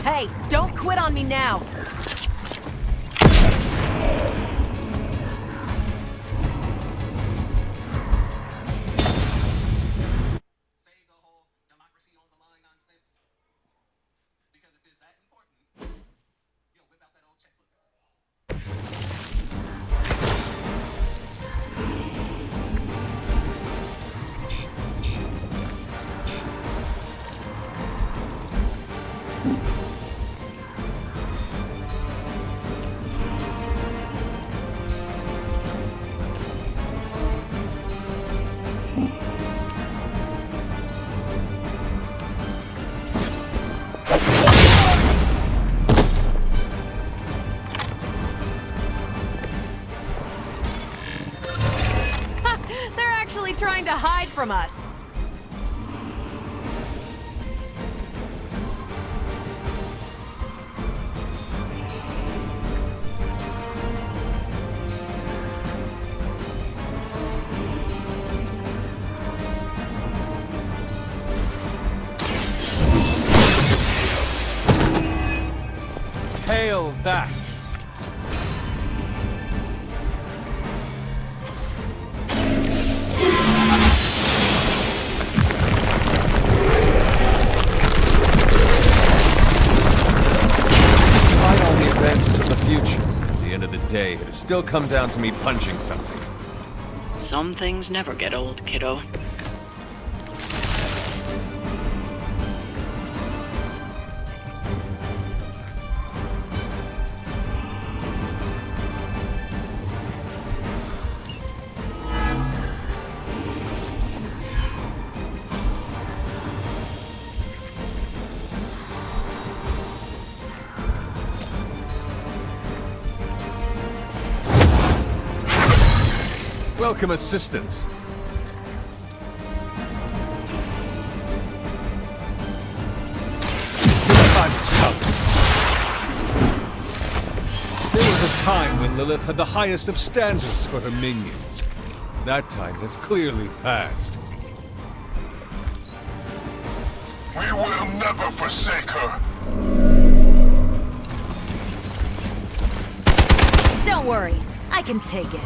Hey, don't quit on me now! They're actually trying to hide from us. Hail that! Despite all the advances of the future, at the end of the day, it has still come down to me punching something. Some things never get old, kiddo. Welcome assistance. There was a time when Lilith had the highest of standards for her minions. That time has clearly passed. We will never forsake her. Don't worry, I can take it.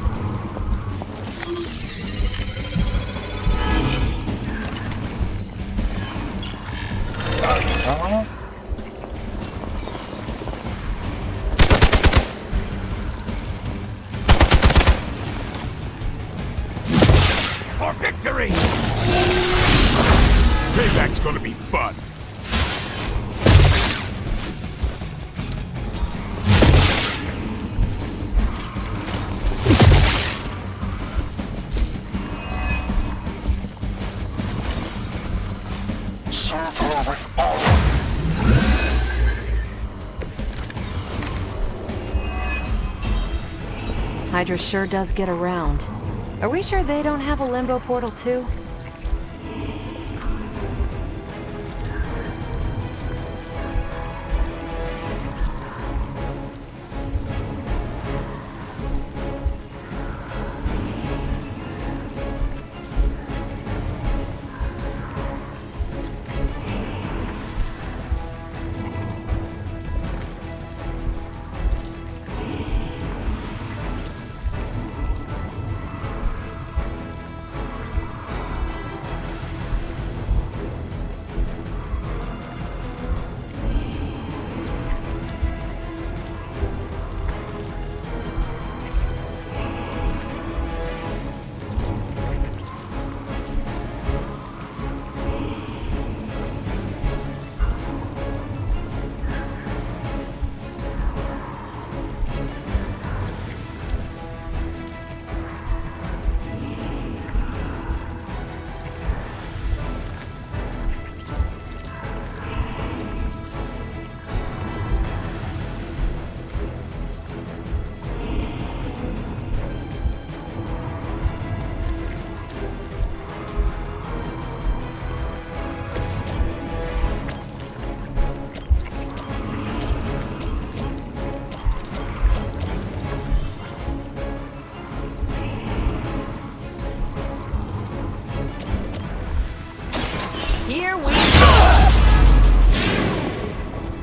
For victory! Payback's gonna be fun. Serve her with honor. Hydra sure does get around. Are we sure they don't have a limbo portal too?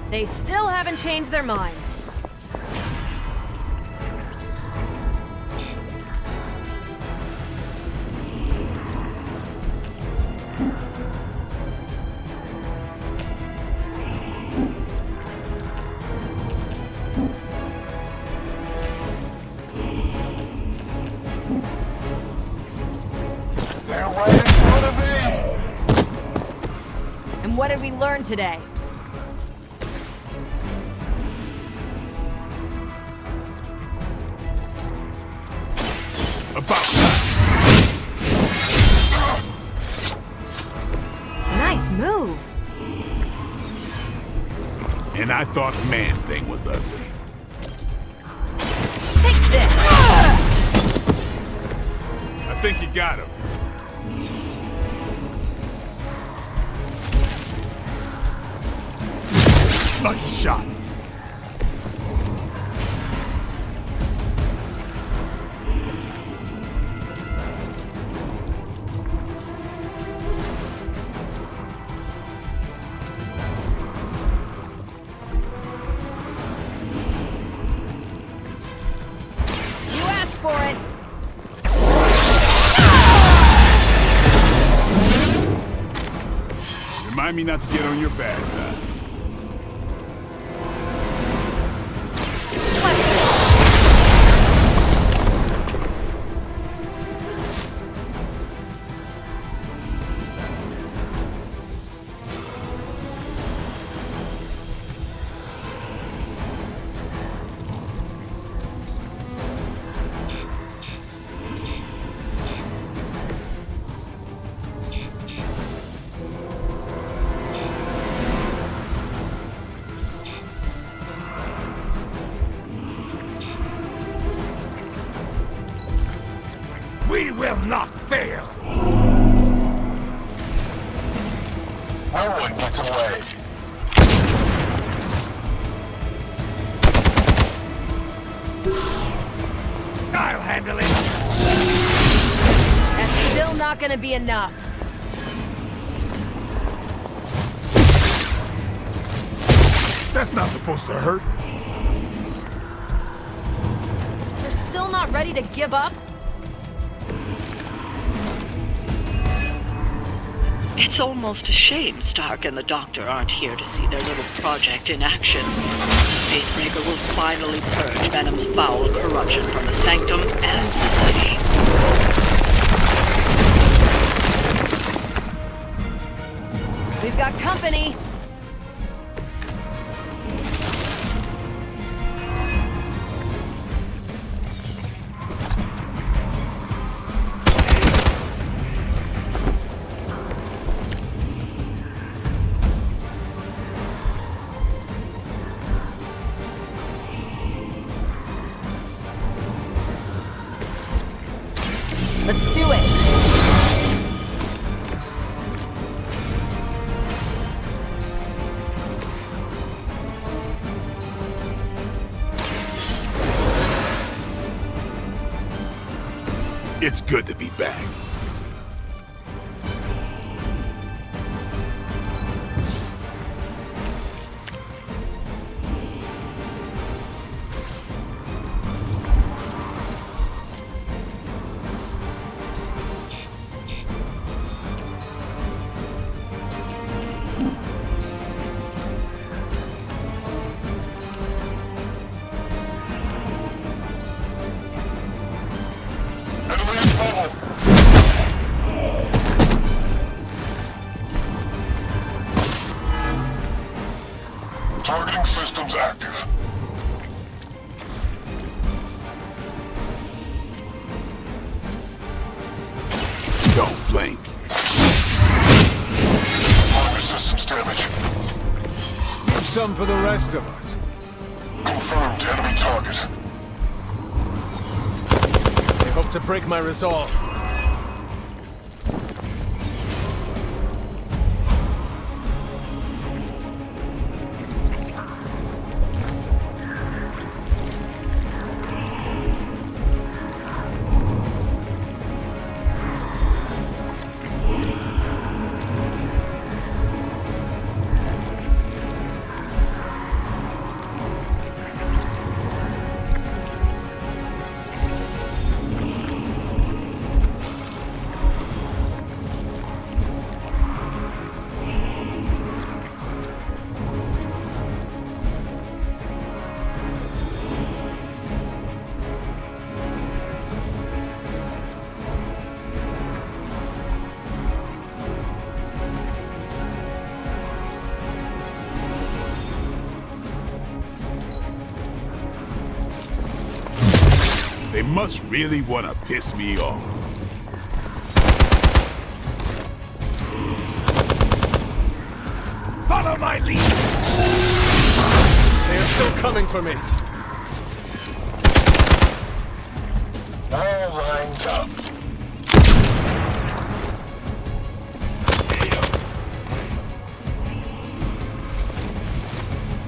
They still haven't changed their minds. They're right in front of me! And what did we learn today? About time. Nice move. And I thought Man-Thing was ugly. Take this. I think you got him. Lucky shot. You asked for it. Remind me not to get on your bad side. We will not fail! No one gets away. I'll handle it! That's still not gonna be enough. That's not supposed to hurt. You're still not ready to give up? It's almost a shame Stark and the Doctor aren't here to see their little project in action. Pacemaker will finally purge Venom's foul corruption from the Sanctum and the city. We've got company. Let's do it. It's good to be back. Enemy in trouble. Targeting systems active. Don't blink. Target systems damage. Leave some for the rest of us. Confirmed enemy target. I hope to break my resolve. They must really want to piss me off. Follow my lead! They are still coming for me. All lined up.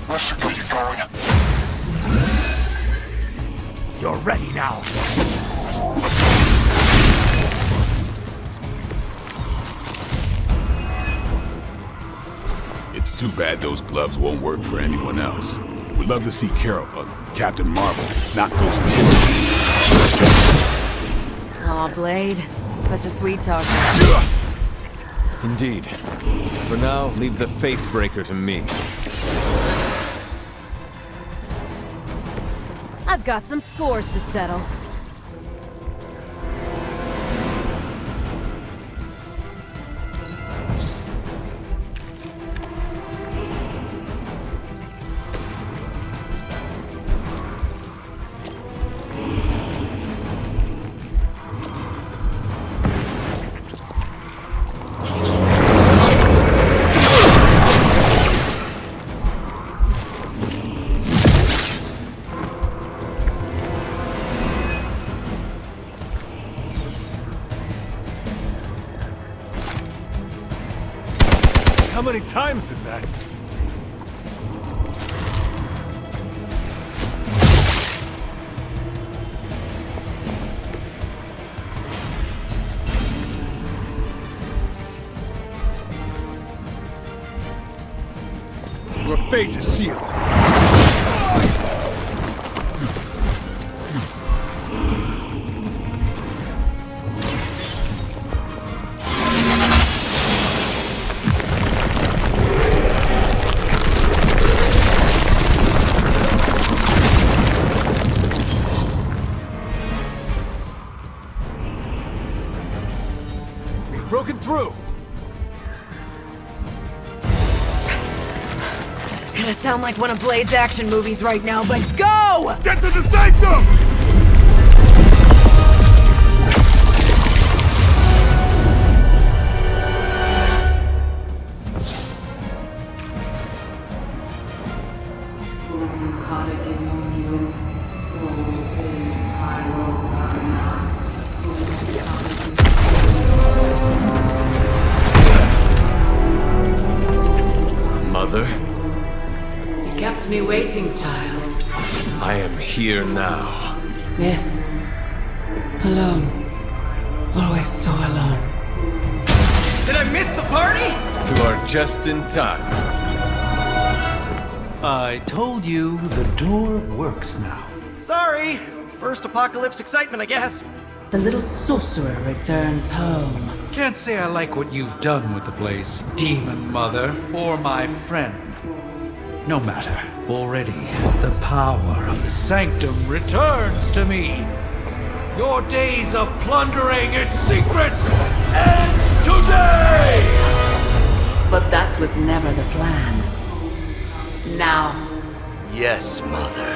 Let's get you going. You're ready now. It's too bad those gloves won't work for anyone else. We'd love to see Carol, Captain Marvel, knock those tips. Aw, Blade. Such a sweet talker. Indeed. For now, leave the Faith Breaker to me. I've got some scores to settle. How many times is that? Your fate is sealed. Broken through! Gonna sound like one of Blade's action movies right now, but go! Get to the sanctum! Mother, You kept me waiting, child. I am here now. Yes. Alone. Always so alone. Did I miss the party? You are just in time. I told you the door works now. Sorry. First apocalypse excitement, I guess. The little sorcerer returns home. Can't say I like what you've done with the place, Demon Mother, or my friend. No matter. Already, the power of the Sanctum returns to me. Your days of plundering its secrets end today! But that was never the plan. Now, Yes, Mother.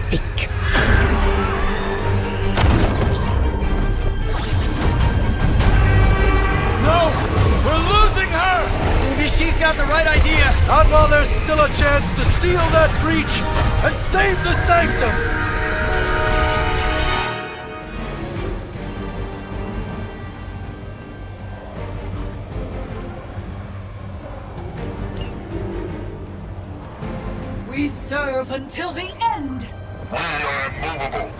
Thick. No! We're losing her! Maybe she's got the right idea. Not while there's still a chance to seal that breach and save the Sanctum! we serve until the end! We are immovable.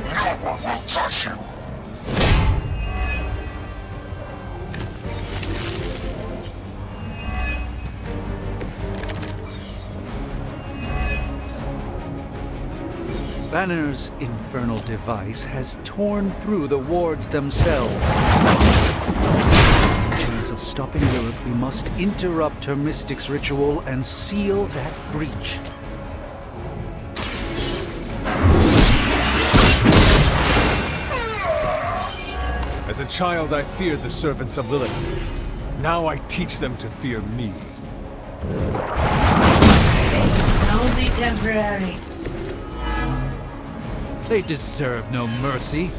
No one will touch you. Banner's infernal device has torn through the wards themselves. Chance of stopping Lilith, we must interrupt her mystic's ritual and seal that breach. As a child, I feared the servants of Lilith. Now I teach them to fear me. It's only temporary. They deserve no mercy.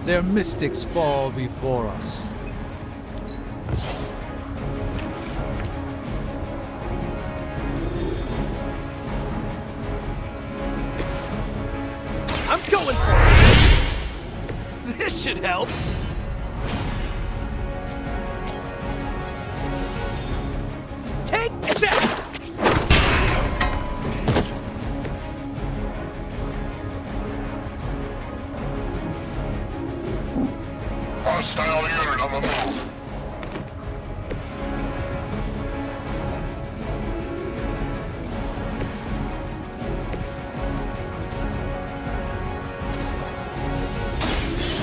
Their mystics fall before us. I'm going for it! This should help! Take that! Hostile unit on the move.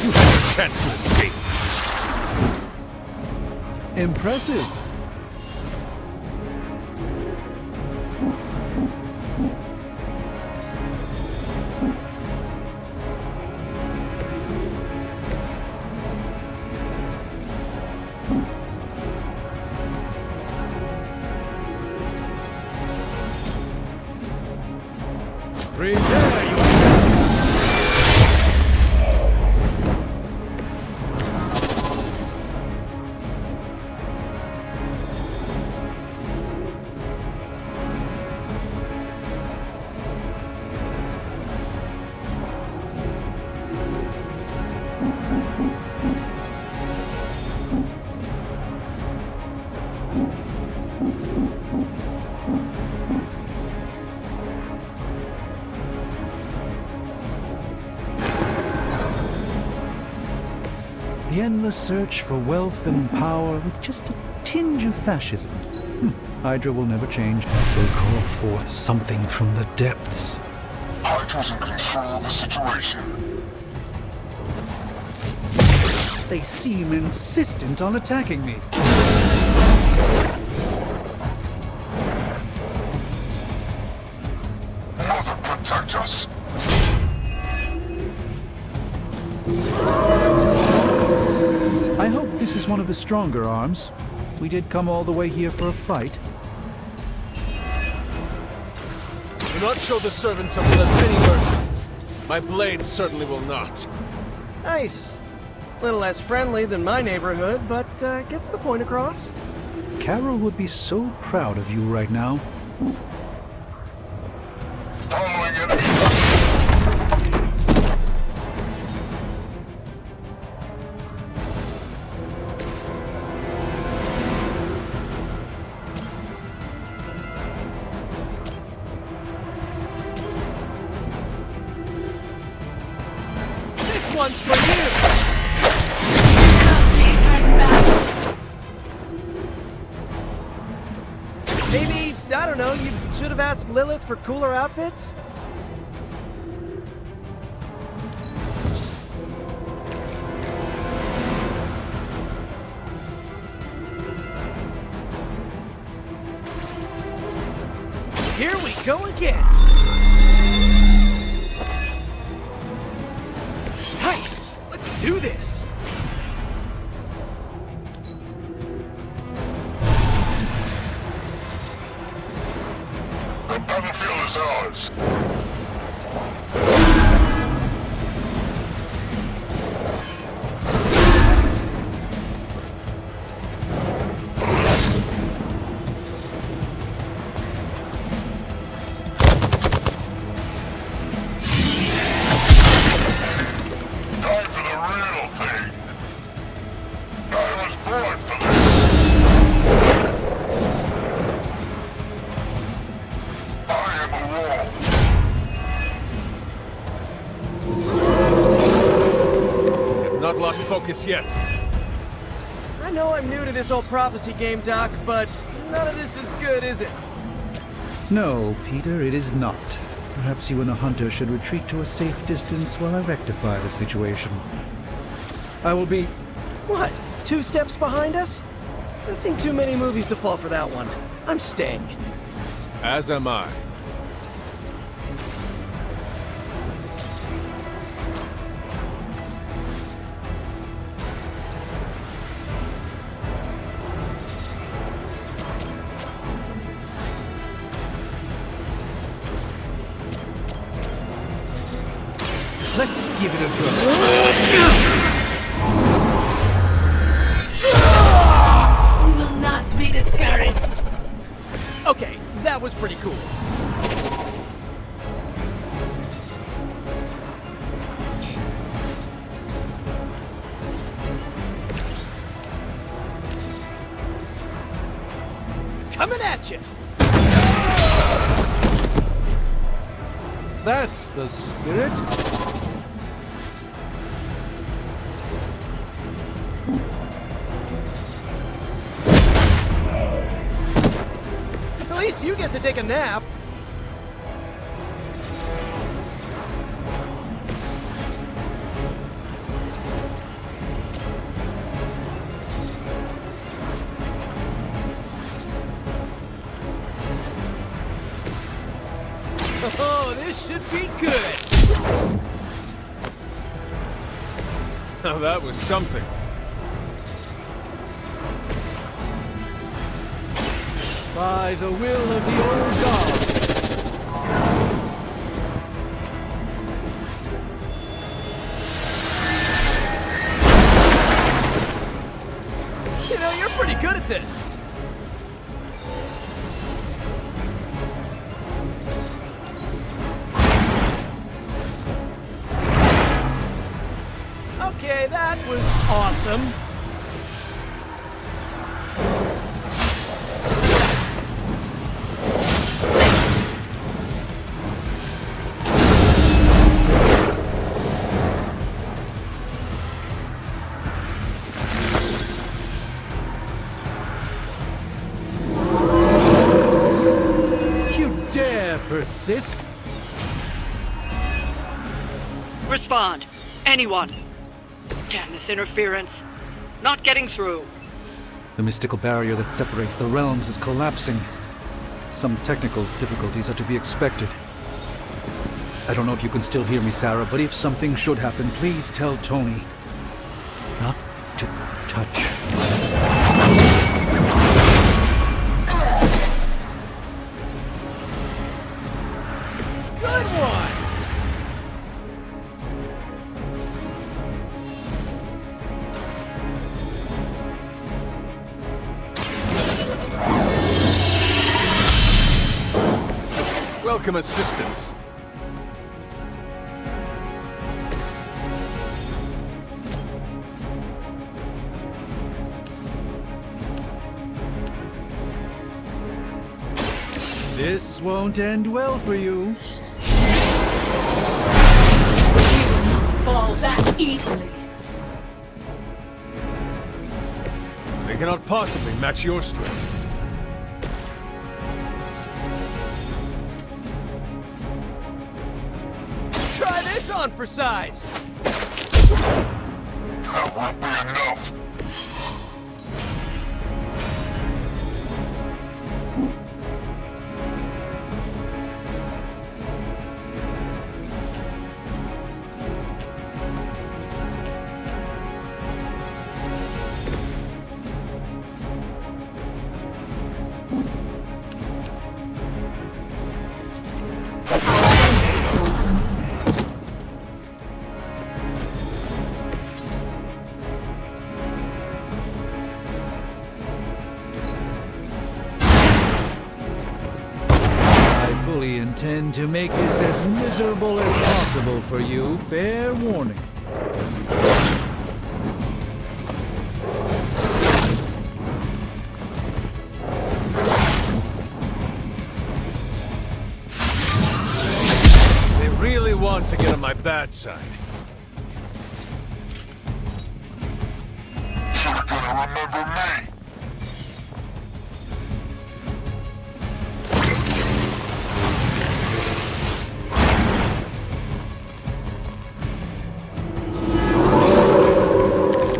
You have a chance to escape. Impressive. Prepare yourself! The endless search for wealth and power with just a tinge of fascism. Hydra will never change. Will call forth something from the depths. Hydra's in control of the situation. They seem insistent on attacking me. Mother, protect us. I hope this is one of the stronger arms. We did come all the way here for a fight. Do not show the servants of Lilith any mercy. My blade certainly will not. Nice. A little less friendly than my neighborhood, but gets the point across. Carol would be so proud of you right now. Following enemy. This one's for you! Maybe, I don't know, you should have asked Lilith for cooler outfits? Here we go again! Nice! Let's do this! The battlefield is ours. Time for the real thing. lost focus yet. I know I'm new to this old prophecy game, Doc, but none of this is good, is it? No, Peter, it is not. Perhaps you and the hunter should retreat to a safe distance while I rectify the situation. I will be... What? 2 steps behind us? I've seen too many movies to fall for that one. I'm staying. As am I. Let's give it a go. We will not be discouraged. Okay, that was pretty cool. Coming at you. That's the spirit. At least you get to take a nap. Oh, this should be good. Now that was something. By the will of the old god. You know, you're pretty good at this. Okay, that was awesome. Persist? Respond. Anyone. Damn this interference. Not getting through. The mystical barrier that separates the realms is collapsing. Some technical difficulties are to be expected. I don't know if you can still hear me, Sarah, but if something should happen, please tell Tony not to touch us. Good one! Welcome assistance. This won't end well for you. Fall that easily. They cannot possibly match your strength. Try this on for size. That won't be enough. I fully intend to make this as miserable as possible for you. Fair warning. They really want to get on my bad side. You're gonna remember me.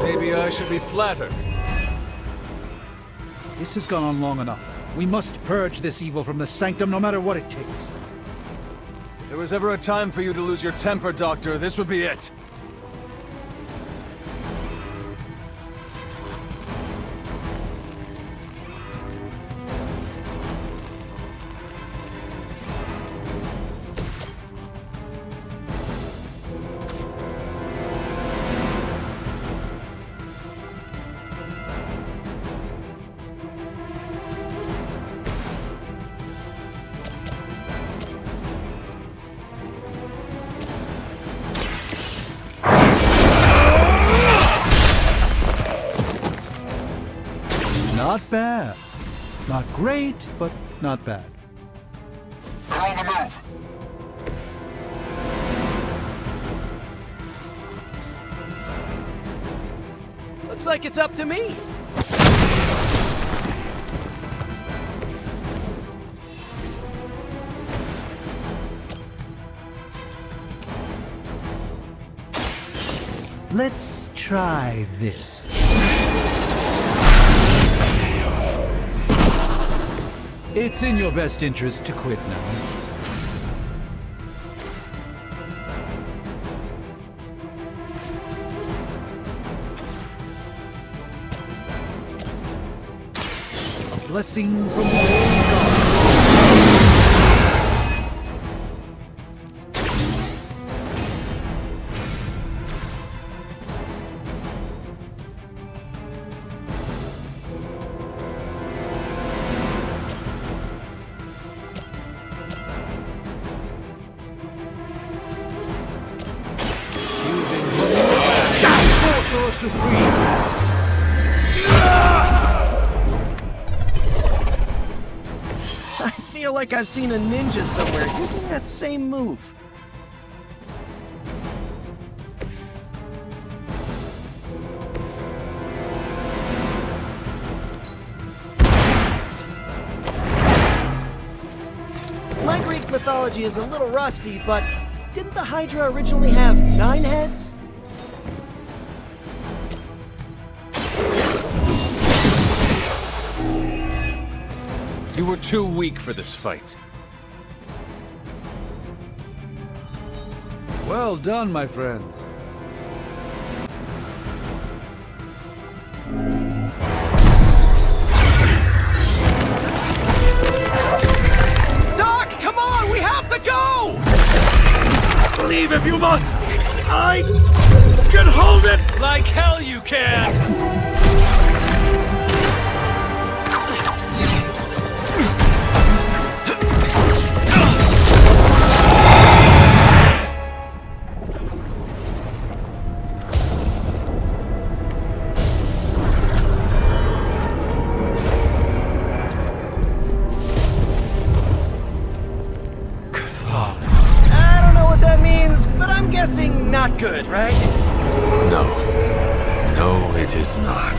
Maybe I should be flattered. This has gone on long enough. We must purge this evil from the Sanctum no matter what it takes. If there was ever a time for you to lose your temper, Doctor, this would be it. Not bad. Not great, but not bad. They're on the move. Looks like it's up to me. Let's try this. It's in your best interest to quit now. A blessing from the old God. Sorcerer Supreme! I feel like I've seen a ninja somewhere using that same move. My Greek mythology is a little rusty, but didn't the Hydra originally have 9 heads? You were too weak for this fight. Well done, my friends. Doc, come on! We have to go! Leave if you must! I can hold it! Like hell you can! I don't know what that means, but I'm guessing not good, right? No. No, it is not.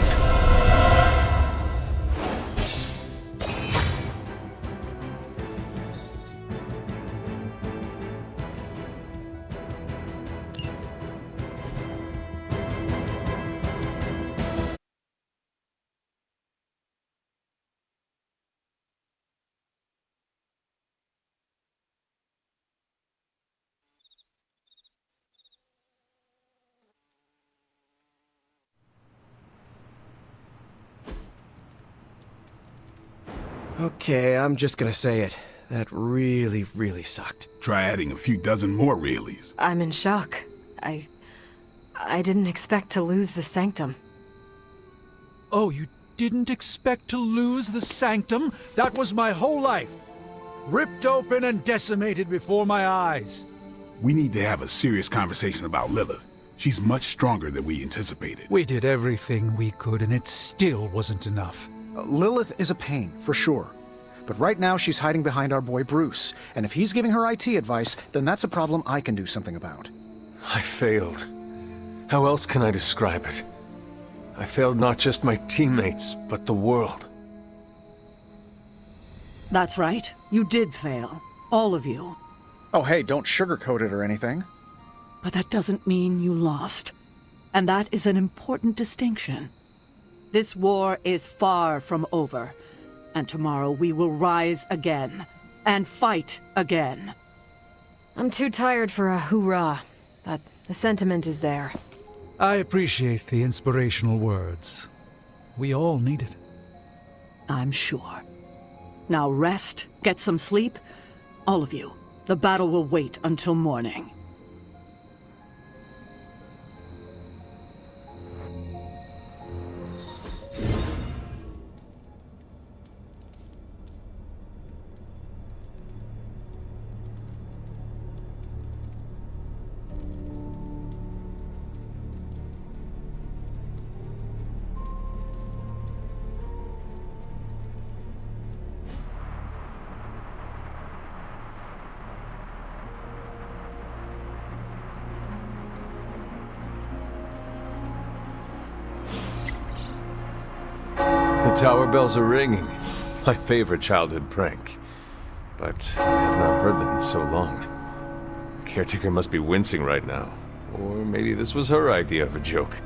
Okay, I'm just gonna say it. That really, really sucked. Try adding a few dozen more reallys. I'm in shock. I didn't expect to lose the Sanctum. Oh, you didn't expect to lose the Sanctum? That was my whole life. Ripped open and decimated before my eyes. We need to have a serious conversation about Lilith. She's much stronger than we anticipated. We did everything we could, and it still wasn't enough. Lilith is a pain, for sure. But right now she's hiding behind our boy Bruce, and if he's giving her IT advice, then that's a problem I can do something about. I failed. How else can I describe it? I failed not just my teammates, but the world. That's right. You did fail. All of you. Oh, hey, don't sugarcoat it or anything. But that doesn't mean you lost. And that is an important distinction. This war is far from over. And tomorrow we will rise again. And fight again. I'm too tired for a hoorah, but the sentiment is there. I appreciate the inspirational words. We all need it. I'm sure. Now rest, get some sleep. All of you. The battle will wait until morning. The tower bells are ringing. My favorite childhood prank. But I have not heard them in so long. Caretaker must be wincing right now. Or maybe this was her idea of a joke.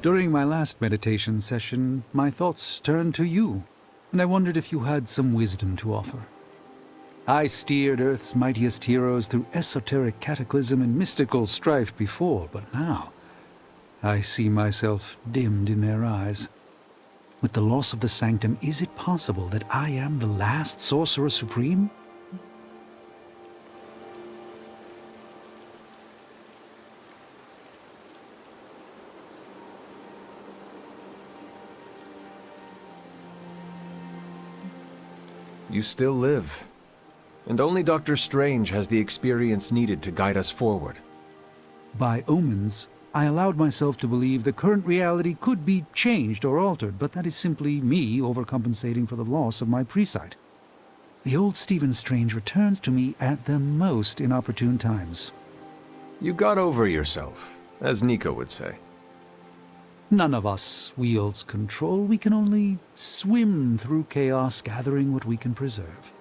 During my last meditation session, my thoughts turned to you, and I wondered if you had some wisdom to offer. I steered Earth's mightiest heroes through esoteric cataclysm and mystical strife before, but now I see myself dimmed in their eyes. With the loss of the Sanctum, is it possible that I am the last Sorcerer Supreme? You still live. And only Dr. Strange has the experience needed to guide us forward. By omens, I allowed myself to believe the current reality could be changed or altered, but that is simply me overcompensating for the loss of my presight. The old Stephen Strange returns to me at the most inopportune times. You got over yourself, as Nico would say. None of us wields control. We can only swim through chaos, gathering what we can preserve.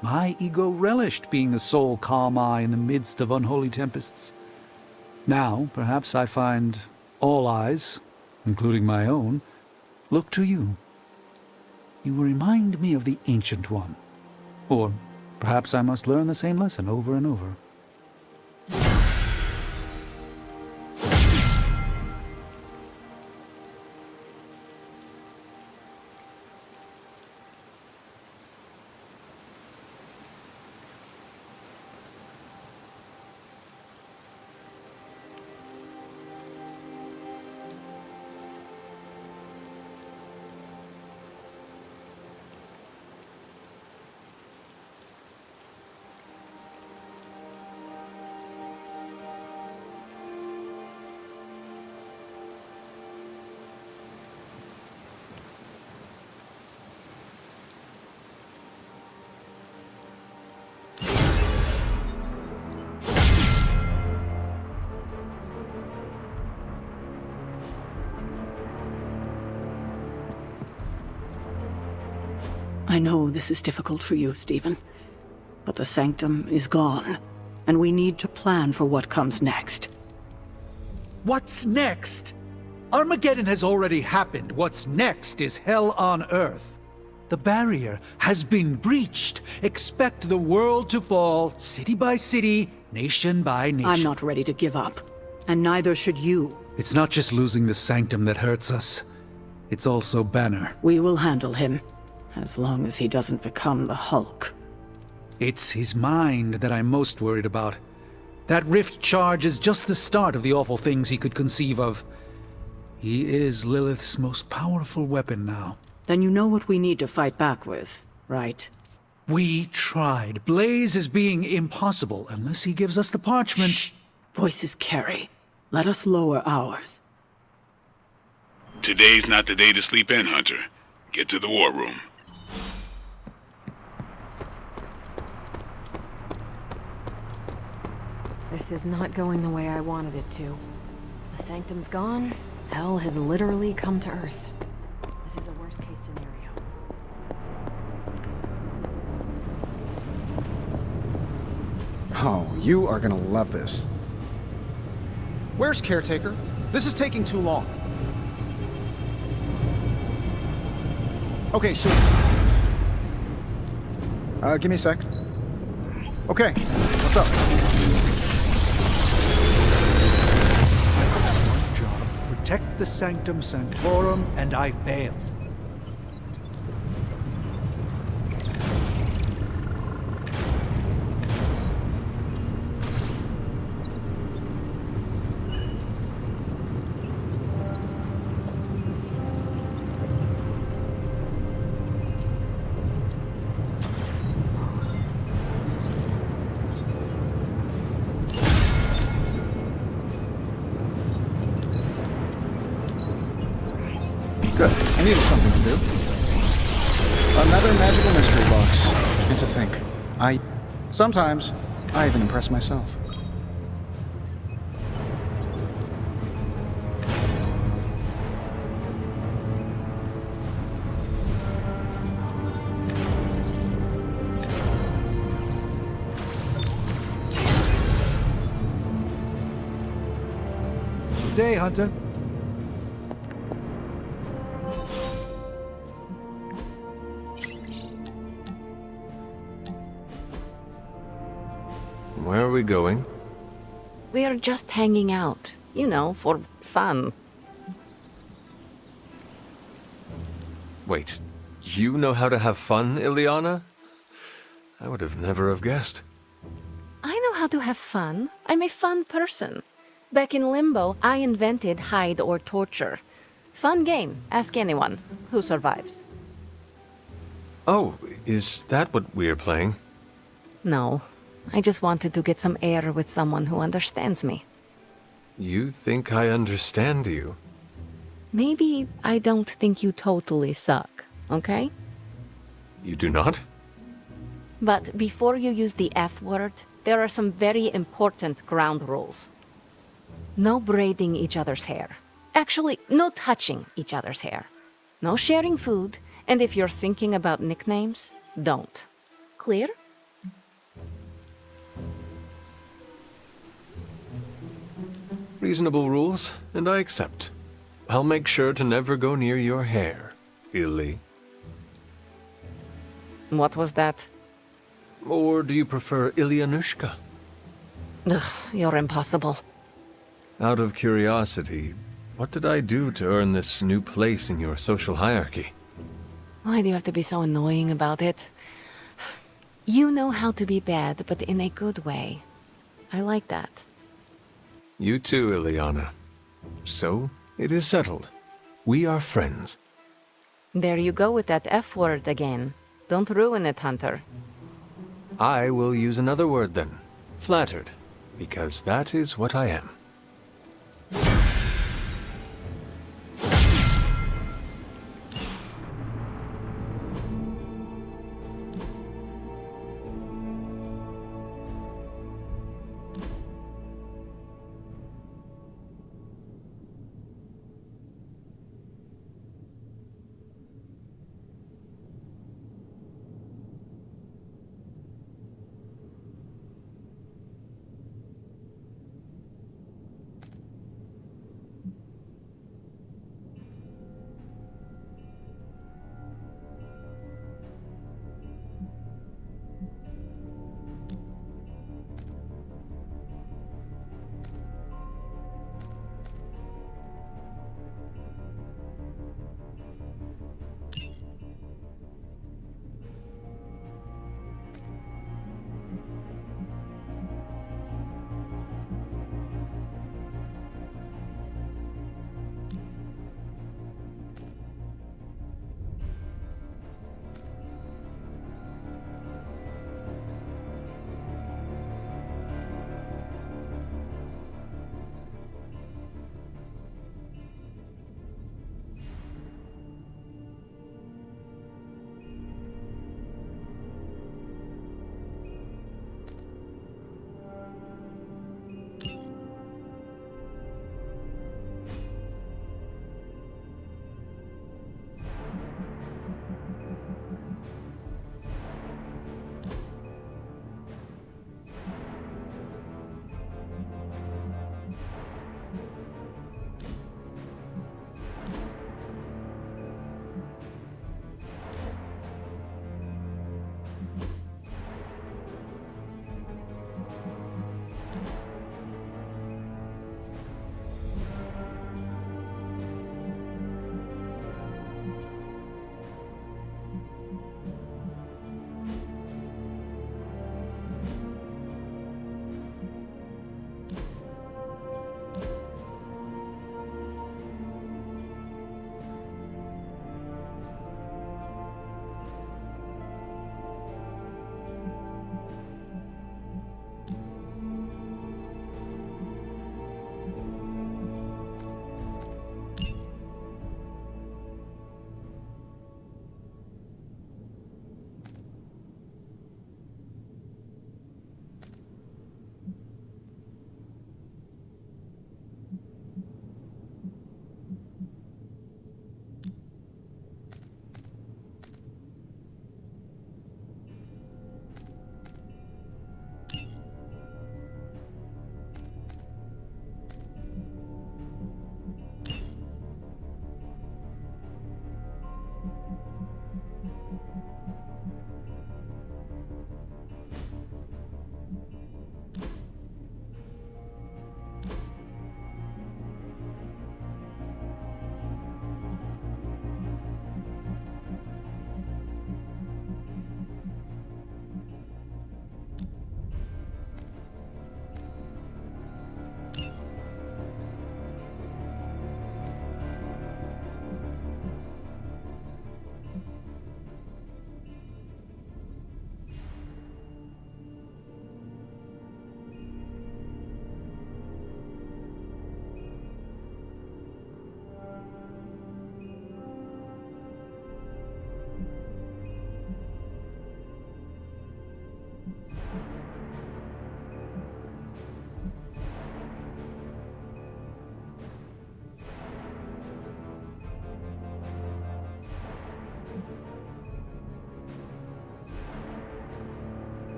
My ego relished being a sole calm eye in the midst of unholy tempests. Now, perhaps I find all eyes, including my own, look to you. You remind me of the Ancient One. Or perhaps I must learn the same lesson over and over. I know this is difficult for you, Stephen, but the Sanctum is gone, and we need to plan for what comes next. What's next? Armageddon has already happened. What's next is hell on Earth. The barrier has been breached. Expect the world to fall, city by city, nation by nation. I'm not ready to give up, and neither should you. It's not just losing the Sanctum that hurts us. It's also Banner. We will handle him, as long as he doesn't become the Hulk. It's his mind that I'm most worried about. That rift charge is just the start of the awful things he could conceive of. He is Lilith's most powerful weapon now. Then you know what we need to fight back with, right? We tried. Blaze is being impossible unless he gives us the parchment. Shh. Voices carry. Let us lower ours. Today's not the day to sleep in, Hunter. Get to the war room. This is not going the way I wanted it to. The Sanctum's gone. Hell has literally come to Earth. This is a worst-case scenario. Oh, you are gonna love this. Where's Caretaker? This is taking too long. Okay, so... give me a sec. Okay, what's up? One job, protect the Sanctum Sanctorum, and I failed. Good. I needed something to do. Another magical mystery box. And to think, sometimes, I even impress myself. Good day, Hunter. Where are we going? We are just hanging out. You know, for fun. Wait, you know how to have fun, Ileana? I would have never have guessed. I know how to have fun. I'm a fun person. Back in Limbo, I invented hide or torture. Fun game. Ask anyone who survives. Oh, is that what we're playing? No. I just wanted to get some air with someone who understands me. You think I understand you? Maybe I don't think you totally suck, okay? You do not? But before you use the F word, there are some very important ground rules. No braiding each other's hair. Actually, no touching each other's hair. No sharing food, and if you're thinking about nicknames, don't. Clear? Reasonable rules, and I accept. I'll make sure to never go near your hair, Illy. What was that? Or do you prefer Ilyanushka? Ugh, you're impossible. Out of curiosity, what did I do to earn this new place in your social hierarchy? Why do you have to be so annoying about it? You know how to be bad, but in a good way. I like that. You too, Ileana. So, it is settled. We are friends. There you go with that F word again. Don't ruin it, Hunter. I will use another word then. Flattered. Because that is what I am.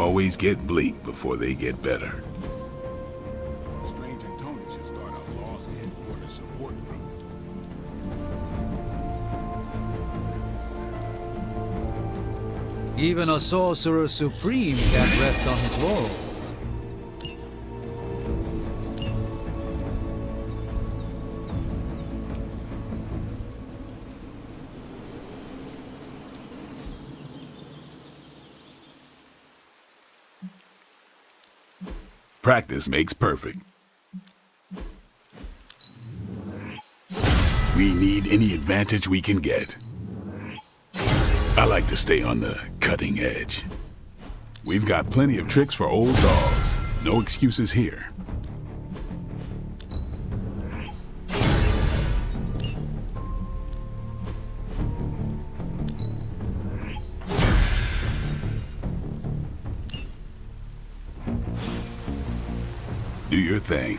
always get bleak before they get better. Strange and Tony should start a Lost Headquarters support group. Even a sorcerer supreme can't rest on his laurels. Practice makes perfect. We need any advantage we can get. I like to stay on the cutting edge. We've got plenty of tricks for old dogs. No excuses here. Do your thing.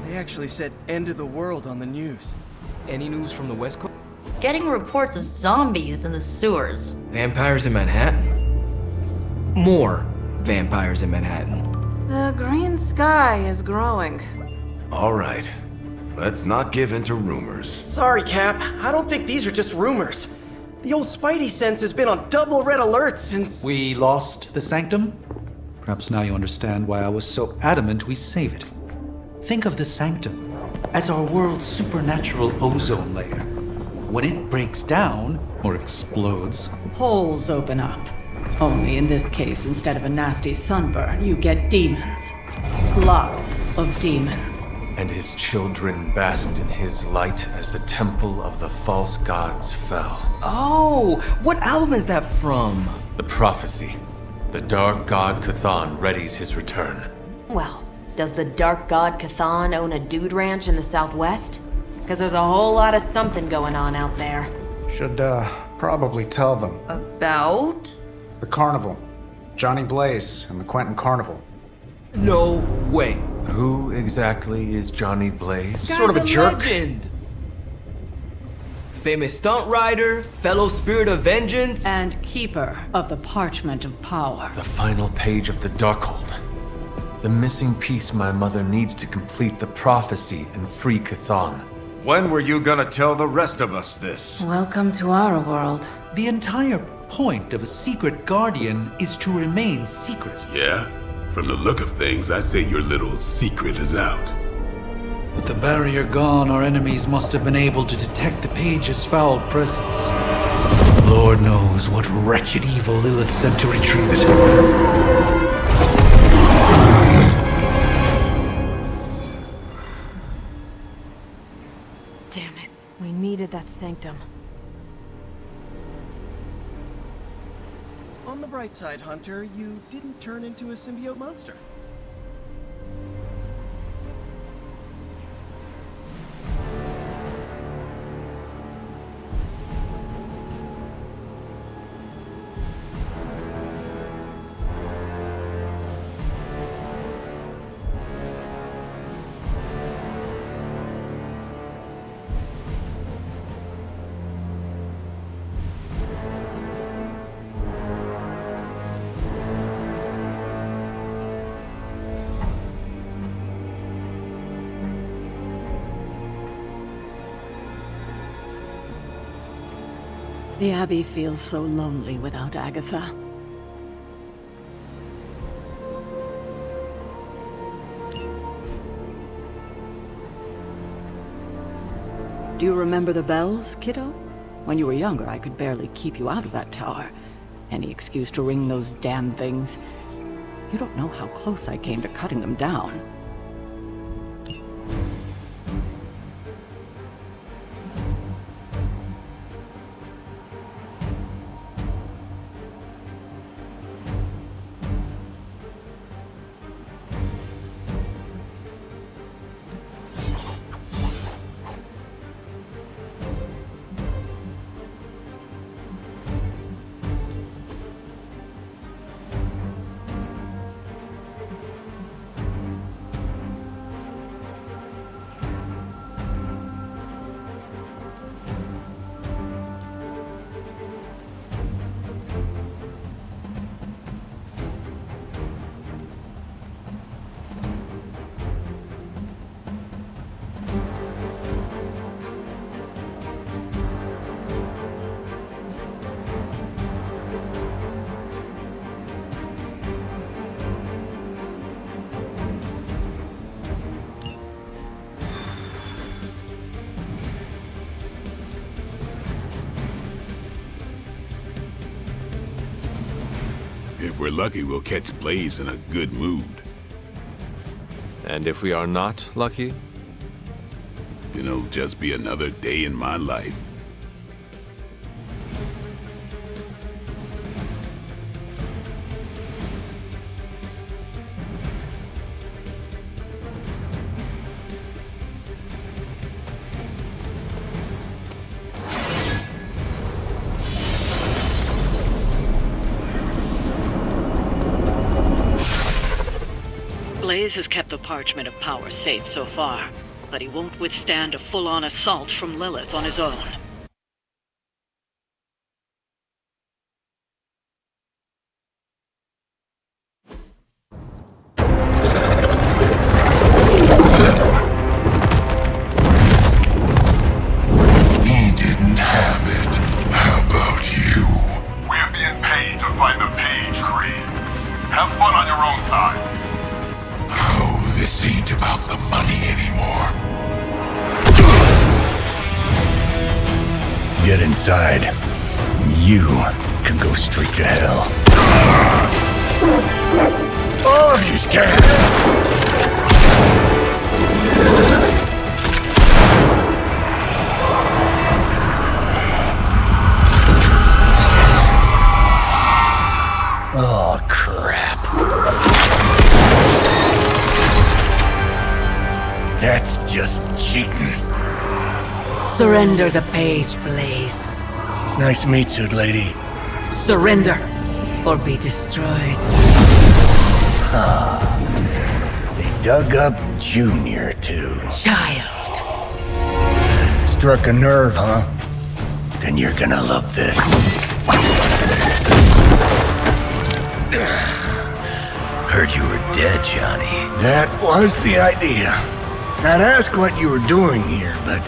They actually said end of the world on the news. Any news from the West Coast? Getting reports of zombies in the sewers. Vampires in Manhattan? More vampires in Manhattan. The green sky is growing. All right. Let's not give in to rumors. Sorry, Cap. I don't think these are just rumors. The old Spidey sense has been on double red alert since... We lost the Sanctum? Perhaps now you understand why I was so adamant we save it. Think of the Sanctum as our world's supernatural ozone layer. When it breaks down, or explodes, Holes open up. Only in this case, instead of a nasty sunburn, you get demons. Lots of demons. And his children basked in his light as the temple of the false gods fell. Oh, what album is that from? The prophecy. The dark god Cthon readies his return. Well, does the dark god Cthon own a dude ranch in the southwest? Because there's a whole lot of something going on out there. Should, probably tell them. About? The carnival. Johnny Blaze and the Quentin Carnival. No way. Who exactly is Johnny Blaze? Sort of a jerk. Legend. Famous stunt rider, fellow spirit of vengeance, And keeper of the parchment of power. The final page of the Darkhold. The missing piece my mother needs to complete the prophecy and free Cthon. When were you gonna tell the rest of us this? Welcome to our world. the entire point of a secret guardian is to remain secret. Yeah? From the look of things, I'd say your little secret is out. With the barrier gone, our enemies must have been able to detect the page's foul presence. Lord knows what wretched evil Lilith sent to retrieve it. Damn it. We needed that sanctum. On the bright side, Hunter, you didn't turn into a symbiote monster. The Abbey feels so lonely without Agatha. Do you remember the bells, kiddo? When you were younger, I could barely keep you out of that tower. Any excuse to ring those damn things. You don't know how close I came to cutting them down. If we're lucky, we'll catch Blaze in a good mood. And if we are not lucky? Then it'll just be another day in my life. Blaze has kept the Parchment of Power safe so far, but he won't withstand a full-on assault from Lilith on his own. He didn't have it. How about you? We're being paid to find the Page Creed. Have fun on your own time. Oh, this ain't about the money anymore. Get inside. You can go straight to hell. All of you can! Oh, crap. That's just cheating. Surrender the page, Blaze. Nice meat suit, lady. Surrender, or be destroyed. They dug up Junior, too. Child. Struck a nerve, huh? Then you're gonna love this. Heard you were dead, Johnny. That was the idea. I'd ask what you were doing here, but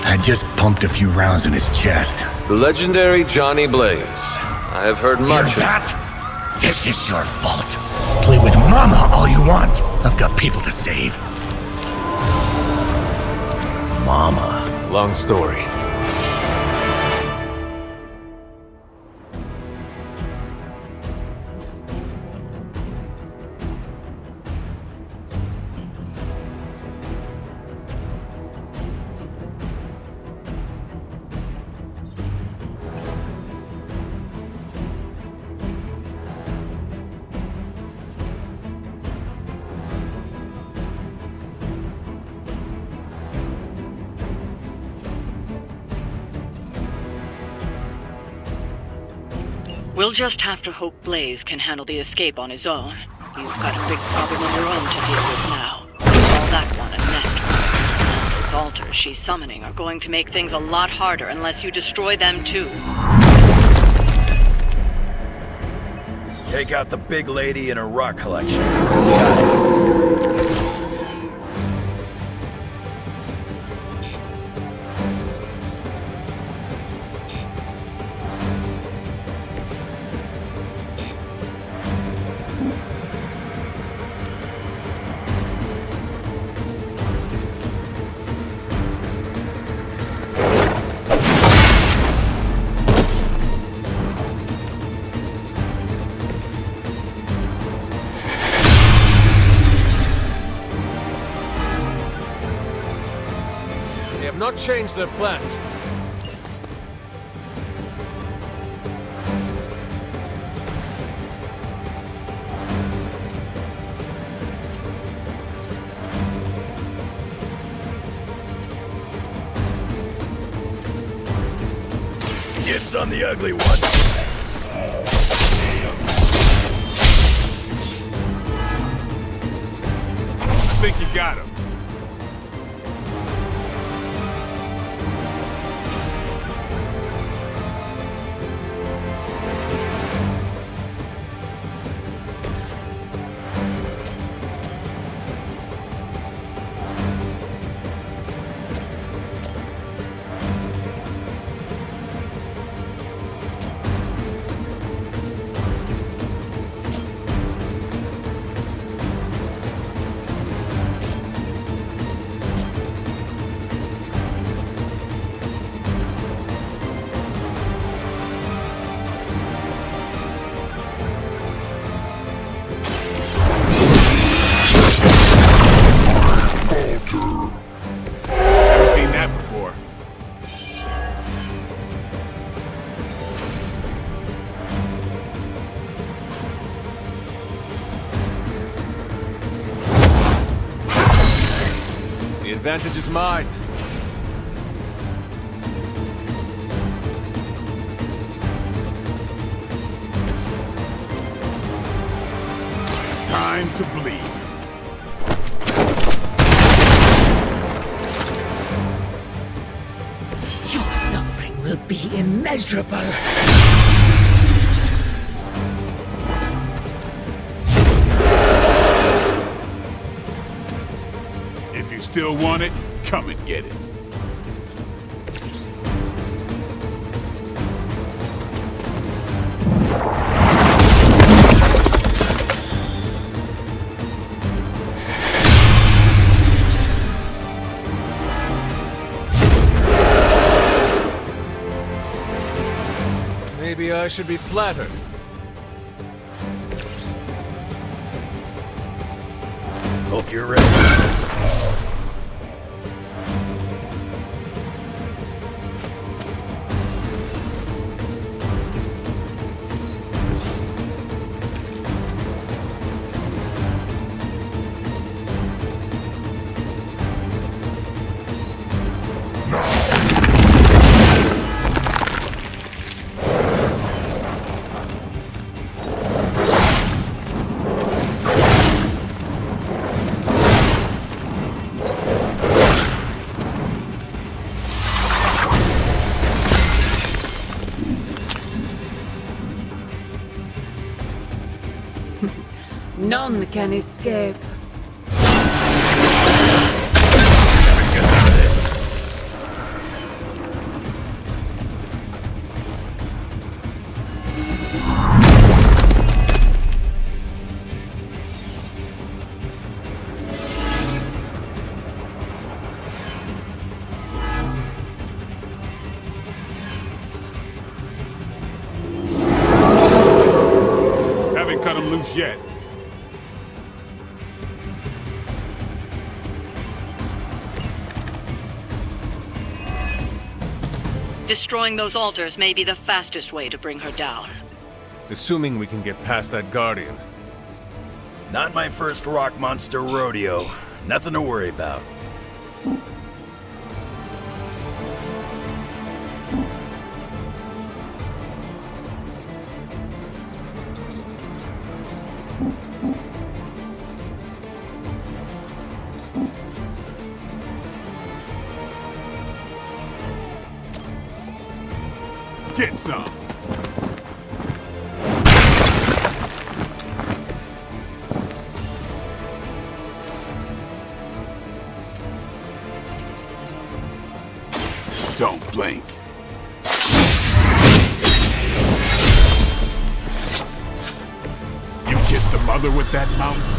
I just pumped a few rounds in his chest. The legendary Johnny Blaze. I have heard much Hear that? This is your fault. Play with Mama all you want. I've got people to save. Mama. Long story. We'll just have to hope Blaze can handle the escape on his own. He's got a big problem of her own to deal with now. Call that one a nest. The altars she's summoning are going to make things a lot harder unless you destroy them too. Take out the big lady and her rock collection. Got it. not change their plans. Dibs on the ugly one. I think you got him. Never seen that before. The advantage is mine. Time to bleed. Your suffering will be immeasurable. If you still want it, come and get it. Maybe I should be flattered. Hope you're ready. None can escape. Haven't cut him loose yet. Destroying those altars may be the fastest way to bring her down. Assuming we can get past that Guardian. Not my first rock monster rodeo. Nothing to worry about. Get some. Don't blink. You kissed the mother with that mouth?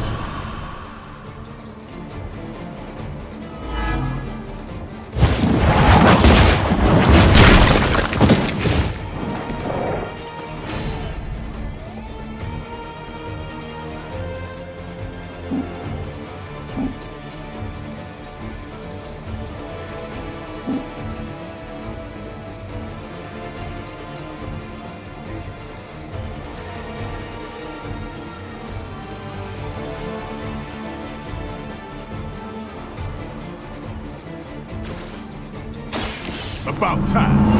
About time.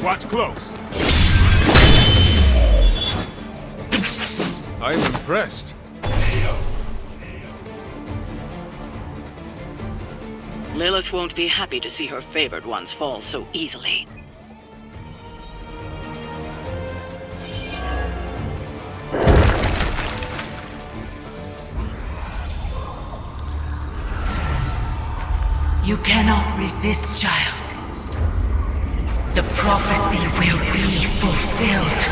Watch close. I'm impressed. Lilith won't be happy to see her favored ones fall so easily. You cannot resist, child. The prophecy will be fulfilled.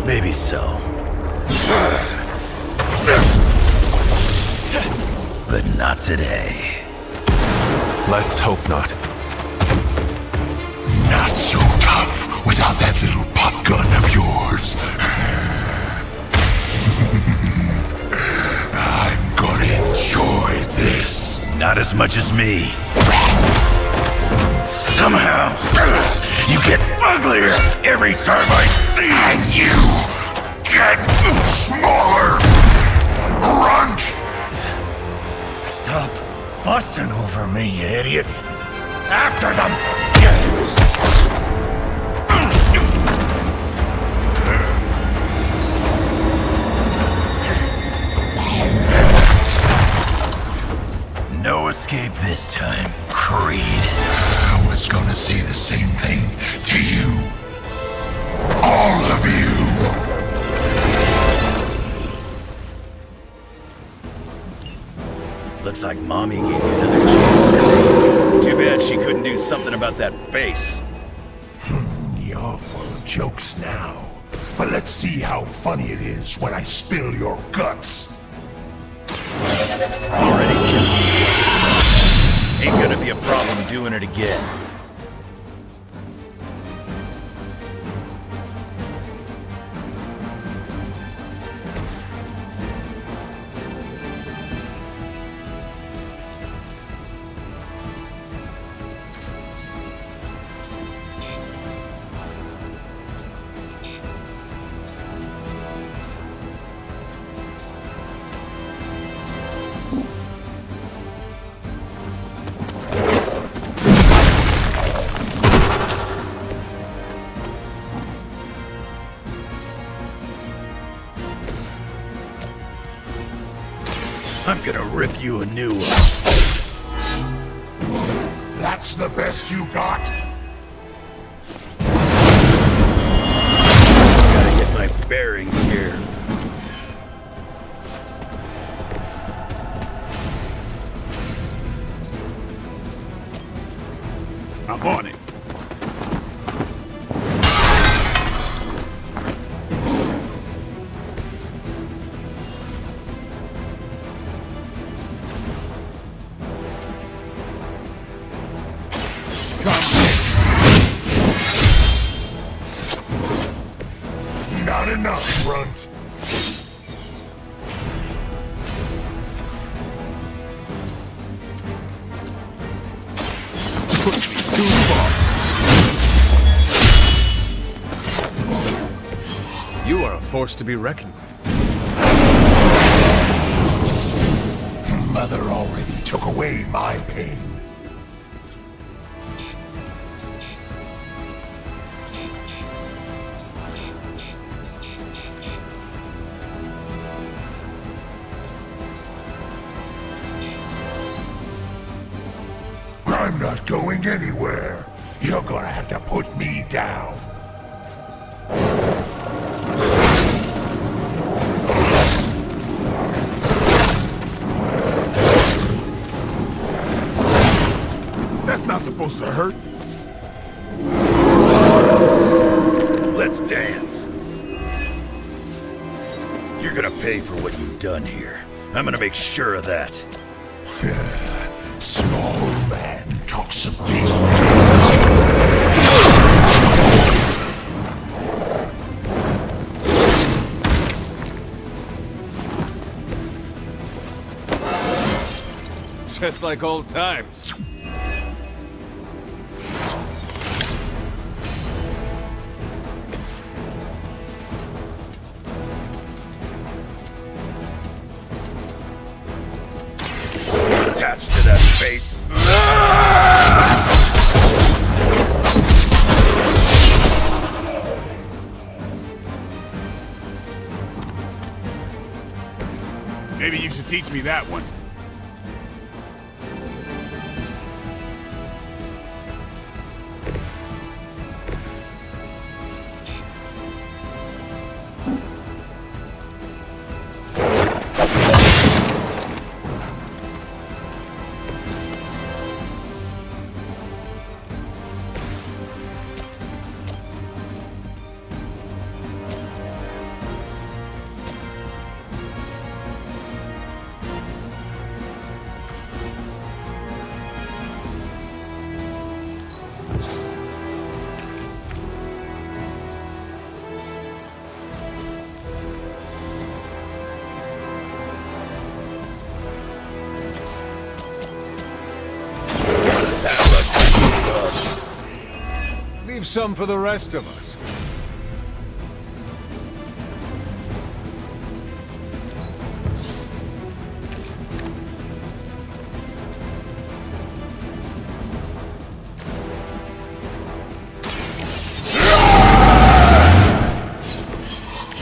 Maybe so. But not today. Let's hope not. Not so tough without that little pop gun of yours. I'm gonna enjoy this. Not as much as me. Somehow, you get uglier every time I see you. And you get smaller. Runt! Stop fussing over me, you idiots. After them! No escape this time, Creed. I was gonna say the same thing to you. All of you! Looks like Mommy gave you another chance. Too bad she couldn't do something about that face. You're full of jokes now. But let's see how funny it is when I spill your guts. Already killed you once. Ain't gonna be a problem doing it again. I'm gonna rip you a new one. That's the best you got? Gotta get my bearings here. I'm on it. Not enough, Runt. Too far. You are a force to be reckoned with. Mother already took away my pain. I'm not going anywhere. You're gonna have to put me down. That's not supposed to hurt. Let's dance. You're gonna pay for what you've done here. I'm gonna make sure of that. Small man talk some big game. Just like old times. Attached to that face. Maybe you should teach me that one. Leave some for the rest of us.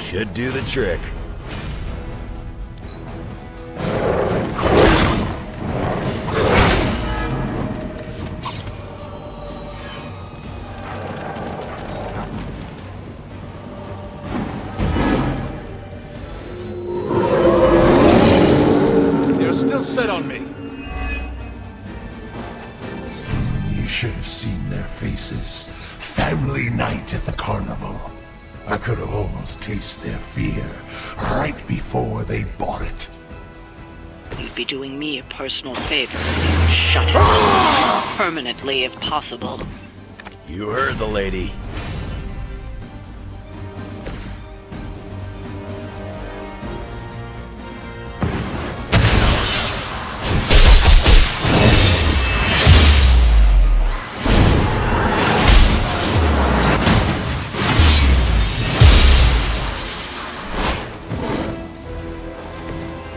Should do the trick. Still set on me. You should have seen their faces. Family night at the carnival. I could have almost tasted their fear right before they bought it. You'd be doing me a personal favor if you would shut it permanently if possible. You heard the lady.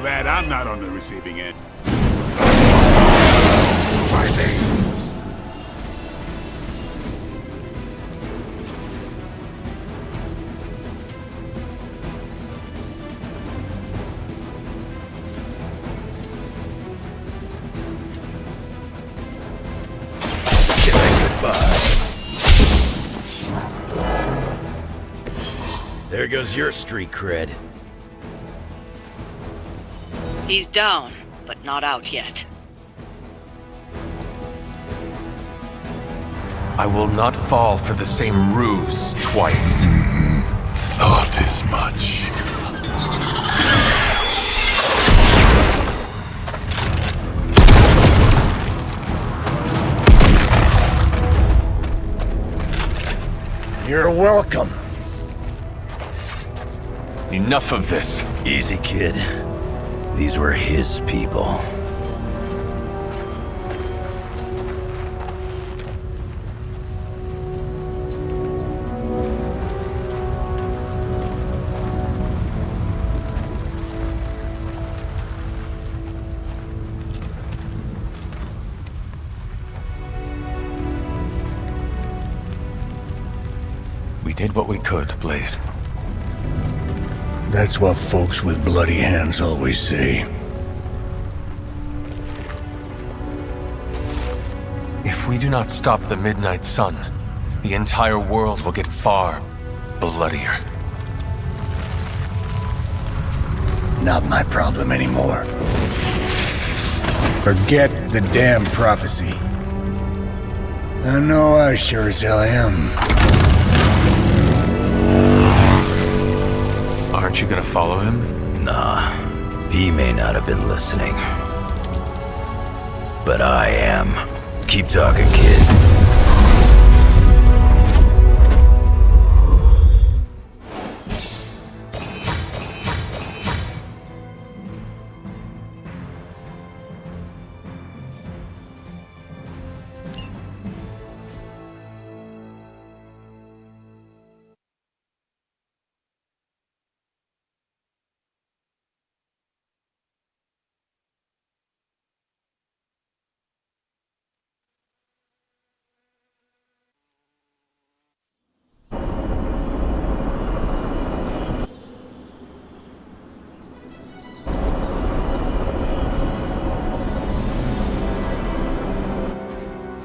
Glad I'm not on the receiving end. My veins. There goes your street cred. He's down, but not out yet. I will not fall for the same ruse twice. Thought as much. You're welcome. Enough of this. Easy, kid. These were his people. We did what we could, Blaze. That's what folks with bloody hands always say. If we do not stop the Midnight Sun, the entire world will get far bloodier. Not my problem anymore. Forget the damn prophecy. I know I sure as hell am. Aren't you gonna follow him? Nah, he may not have been listening. But I am. Keep talking, kid.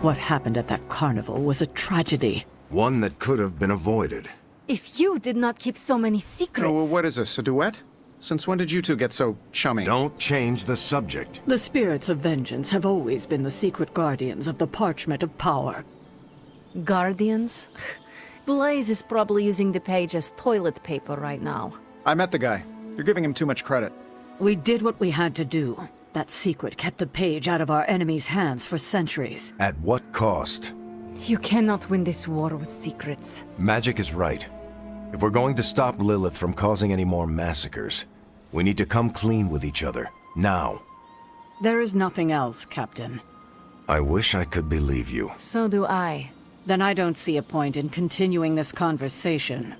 What happened at that carnival was a tragedy. One that could have been avoided. If you did not keep so many secrets... Oh, what is this, a duet? Since when did you two get so chummy? Don't change the subject. The spirits of vengeance have always been the secret guardians of the parchment of power. Guardians? Blaze is probably using the page as toilet paper right now. I met the guy. You're giving him too much credit. We did what we had to do. That secret kept the page out of our enemies' hands for centuries. At what cost? You cannot win this war with secrets. Magic is right. If we're going to stop Lilith from causing any more massacres, we need to come clean with each other. Now. There is nothing else, Captain. I wish I could believe you. So do I. Then I don't see a point in continuing this conversation.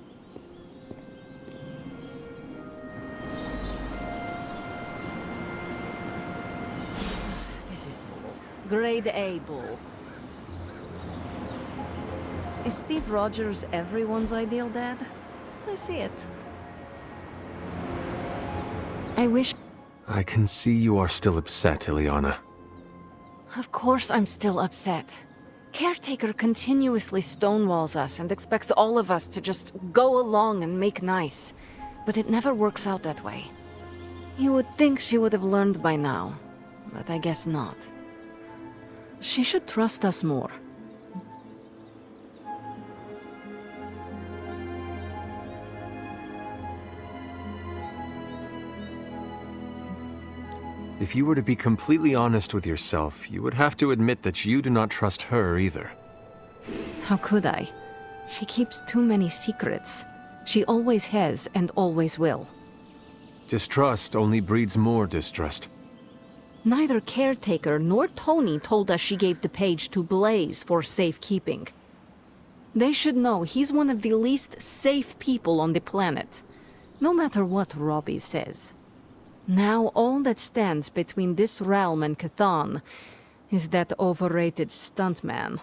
This is bull. Grade A bull. Is Steve Rogers everyone's ideal dad? I see it. I wish... I can see you are still upset, Ileana. Of course I'm still upset. Caretaker continuously stonewalls us and expects all of us to just go along and make nice. But it never works out that way. You would think she would have learned by now, but I guess not. She should trust us more. If you were to be completely honest with yourself, you would have to admit that you do not trust her either. How could I? She keeps too many secrets. She always has and always will. Distrust only breeds more distrust. Neither Caretaker nor Tony told us she gave the page to Blaze for safekeeping. They should know he's one of the least safe people on the planet, no matter what Robbie says. Now all that stands between this realm and Chthon is that overrated stuntman.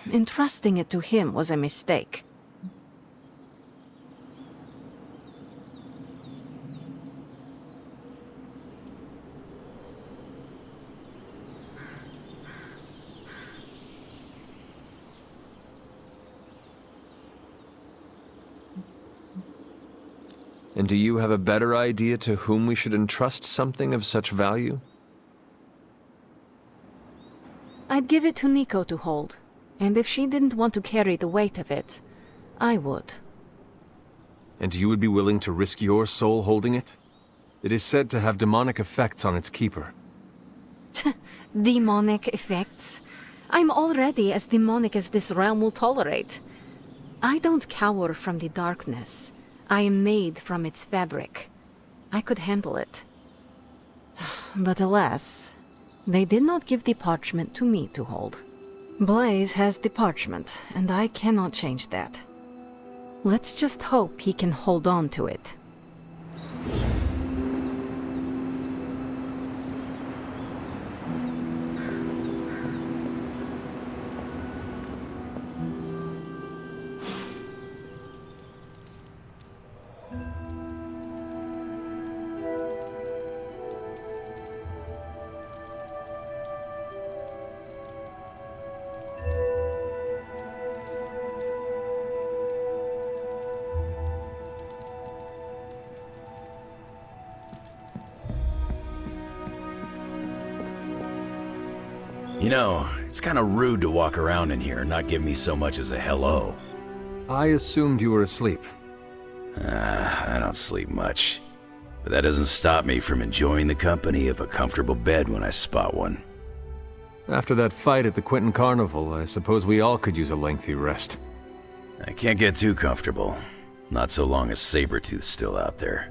Entrusting it to him was a mistake. And do you have a better idea to whom we should entrust something of such value? I'd give it to Nico to hold, and if she didn't want to carry the weight of it, I would. And you would be willing to risk your soul holding it? It is said to have demonic effects on its keeper. Demonic effects? I'm already as demonic as this realm will tolerate. I don't cower from the darkness. I am made from its fabric. I could handle it. But alas, they did not give the parchment to me to hold. Blaze has the parchment, and I cannot change that. Let's just hope he can hold on to it. You know, it's kind of rude to walk around in here and not give me so much as a hello. I assumed you were asleep. I don't sleep much. But that doesn't stop me from enjoying the company of a comfortable bed when I spot one. After that fight at the Quentin Carnival, I suppose we all could use a lengthy rest. I can't get too comfortable. Not so long as Sabretooth's still out there.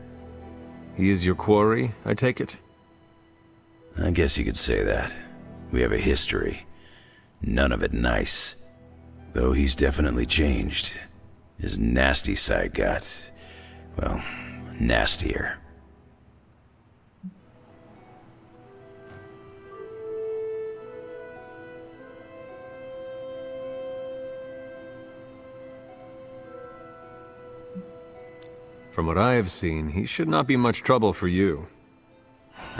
He is your quarry, I take it? I guess you could say that. We have a history. None of it nice. Though he's definitely changed. His nasty side got, well, nastier. From what I have seen, he should not be much trouble for you.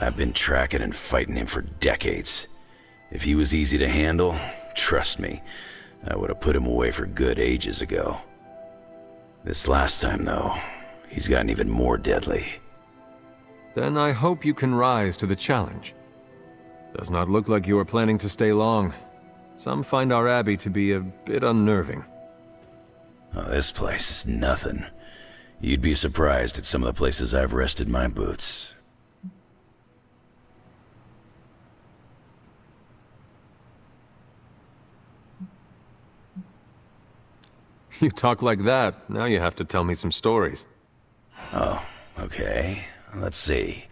I've been tracking and fighting him for decades. If he was easy to handle, trust me, I would have put him away for good ages ago. This last time, though, he's gotten even more deadly. Then I hope you can rise to the challenge. Does not look like you are planning to stay long. Some find our abbey to be a bit unnerving. Oh, this place is nothing. You'd be surprised at some of the places I've rested my boots. You talk like that, now you have to tell me some stories. Oh, okay. Let's see.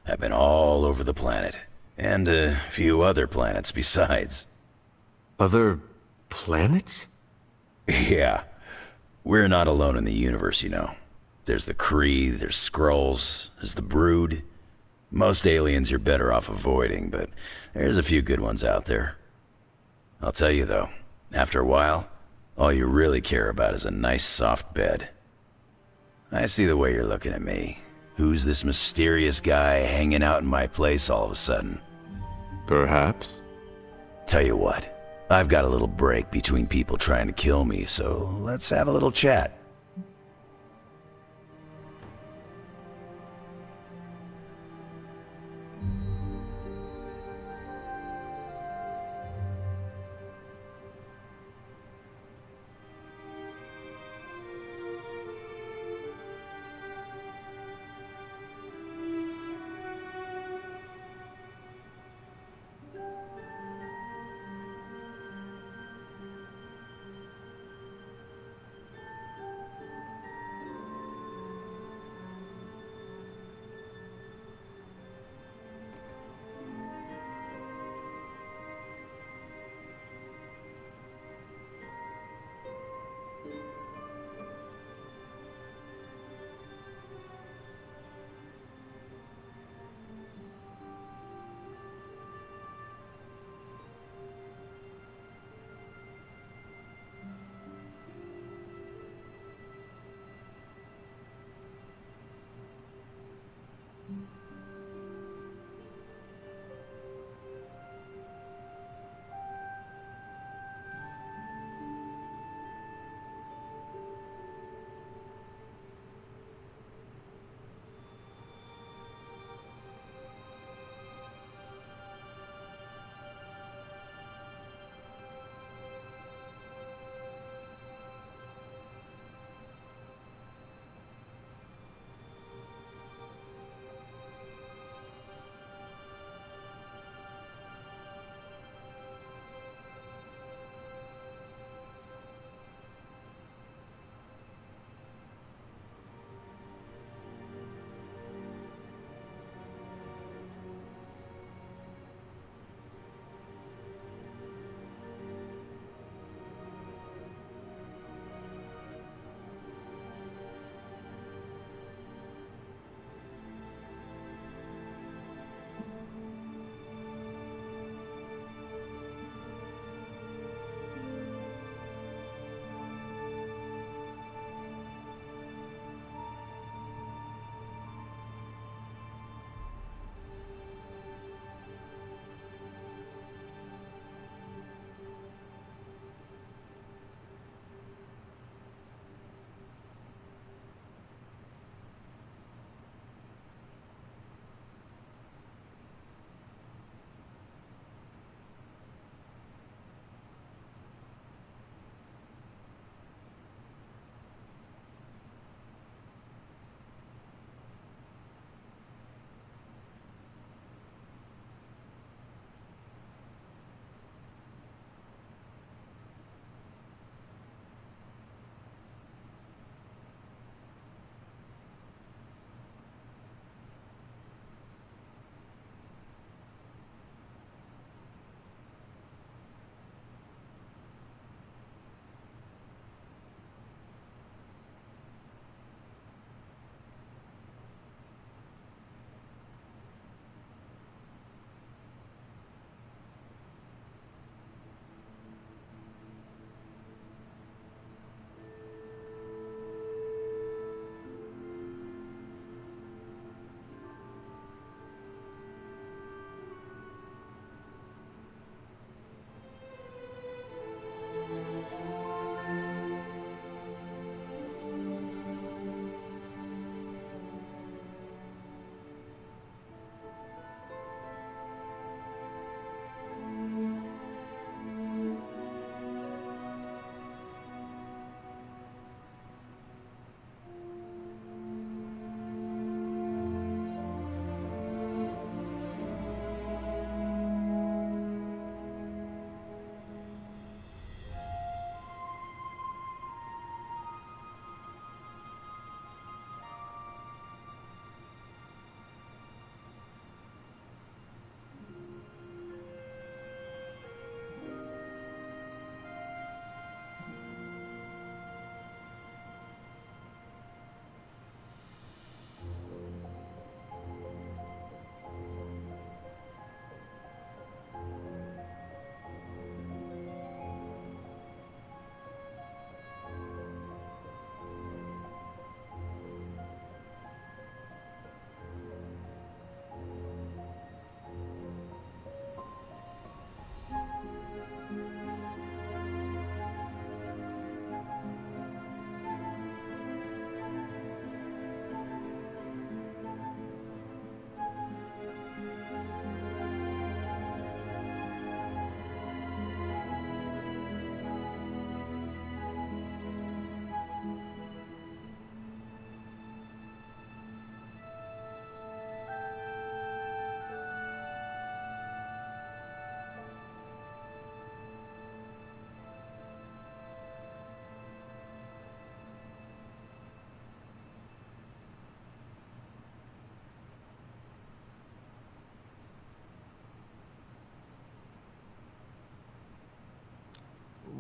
I've been all over the planet. And a few other planets besides. Other planets? Yeah. We're not alone in the universe, you know. There's the Kree, there's Skrulls, there's the Brood. Most aliens you're better off avoiding, but there's a few good ones out there. I'll tell you though, after a while, all you really care about is a nice soft bed. I see the way you're looking at me. Who's this mysterious guy hanging out in my place all of a sudden? Perhaps. Tell you what, I've got a little break between people trying to kill me, so let's have a little chat.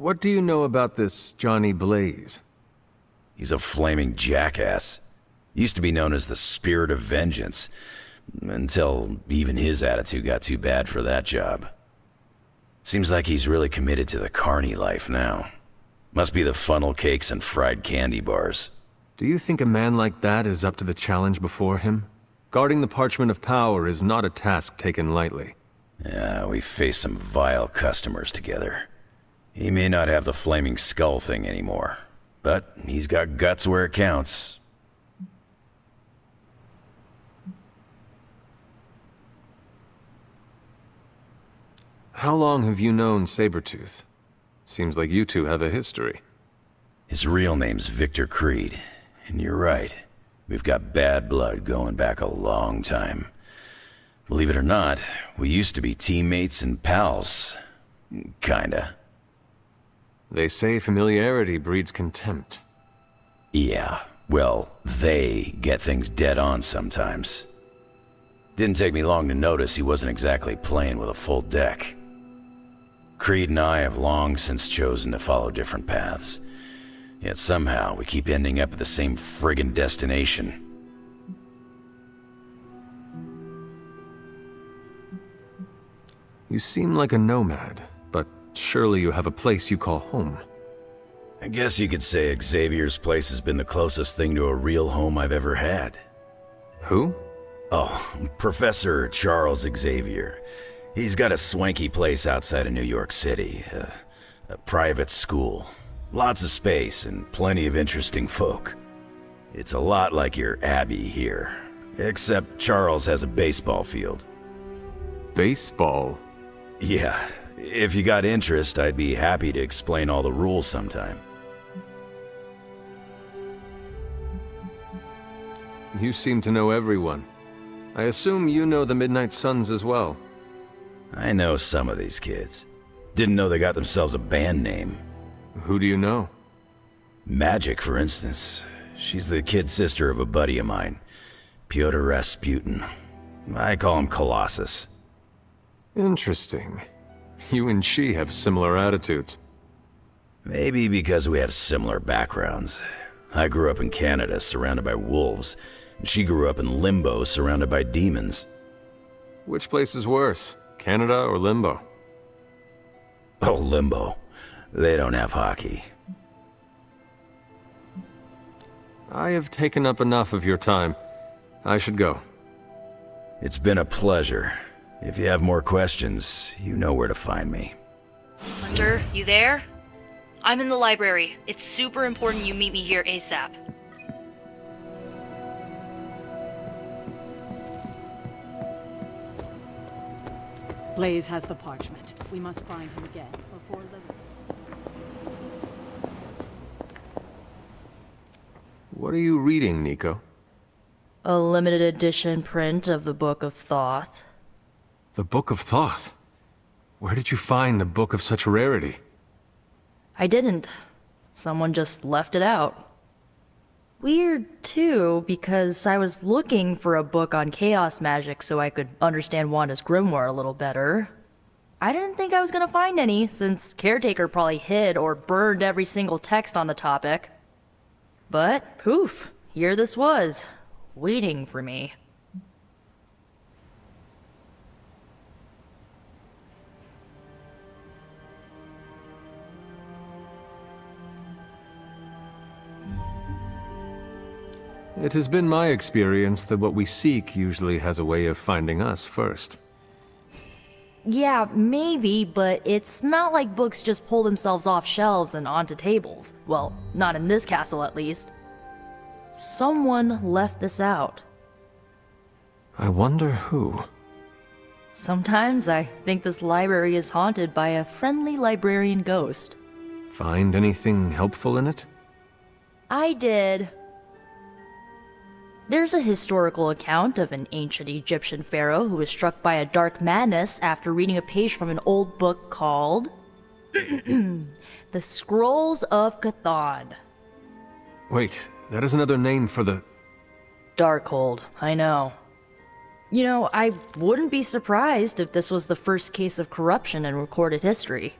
what do you know about this Johnny Blaze? He's a flaming jackass. Used to be known as the Spirit of Vengeance, until even his attitude got too bad for that job. Seems like he's really committed to the carny life now. Must be the funnel cakes and fried candy bars. Do you think a man like that is up to the challenge before him? Guarding the Parchment of Power is not a task taken lightly. Yeah, we faced some vile customers together. He may not have the flaming skull thing anymore, but he's got guts where it counts. How long have you known Sabretooth? Seems like you two have a history. His real name's Victor Creed, and you're right. We've got bad blood going back a long time. Believe it or not, we used to be teammates and pals. Kinda. They say familiarity breeds contempt. Yeah, well, they get things dead on sometimes. Didn't take me long to notice he wasn't exactly playing with a full deck. Creed and I have long since chosen to follow different paths. Yet somehow we keep ending up at the same friggin' destination. You seem like a nomad, but surely you have a place you call home. I guess you could say Xavier's place has been the closest thing to a real home I've ever had. Who? Oh, Professor Charles Xavier. He's got a swanky place outside of New York City. A private school. Lots of space and plenty of interesting folk. It's a lot like your Abbey here. Except Charles has a baseball field. Baseball? Yeah. If you got interest, I'd be happy to explain all the rules sometime. You seem to know everyone. I assume you know the Midnight Suns as well. I know some of these kids. Didn't know they got themselves a band name. Who do you know? Magic, for instance. She's the kid sister of a buddy of mine, Pyotr Rasputin. I call him Colossus. Interesting. You and she have similar attitudes. Maybe because we have similar backgrounds. I grew up in Canada, surrounded by wolves. And she grew up in Limbo, surrounded by demons. Which place is worse, Canada or Limbo? Oh, Limbo. They don't have hockey. I have taken up enough of your time. I should go. It's been a pleasure. If you have more questions, you know where to find me. Hunter, you there? I'm in the library. It's super important you meet me here ASAP. Blaze has the parchment. We must find him again before Lilith. What are you reading, Nico? A limited edition print of the Book of Thoth. The Book of Thoth? Where did you find a book of such rarity? I didn't. Someone just left it out. Weird, too, because I was looking for a book on chaos magic so I could understand Wanda's grimoire a little better. I didn't think I was gonna find any, since Caretaker probably hid or burned every single text on the topic. But, poof, here this was, waiting for me. It has been my experience that what we seek usually has a way of finding us first. Yeah, maybe, but it's not like books just pull themselves off shelves and onto tables. Well, not in this castle at least. Someone left this out. I wonder who. Sometimes I think this library is haunted by a friendly librarian ghost. Find anything helpful in it? I did. There's a historical account of an ancient Egyptian pharaoh who was struck by a dark madness after reading a page from an old book called The Scrolls of Chthon. Wait, that is another name for the... Darkhold, I know. You know, I wouldn't be surprised if this was the first case of corruption in recorded history.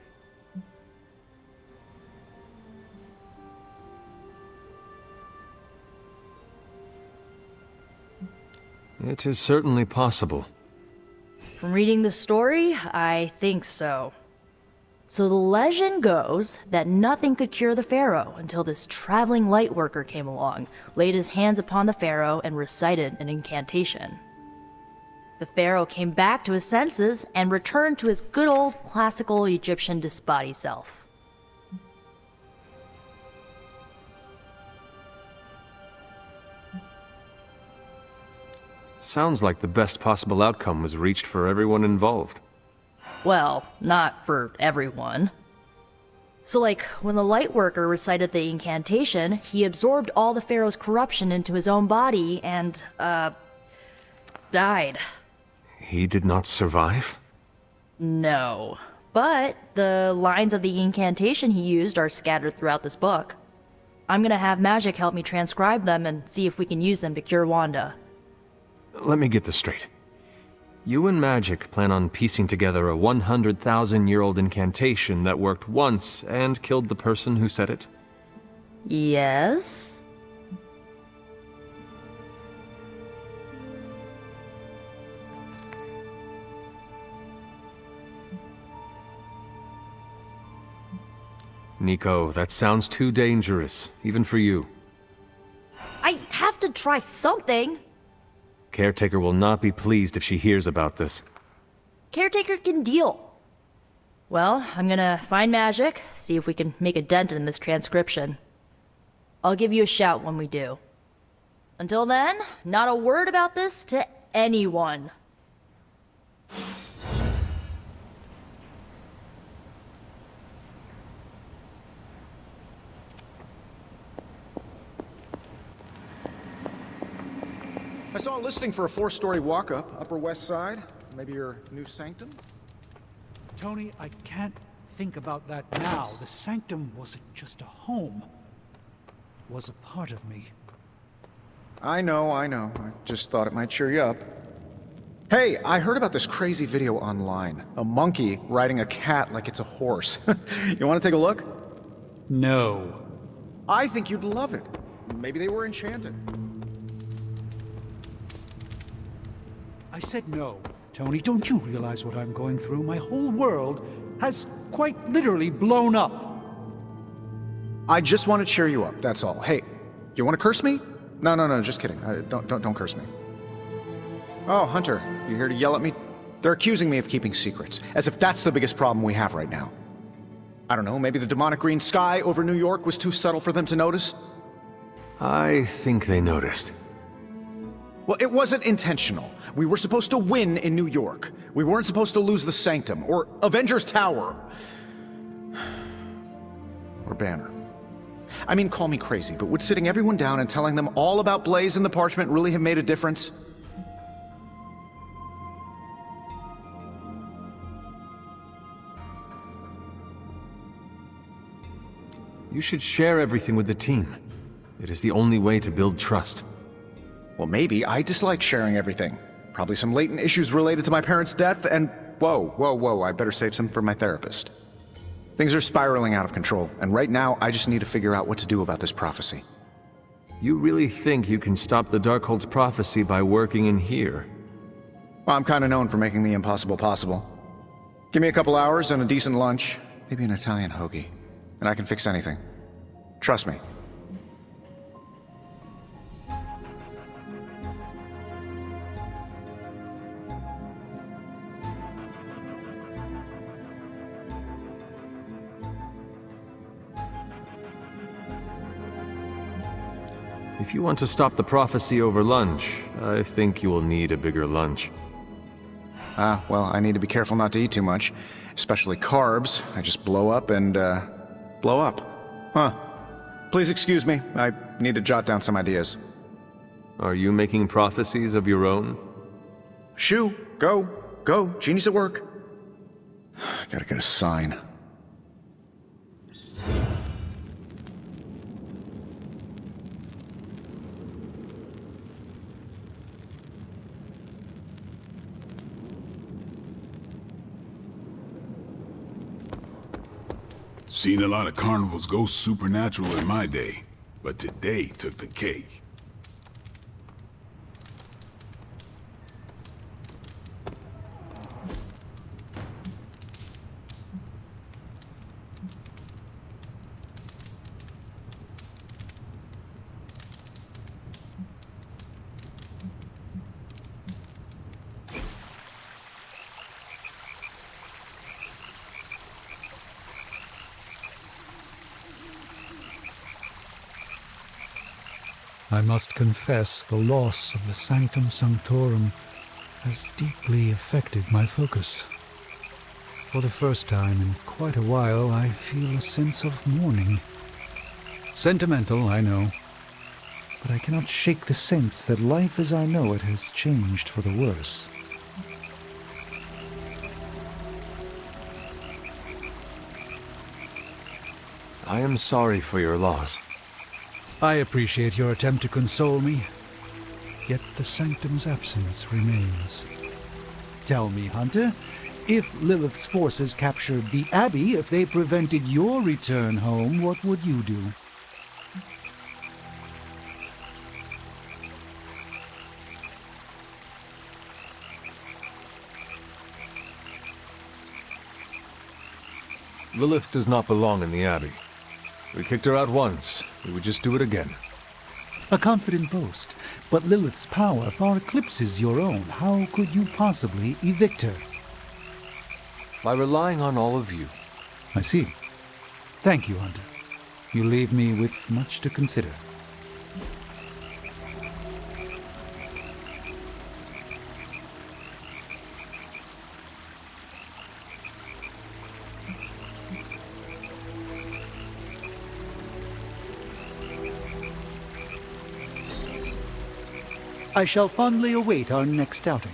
It is certainly possible. From reading the story, I think so. So the legend goes that nothing could cure the Pharaoh until this traveling lightworker came along, laid his hands upon the Pharaoh, and recited an incantation. The Pharaoh came back to his senses and returned to his good old classical Egyptian disbody self. Sounds like the best possible outcome was reached for everyone involved. Well, not for everyone. So like, when the Lightworker recited the incantation, he absorbed all the Pharaoh's corruption into his own body and, died. He did not survive? No. But the lines of the incantation he used are scattered throughout this book. I'm gonna have Magic help me transcribe them and see if we can use them to cure Wanda. Let me get this straight. You and Magic plan on piecing together a 100,000-year-old incantation that worked once and killed the person who said it? Yes? Nico, that sounds too dangerous, even for you. I have to try something! Caretaker will not be pleased if she hears about this. Caretaker can deal. Well, I'm gonna find Magic, see if we can make a dent in this transcription. I'll give you a shout when we do. Until then, not a word about this to anyone. I saw a listing for a 4-story walk-up, Upper West Side. Maybe your new sanctum? Tony, I can't think about that now. The sanctum wasn't just a home. It was a part of me. I know. I just thought it might cheer you up. Hey, I heard about this crazy video online. A monkey riding a cat like it's a horse. You want to take a look? No. I think you'd love it. Maybe they were enchanted. I said no. Tony, don't you realize what I'm going through? My whole world has quite literally blown up. I just want to cheer you up, that's all. Hey, you want to curse me? No, just kidding. Don't curse me. Oh, Hunter, you here to yell at me? They're accusing me of keeping secrets, as if that's the biggest problem we have right now. I don't know, maybe the demonic green sky over New York was too subtle for them to notice? I think they noticed. Well, it wasn't intentional. We were supposed to win in New York. We weren't supposed to lose the Sanctum, or Avengers Tower. Or Banner. I mean, call me crazy, but would sitting everyone down and telling them all about Blaze and the Parchment really have made a difference? You should share everything with the team. It is the only way to build trust. Well, maybe. I dislike sharing everything. Probably some latent issues related to my parents' death, and whoa, I better save some for my therapist. Things are spiraling out of control, and right now, I just need to figure out what to do about this prophecy. You really think you can stop the Darkhold's prophecy by working in here? Well, I'm kinda known for making the impossible possible. Give me a couple hours and a decent lunch, maybe an Italian hoagie, and I can fix anything. Trust me. If you want to stop the prophecy over lunch, I think you will need a bigger lunch. Well, I need to be careful not to eat too much, especially carbs. I just blow up and, blow up. Huh. Please excuse me, I need to jot down some ideas. Are you making prophecies of your own? Shoo, go, genius at work. Gotta get a sign. Seen a lot of carnivals go supernatural in my day, but today took the cake. I must confess the loss of the Sanctum Sanctorum has deeply affected my focus. For the first time in quite a while, I feel a sense of mourning. Sentimental, I know, but I cannot shake the sense that life as I know it has changed for the worse. I am sorry for your loss. I appreciate your attempt to console me, yet the Sanctum's absence remains. Tell me, Hunter, if Lilith's forces captured the Abbey, if they prevented your return home, what would you do? Lilith does not belong in the Abbey. We kicked her out once. We would just do it again. A confident boast, but Lilith's power far eclipses your own. How could you possibly evict her? By relying on all of you. I see. Thank you, Hunter. You leave me with much to consider. I shall fondly await our next outing.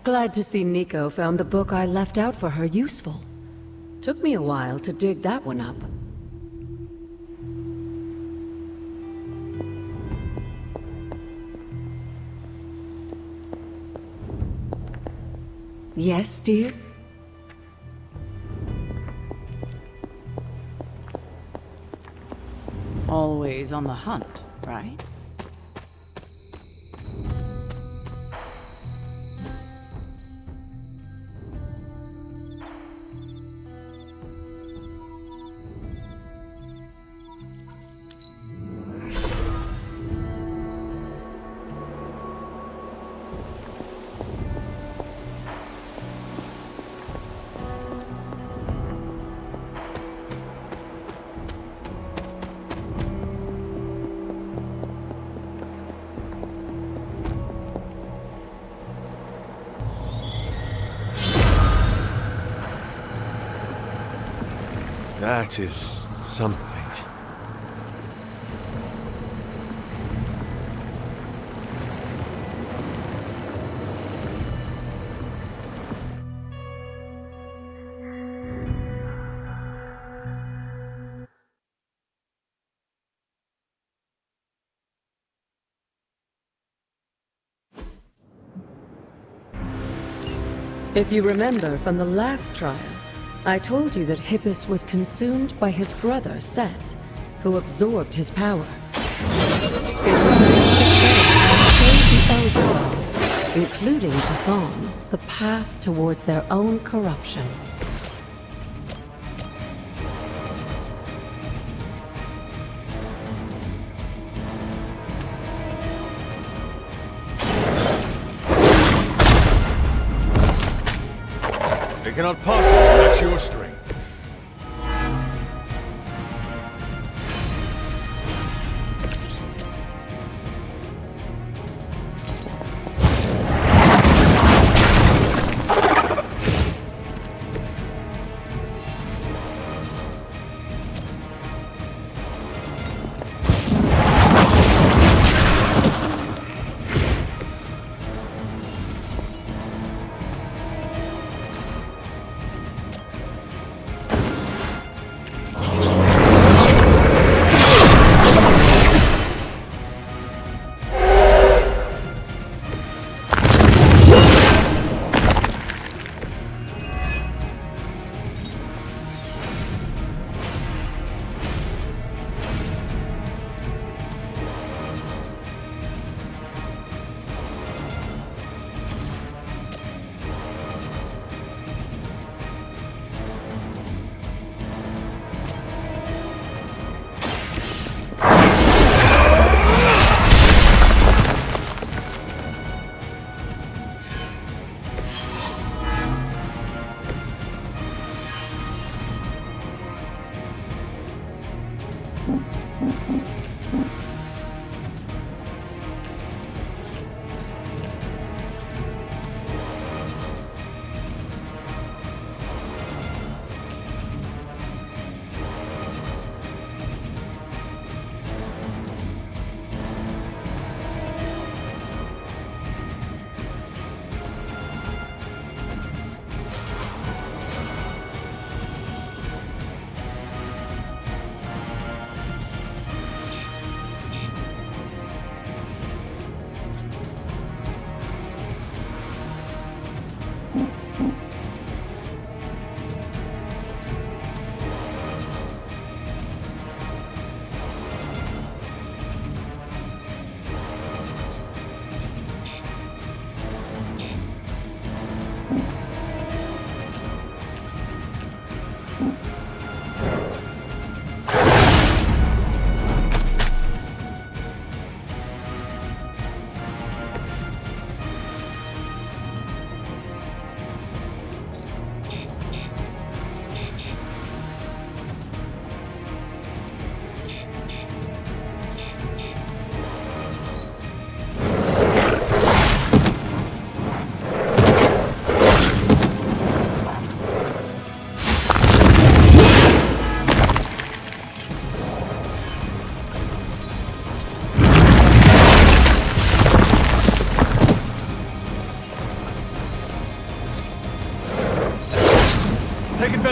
Glad to see Nico found the book I left out for her useful. Took me a while to dig that one up. Yes, dear? Always on the hunt, right? That is something. If you remember from the last trial, I told you that Hippus was consumed by his brother, Set, who absorbed his power. It was this betrayal that showed the Elder Gods, including Chthon, the path towards their own corruption. They cannot possibly match your strength.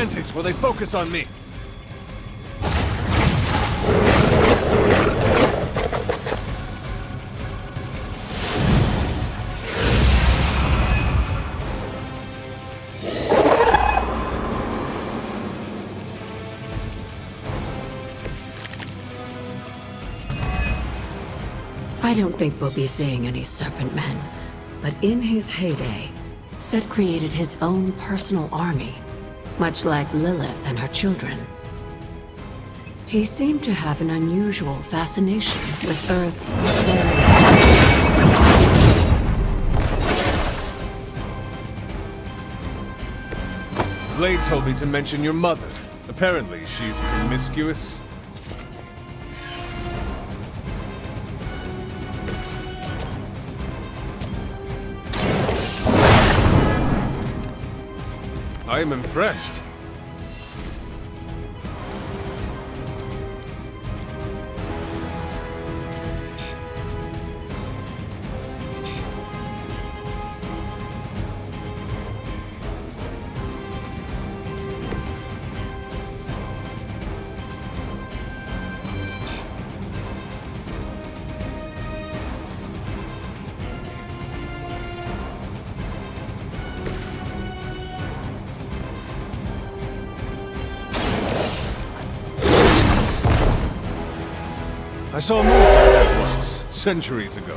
advantage while they focus on me. I don't think we'll be seeing any Serpent Men, but in his heyday, Set created his own personal army, much like Lilith and her children. He seemed to have an unusual fascination with Earth's various species. Blade told me to mention your mother. Apparently, she's promiscuous. I am impressed. I saw a move like that once, centuries ago.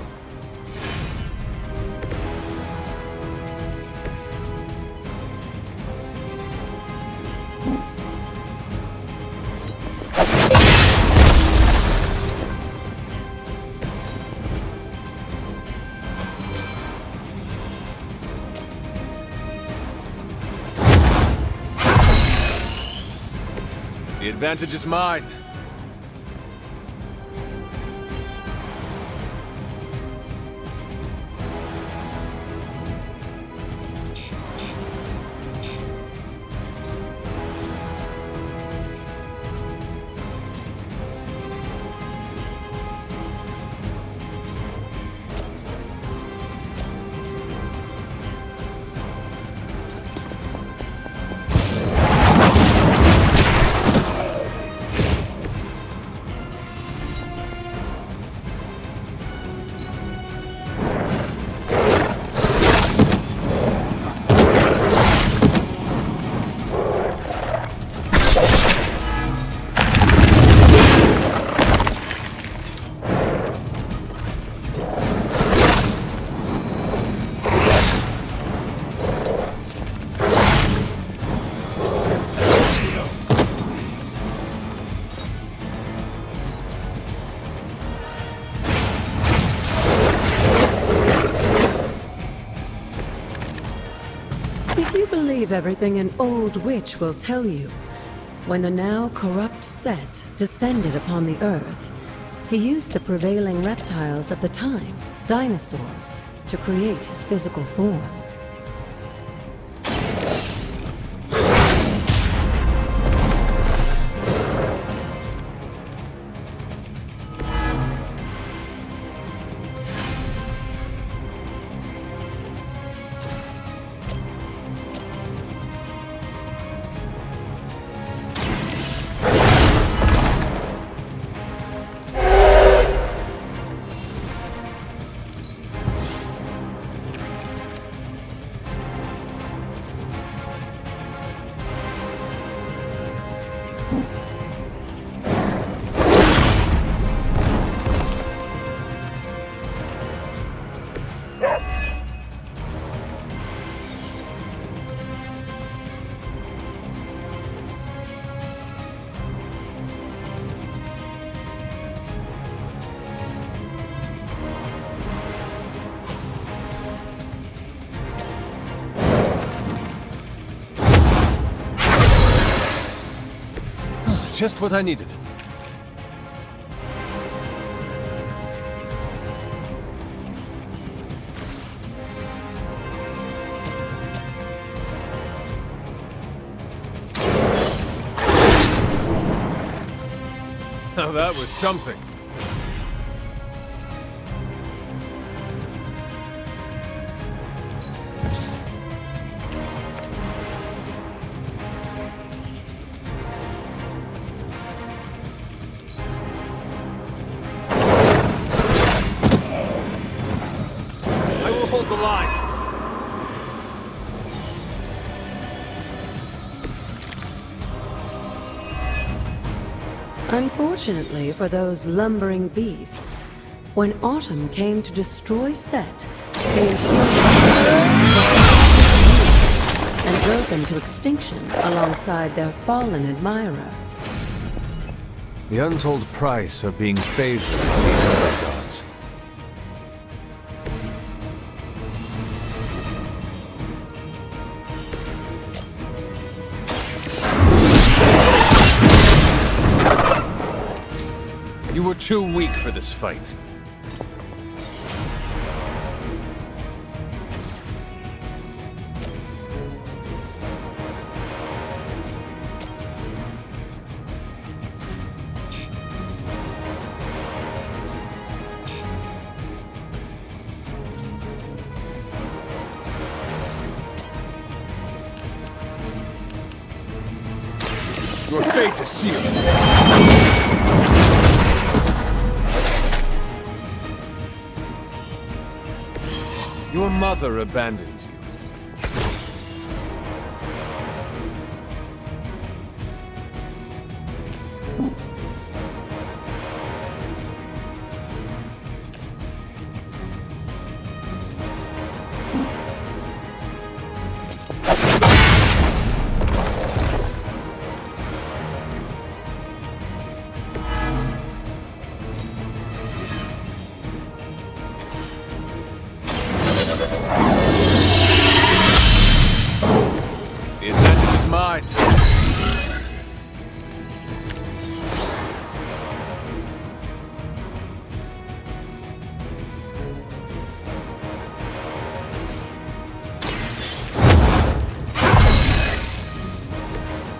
The advantage is mine. If you believe everything an old witch will tell you, when the now corrupt Set descended upon the Earth, he used the prevailing reptiles of the time, dinosaurs, to create his physical form. Just what I needed. Now that was something. Unfortunately for those lumbering beasts, when autumn came to destroy Set, they and drove them to extinction alongside their fallen admirer. The untold price of being favored by the other gods. You were too weak for this fight. Your fate is sealed. Your mother abandons you. The advantage is mine.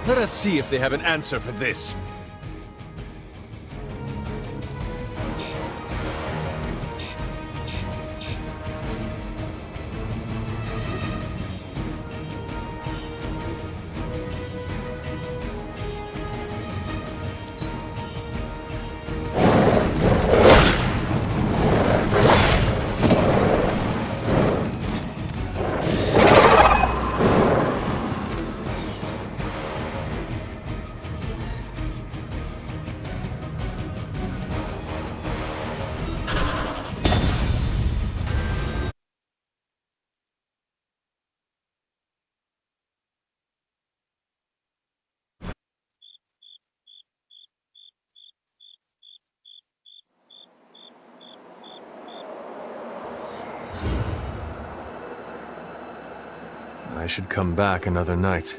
Let us see if they have an answer for this. I should come back another night.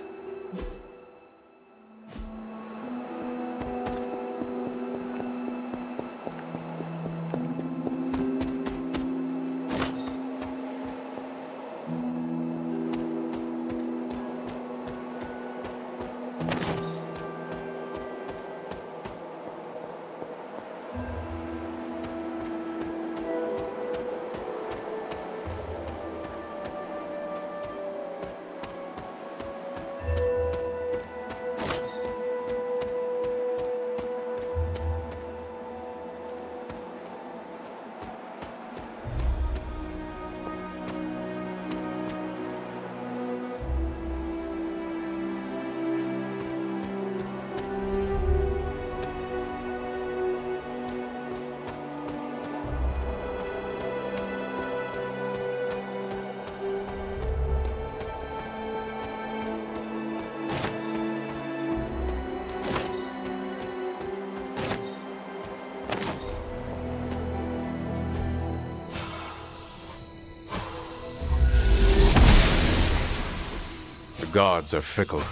The gods are fickle.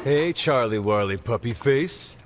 Hey, Charlie Warley puppy face.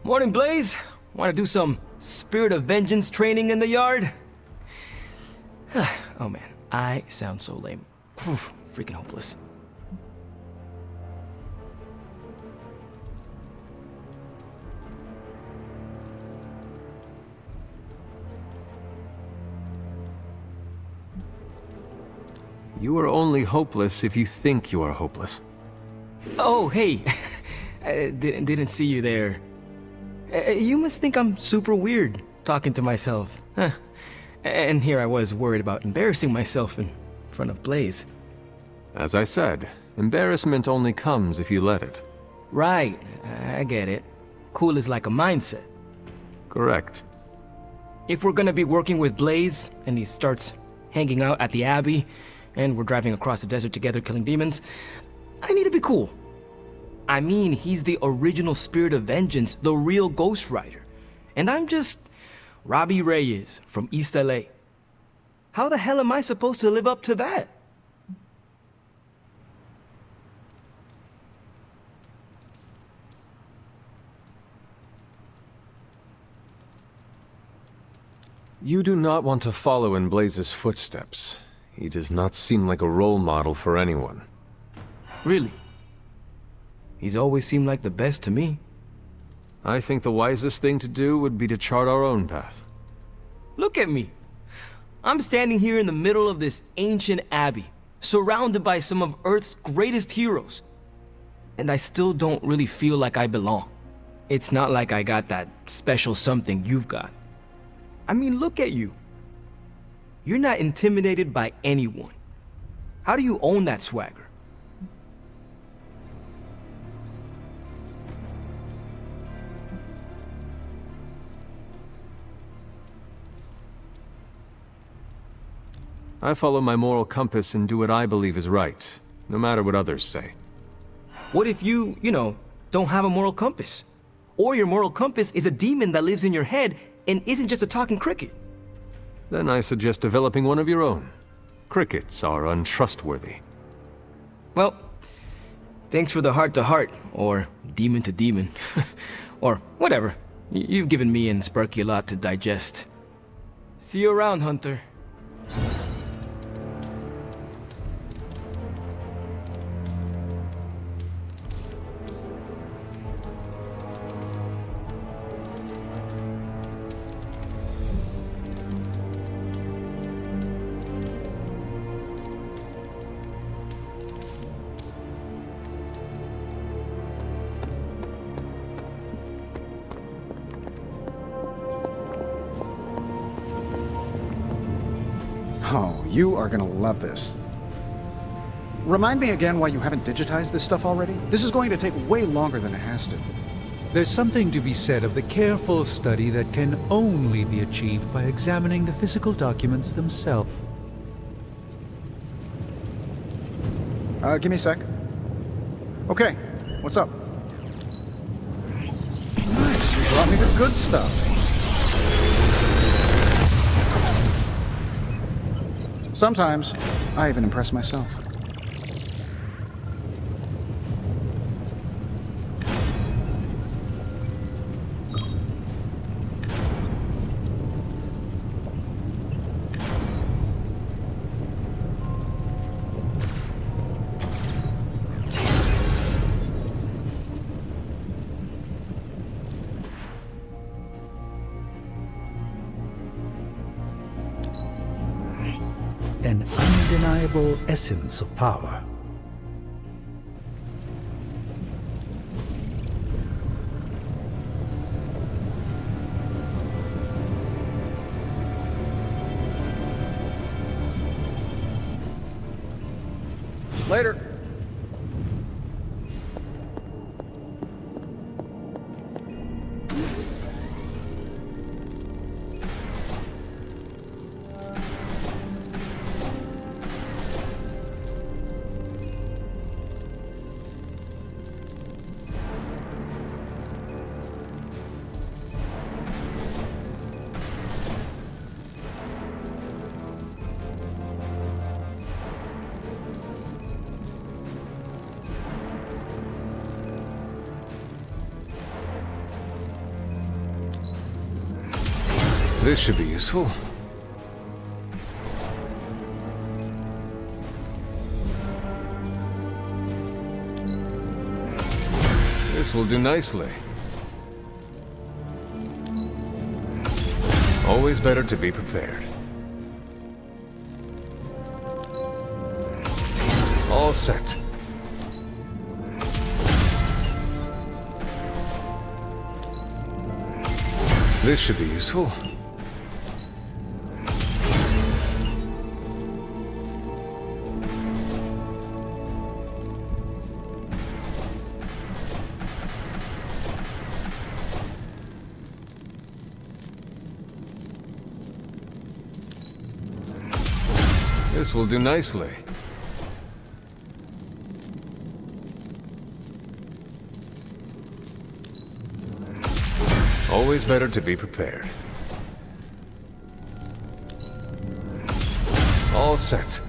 Morning, Blaze. Want to do some Spirit of Vengeance training in the yard? Oh man, I sound so lame. Whew, freaking hopeless. You are only hopeless if you think you are hopeless. Oh, hey. I didn't see you there. You must think I'm super weird, talking to myself. Huh. And here I was worried about embarrassing myself in front of Blaze. As I said, embarrassment only comes if you let it. Right, I get it. Cool is like a mindset. Correct. If we're gonna be working with Blaze, and he starts hanging out at the Abbey, and we're driving across the desert together killing demons, I need to be cool. I mean, he's the original Spirit of Vengeance, the real Ghost Rider. And I'm just Robbie Reyes from East LA. How the hell am I supposed to live up to that? You do not want to follow in Blaze's footsteps. He does not seem like a role model for anyone. Really? He's always seemed like the best to me. I think the wisest thing to do would be to chart our own path. Look at me. I'm standing here in the middle of this ancient abbey, surrounded by some of Earth's greatest heroes. And I still don't really feel like I belong. It's not like I got that special something you've got. I mean, look at you. You're not intimidated by anyone. How do you own that swagger? I follow my moral compass and do what I believe is right, no matter what others say. What if you don't have a moral compass? Or your moral compass is a demon that lives in your head and isn't just a talking cricket? Then I suggest developing one of your own. Crickets are untrustworthy. Well, thanks for the heart-to-heart, or demon-to-demon, or whatever. You've given me and Sparky a lot to digest. See you around, Hunter. Oh, you are gonna love this. Remind me again why you haven't digitized this stuff already? This is going to take way longer than it has to. There's something to be said of the careful study that can only be achieved by examining the physical documents themselves. Give me a sec. Okay, what's up? Nice, you brought me the good stuff. Sometimes, I even impress myself. An undeniable essence of power. Later. This should be useful. This will do nicely. Always better to be prepared. All set. This should be useful. This will do nicely. Always better to be prepared. All set.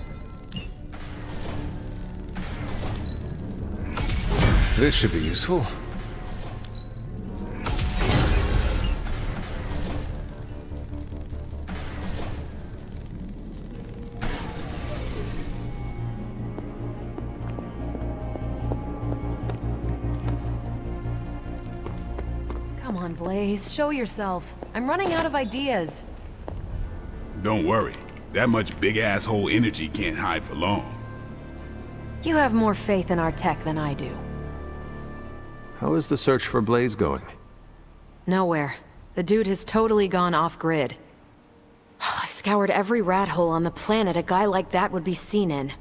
This should be useful. Come on, Blaze, show yourself. I'm running out of ideas. Don't worry. That much big asshole energy can't hide for long. You have more faith in our tech than I do. How is the search for Blaze going? Nowhere. The dude has totally gone off-grid. I've scoured every rat hole on the planet a guy like that would be seen in.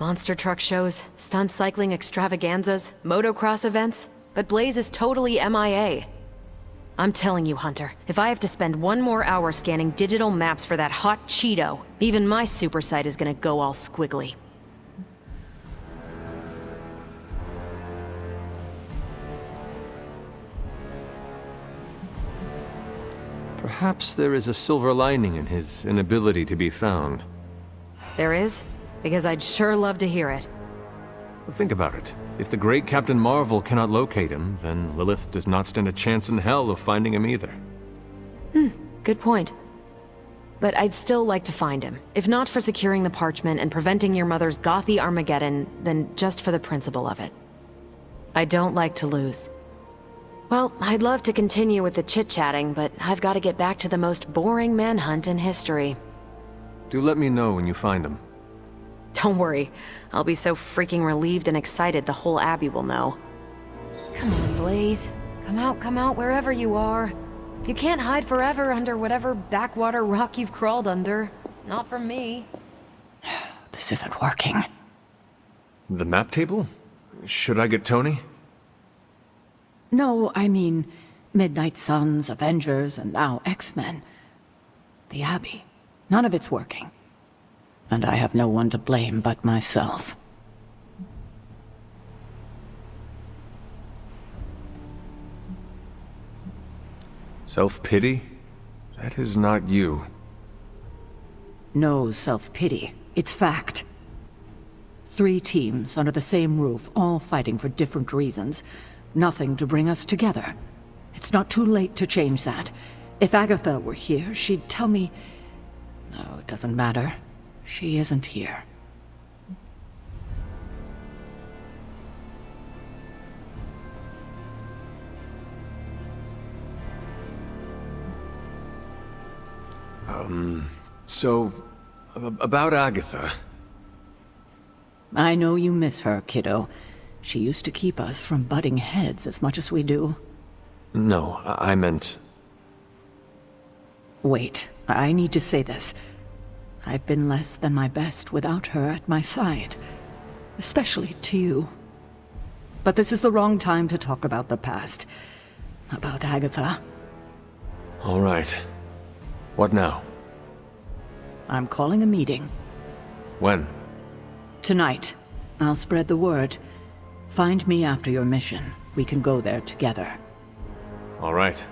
Monster truck shows, stunt cycling extravaganzas, motocross events, but Blaze is totally MIA. I'm telling you, Hunter, if I have to spend one more hour scanning digital maps for that hot Cheeto, even my super sight is gonna go all squiggly. Perhaps there is a silver lining in his inability to be found. There is? Because I'd sure love to hear it. Think about it. If the great Captain Marvel cannot locate him, then Lilith does not stand a chance in hell of finding him either. Good point. But I'd still like to find him. If not for securing the parchment and preventing your mother's gothy Armageddon, then just for the principle of it. I don't like to lose. Well, I'd love to continue with the chit-chatting, but I've got to get back to the most boring manhunt in history. Do let me know when you find him. Don't worry. I'll be so freaking relieved and excited the whole Abbey will know. Come on, Blaze. Come out wherever you are. You can't hide forever under whatever backwater rock you've crawled under. Not from me. This isn't working. The map table? Should I get Tony? No, I mean, Midnight Suns, Avengers, and now X-Men. The Abbey. None of it's working. And I have no one to blame but myself. Self-pity? That is not you. No self-pity. It's fact. 3 teams under the same roof, all fighting for different reasons. Nothing to bring us together. It's not too late to change that. If Agatha were here, she'd tell me... No, it doesn't matter. She isn't here. So, about Agatha. I know you miss her, kiddo. She used to keep us from butting heads as much as we do. No, I meant... Wait, I need to say this. I've been less than my best without her at my side. Especially to you. But this is the wrong time to talk about the past. About Agatha. All right. What now? I'm calling a meeting. When? Tonight. I'll spread the word. Find me after your mission. We can go there together. All right.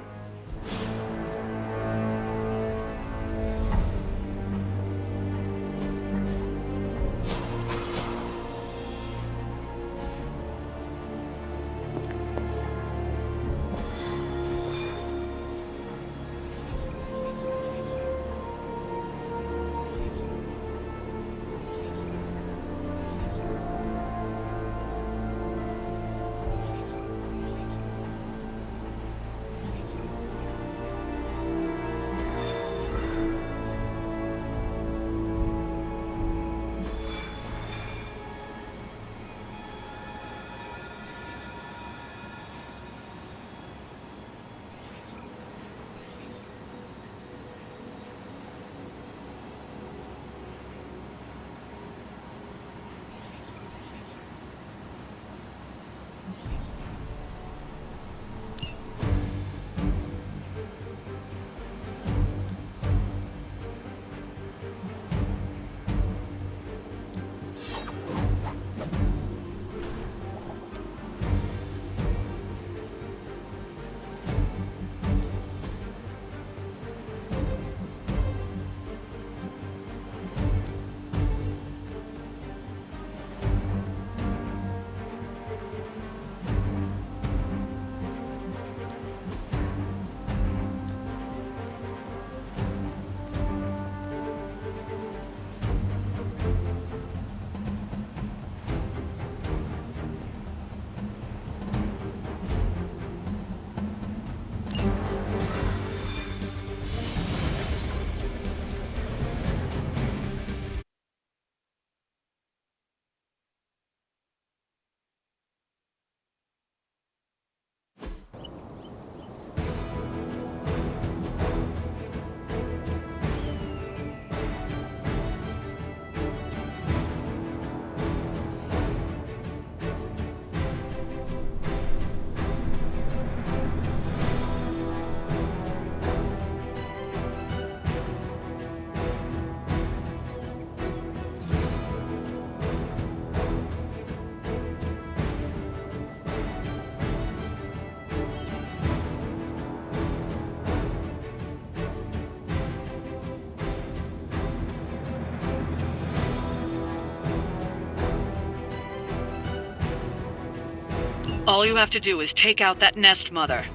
All you have to do is take out that nest mother.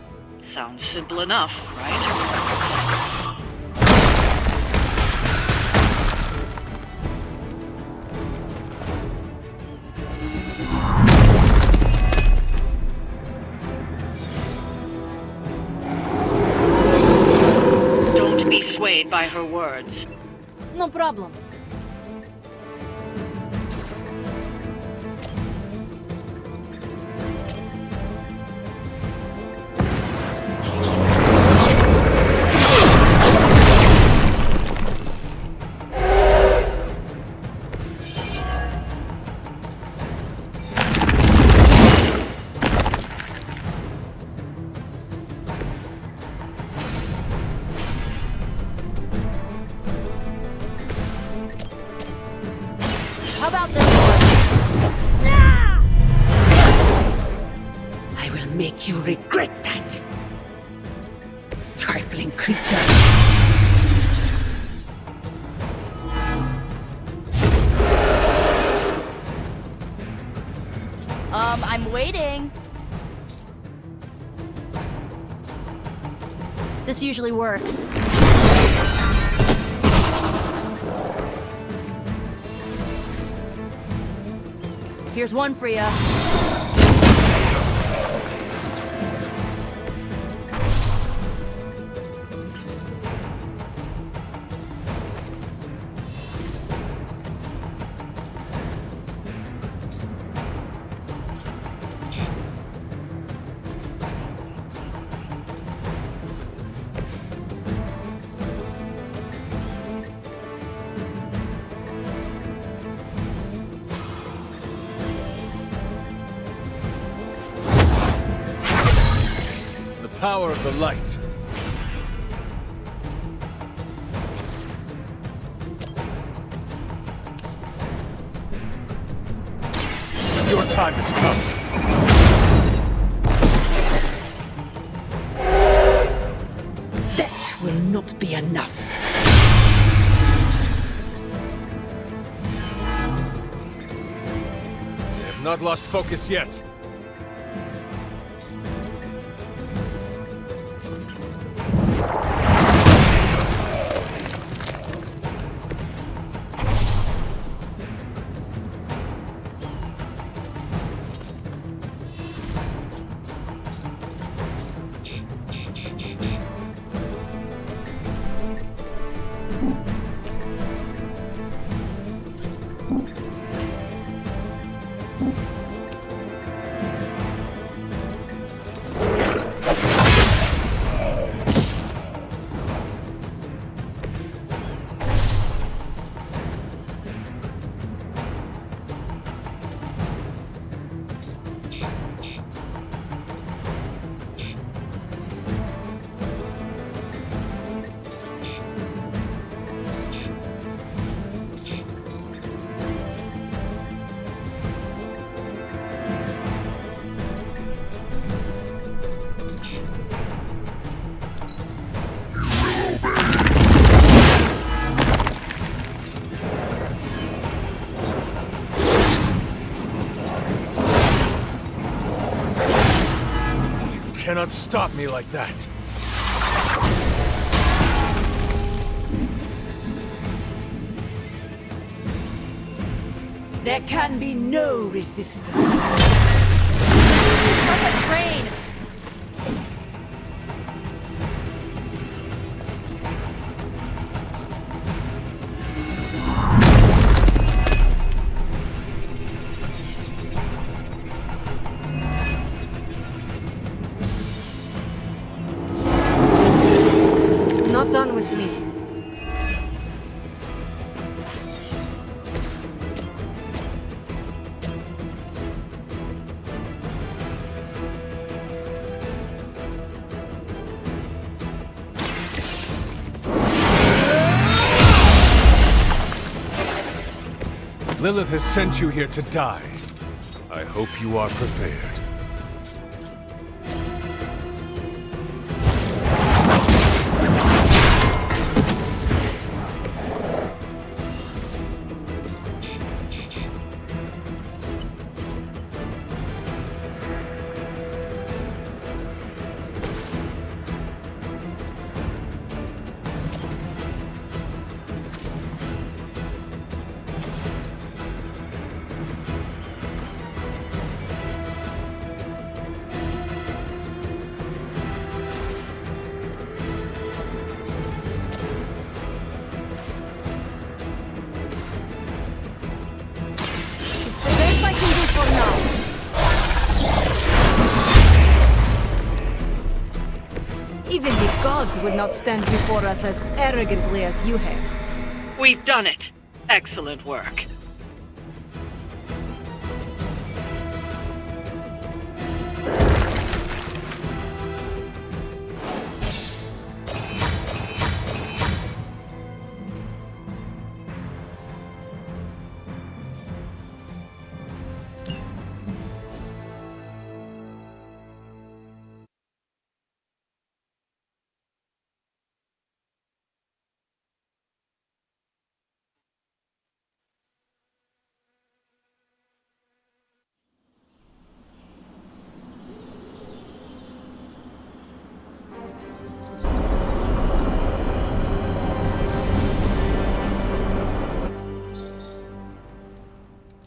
Sounds simple enough, right? Don't be swayed by her words. No problem. How about this one? I will make you regret that. Trifling creature. I'm waiting. This usually works. Here's one for ya. Power of the light. Your time has come. That will not be enough. We have not lost focus yet. Cannot stop me like that. There can be no resistance. Like a train. Not done with me. Lilith has sent you here to die. I hope you are prepared. Even the gods would not stand before us as arrogantly as you have. We've done it. Excellent work.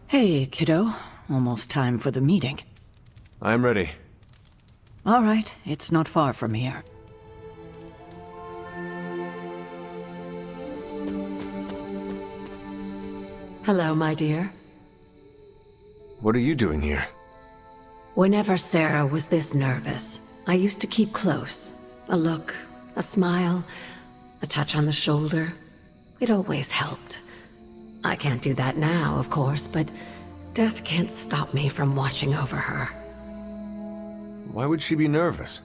Hey, kiddo. Almost time for the meeting. I'm ready. All right, it's not far from here. Hello, my dear. What are you doing here? Whenever Sarah was this nervous, I used to keep close. A look, a smile, a touch on the shoulder. It always helped. I can't do that now, of course, but death can't stop me from watching over her. Why would she be nervous?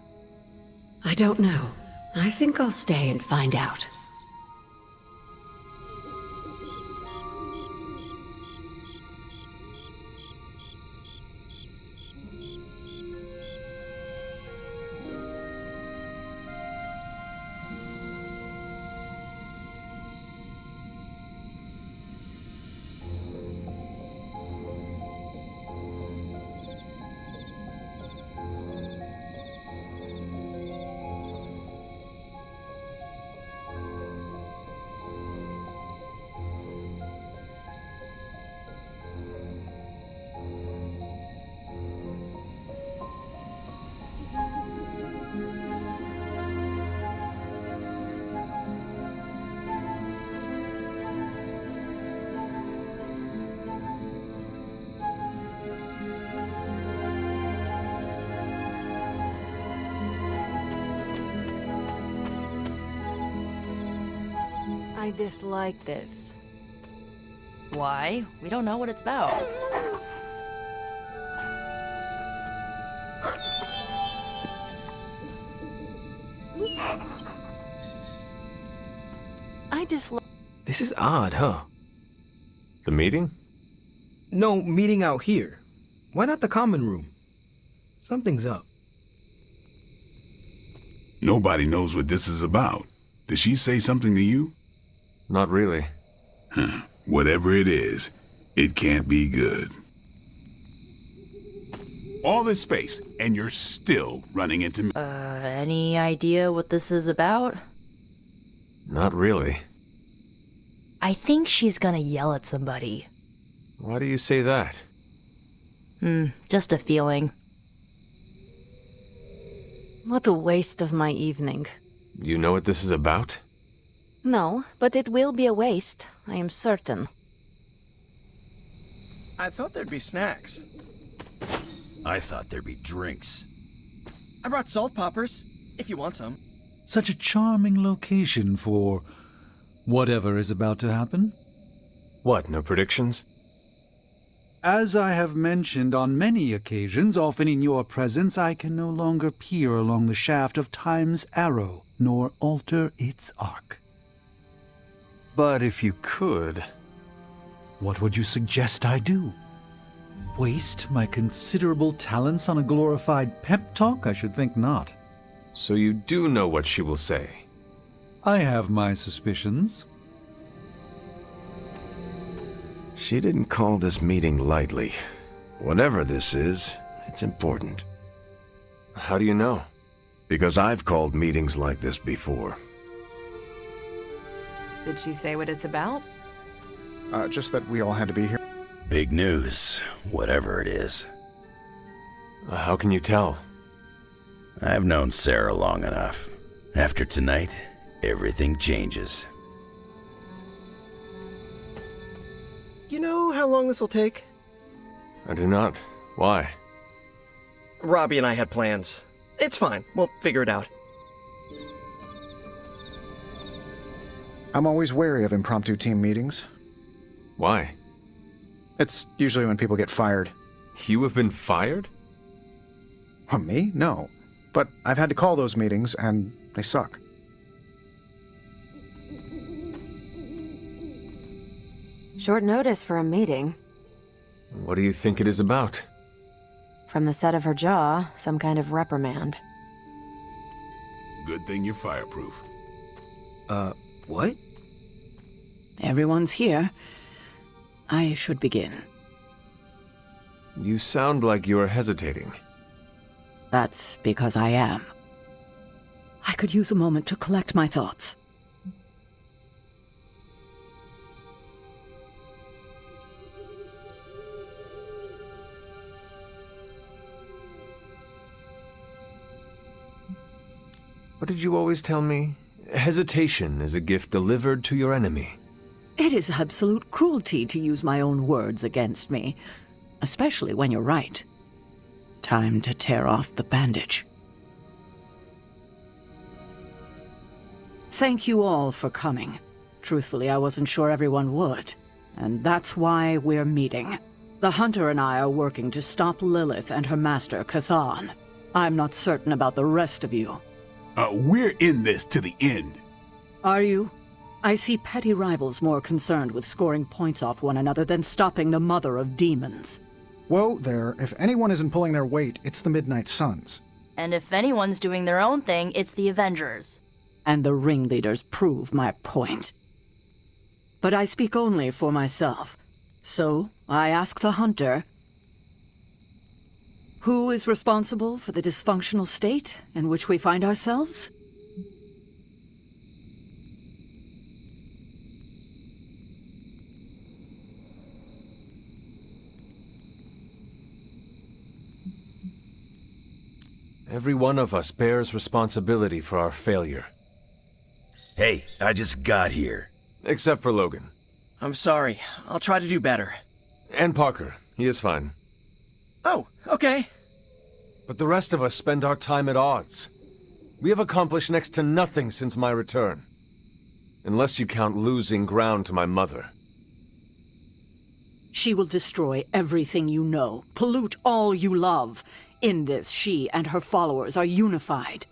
I don't know. I think I'll stay and find out. I dislike this. Why? We don't know what it's about. I dislike... This is odd, huh? The meeting? No, meeting out here. Why not the common room? Something's up. Nobody knows what this is about. Did she say something to you? Not really. Huh. Whatever it is, it can't be good. All this space, and you're still running into me. Any idea what this is about? Not really. I think she's gonna yell at somebody. Why do you say that? Just a feeling. What a waste of my evening. You know what this is about? No, but it will be a waste, I am certain. I thought there'd be snacks. I thought there'd be drinks. I brought salt poppers, if you want some. Such a charming location for whatever is about to happen. What, no predictions? As I have mentioned on many occasions, often in your presence, I can no longer peer along the shaft of time's arrow, nor alter its arc. But if you could... What would you suggest I do? Waste my considerable talents on a glorified pep talk? I should think not. So you do know what she will say? I have my suspicions. She didn't call this meeting lightly. Whatever this is, it's important. How do you know? Because I've called meetings like this before. Did she say what it's about? Just that we all had to be here. Big news, whatever it is. How can you tell? I've known Sarah long enough. After tonight, everything changes. You know how long this will take? I do not. Why? Robbie and I had plans. It's fine. We'll figure it out. I'm always wary of impromptu team meetings. Why? It's usually when people get fired. You have been fired? Me? No. But I've had to call those meetings, and they suck. Short notice for a meeting. What do you think it is about? From the set of her jaw, some kind of reprimand. Good thing you're fireproof. What? Everyone's here. I should begin. You sound like you're hesitating. That's because I am. I could use a moment to collect my thoughts. What did you always tell me? Hesitation is a gift delivered to your enemy. It is absolute cruelty to use my own words against me, especially when you're right. Time to tear off the bandage. Thank you all for coming. Truthfully, I wasn't sure everyone would, and that's why we're meeting. The Hunter and I are working to stop Lilith and her master, Cathan. I'm not certain about the rest of you. We're in this to the end. Are you? I see petty rivals more concerned with scoring points off one another than stopping the mother of demons. Whoa there, if anyone isn't pulling their weight, it's the Midnight Suns. And if anyone's doing their own thing, it's the Avengers. And the ringleaders prove my point. But I speak only for myself. So, I ask the Hunter, who is responsible for the dysfunctional state in which we find ourselves? Every one of us bears responsibility for our failure. Hey, I just got here. Except for Logan. I'm sorry. I'll try to do better. And Parker. He is fine. Oh, okay. But the rest of us spend our time at odds. We have accomplished next to nothing since my return. Unless you count losing ground to my mother. She will destroy everything you know, pollute all you love. In this, she and her followers are unified.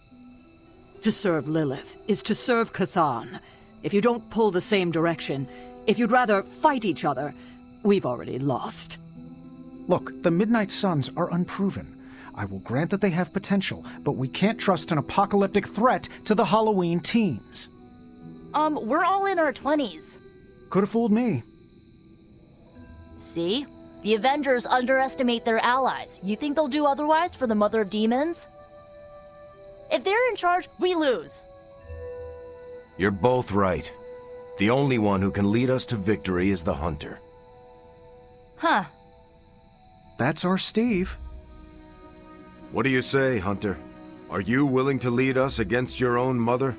To serve Lilith is to serve Cathan. If you don't pull the same direction, if you'd rather fight each other, we've already lost. Look, the Midnight Suns are unproven. I will grant that they have potential, but we can't trust an apocalyptic threat to the Halloween teens. We're all in our 20s. Could have fooled me. See? The Avengers underestimate their allies. You think they'll do otherwise for the Mother of Demons? If they're in charge, we lose. You're both right. The only one who can lead us to victory is the Hunter. Huh. That's our Steve. What do you say, Hunter? Are you willing to lead us against your own mother?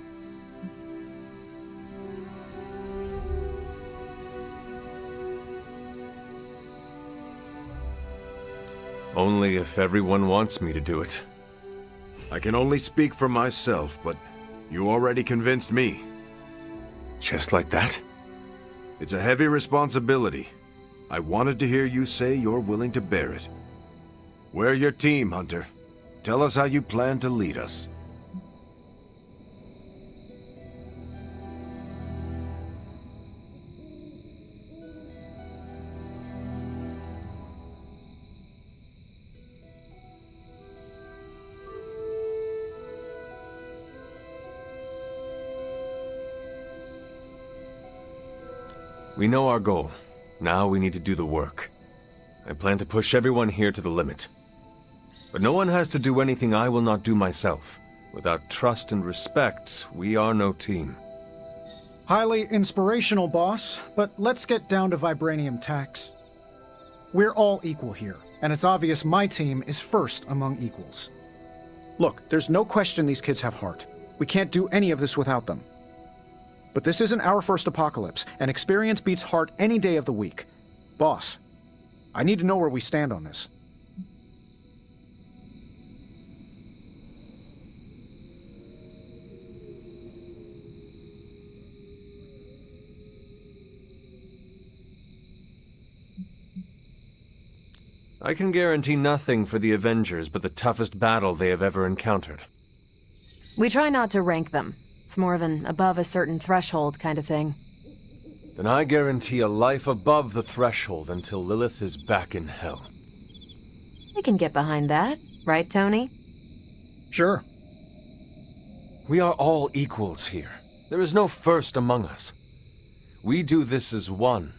Only if everyone wants me to do it. I can only speak for myself, but you already convinced me. Just like that? It's a heavy responsibility. I wanted to hear you say you're willing to bear it. We're your team, Hunter. Tell us how you plan to lead us. We know our goal. Now we need to do the work. I plan to push everyone here to the limit. But no one has to do anything I will not do myself. Without trust and respect, we are no team. Highly inspirational, boss, but let's get down to vibranium tax. We're all equal here, and it's obvious my team is first among equals. Look, there's no question these kids have heart. We can't do any of this without them. But this isn't our first apocalypse, and experience beats heart any day of the week. Boss, I need to know where we stand on this. I can guarantee nothing for the Avengers but the toughest battle they have ever encountered. We try not to rank them. It's more of an above a certain threshold kind of thing. Then I guarantee a life above the threshold until Lilith is back in hell. We can get behind that, right, Tony? Sure. We are all equals here. There is no first among us. We do this as one,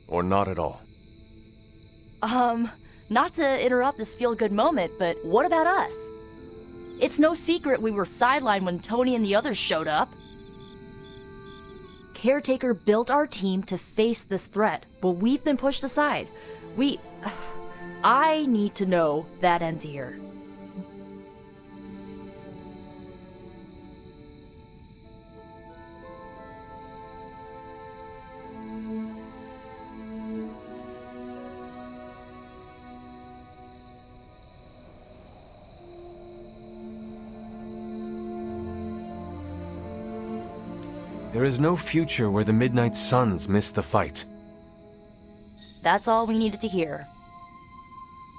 or not at all. Not to interrupt this feel-good moment, but what about us? It's no secret we were sidelined when Tony and the others showed up. Caretaker built our team to face this threat, but we've been pushed aside. I need to know that ends here. There is no future where the Midnight Suns miss the fight. That's all we needed to hear.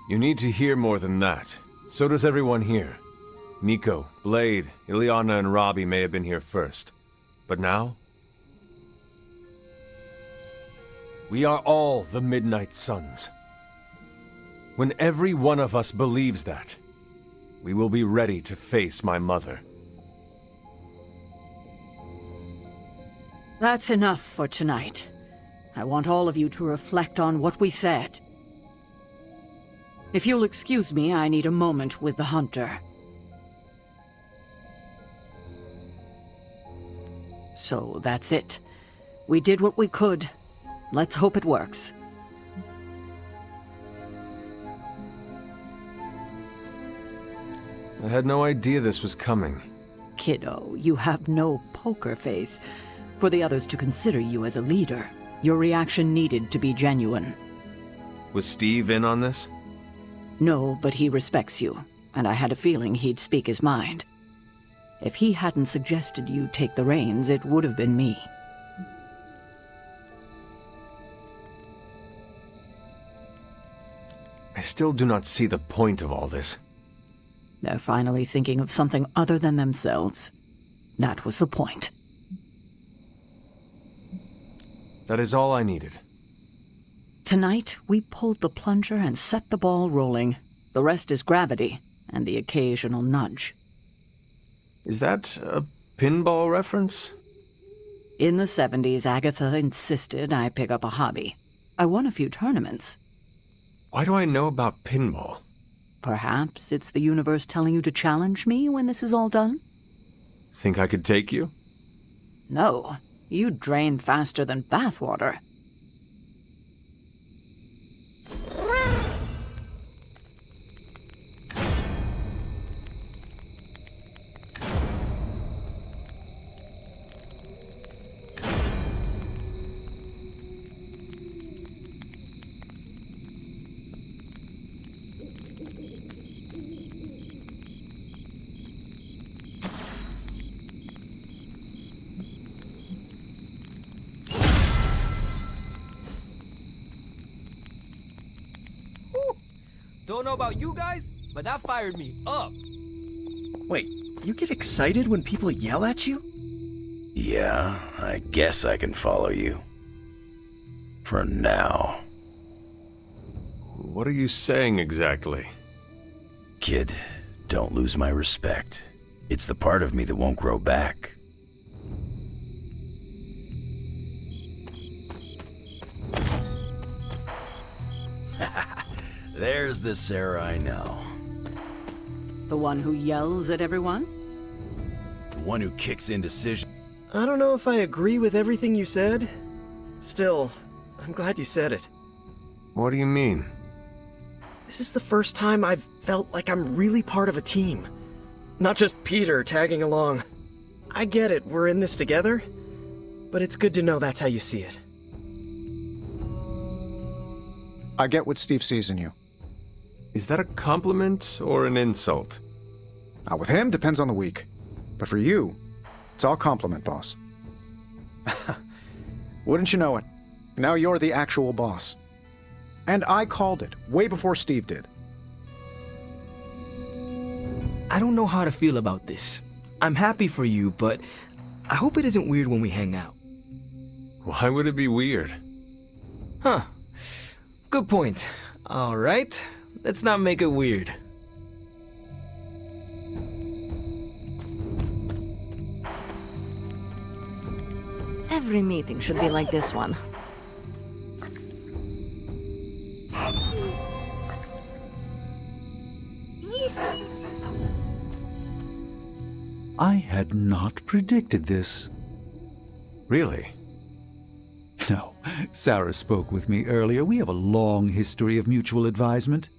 You need to hear more than that. So does everyone here. Nico, Blade, Ileana, and Robbie may have been here first. But now? We are all the Midnight Suns. When every one of us believes that, we will be ready to face my mother. That's enough for tonight. I want all of you to reflect on what we said. If you'll excuse me, I need a moment with the Hunter. So that's it. We did what we could. Let's hope it works. I had no idea this was coming. Kiddo, you have no poker face. For the others to consider you as a leader, your reaction needed to be genuine. Was Steve in on this? No, but he respects you, and I had a feeling he'd speak his mind. If he hadn't suggested you take the reins, it would have been me. I still do not see the point of all this. They're finally thinking of something other than themselves. That was the point. That is all I needed. Tonight, we pulled the plunger and set the ball rolling. The rest is gravity, and the occasional nudge. Is that a pinball reference? In the 70s, Agatha insisted I pick up a hobby. I won a few tournaments. Why do I know about pinball? Perhaps it's the universe telling you to challenge me when this is all done? Think I could take you? No. You drain faster than bathwater. Don't know about you guys, but that fired me up. Wait, you get excited when people yell at you? Yeah, I guess I can follow you. For now. What are you saying exactly? Kid, don't lose my respect. It's the part of me that won't grow back. There's the Sarah I know. The one who yells at everyone? The one who kicks indecision. I don't know if I agree with everything you said. Still, I'm glad you said it. What do you mean? This is the first time I've felt like I'm really part of a team. Not just Peter tagging along. I get it, we're in this together. But it's good to know that's how you see it. I get what Steve sees in you. Is that a compliment or an insult? With him, depends on the week. But for you, it's all compliment, boss. Wouldn't you know it? Now you're the actual boss. And I called it, way before Steve did. I don't know how to feel about this. I'm happy for you, but I hope it isn't weird when we hang out. Why would it be weird? Huh. Good point. All right. Let's not make it weird. Every meeting should be like this one. I had not predicted this. Really? No. Sarah spoke with me earlier. We have a long history of mutual advisement.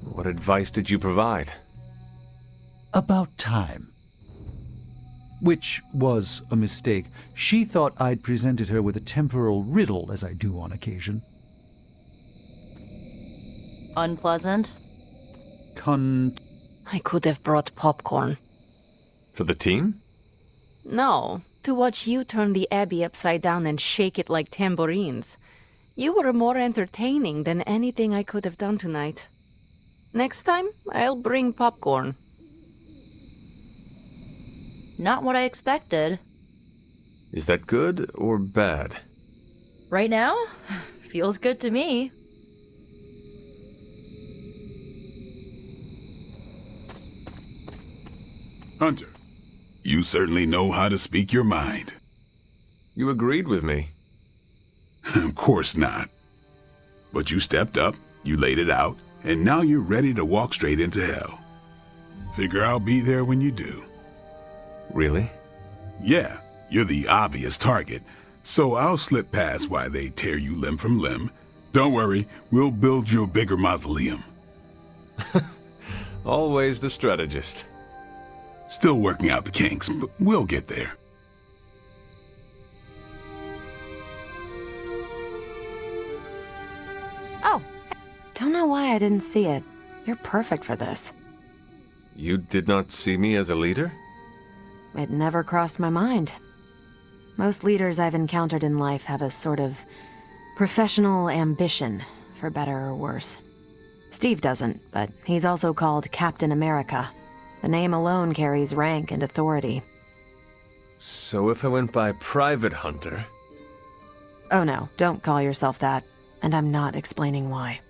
What advice did you provide? About time. Which was a mistake. She thought I'd presented her with a temporal riddle, as I do on occasion. Unpleasant? I could have brought popcorn. For the team? No, to watch you turn the Abbey upside down and shake it like tambourines. You were more entertaining than anything I could have done tonight. Next time, I'll bring popcorn. Not what I expected. Is that good or bad? Right now? Feels good to me. Hunter, you certainly know how to speak your mind. You agreed with me. Of course not. But you stepped up, you laid it out, and now you're ready to walk straight into hell. Figure I'll be there when you do. Really? Yeah, you're the obvious target, so I'll slip past while they tear you limb from limb. Don't worry, we'll build you a bigger mausoleum. Always the strategist. Still working out the kinks, but we'll get there. Oh, don't know why I didn't see it. You're perfect for this. You did not see me as a leader? It never crossed my mind. Most leaders I've encountered in life have a sort of professional ambition, for better or worse. Steve doesn't, but he's also called Captain America. The name alone carries rank and authority. So if I went by Private Hunter... Oh no, don't call yourself that. And I'm not explaining why.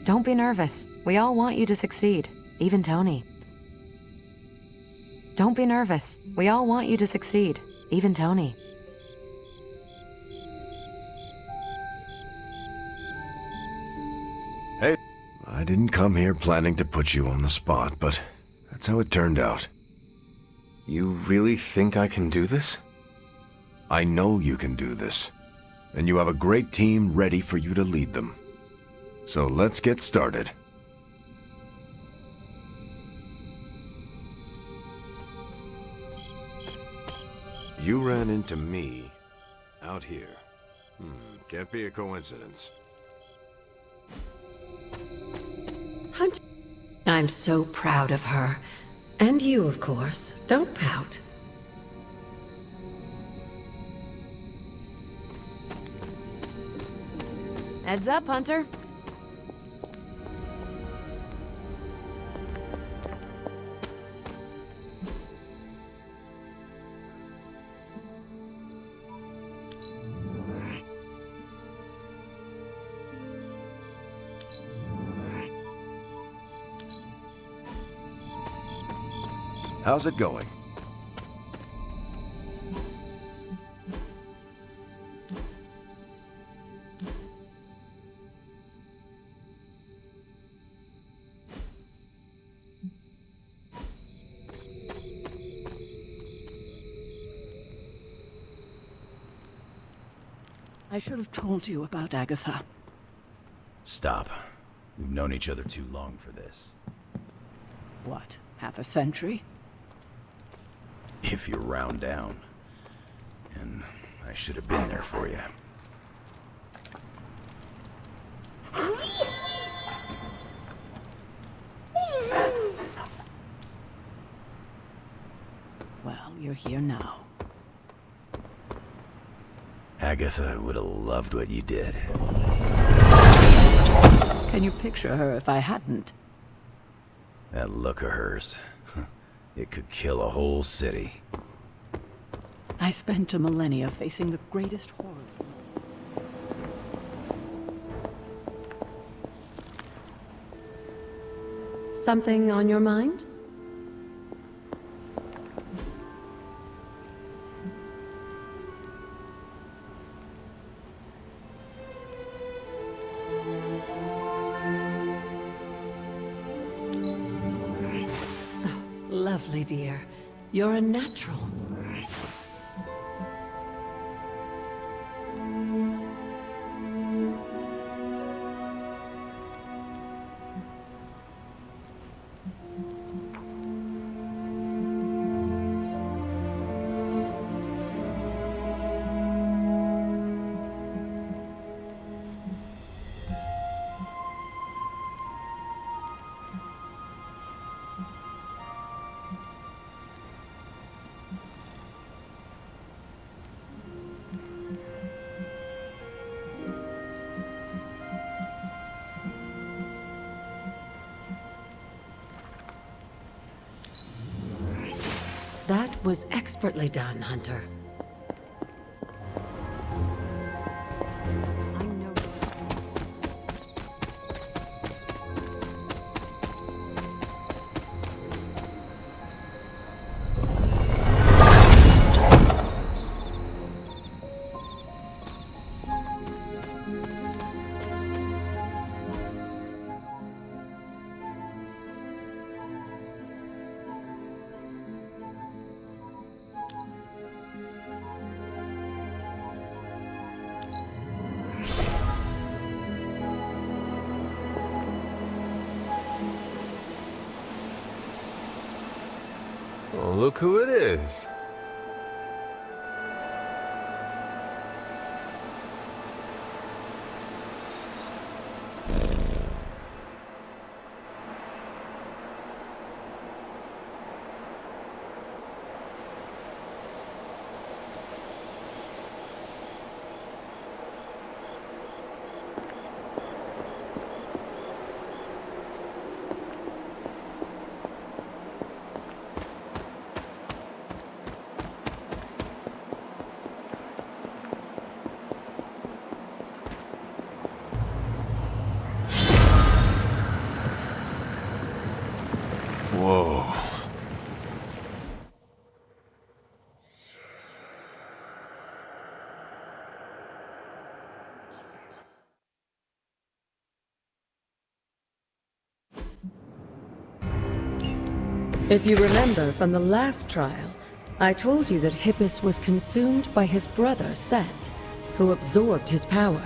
Don't be nervous. We all want you to succeed. Even Tony. Don't be nervous. We all want you to succeed. Even Tony. Hey, I didn't come here planning to put you on the spot, but that's how it turned out. You really think I can do this? I know you can do this, and you have a great team ready for you to lead them. So let's get started. You ran into me out here. Can't be a coincidence. Hunter. I'm so proud of her. And you, of course. Don't pout. Heads up, Hunter. How's it going? I should have told you about Agatha. Stop. We've known each other too long for this. What, half a century? If you round down. And I should have been there for you. here now. Agatha would have loved what you did. Can you picture her if I hadn't? That look of hers. It could kill a whole city. I spent a millennia facing the greatest horror. Something on your mind? Oh, lovely, dear. You're a natural. That was expertly done, Hunter. Oh, look who it is. Whoa. If you remember from the last trial, I told you that Hippus was consumed by his brother, Set, who absorbed his power.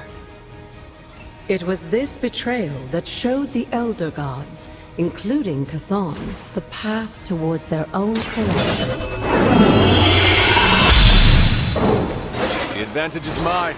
It was this betrayal that showed the Elder Gods, including Chthon, the path towards their own corruption. The advantage is mine.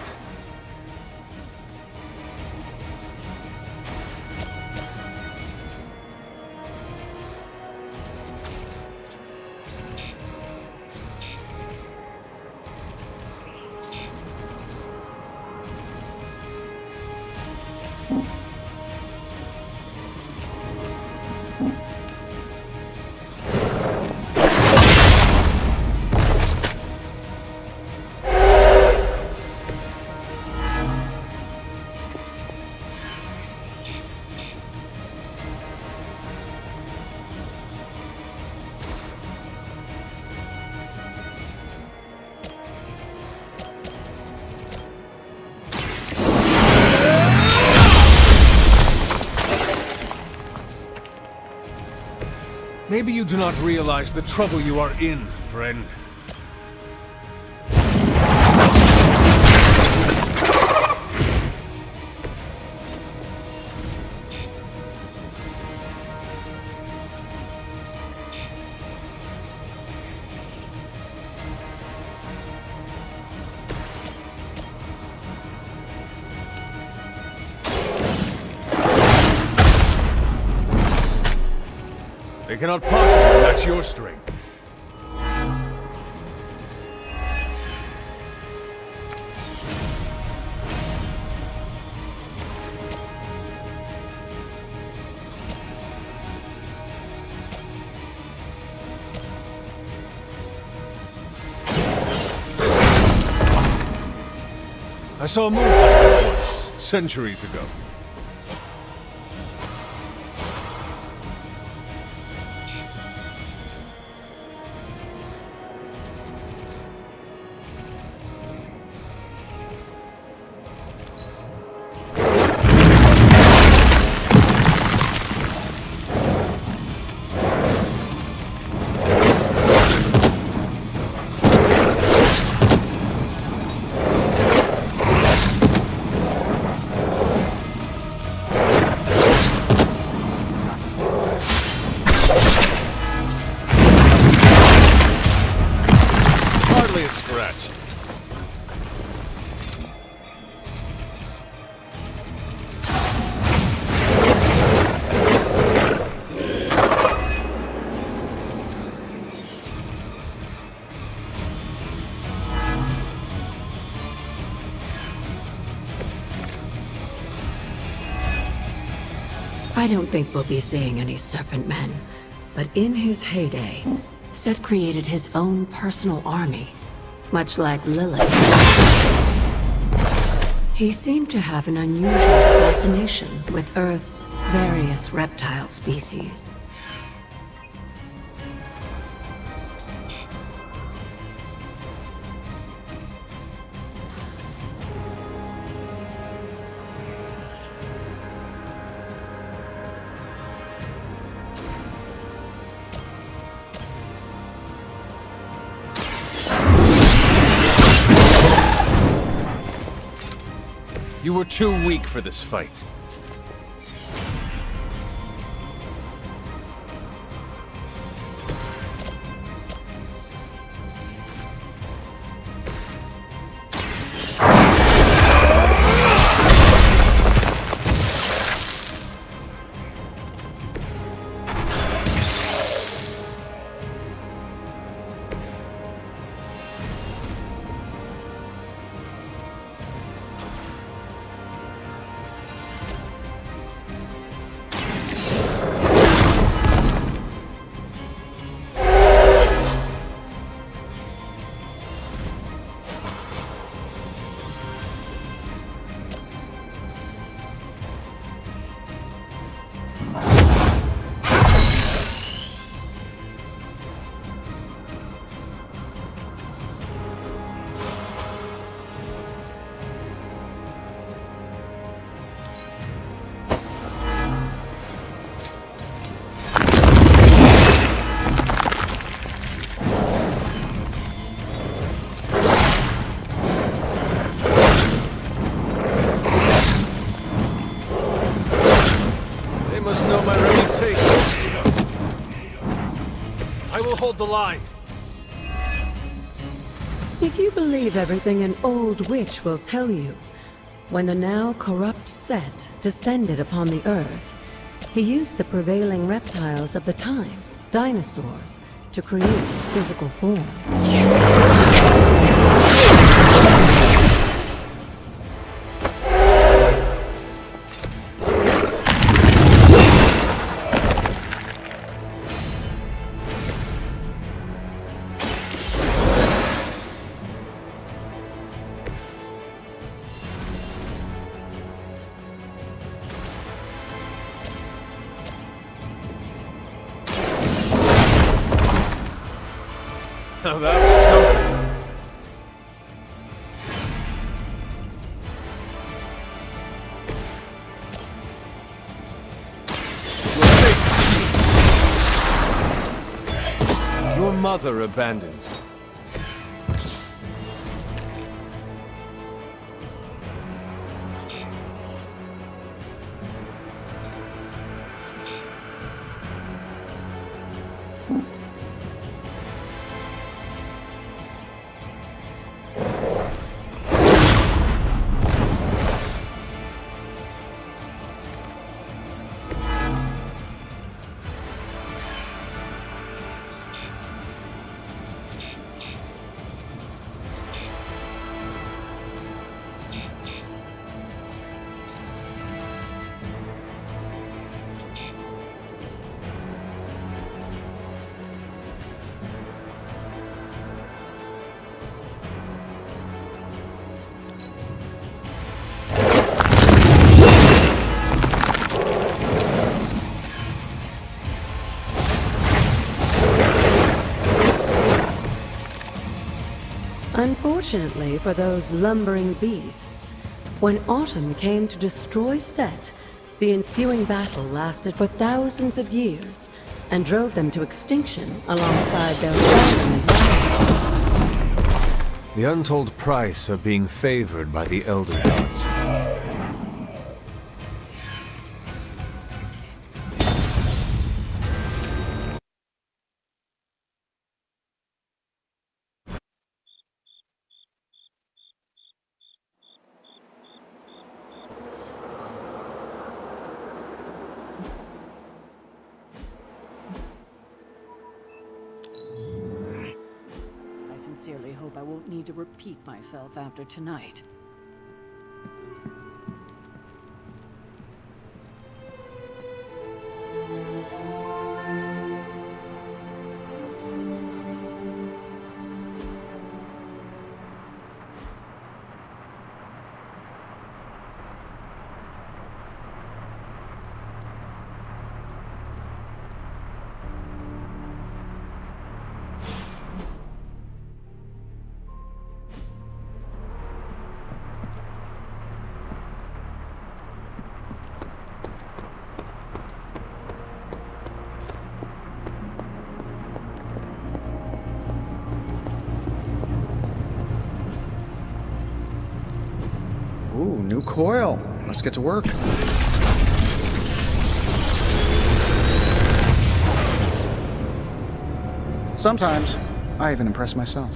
Maybe you do not realize the trouble you are in, friend. They cannot possibly match your strength. I saw a move like that once, centuries ago. I don't think we'll be seeing any Serpent Men, but in his heyday, Set created his own personal army, much like Lilith. He seemed to have an unusual fascination with Earth's various reptile species. You were too weak for this fight. Hold the line. If you believe everything an old witch will tell you, when the now corrupt Set descended upon the Earth, he used the prevailing reptiles of the time, dinosaurs, to create his physical form. Now that was something. Your mother abandons you. Unfortunately for those lumbering beasts, when autumn came to destroy Set, the ensuing battle lasted for thousands of years and drove them to extinction alongside their fallen advisor. The untold price of being favored by the Elder Gods. I sincerely hope I won't need to repeat myself after tonight. Ooh, new coil. Let's get to work. Sometimes, I even impress myself.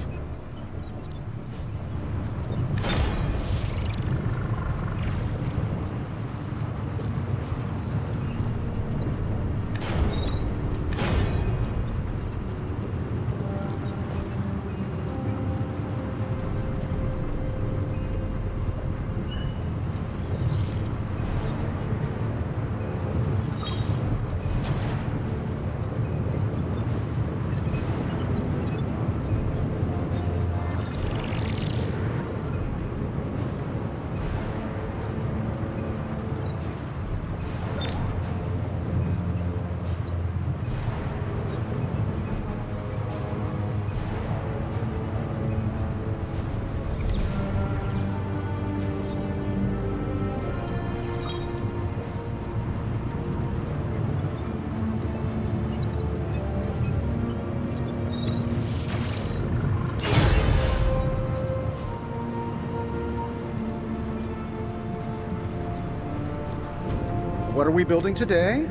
What are we building today?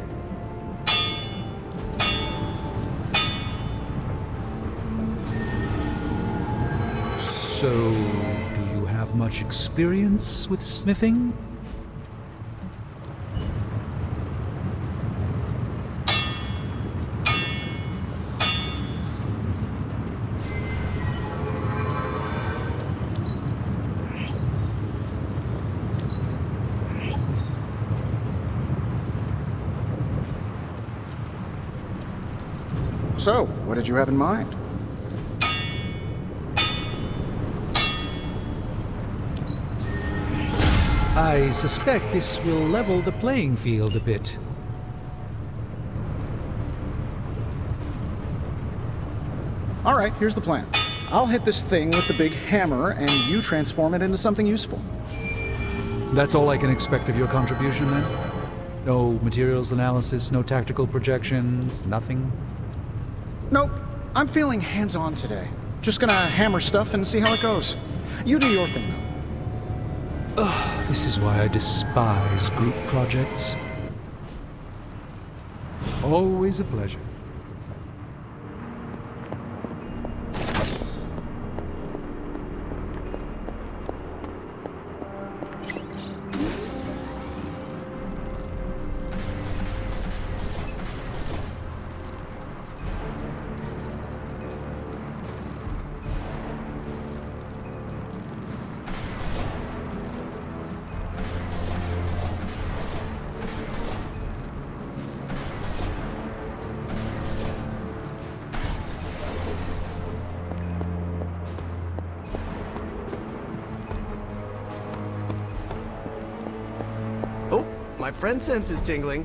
So, do you have much experience with smithing? So, what did you have in mind? I suspect this will level the playing field a bit. All right, here's the plan. I'll hit this thing with the big hammer, and you transform it into something useful. That's all I can expect of your contribution, then? No materials analysis, no tactical projections, nothing? Nope. I'm feeling hands-on today. Just gonna hammer stuff and see how it goes. You do your thing, though. Ugh, this is why I despise group projects. Always a pleasure. My friend sense is tingling.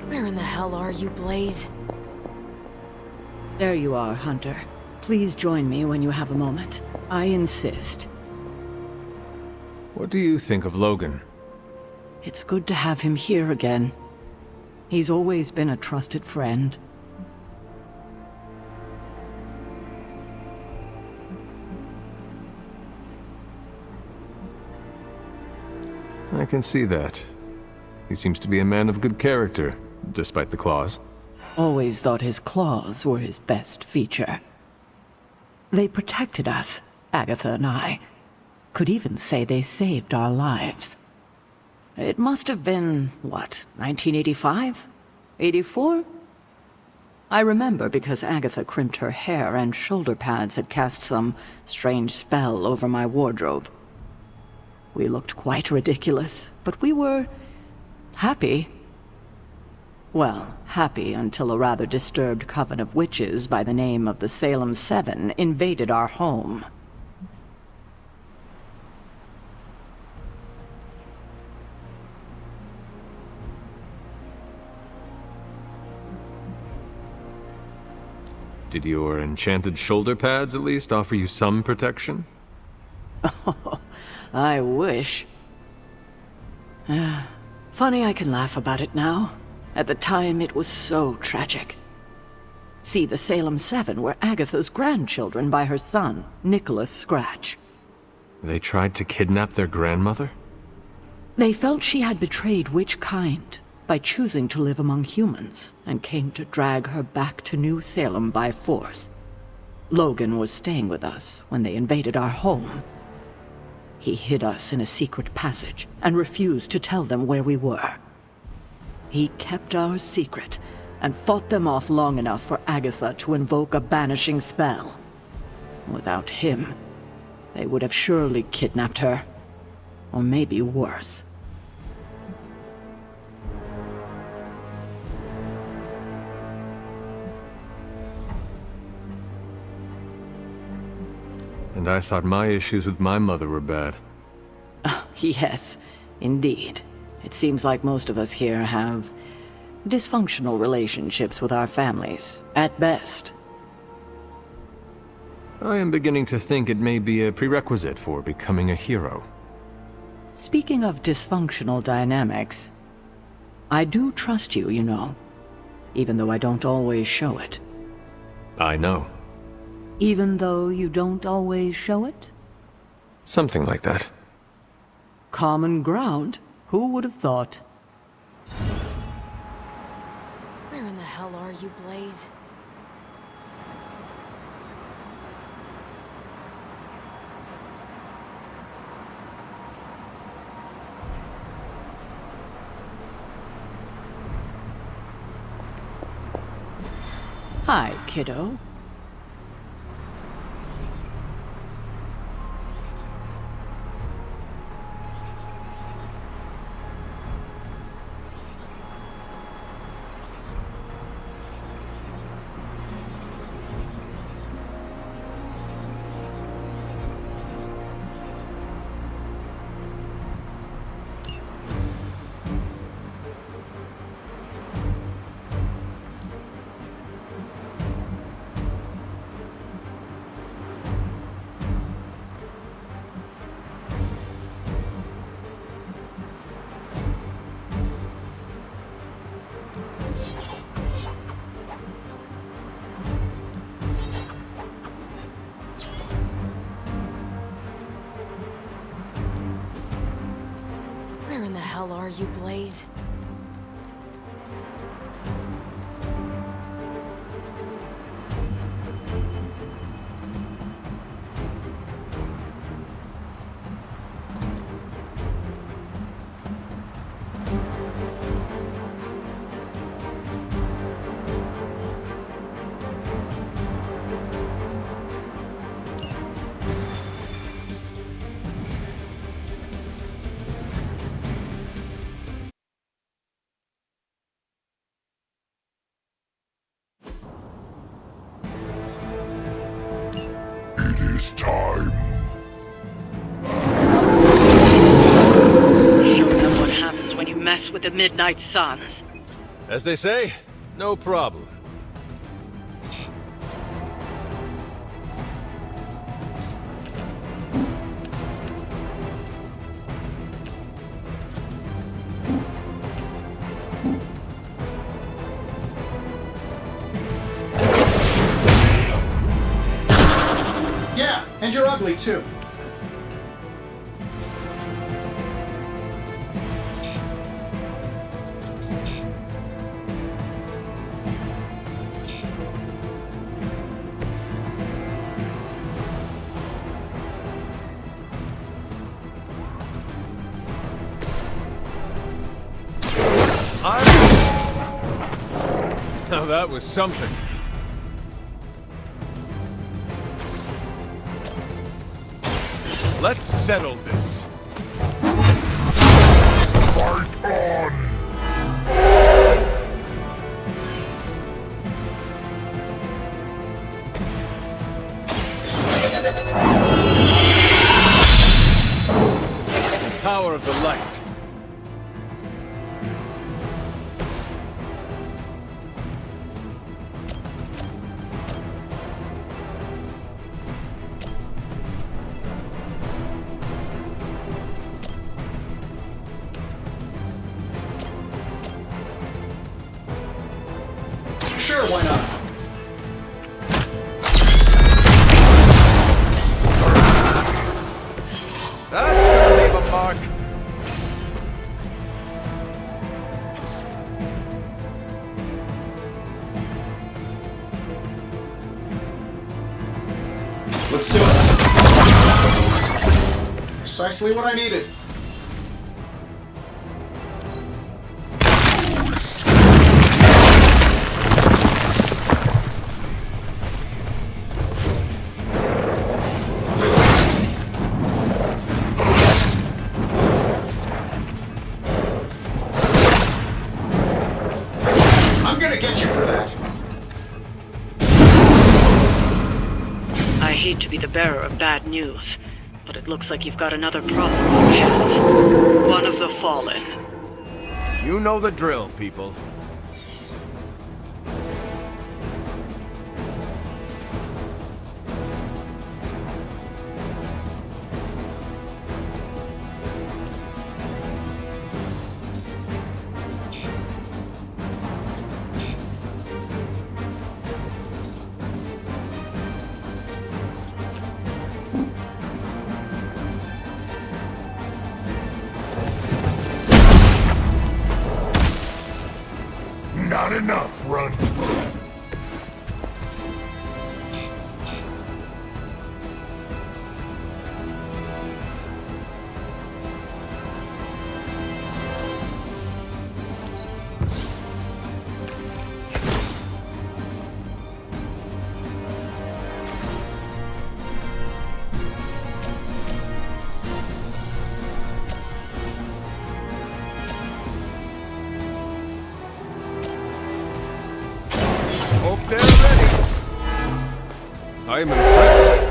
Where in the hell are you, Blaze? There you are, Hunter. Please join me when you have a moment. I insist. What do you think of Logan? It's good to have him here again. He's always been a trusted friend. I can see that. He seems to be a man of good character, despite the claws. Always thought his claws were his best feature. They protected us, Agatha and I. Could even say they saved our lives. It must have been, what, 1985? 84? I remember because Agatha crimped her hair and shoulder pads had cast some strange spell over my wardrobe. We looked quite ridiculous, but we were happy. Well, happy until a rather disturbed coven of witches by the name of the Salem Seven invaded our home. Did your enchanted shoulder pads at least offer you some protection? I wish. Funny I can laugh about it now. At the time, it was so tragic. See, the Salem Seven were Agatha's grandchildren by her son, Nicholas Scratch. They tried to kidnap their grandmother? They felt she had betrayed which kind by choosing to live among humans, and came to drag her back to New Salem by force. Logan was staying with us when they invaded our home. He hid us in a secret passage and refused to tell them where we were. He kept our secret and fought them off long enough for Agatha to invoke a banishing spell. Without him, they would have surely kidnapped her. Or maybe worse. And I thought my issues with my mother were bad. Yes, indeed. It seems like most of us here have dysfunctional relationships with our families, at best. I am beginning to think it may be a prerequisite for becoming a hero. Speaking of dysfunctional dynamics, I do trust you, you know, even though I don't always show it. I know. Even though you don't always show it? Something like that. Common ground? Who would have thought? Where in the hell are you, Blaze? Hi, kiddo. Where in the hell are you, Blaze? It is time. Show them what happens when you mess with the Midnight Suns. As they say, no problem. And you're ugly, too. Now that was something. Let's settle this. Fight on! The power of the light. Sure, why not? That's gonna leave a mark. Let's do it. Precisely what I needed. I'm gonna get you for that. I hate to be the bearer of bad news, but it looks like you've got another problem on your hands. One of the Fallen. You know the drill, people. Not enough, Runt. Hope they're ready. I am impressed.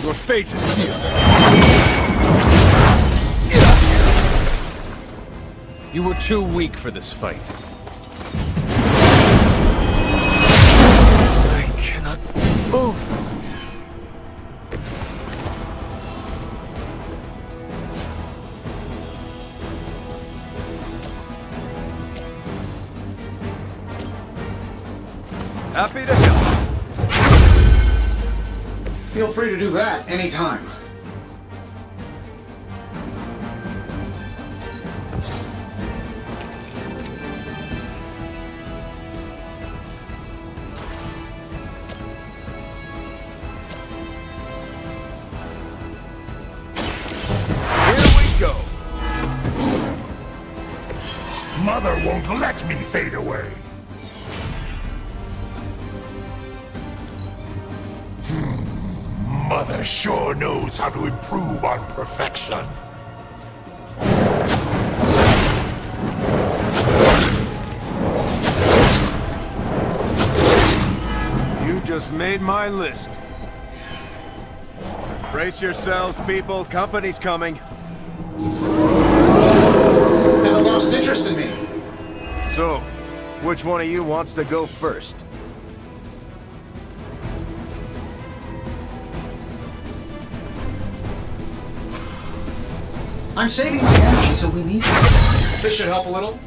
Your fate is sealed. You were too weak for this fight. I cannot move. Happy to help. Feel free to do that anytime. Go. Mother won't let me fade away. Mother sure knows how to improve on perfection. You just made my list. Brace yourselves, people. Company's coming. Haven't lost interest in me. So, which one of you wants to go first? I'm saving my energy so we need it. This should help a little.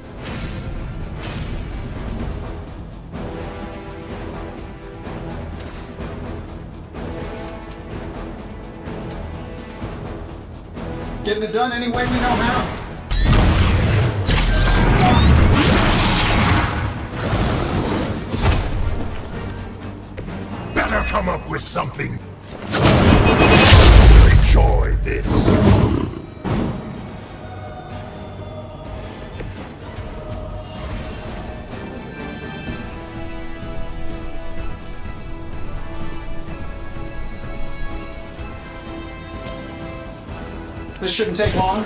Getting it done any way we know how. Better come up with something. Enjoy this. This shouldn't take long.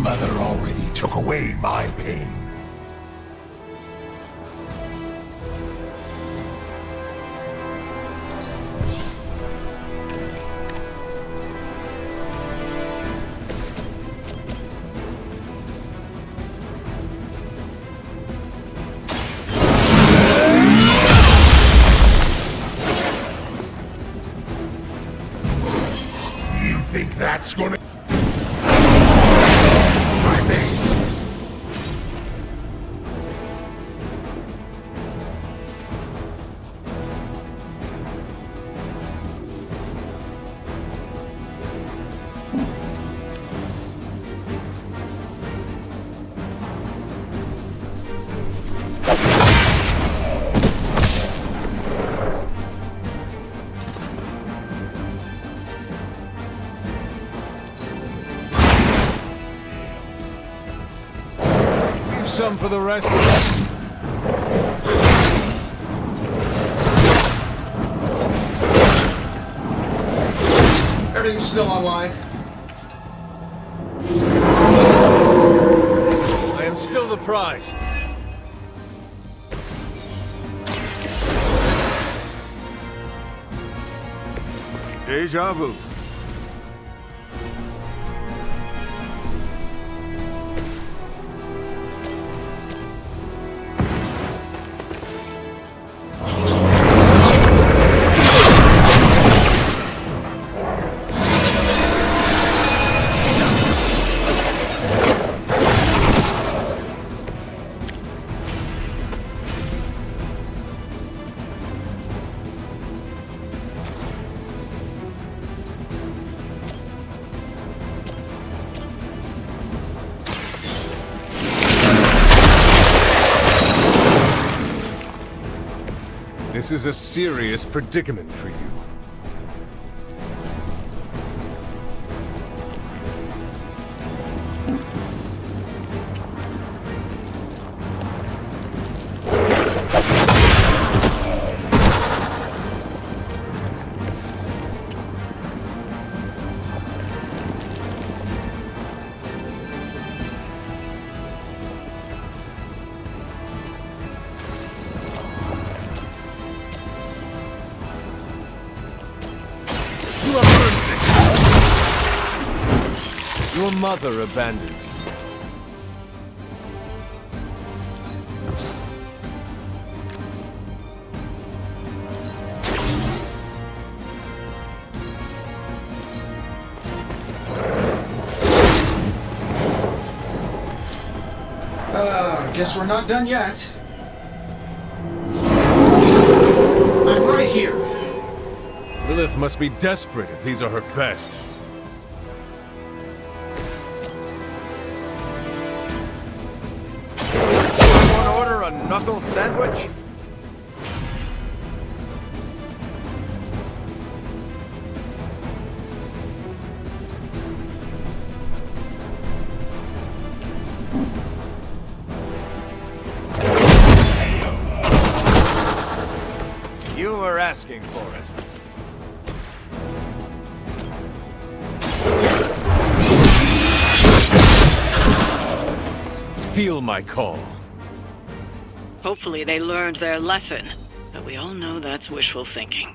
Mother already took away my pain. You think that's gonna... Some for the rest of us. Everything's still online. I am still the prize. Deja vu. This is a serious predicament for you. You have earned this. Your mother abandoned you. Guess we're not done yet. I'm right here. Lilith must be desperate if these are her best. Want to order a knuckle sandwich? You were asking for it. Feel my call. Hopefully they learned their lesson, but we we all know that's wishful thinking.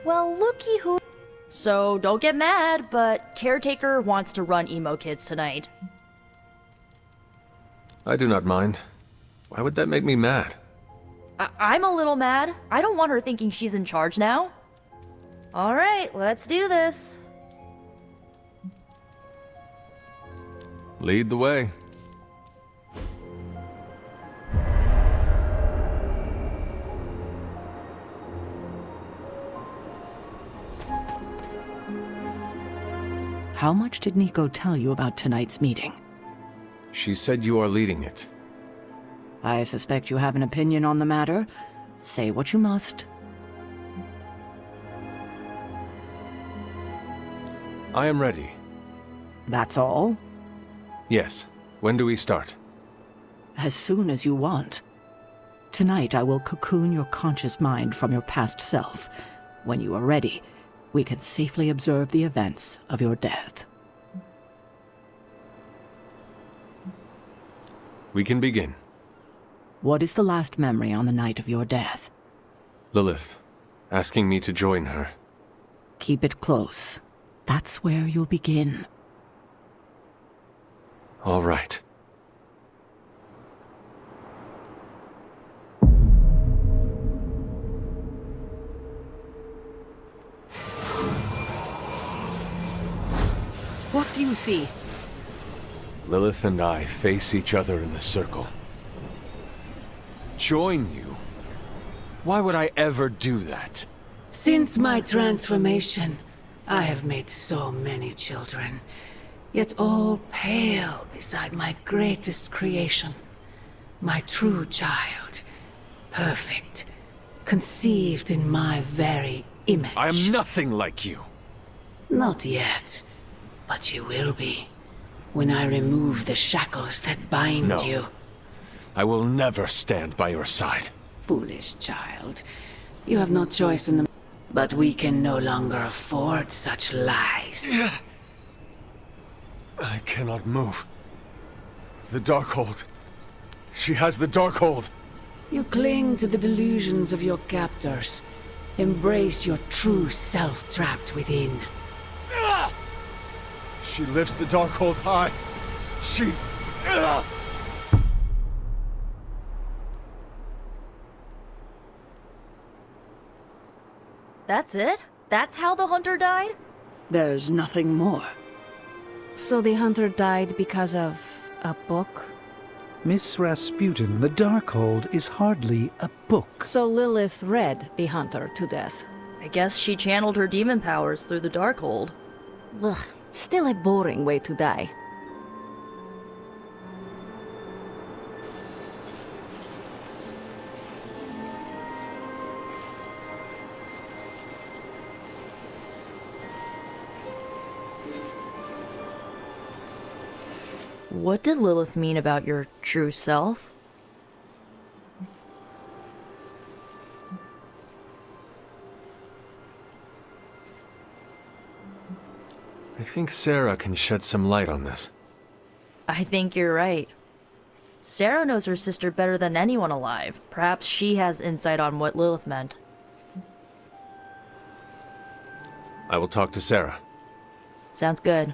Well, looky who. So don't get mad, but Caretaker wants to run Emo Kids tonight. I do not mind. Why would that make me mad? I'm a little mad. I don't want her thinking she's in charge now. Alright, let's do this. Lead the way. How much did Nico tell you about tonight's meeting? She said you are leading it. I suspect you have an opinion on the matter. Say what you must. I am ready. That's all? Yes. When do we start? As soon as you want. Tonight I will cocoon your conscious mind from your past self. When you are ready, we can safely observe the events of your death. We can begin. What is the last memory on the night of your death? Lilith, asking me to join her. Keep it close. That's where you'll begin. All right. What do you see? Lilith and I face each other in the circle. Join you? Why would I ever do that? Since my transformation, I have made so many children, yet all pale beside my greatest creation. My true child, perfect, conceived in my very image. I am nothing like you. Not yet, but you will be, when I remove the shackles that bind you. I will never stand by your side. Foolish child, you have no choice in the... But we can no longer afford such lies. I cannot move. The Darkhold. She has the Darkhold. You cling to the delusions of your captors. Embrace your true self trapped within. She lifts the Darkhold high. She... That's it? That's how the hunter died? There's nothing more. So the hunter died because of a book? Miss Rasputin, the Darkhold is hardly a book. So Lilith read the hunter to death. I guess she channeled her demon powers through the Darkhold. Ugh, still a boring way to die. What did Lilith mean about your true self? I think Sarah can shed some light on this. I think you're right. Sarah knows her sister better than anyone alive. Perhaps she has insight on what Lilith meant. I will talk to Sarah. Sounds good.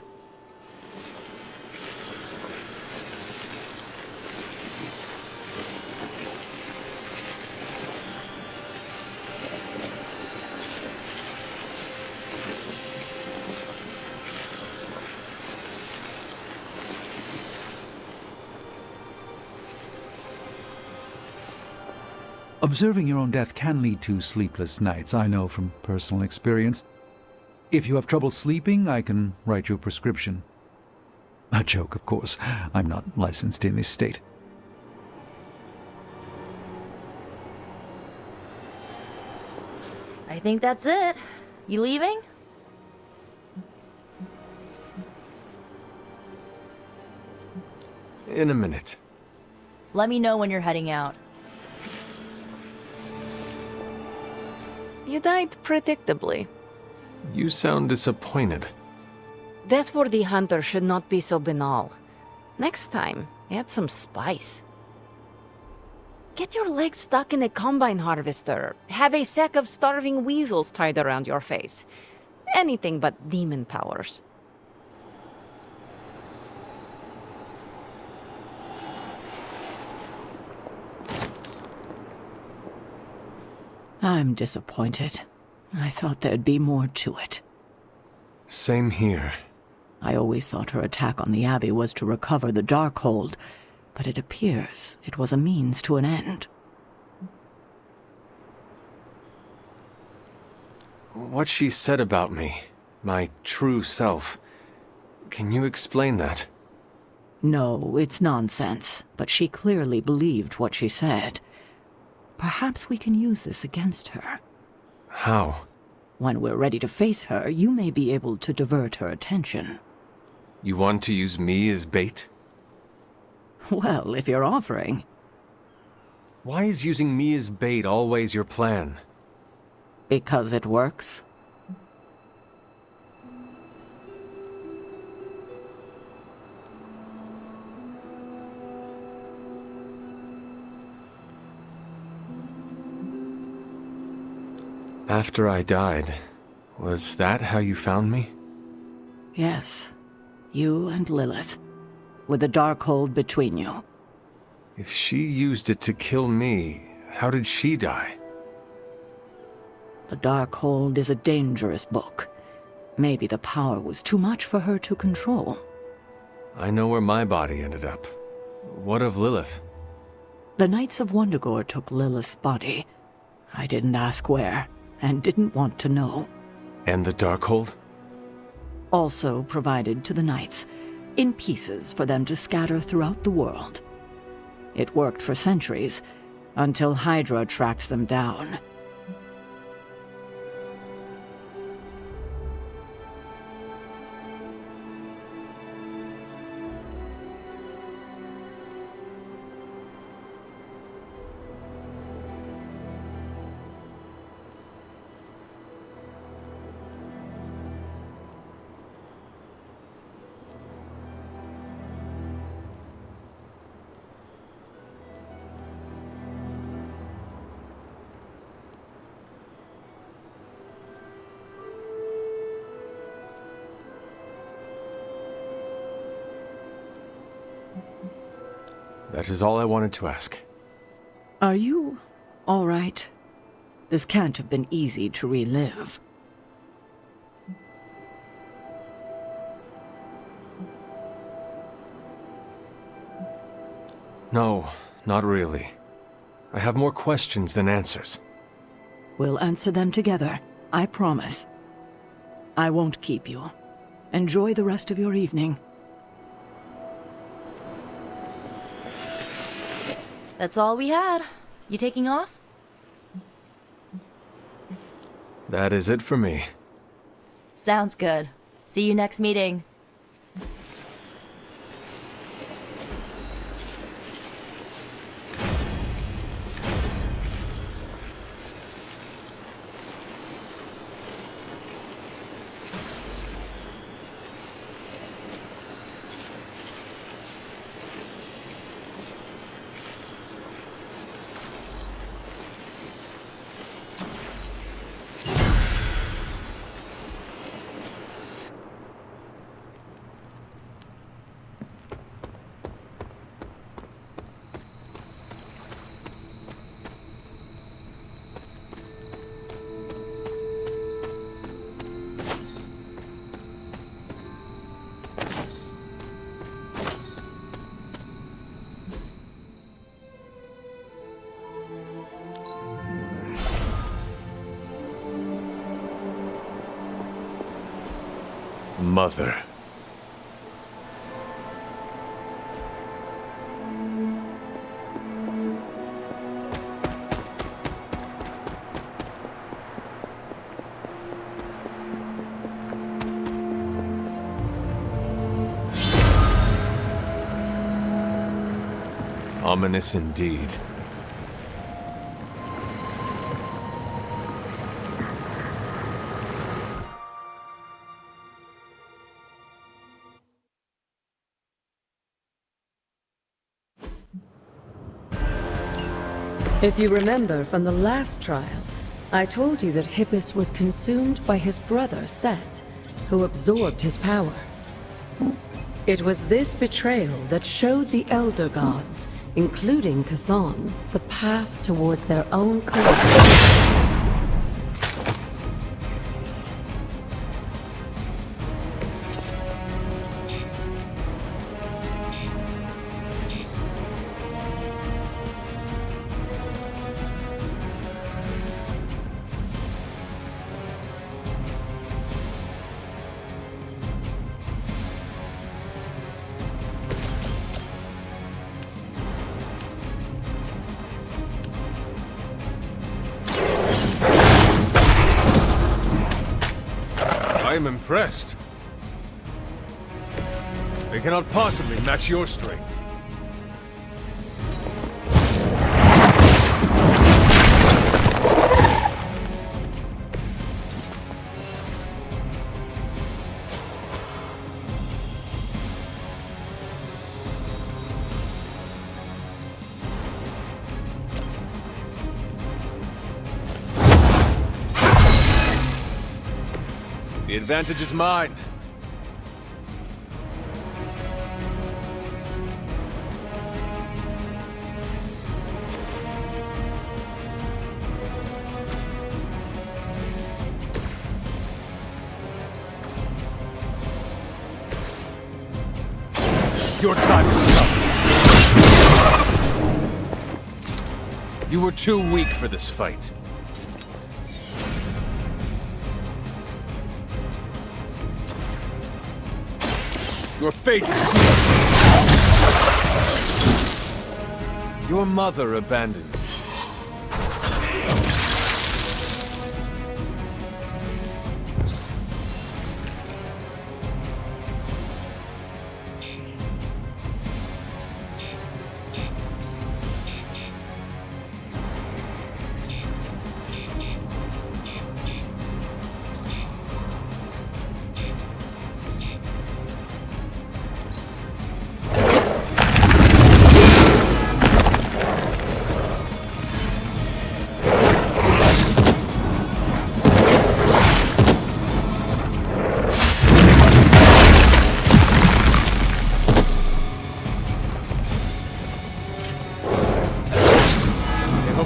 Observing your own death can lead to sleepless nights, I know from personal experience. If you have trouble sleeping, I can write you a prescription. A joke, of course. I'm not licensed in this state. I think that's it. You leaving? In a minute. Let me know when you're heading out. You died predictably. You sound disappointed. Death for the hunter should not be so banal. Next time, add some spice. Get your legs stuck in a combine harvester. Have a sack of starving weasels tied around your face. Anything but demon powers. I'm disappointed. I thought there'd be more to it. Same here. I always thought her attack on the Abbey was to recover the Darkhold, but it appears it was a means to an end. What she said about me, my true self, can you explain that? No, it's nonsense, but she clearly believed what she said. Perhaps we can use this against her. How? When we're ready to face her, you may be able to divert her attention. You want to use me as bait? Well, if you're offering. Why is using me as bait always your plan? Because it works. After I died, was that how you found me? Yes. You and Lilith. With the Darkhold between you. If she used it to kill me, how did she die? The Darkhold is a dangerous book. Maybe the power was too much for her to control. I know where my body ended up. What of Lilith? The Knights of Wundagore took Lilith's body. I didn't ask where, and didn't want to know. And the Darkhold? Also provided to the Knights, in pieces for them to scatter throughout the world. It worked for centuries, until Hydra tracked them down. That is all I wanted to ask. Are you all right? This can't have been easy to relive. No, not really. I have more questions than answers. We'll answer them together, I promise. I won't keep you. Enjoy the rest of your evening. That's all we had. You taking off? That is it for me. Sounds good. See you next meeting. mother. Ominous indeed. If you remember from the last trial, I told you that Hippus was consumed by his brother Set, who absorbed his power. It was this betrayal that showed the Elder Gods, including Chthon, the path towards their own corruption. I am impressed. They cannot possibly match your strength. The advantage is mine. Your time is come. You were too weak for this fight. Your fate is sealed. Your mother abandoned you.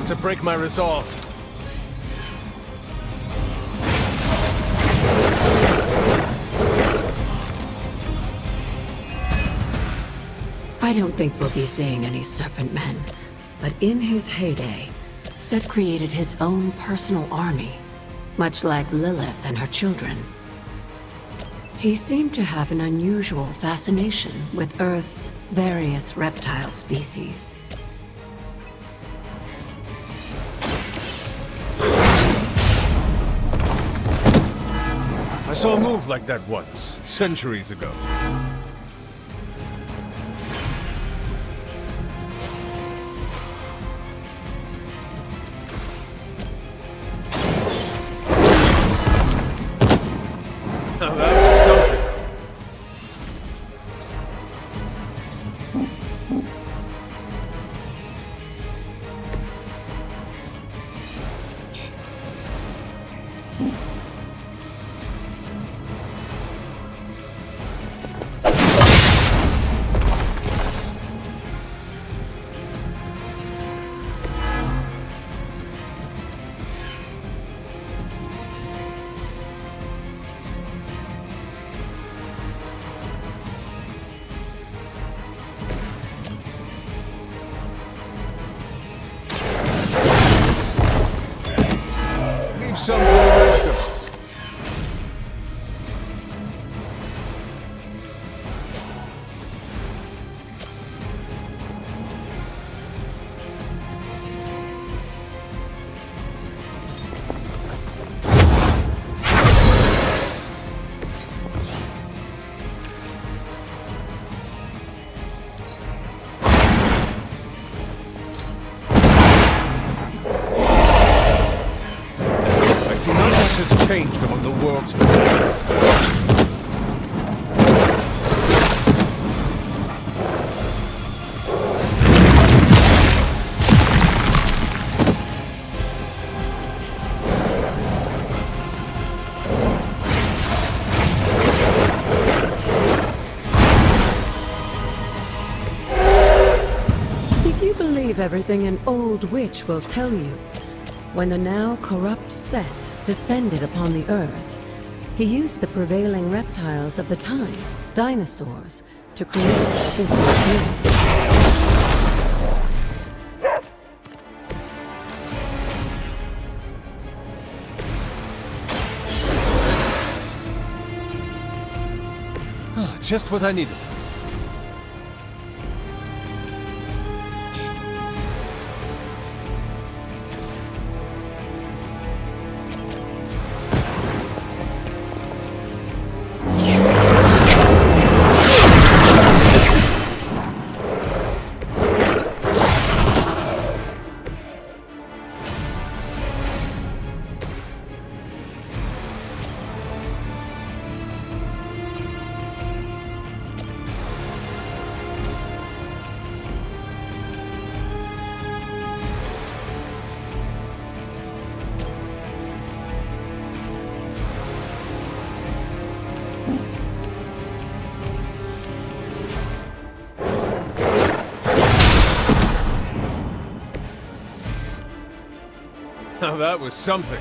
To break my resolve. I don't think we'll be seeing any Serpent Men, but in his heyday, Set created his own personal army, much like Lilith and her children. He seemed to have an unusual fascination with Earth's various reptile species. I saw a move like that once, centuries ago. Now that was something. Some for the rest of us. changed among the world's fanatics. If you believe everything an old witch will tell you, when the now corrupt Set descended upon the Earth, he used the prevailing reptiles of the time, dinosaurs, to create his physical being. Just what I needed. Now that was something.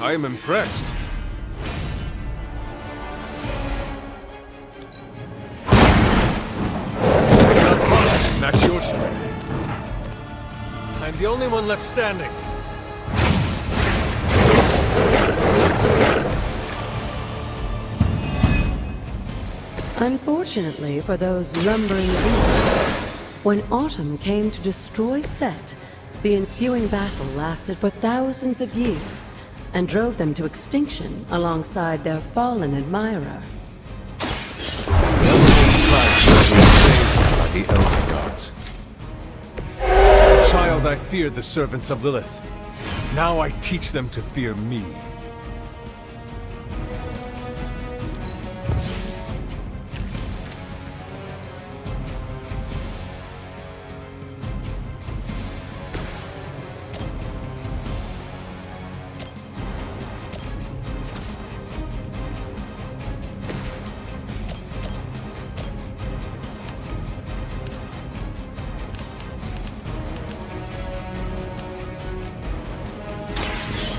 I am impressed. Match your strength. I'm the only one left standing. Unfortunately for those lumbering beasts, when autumn came to destroy Set, the ensuing battle lasted for thousands of years and drove them to extinction alongside their fallen admirer. The elder gods. As a child, I feared the servants of Lilith. Now I teach them to fear me.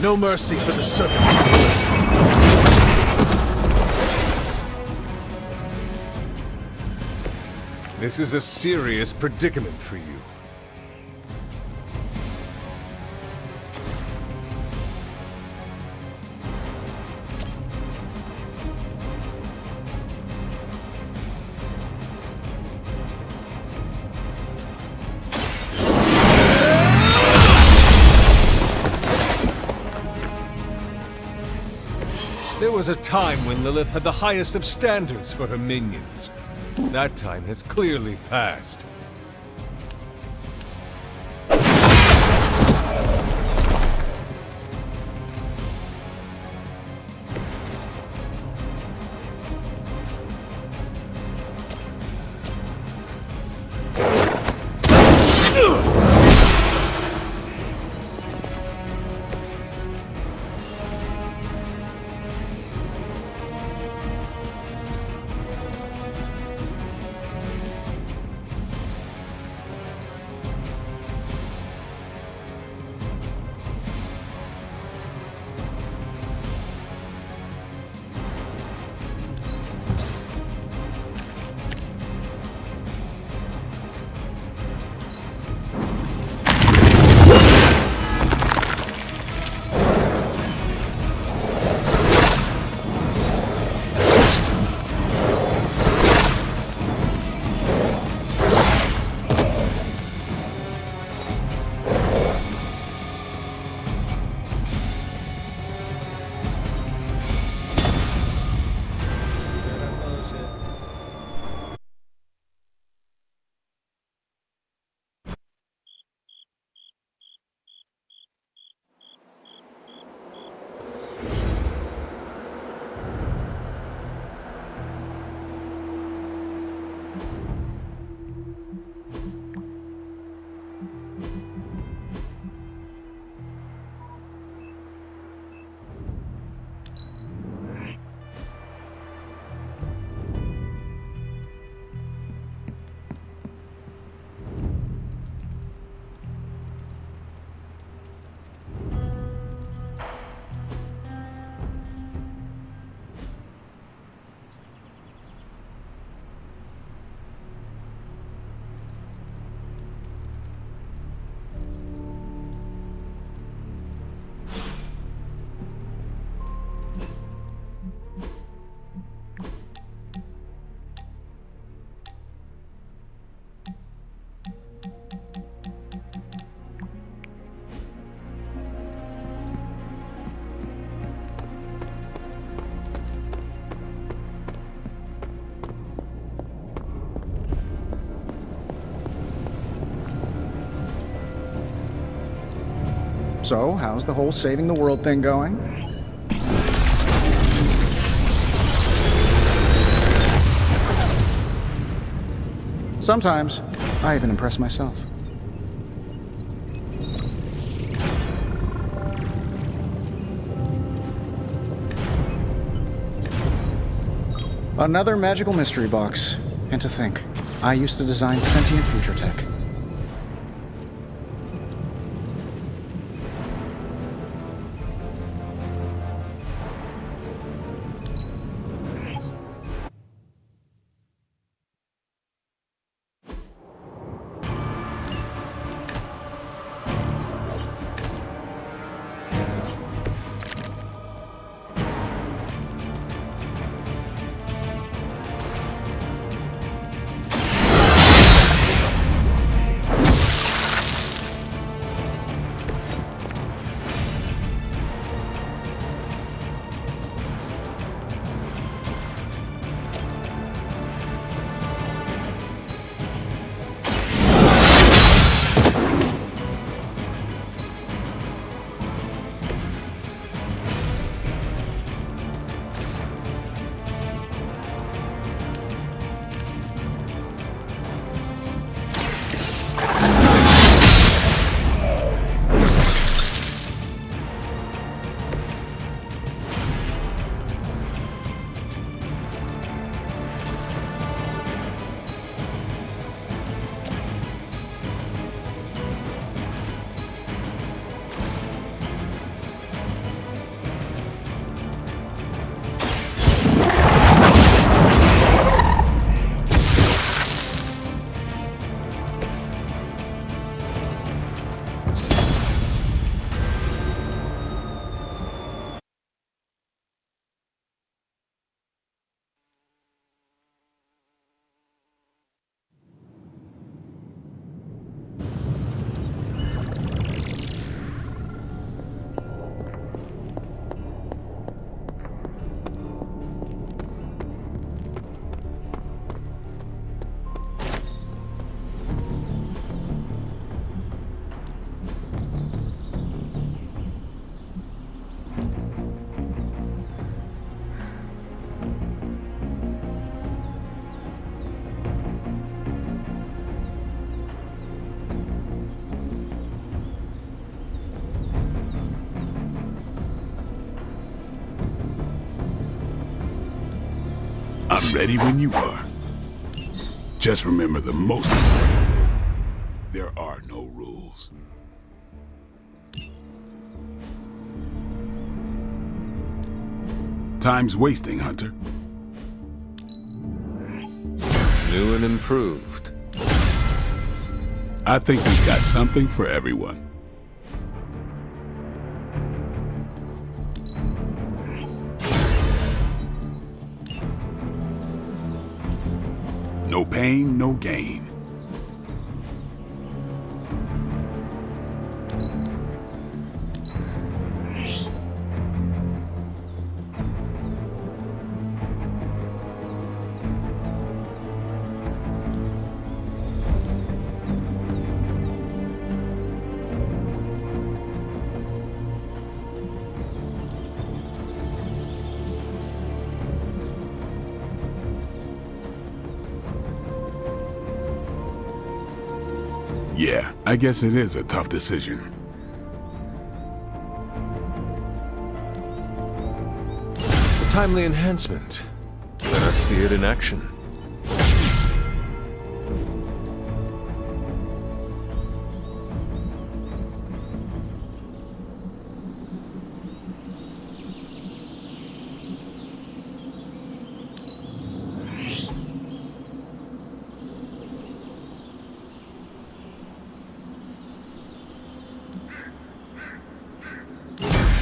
No mercy for the servants of Lilith. This is a serious predicament for you. There was a time when Lilith had the highest of standards for her minions. That time has clearly passed. So, how's the whole saving the world thing going? Sometimes, I even impress myself. Another magical mystery box. And to think, I used to design sentient future tech. I'm ready when you are. Just remember the most important. There are no rules. Time's wasting, Hunter. New and improved. I think we've got something for everyone. No pain, no gain. Yeah, I guess it is a tough decision. A timely enhancement. Let us see it in action.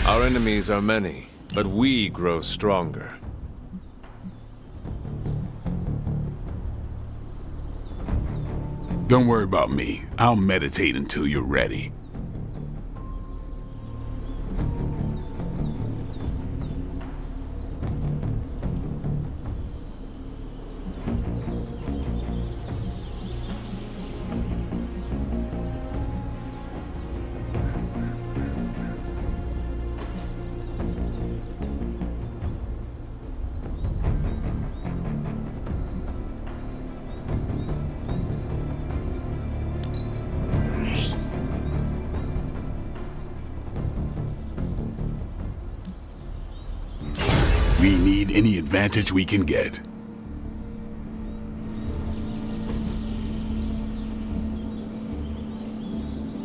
Our enemies are many, but we grow stronger. Don't worry about me. I'll meditate until you're ready. We need any advantage we can get.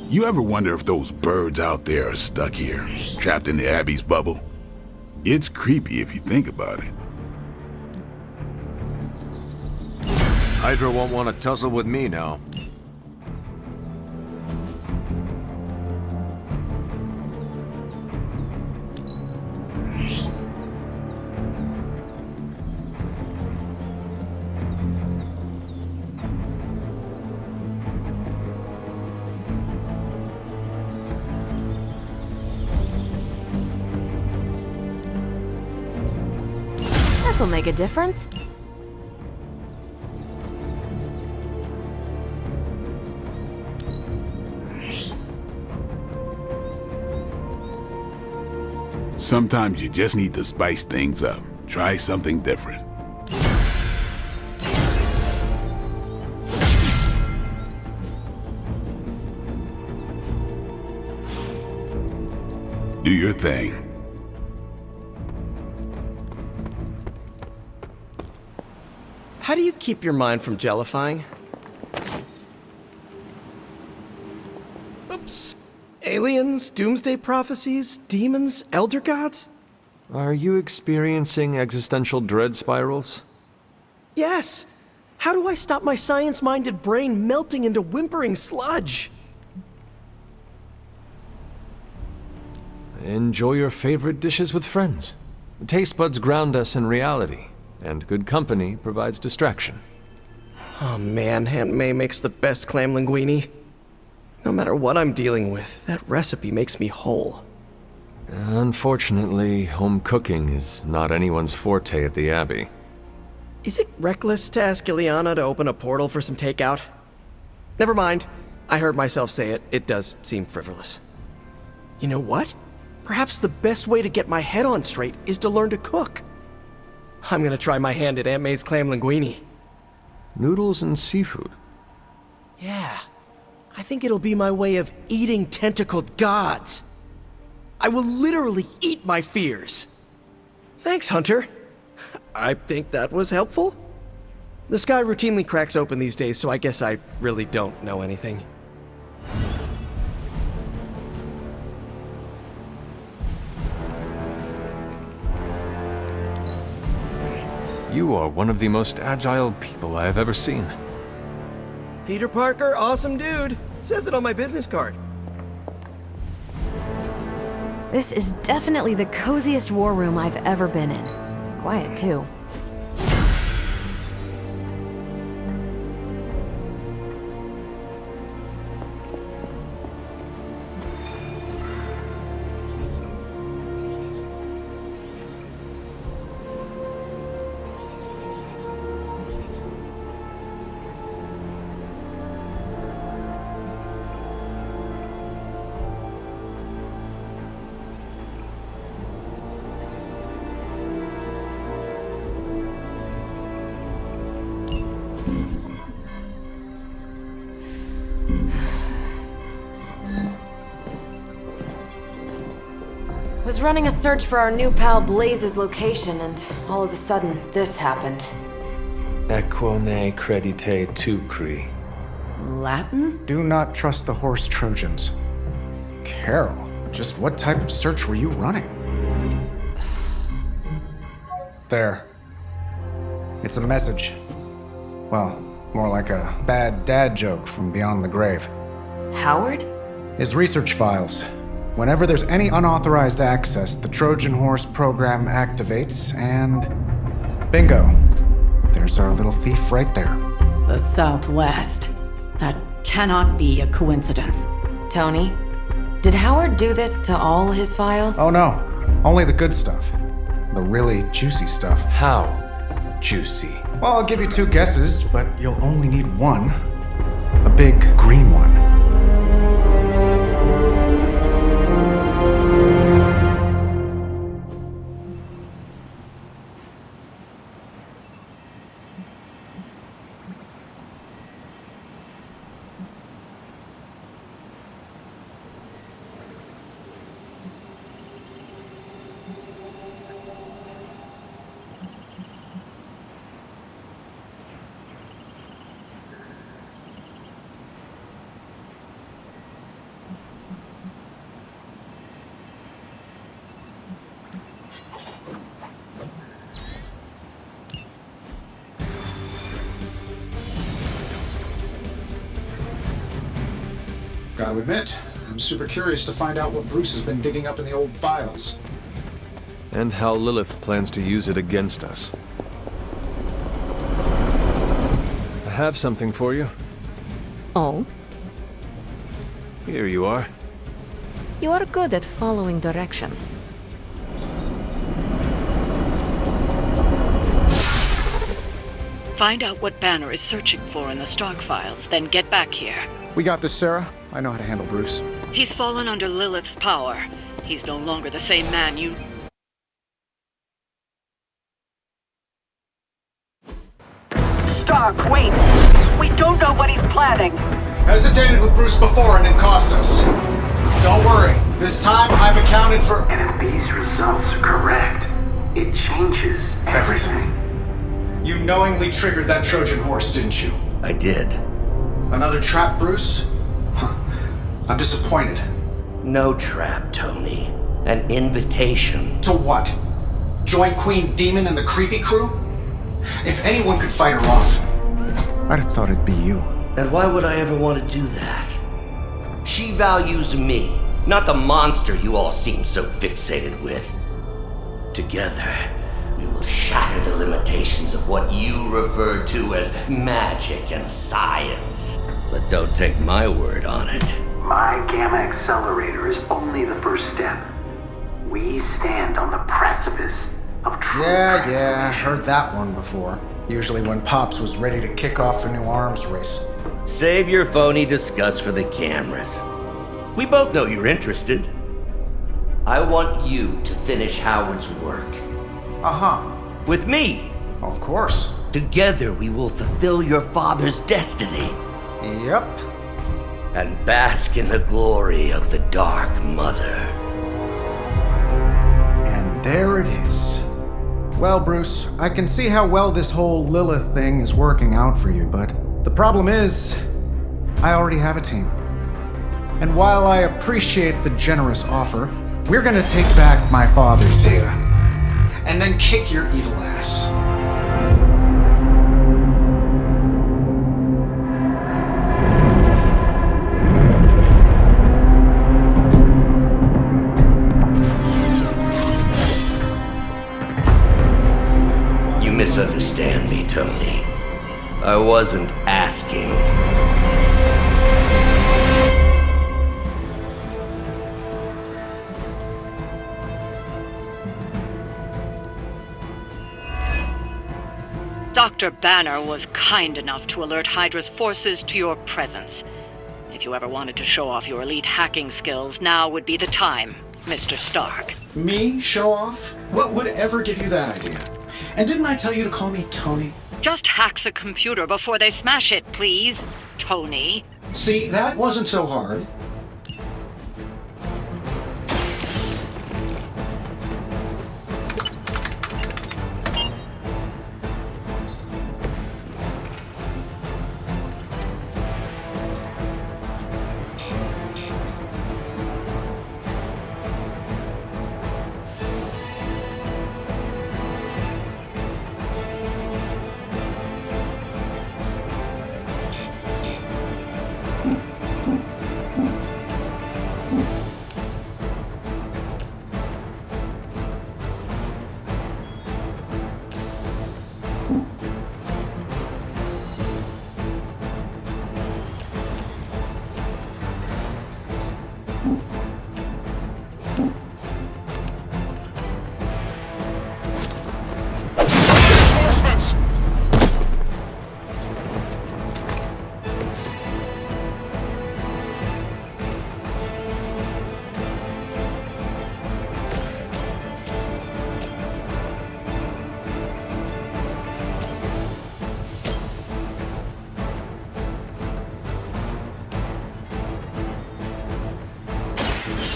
You ever wonder if those birds out there are stuck here, trapped in the Abbey's bubble? It's creepy if you think about it. Hydra won't want to tussle with me now. This'll make a difference. Sometimes you just need to spice things up. Try something different. Do your thing. How do you keep your mind from jellifying? Oops. Aliens, doomsday prophecies, demons, elder gods? Are you experiencing existential dread spirals? Yes! How do I stop my science-minded brain melting into whimpering sludge? Enjoy your favorite dishes with friends. Taste buds ground us in reality, and good company provides distraction. Oh man, Aunt May makes the best clam linguine. No matter what I'm dealing with, that recipe makes me whole. Unfortunately, home cooking is not anyone's forte at the Abbey. Is it reckless to ask Ileana to open a portal for some takeout? Never mind. I heard myself say it. It does seem frivolous. You know what? Perhaps the best way to get my head on straight is to learn to cook. I'm gonna try my hand at Aunt May's clam linguine. Noodles and seafood. Yeah. I think it'll be my way of eating tentacled gods. I will literally eat my fears. Thanks, Hunter. I think that was helpful. The sky routinely cracks open these days, so I guess I really don't know anything. You are one of the most agile people I have ever seen. Peter Parker, awesome dude. Says it on my business card. This is definitely the coziest war room I've ever been in. Quiet, too. Was running a search for our new pal Blaze's location, and all of a sudden, this happened. Equone credite tucri. Latin? Do not trust the horse Trojans. Carol, just what type of search were you running? There. It's a message. Well, more like a bad dad joke from beyond the grave. Howard? His research files. Whenever there's any unauthorized access, the Trojan Horse program activates, and bingo. There's our little thief right there. The Southwest. That cannot be a coincidence. Tony, did Howard do this to all his files? Oh no, only the good stuff. The really juicy stuff. How juicy? Well, I'll give you two guesses, but you'll only need one. A big green one. I'll admit, I'm super curious to find out what Bruce has been digging up in the old files. And how Lilith plans to use it against us. I have something for you. Oh? Here you are. You are good at following direction. Find out what Banner is searching for in the Stark files, then get back here. We got this, Sarah. I know how to handle Bruce. He's fallen under Lilith's power. He's no longer the same man you... Stark, wait! We don't know what he's planning! Hesitated with Bruce before and it cost us. Don't worry. This time I've accounted for... And if these results are correct, it changes everything. You knowingly triggered that Trojan horse, didn't you? I did. Another trap, Bruce? Huh. I'm disappointed. No trap, Tony. An invitation. To what? Join Queen Demon and the creepy crew? If anyone could fight her off, I'd have thought it'd be you. And why would I ever want to do that? She values me, not the monster you all seem so fixated with. Together, we will shatter the limitations of what you refer to as magic and science. But don't take my word on it. My Gamma Accelerator is only the first step. We stand on the precipice of true Yeah, heard that one before. Usually when Pops was ready to kick off a new arms race. Save your phony disgust for the cameras. We both know you're interested. I want you to finish Howard's work. Uh-huh. With me. Of course. Together we will fulfill your father's destiny. Yep. And bask in the glory of the Dark Mother. And there it is. Well, Bruce, I can see how well this whole Lilith thing is working out for you, but the problem is, I already have a team. And while I appreciate the generous offer, we're gonna take back my father's data. And then kick your evil ass. You misunderstand me, Tony. I wasn't asking. Dr. Banner was kind enough to alert Hydra's forces to your presence. If you ever wanted to show off your elite hacking skills, now would be the time, Mr. Stark. Me? Show off? What would ever give you that idea? And didn't I tell you to call me Tony? Just hack the computer before they smash it, please, Tony. See, that wasn't so hard.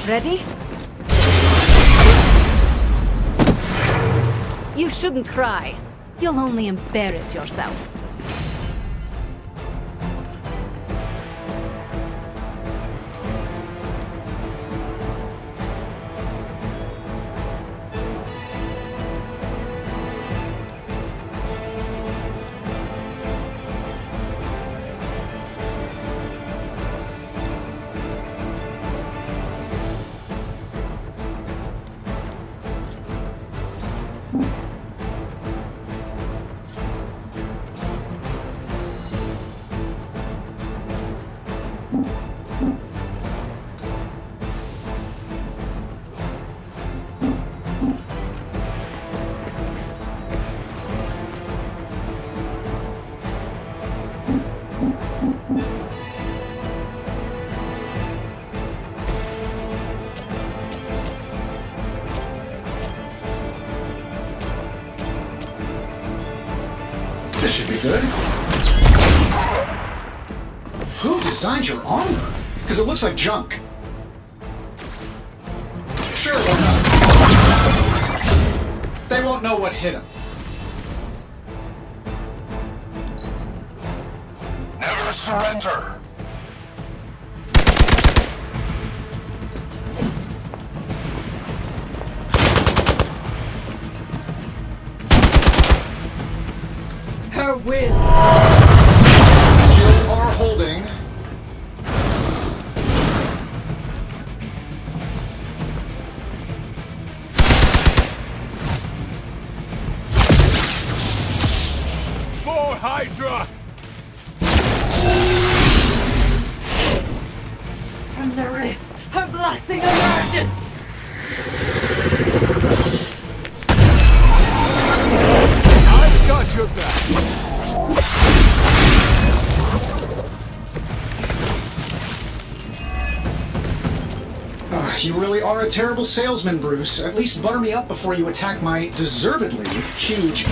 Ready? You shouldn't try. You'll only embarrass yourself. This should be good. Who designed your armor? Because it looks like junk. Sure, why not? They won't know what hit them. Never surrender. Her will. Shield are holding. For Hydra! From the rift, her blessing emerges. I've got your back. You really are a terrible salesman, Bruce. At least butter me up before you attack my deservedly huge...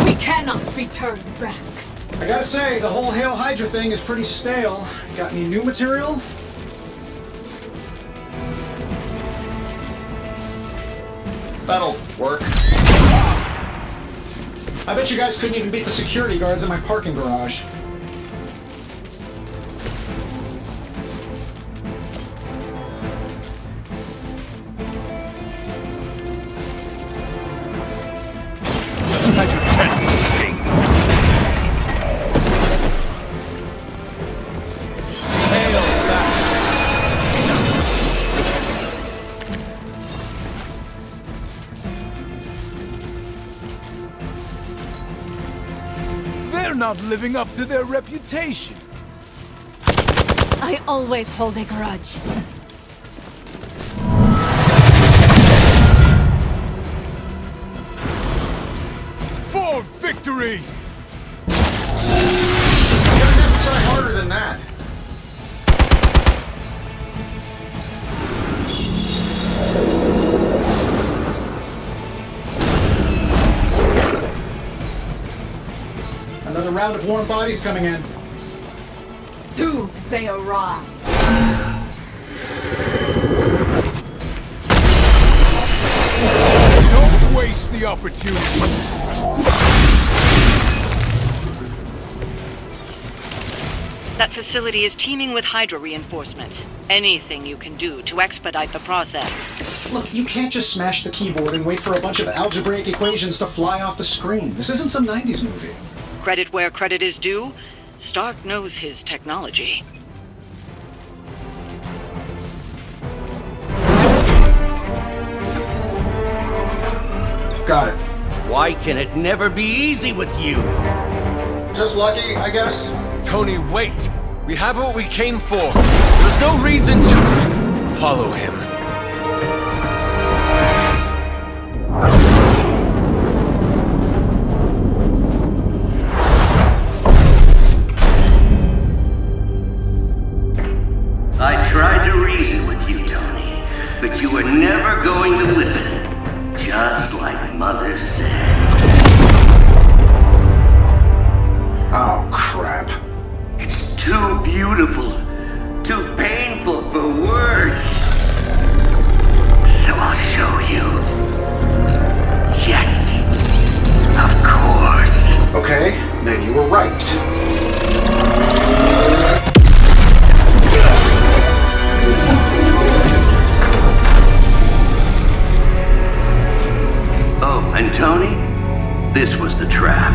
We cannot be turned back. I gotta say, the whole Hail Hydra thing is pretty stale. Got any new material? That'll work. I bet you guys couldn't even beat the security guards in my parking garage. Had your chance to escape. They're not living up to their reputation. I always hold a grudge. For victory! You're gonna have to try harder than that. Another round of warm bodies coming in. Soon they arrive. Don't waste the opportunity. That facility is teeming with Hydra reinforcements. Anything you can do to expedite the process. Look, you can't just smash the keyboard and wait for a bunch of algebraic equations to fly off the screen. This isn't some 90s movie. Credit where credit is due, Stark knows his technology. Got it. Why can it never be easy with you? Just lucky, I guess. Tony, wait! We have what we came for. There's no reason to follow him. I tried to reason with you, Tony, but you were never going to listen. Just like Mother said. Oh, crap. It's too beautiful, too painful for words. So I'll show you. Yes, of course. Okay, then you were right. Oh, and Tony, this was the trap.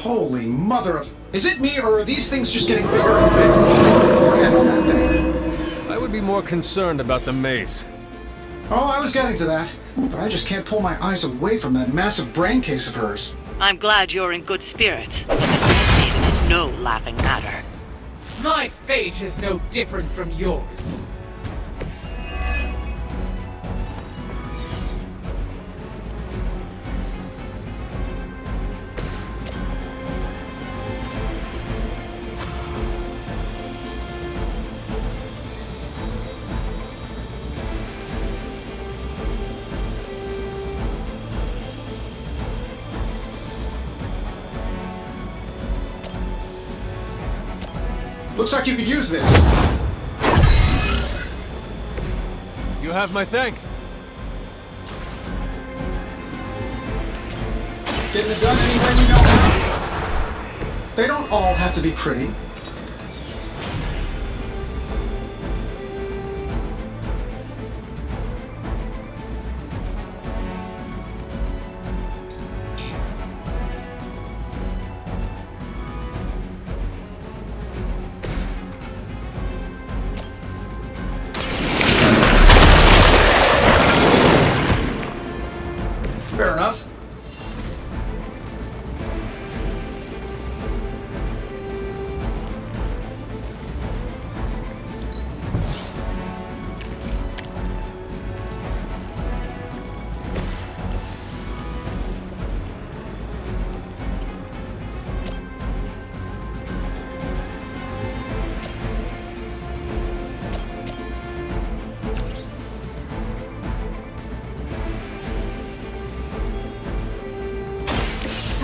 Holy mother of... Is it me, or are these things just getting bigger and bigger? Forehead on that thing. I would be more concerned about the mace. Oh, I was getting to that. But I just can't pull my eyes away from that massive brain case of hers. I'm glad you're in good spirits, but the Grand Maiden is no laughing matter. My fate is no different from yours. Looks like you could use this. You have my thanks. Getting it done any way you know how. They don't all have to be pretty. Fair enough.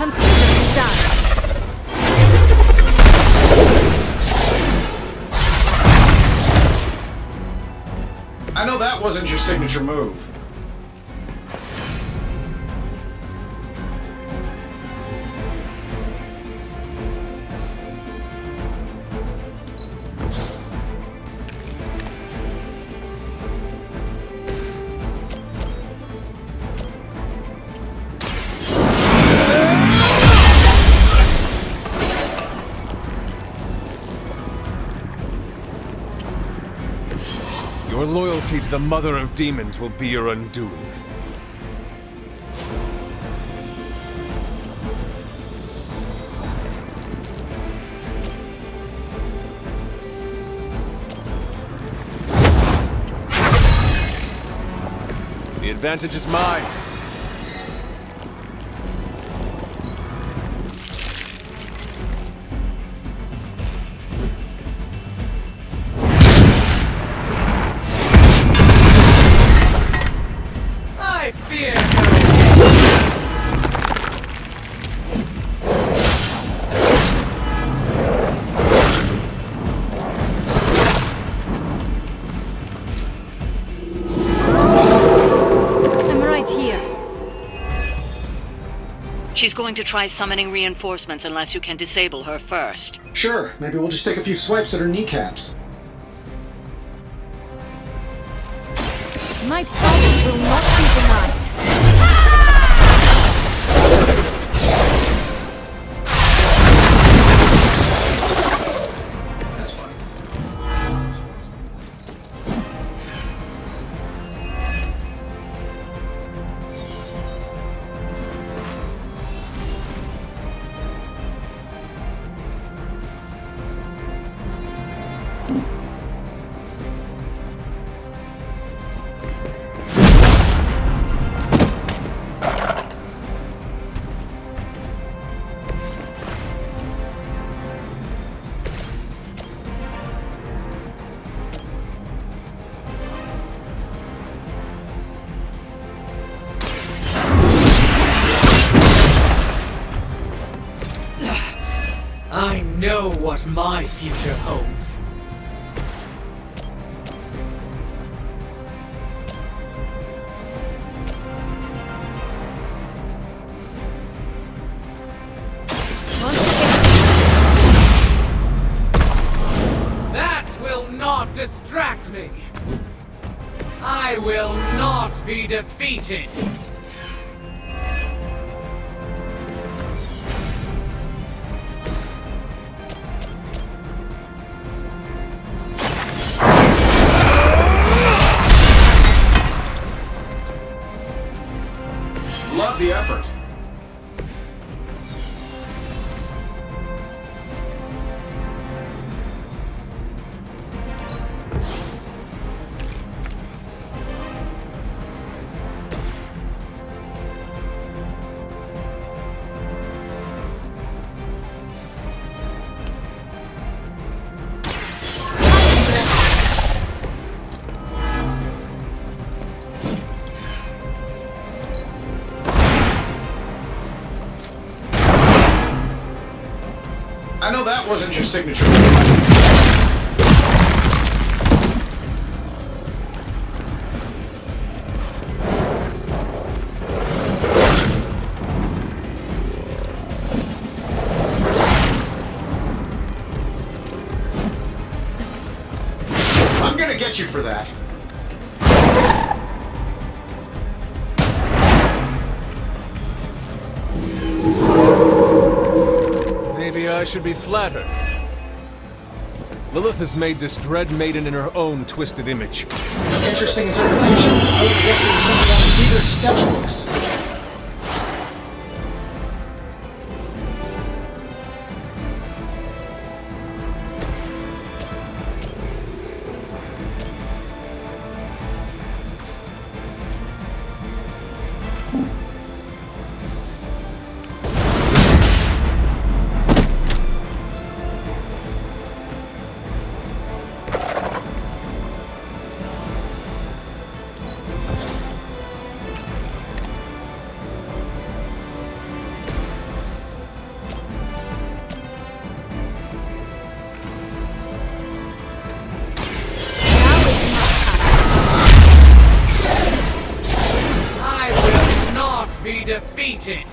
Consider done. I know that wasn't your signature move. Your loyalty to the Mother of Demons will be your undoing. The advantage is mine. I fear I'm right here. She's going to try summoning reinforcements unless you can disable her first. Sure, maybe we'll just take a few swipes at her kneecaps. My promise will not be denied. That's funny. I know what my future holds. That will not distract me. I will not be defeated. I know that wasn't your signature. I'm gonna get you for that. Maybe I should be flattered. Lilith has made this Dread Maiden in her own twisted image. Interesting interpretation. I would guess it was something out of Peter's sketchbooks. Be defeated.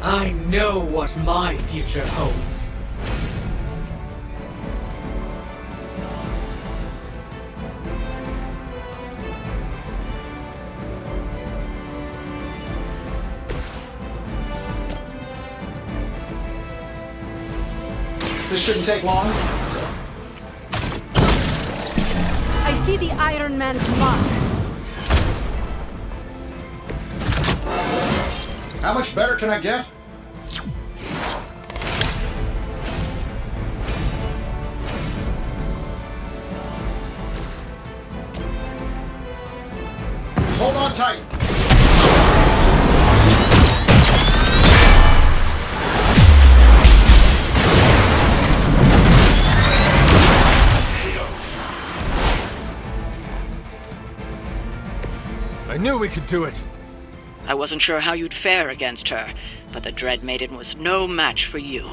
I know what my future holds. This shouldn't take long. I see the Iron Man's mark. How much better can I get? Hold on tight. I knew we could do it. I wasn't sure how you'd fare against her, but the Dread Maiden was no match for you.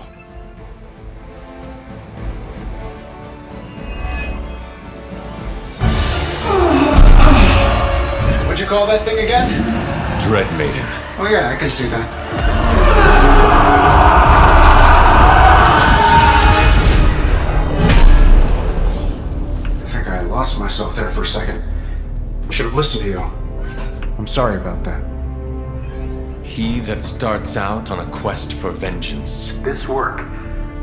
What'd you call that thing again? Dread Maiden. Oh yeah, I can see that. I think I lost myself there for a second. I should have listened to you. I'm sorry about that. He that starts out on a quest for vengeance. This work,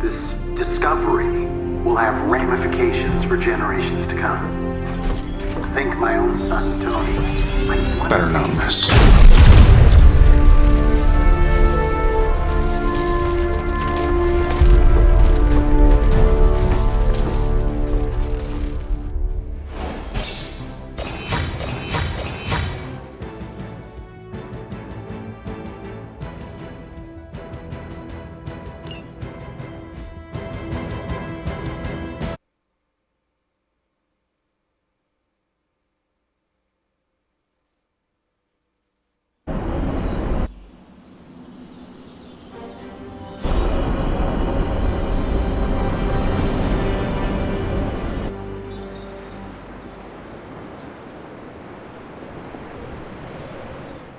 this discovery, will have ramifications for generations to come. To think my own son, Tony, Better not miss.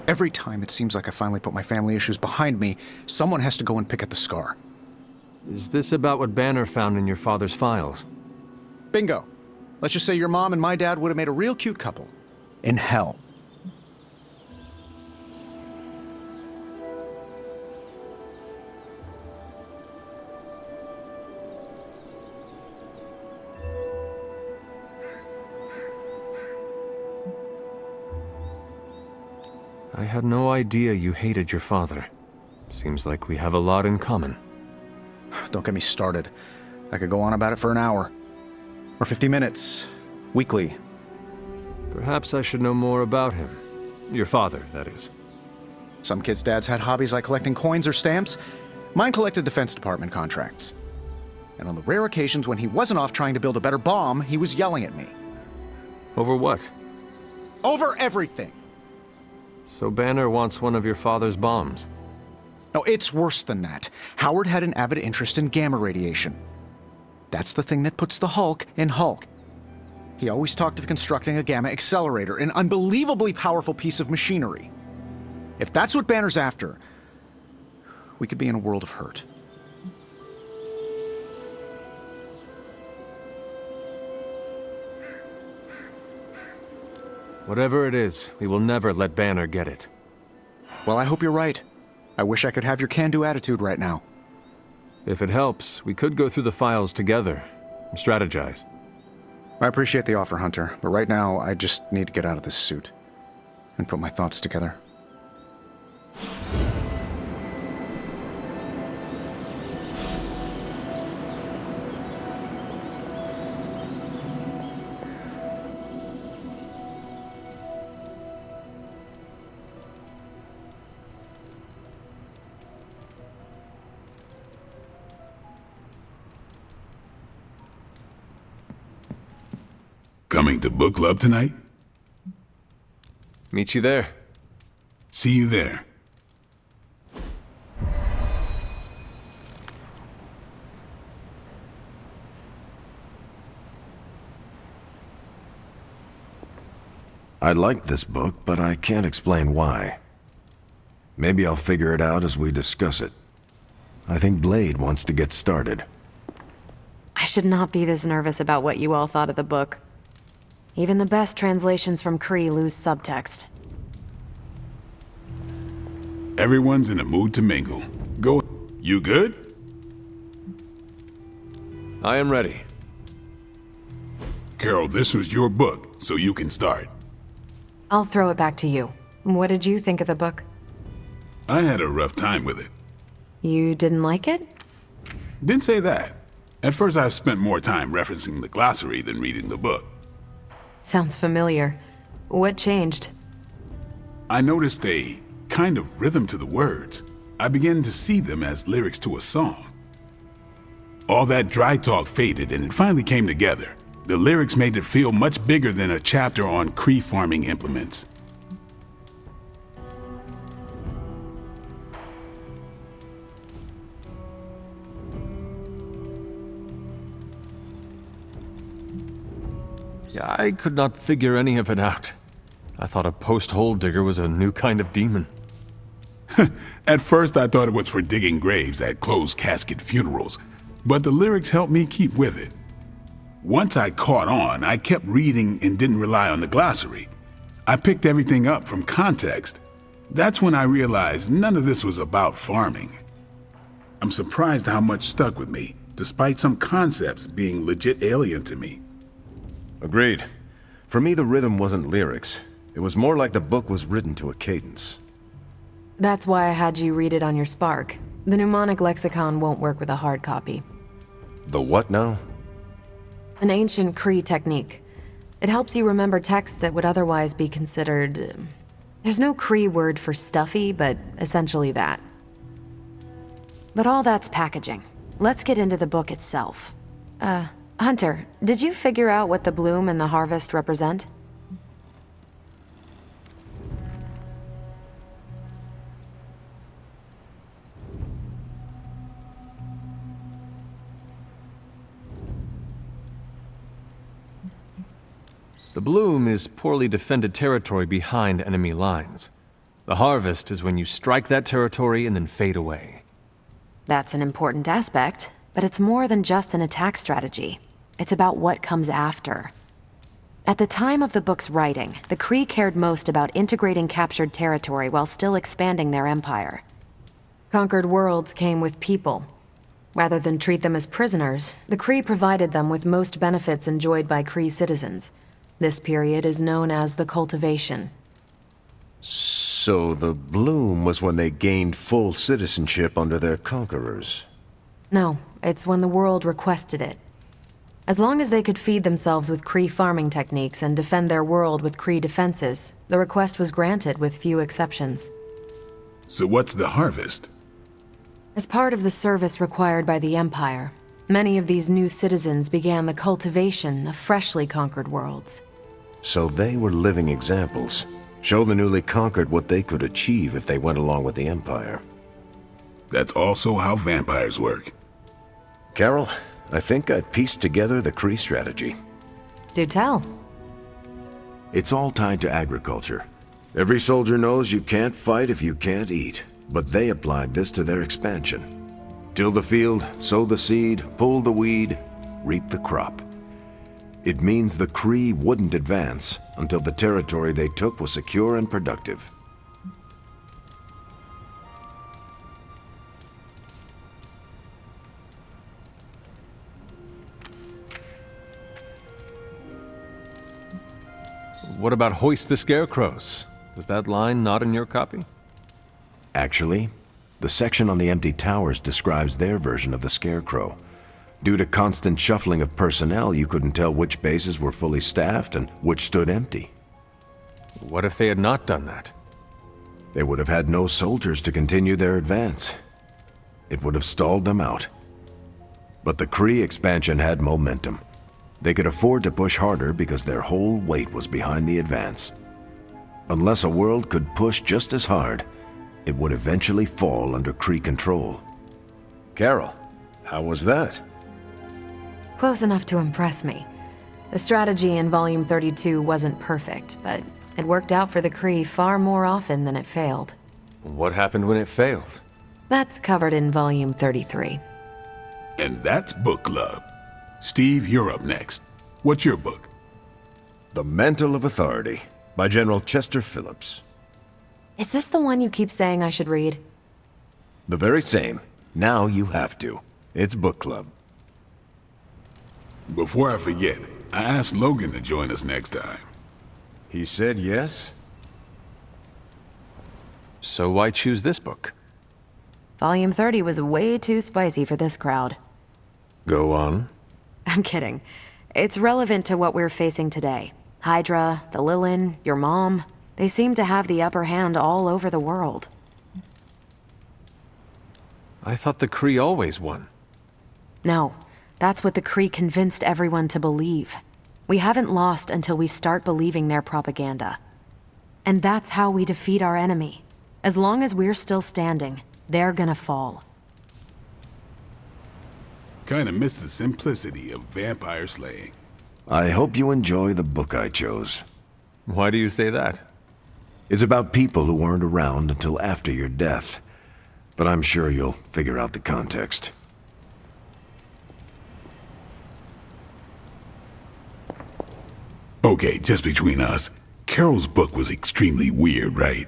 Every time it seems like I finally put my family issues behind me, someone has to go and pick at the scar. Is this about what Banner found in your father's files? Bingo. Let's just say your mom and my dad would have made a real cute couple. In hell. I had no idea you hated your father. Seems like we have a lot in common. Don't get me started. I could go on about it for an hour. Or 50 minutes. Weekly. Perhaps I should know more about him. Your father, that is. Some kids' dads had hobbies like collecting coins or stamps. Mine collected Defense Department contracts. And on the rare occasions when he wasn't off trying to build a better bomb, he was yelling at me. Over what? Over everything! So Banner wants one of your father's bombs. No, it's worse than that. Howard had an avid interest in gamma radiation. That's the thing that puts the Hulk in Hulk. He always talked of constructing a gamma accelerator, an unbelievably powerful piece of machinery. If that's what Banner's after, we could be in a world of hurt. Whatever it is, we will never let Banner get it. Well, I hope you're right. I wish I could have your can-do attitude right now. If it helps, we could go through the files together and strategize. I appreciate the offer, Hunter, but right now I just need to get out of this suit and put my thoughts together. Coming to book club tonight? Meet you there. See you there. I like this book, but I can't explain why. Maybe I'll figure it out as we discuss it. I think Blade wants to get started. I should not be this nervous about what you all thought of the book. Even the best translations from Kree lose subtext. Everyone's in a mood to mingle. Go. You good? I am ready. Carol, this was your book, so you can start. I'll throw it back to you. What did you think of the book? I had a rough time with it. You didn't like it? Didn't say that. At first I spent more time referencing the glossary than reading the book. Sounds familiar. What changed? I noticed a kind of rhythm to the words. I began to see them as lyrics to a song. All that dry talk faded and it finally came together. The lyrics made it feel much bigger than a chapter on Kree farming implements. Yeah, I could not figure any of it out. I thought a post-hole digger was a new kind of demon. At first I thought it was for digging graves at closed casket funerals, but the lyrics helped me keep with it. Once I caught on, I kept reading and didn't rely on the glossary. I picked everything up from context. That's when I realized none of this was about farming. I'm surprised how much stuck with me, despite some concepts being legit alien to me. Agreed. For me, the rhythm wasn't lyrics. It was more like the book was written to a cadence. That's why I had you read it on your Spark. The mnemonic lexicon won't work with a hard copy. The what now? An ancient Kree technique. It helps you remember texts that would otherwise be considered... There's no Kree word for stuffy, but essentially that. But all that's packaging. Let's get into the book itself. Hunter, did you figure out what the bloom and the harvest represent? The bloom is poorly defended territory behind enemy lines. The harvest is when you strike that territory and then fade away. That's an important aspect, but it's more than just an attack strategy. It's about what comes after. At the time of the book's writing, the Kree cared most about integrating captured territory while still expanding their empire. Conquered worlds came with people. Rather than treat them as prisoners, the Kree provided them with most benefits enjoyed by Kree citizens. This period is known as the cultivation. So the bloom was when they gained full citizenship under their conquerors. No, it's when the world requested it. As long as they could feed themselves with Kree farming techniques and defend their world with Kree defenses, the request was granted with few exceptions. So what's the harvest? As part of the service required by the Empire, many of these new citizens began the cultivation of freshly conquered worlds. So they were living examples. Show the newly conquered what they could achieve if they went along with the Empire. That's also how vampires work. Carol, I think I pieced together the Kree strategy. Do tell. It's all tied to agriculture. Every soldier knows you can't fight if you can't eat, but they applied this to their expansion. Till the field, sow the seed, pull the weed, reap the crop. It means the Kree wouldn't advance until the territory they took was secure and productive. What about hoist the scarecrows? Was that line not in your copy? Actually, the section on the empty towers describes their version of the scarecrow. Due to constant shuffling of personnel, you couldn't tell which bases were fully staffed and which stood empty. What if they had not done that? They would have had no soldiers to continue their advance. It would have stalled them out. But the Kree expansion had momentum. They could afford to push harder because their whole weight was behind the advance. Unless a world could push just as hard, it would eventually fall under Kree control. Carol, how was that? Close enough to impress me. The strategy in Volume 32 wasn't perfect, but it worked out for the Kree far more often than it failed. What happened when it failed? That's covered in Volume 33. And that's book club. Steve, you're up next. What's your book? The Mantle of Authority, by General Chester Phillips. Is this the one you keep saying I should read? The very same. Now you have to. It's book club. Before I forget, I asked Logan to join us next time. He said yes? So why choose this book? Volume 30 was way too spicy for this crowd. Go on. I'm kidding. It's relevant to what we're facing today. Hydra, the Lilin, your mom, they seem to have the upper hand all over the world. I thought the Kree always won. No, that's what the Kree convinced everyone to believe. We haven't lost until we start believing their propaganda. And that's how we defeat our enemy. As long as we're still standing, they're gonna fall. Kinda miss the simplicity of vampire slaying. I hope you enjoy the book I chose. Why do you say that? It's about people who weren't around until after your death. But I'm sure you'll figure out the context. Okay, just between us, Carol's book was extremely weird, right?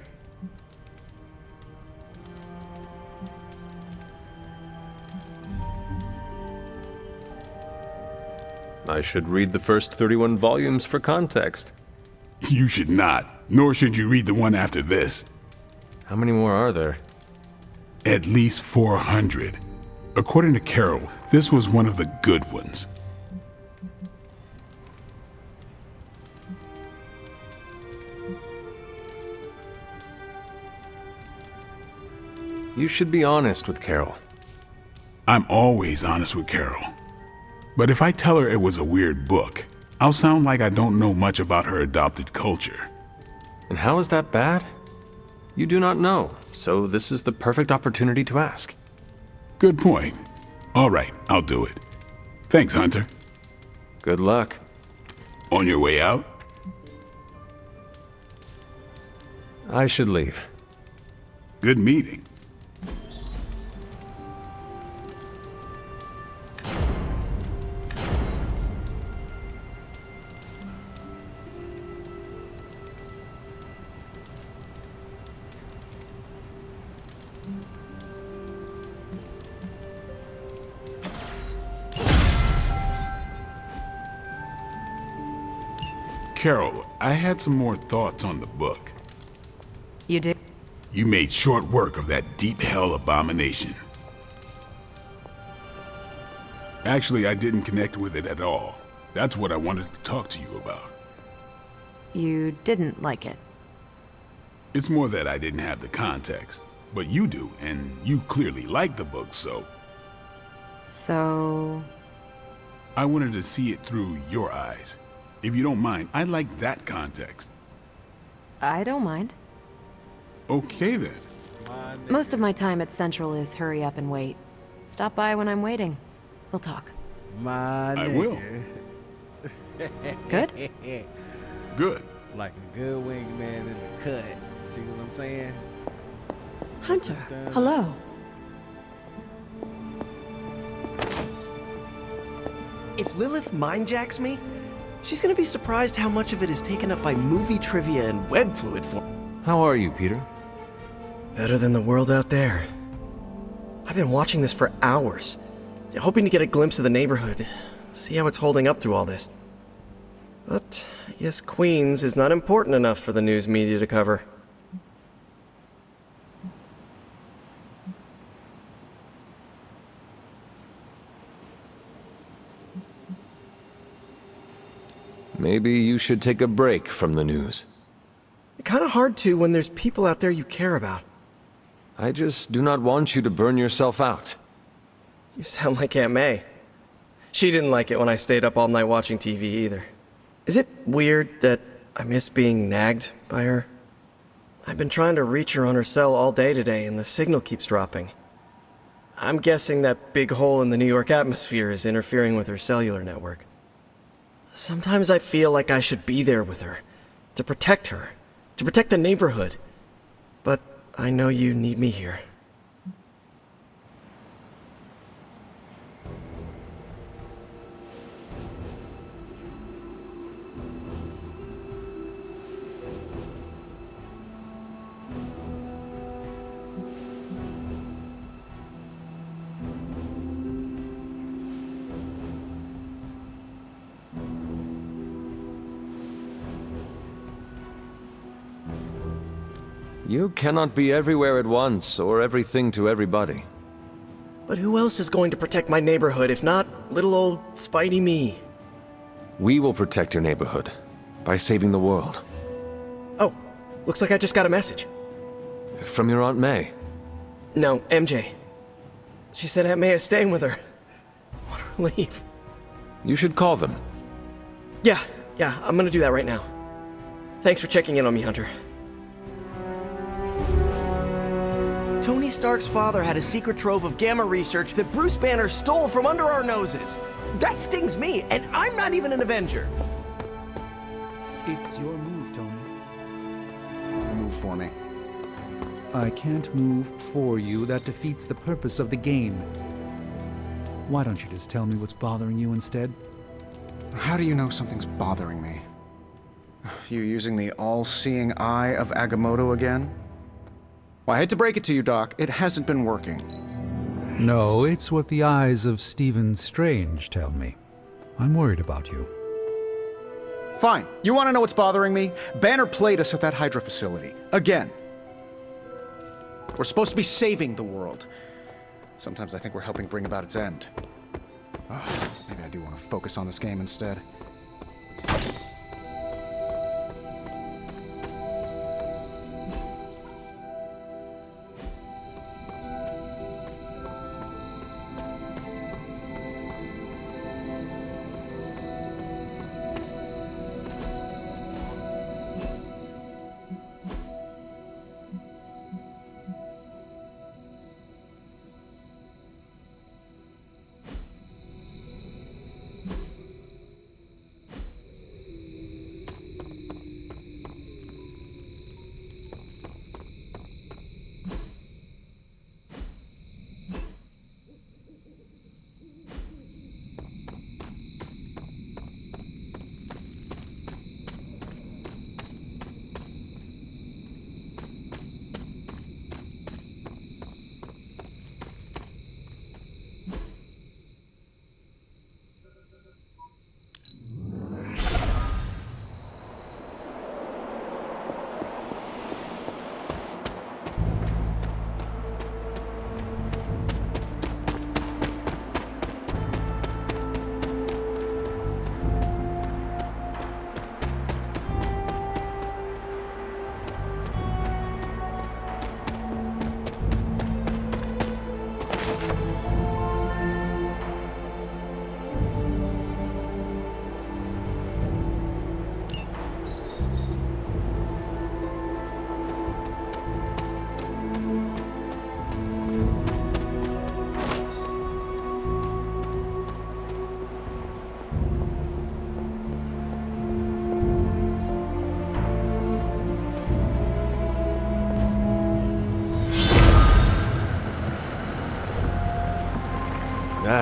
I should read the first 31 volumes for context. You should not, nor should you read the one after this. How many more are there? At least 400. According to Carol, this was one of the good ones. You should be honest with Carol. I'm always honest with Carol. But if I tell her it was a weird book, I'll sound like I don't know much about her adopted culture. And how is that bad? You do not know, so this is the perfect opportunity to ask. Good point. All right, I'll do it. Thanks, Hunter. Good luck. On your way out? I should leave. Good meeting. Carol, I had some more thoughts on the book. You did? You made short work of that deep hell abomination. Actually, I didn't connect with it at all. That's what I wanted to talk to you about. You didn't like it? It's more that I didn't have the context. But you do, and you clearly like the book, so... So... I wanted to see it through your eyes. If you don't mind, I'd like that context. I don't mind. Okay then. Come on, Most of my time at Central is hurry up and wait. Stop by when I'm waiting. We'll talk. I will. Good? Good. Like a good wingman in the cut. See what I'm saying? Hunter, hello. If Lilith mindjacks me, she's gonna be surprised how much of it is taken up by movie trivia and web fluid form. How are you, Peter? Better than the world out there. I've been watching this for hours, hoping to get a glimpse of the neighborhood, see how it's holding up through all this. But I guess Queens is not important enough for the news media to cover. Maybe you should take a break from the news. Kinda hard to when there's people out there you care about. I just do not want you to burn yourself out. You sound like Aunt May. She didn't like it when I stayed up all night watching TV either. Is it weird that I miss being nagged by her? I've been trying to reach her on her cell all day today and the signal keeps dropping. I'm guessing that big hole in the New York atmosphere is interfering with her cellular network. Sometimes I feel like I should be there with her, to protect the neighborhood. But I know you need me here. You cannot be everywhere at once, or everything to everybody. But who else is going to protect my neighborhood if not little old Spidey me? We will protect your neighborhood by saving the world. Oh, looks like I just got a message. From your Aunt May? No, MJ. She said Aunt May is staying with her. What a relief. You should call them. Yeah, I'm gonna do that right now. Thanks for checking in on me, Hunter. Tony Stark's father had a secret trove of gamma research that Bruce Banner stole from under our noses. That stings me, and I'm not even an Avenger. It's your move, Tony. Move for me. I can't move for you. That defeats the purpose of the game. Why don't you just tell me what's bothering you instead? How do you know something's bothering me? You using the all-seeing eye of Agamotto again? Well, I hate to break it to you, Doc. It hasn't been working. No, it's what the eyes of Stephen Strange tell me. I'm worried about you. Fine. You want to know what's bothering me? Banner played us at that Hydra facility. Again. We're supposed to be saving the world. Sometimes I think we're helping bring about its end. Maybe I do want to focus on this game instead.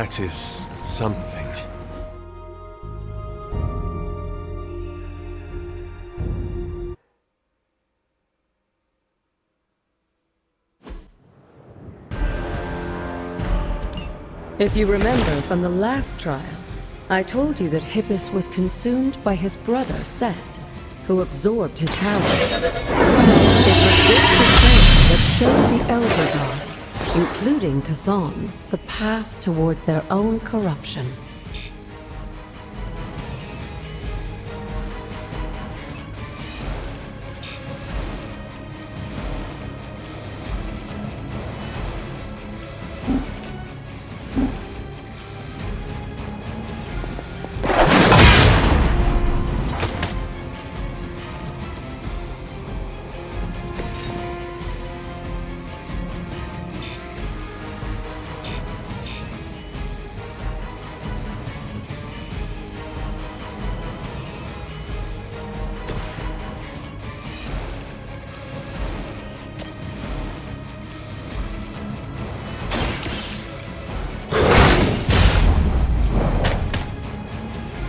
That is something. If you remember from the last trial, I told you that Hippus was consumed by his brother, Set, who absorbed his power. It was this betrayal that showed the Elder Gods, including Chthon, the path towards their own corruption.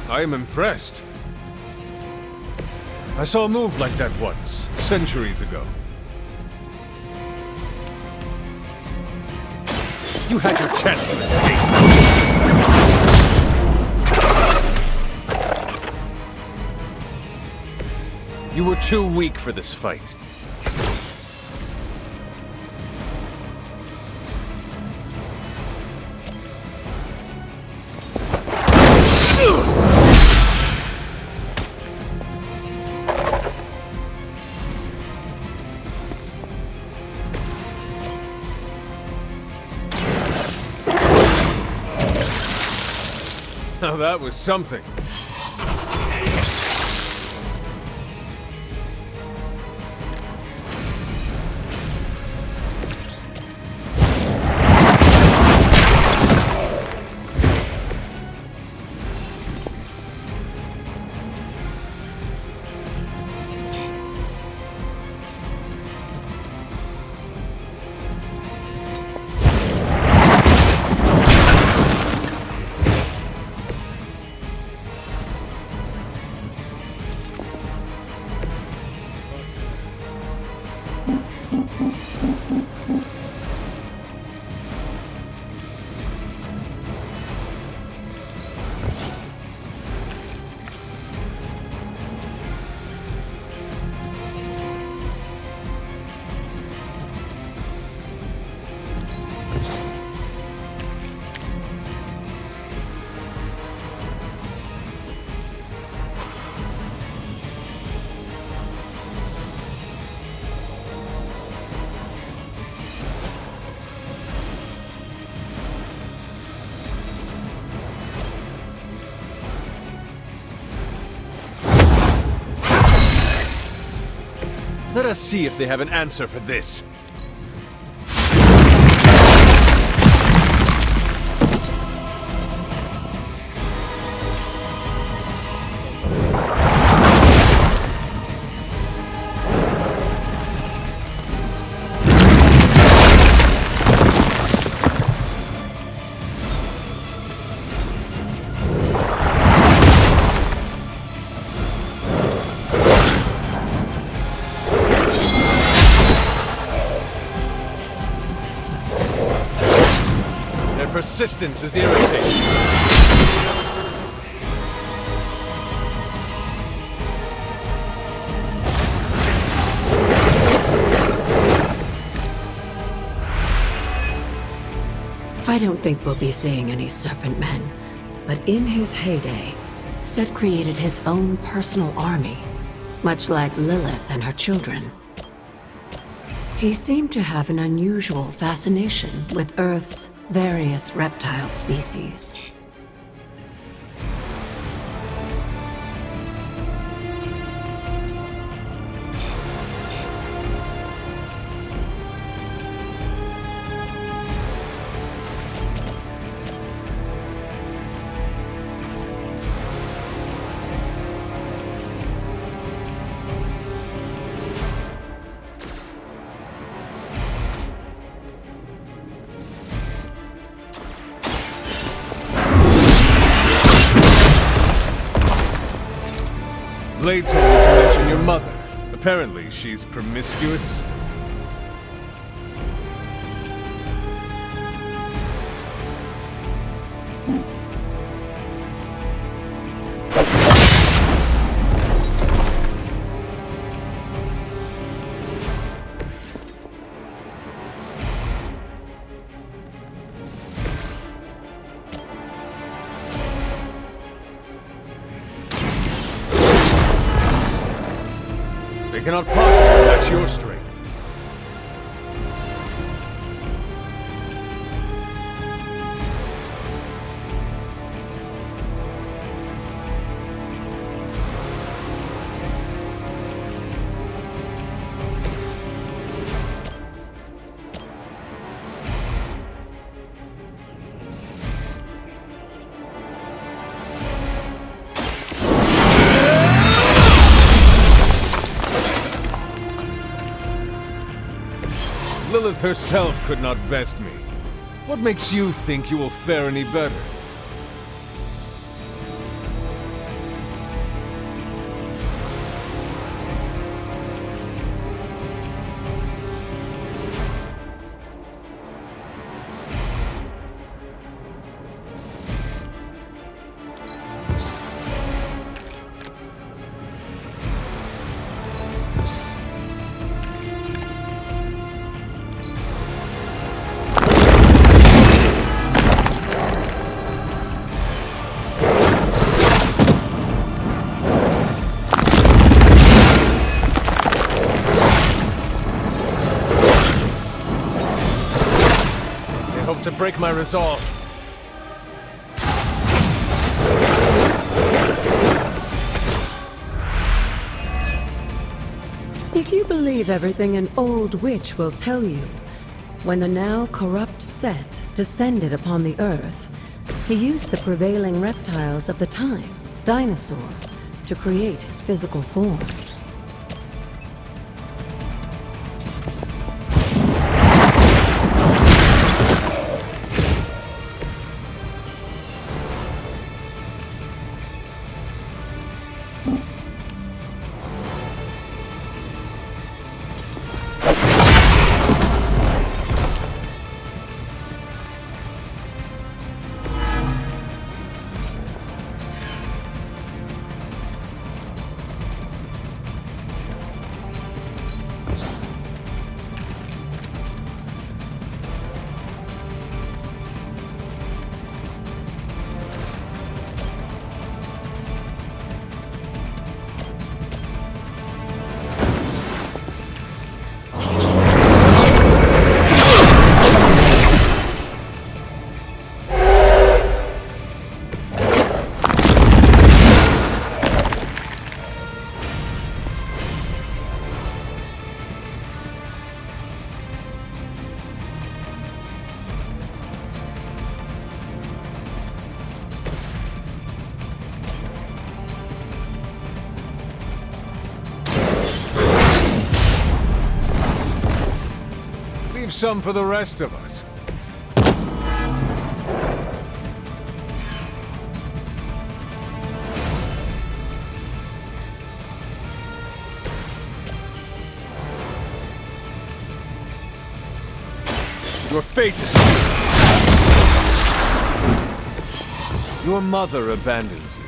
I am impressed. I saw a move like that once, centuries ago. You had your chance to escape. You were too weak for this fight. Now that was something. Let us see if they have an answer for this. Persistence is irritating. I don't think we'll be seeing any Serpent Men, but in his heyday, Set created his own personal army, much like Lilith and her children. He seemed to have an unusual fascination with Earth's various reptile species. Blade told me to mention your mother. Apparently, she's promiscuous. They cannot possibly match your strength. Lilith herself could not best me. What makes you think you will fare any better? To break my resolve. If you believe everything an old witch will tell you, when the now corrupt Set descended upon the Earth, he used the prevailing reptiles of the time, dinosaurs, to create his physical form. Some for the rest of us. Your fate is sealed. Your mother abandons you.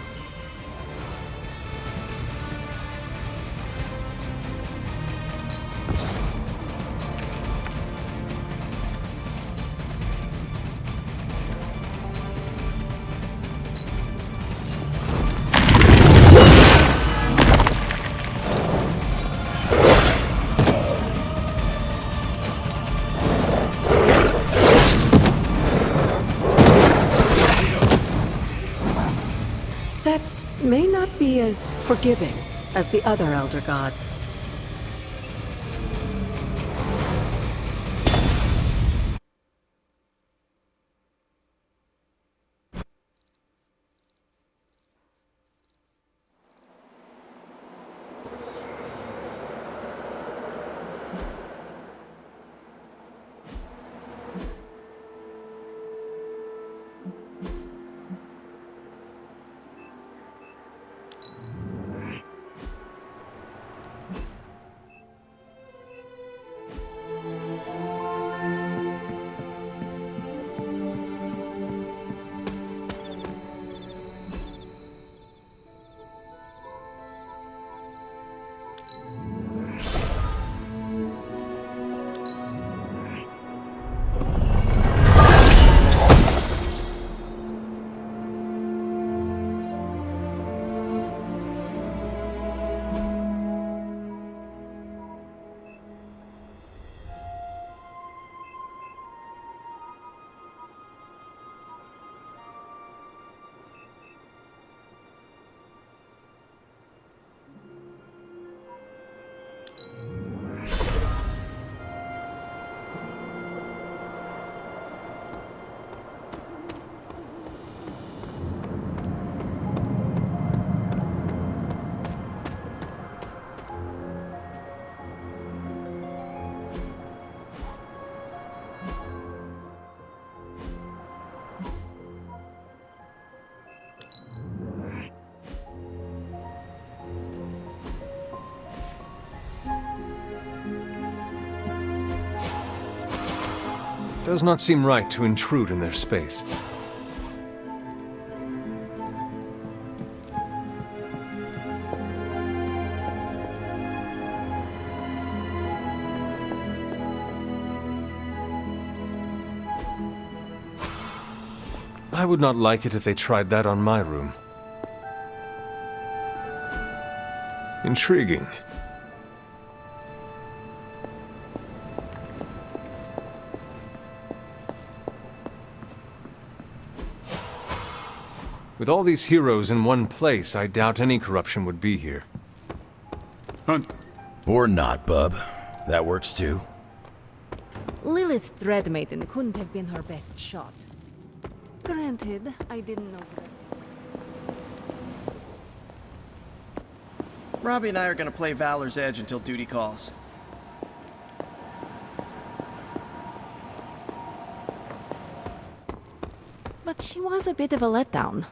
Set may not be as forgiving as the other Elder Gods. does not seem right to intrude in their space. I would not like it if they tried that on my room. Intriguing. With all these heroes in one place, I doubt any corruption would be here. Hunt. Or not, bub. That works too. Lilith's Dread Maiden couldn't have been her best shot. Granted, I didn't know that. Robbie and I are gonna play Valor's Edge until duty calls. But she was a bit of a letdown.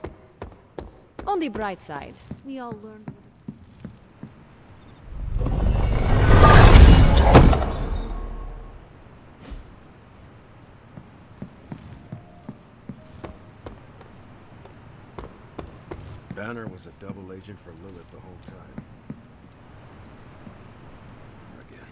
On the bright side, we all learned. Banner was a double agent for Lilith the whole time. Again.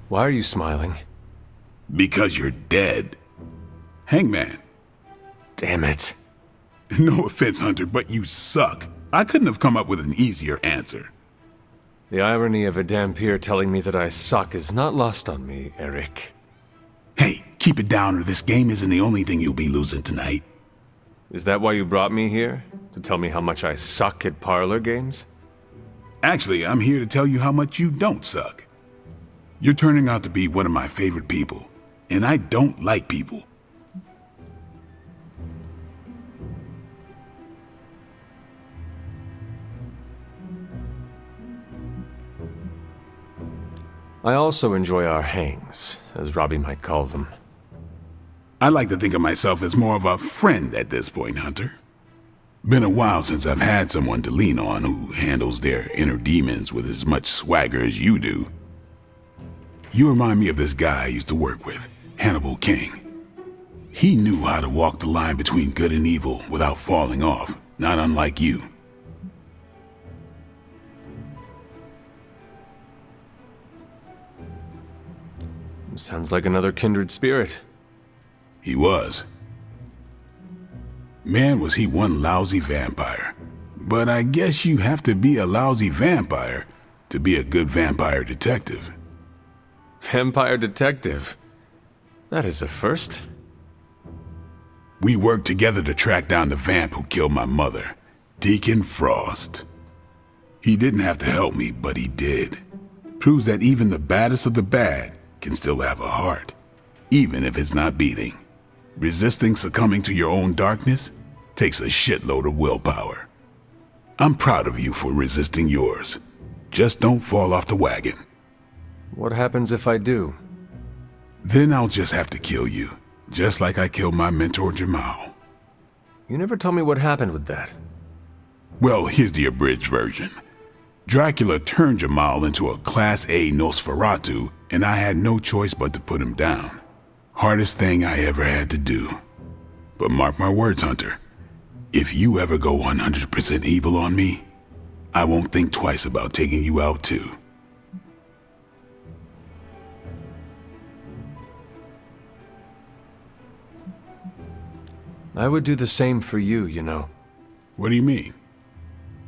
Why are you smiling? Because you're dead. Hangman. Damn it. No offense, Hunter, but you suck. I couldn't have come up with an easier answer. The irony of a Dampier telling me that I suck is not lost on me, Eric. Hey, keep it down or this game isn't the only thing you'll be losing tonight. Is that why you brought me here? To tell me how much I suck at parlor games? Actually, I'm here to tell you how much you don't suck. You're turning out to be one of my favorite people, and I don't like people. I also enjoy our hangs, as Robbie might call them. I like to think of myself as more of a friend at this point, Hunter. Been a while since I've had someone to lean on who handles their inner demons with as much swagger as you do. You remind me of this guy I used to work with, Hannibal King. He knew how to walk the line between good and evil without falling off, not unlike you. Sounds like another kindred spirit. He was. Man, was he one lousy vampire. But I guess you have to be a lousy vampire to be a good vampire detective. Vampire detective? That is a first. We worked together to track down the vamp who killed my mother, Deacon Frost. He didn't have to help me, but he did. Proves that even the baddest of the bad can still have a heart, even if it's not beating. Resisting succumbing to your own darkness takes a shitload of willpower. I'm proud of you for resisting yours. Just don't fall off the wagon. What happens if I do? Then I'll just have to kill you, just like I killed my mentor Jamal. You never told me what happened with that. Well, here's the abridged version. Dracula turned Jamal into a Class A Nosferatu, and I had no choice but to put him down. Hardest thing I ever had to do. But mark my words, Hunter. If you ever go 100% evil on me, I won't think twice about taking you out too. I would do the same for you, you know. What do you mean?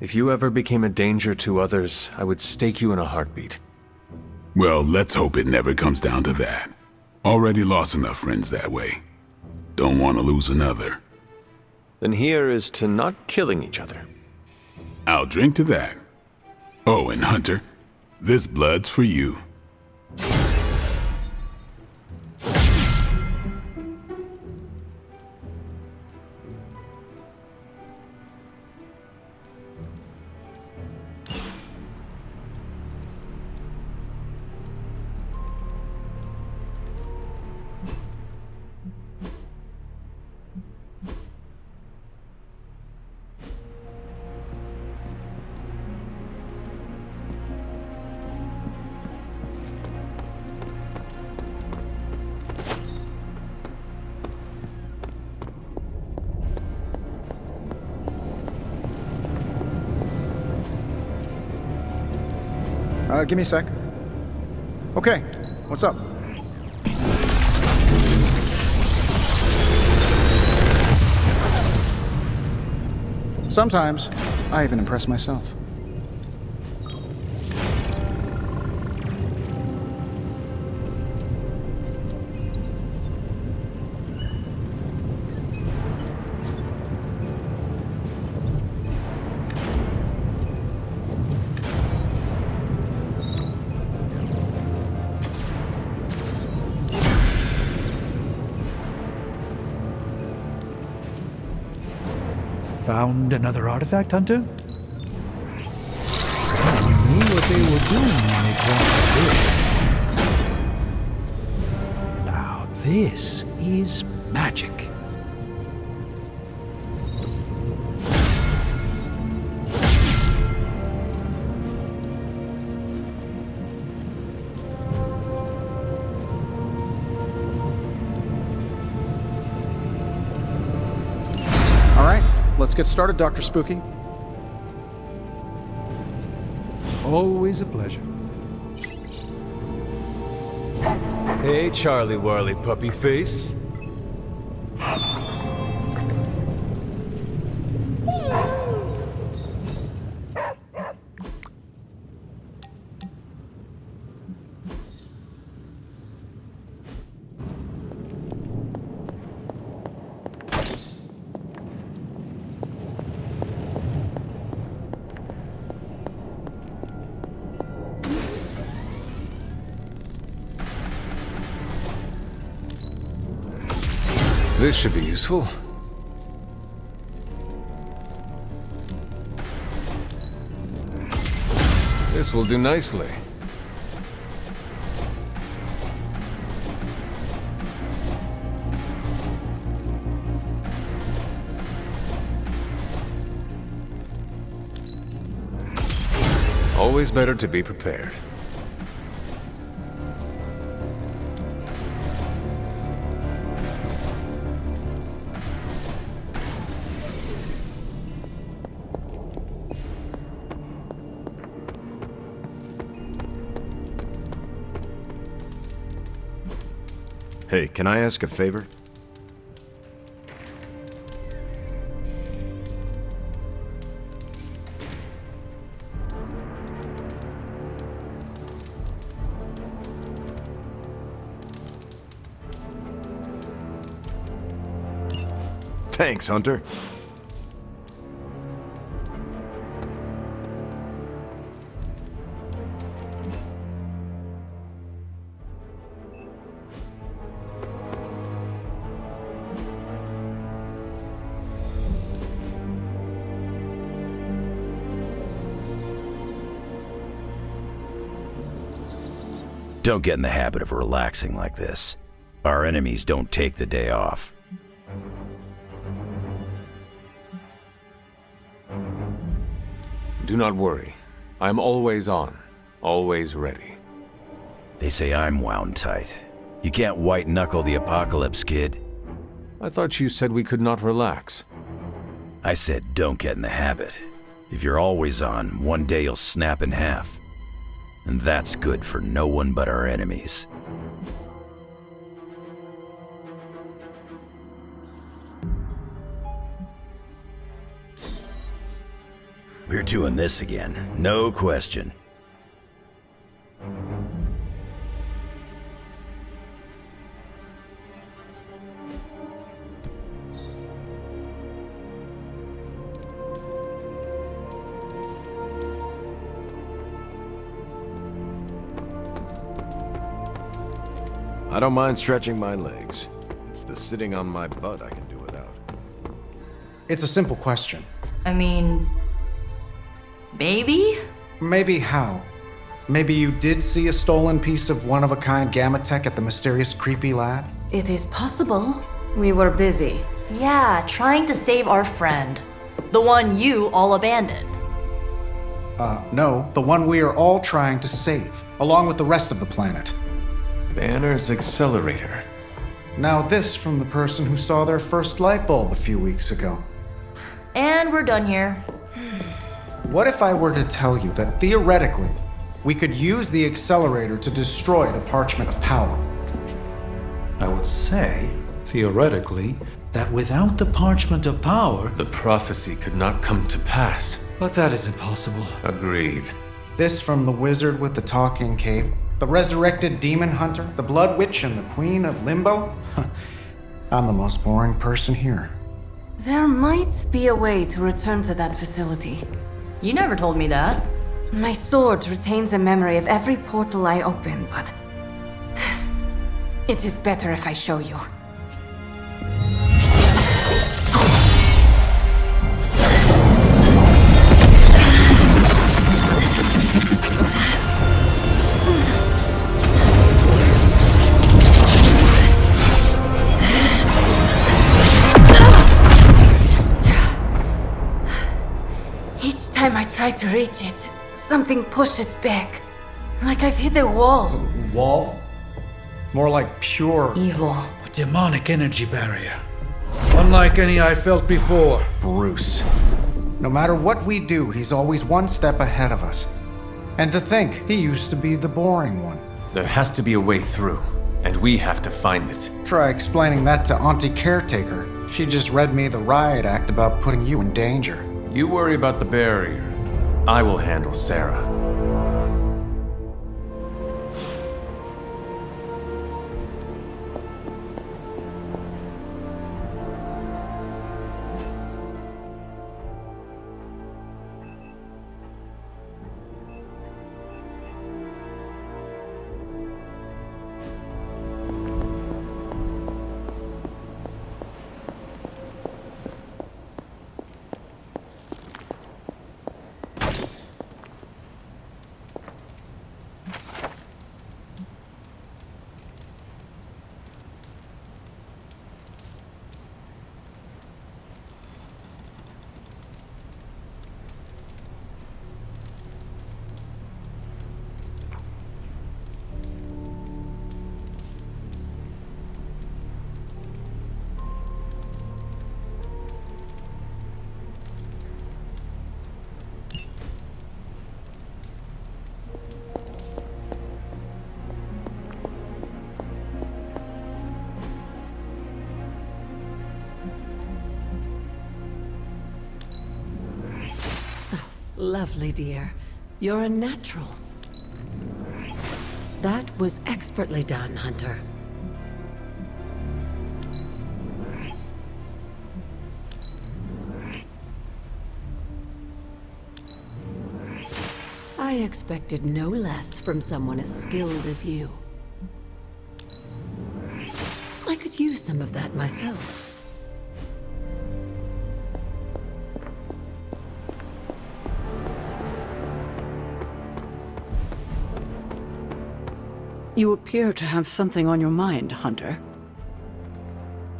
If you ever became a danger to others, I would stake you in a heartbeat. Well, let's hope it never comes down to that. Already lost enough friends that way. Don't want to lose another. Then here is to not killing each other. I'll drink to that. Oh, and Hunter, this blood's for you. Give me a sec. Okay, what's up? Sometimes, I even impress myself. Found another artifact, Hunter? You knew what they were doing when they planted this. Now this is magic. Let's get started, Dr. Spooky. Always a pleasure. Hey, Charlie Warley puppy face. This should be useful. This will do nicely. Always better to be prepared. Hey, can I ask a favor? Thanks, Hunter. Don't get in the habit of relaxing like this. Our enemies don't take the day off. Do not worry. I'm always on, always ready. They say I'm wound tight. You can't white-knuckle the apocalypse, kid. I thought you said we could not relax. I said don't get in the habit. If you're always on, one day you'll snap in half. And that's good for no one but our enemies. We're doing this again, no question. I don't mind stretching my legs. It's the sitting on my butt I can do without. It's a simple question. I mean, maybe? Maybe how? Maybe you did see a stolen piece of one-of-a-kind gamma tech at the mysterious creepy lab? It is possible. We were busy. Yeah, trying to save our friend. The one you all abandoned. No, the one we are all trying to save, along with the rest of the planet. Banner's accelerator. Now this from the person who saw their first light bulb a few weeks ago. And we're done here. What if I were to tell you that theoretically, we could use the accelerator to destroy the Parchment of Power? I would say, theoretically, that without the Parchment of Power... The prophecy could not come to pass. But that is impossible. Agreed. This from the wizard with the talking cape, the resurrected demon hunter, the blood witch, and the queen of limbo? I'm the most boring person here. There might be a way to return to that facility. You never told me that. My sword retains a memory of every portal I open, but... it is better if I show you. Each time I try to reach it, something pushes back. Like I've hit a wall. Wall? More like pure... evil. A demonic energy barrier. Unlike any I felt before. Bruce. No matter what we do, he's always one step ahead of us. And to think, he used to be the boring one. There has to be a way through. And we have to find it. Try explaining that to Auntie Caretaker. She just read me the riot act about putting you in danger. You worry about the barrier. I will handle Sarah. Lovely, dear. You're a natural. That was expertly done, Hunter. I expected no less from someone as skilled as you. I could use some of that myself. You appear to have something on your mind, Hunter.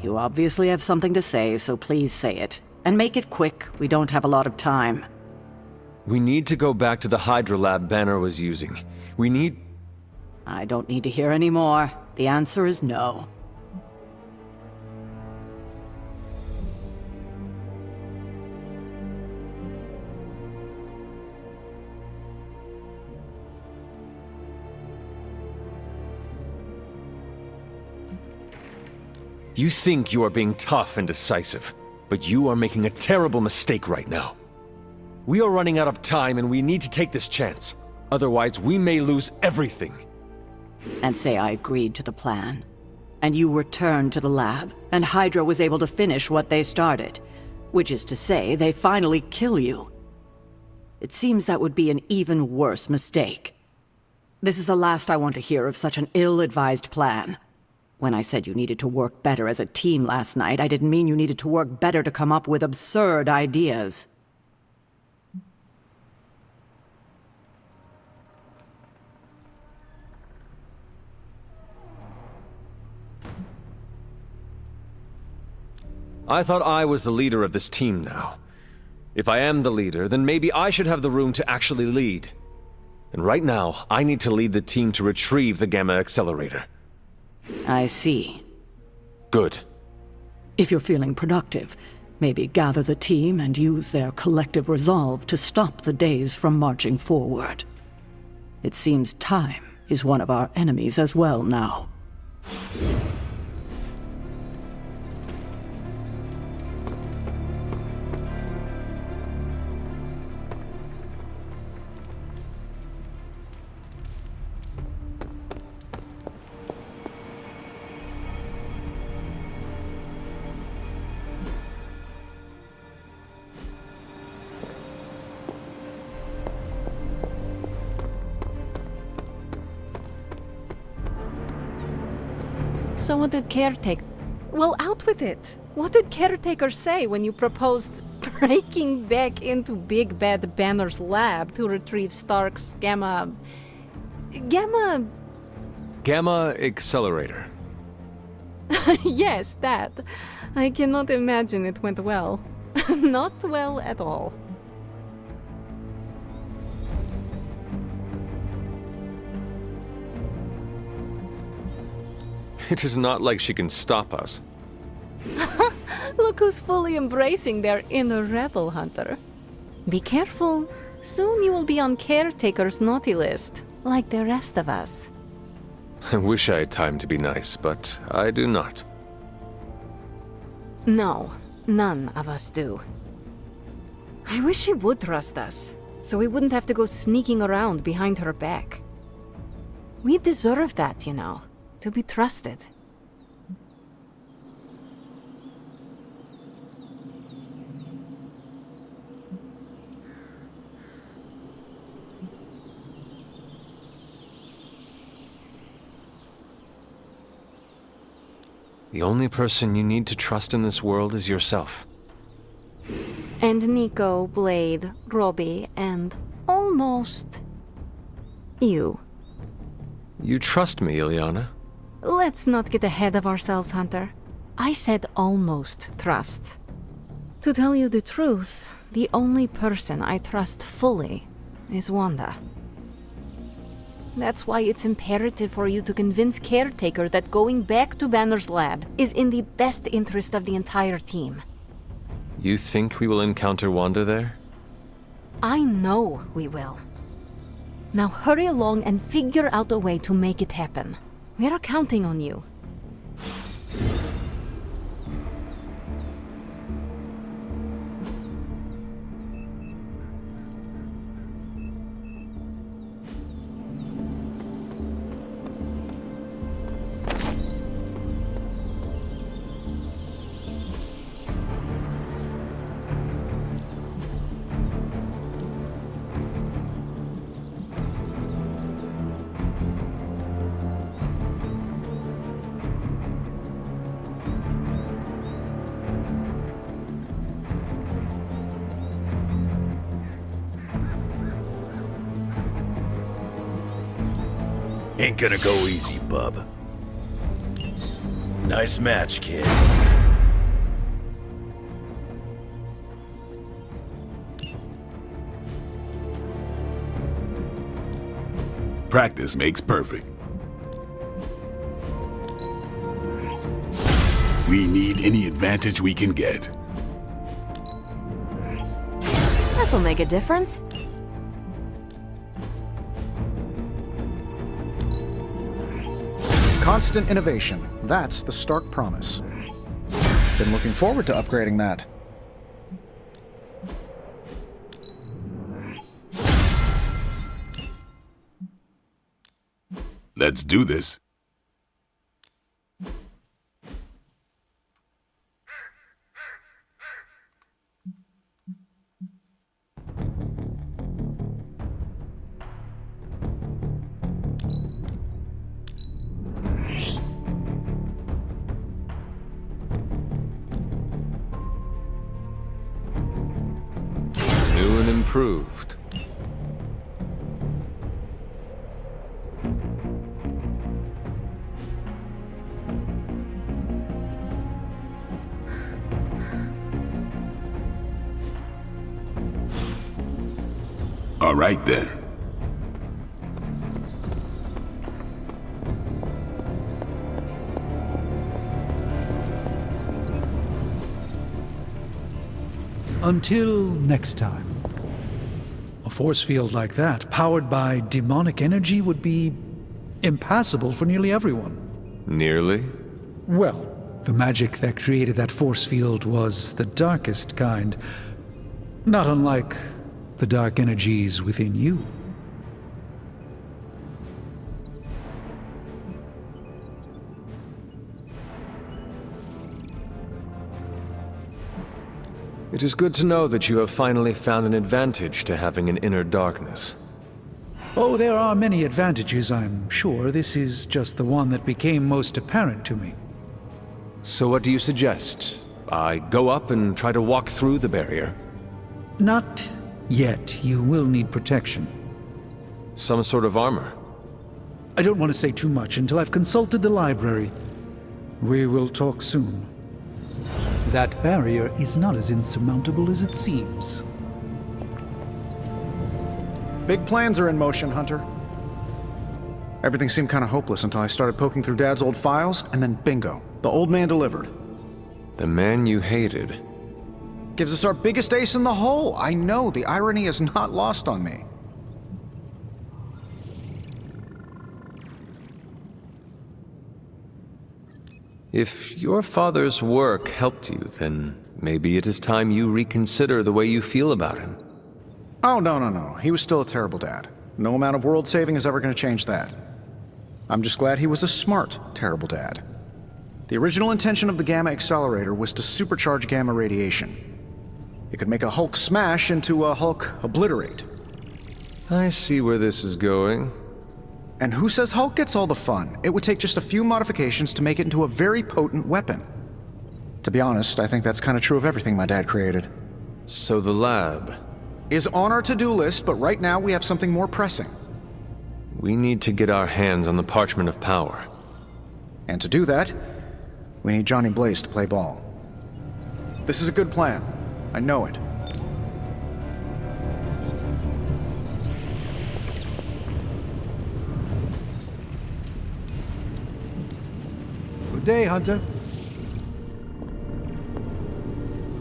You obviously have something to say, so please say it. And make it quick, we don't have a lot of time. We need to go back to the Hydra lab Banner was using. We need... I don't need to hear any more. The answer is no. You think you are being tough and decisive, but you are making a terrible mistake right now. We are running out of time and we need to take this chance. Otherwise, we may lose everything. And say I agreed to the plan. And you returned to the lab, and Hydra was able to finish what they started. Which is to say, they finally kill you. It seems that would be an even worse mistake. This is the last I want to hear of such an ill-advised plan. When I said you needed to work better as a team last night, I didn't mean you needed to work better to come up with absurd ideas. I thought I was the leader of this team now. If I am the leader, then maybe I should have the room to actually lead. And right now, I need to lead the team to retrieve the Gamma Accelerator. I see. Good. If you're feeling productive, maybe gather the team and use their collective resolve to stop the days from marching forward. It seems time is one of our enemies as well now. So what did Caretaker... Well, out with it. What did Caretaker say when you proposed breaking back into Big Bad Banner's lab to retrieve Stark's Gamma Accelerator. Yes, that. I cannot imagine it went well. Not well at all. It is not like she can stop us. Look who's fully embracing their inner rebel, Hunter. Be careful. Soon you will be on Caretaker's naughty list, like the rest of us. I wish I had time to be nice, but I do not. No, none of us do. I wish she would trust us, so we wouldn't have to go sneaking around behind her back. We deserve that, you know, to be trusted. The only person you need to trust in this world is yourself. And Nico, Blade, Robbie, and almost you. You trust me, Ilyana? Let's not get ahead of ourselves, Hunter. I said almost trust. To tell you the truth, the only person I trust fully is Wanda. That's why it's imperative for you to convince Caretaker that going back to Banner's lab is in the best interest of the entire team. You think we will encounter Wanda there? I know we will. Now hurry along and figure out a way to make it happen. We are counting on you. Ain't gonna go easy, bub. Nice match, kid. Practice makes perfect. We need any advantage we can get. This'll make a difference. Constant innovation. That's the Stark promise. Been looking forward to upgrading that. Let's do this. New and improved. All right then. Until next time. A force field like that, powered by demonic energy, would be impassable for nearly everyone. Nearly? Well, the magic that created that force field was the darkest kind. Not unlike the dark energies within you. It is good to know that you have finally found an advantage to having an inner darkness. Oh, there are many advantages, I'm sure. This is just the one that became most apparent to me. So what do you suggest? I go up and try to walk through the barrier? Not yet. You will need protection. Some sort of armor? I don't want to say too much until I've consulted the library. We will talk soon. That barrier is not as insurmountable as it seems. Big plans are in motion, Hunter. Everything seemed kind of hopeless until I started poking through Dad's old files, and then bingo, the old man delivered. The man you hated. Gives us our biggest ace in the hole. I know, the irony is not lost on me. If your father's work helped you, then maybe it is time you reconsider the way you feel about him. Oh, no. He was still a terrible dad. No amount of world saving is ever going to change that. I'm just glad he was a smart, terrible dad. The original intention of the Gamma Accelerator was to supercharge gamma radiation. It could make a Hulk smash into a Hulk obliterate. I see where this is going. And who says Hulk gets all the fun? It would take just a few modifications to make it into a very potent weapon. To be honest, I think that's kind of true of everything my dad created. So the lab is on our to-do list, but right now we have something more pressing. We need to get our hands on the Parchment of Power. And to do that, we need Johnny Blaze to play ball. This is a good plan. I know it. Good day, Hunter.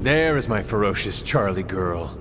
There is my ferocious Charlie girl.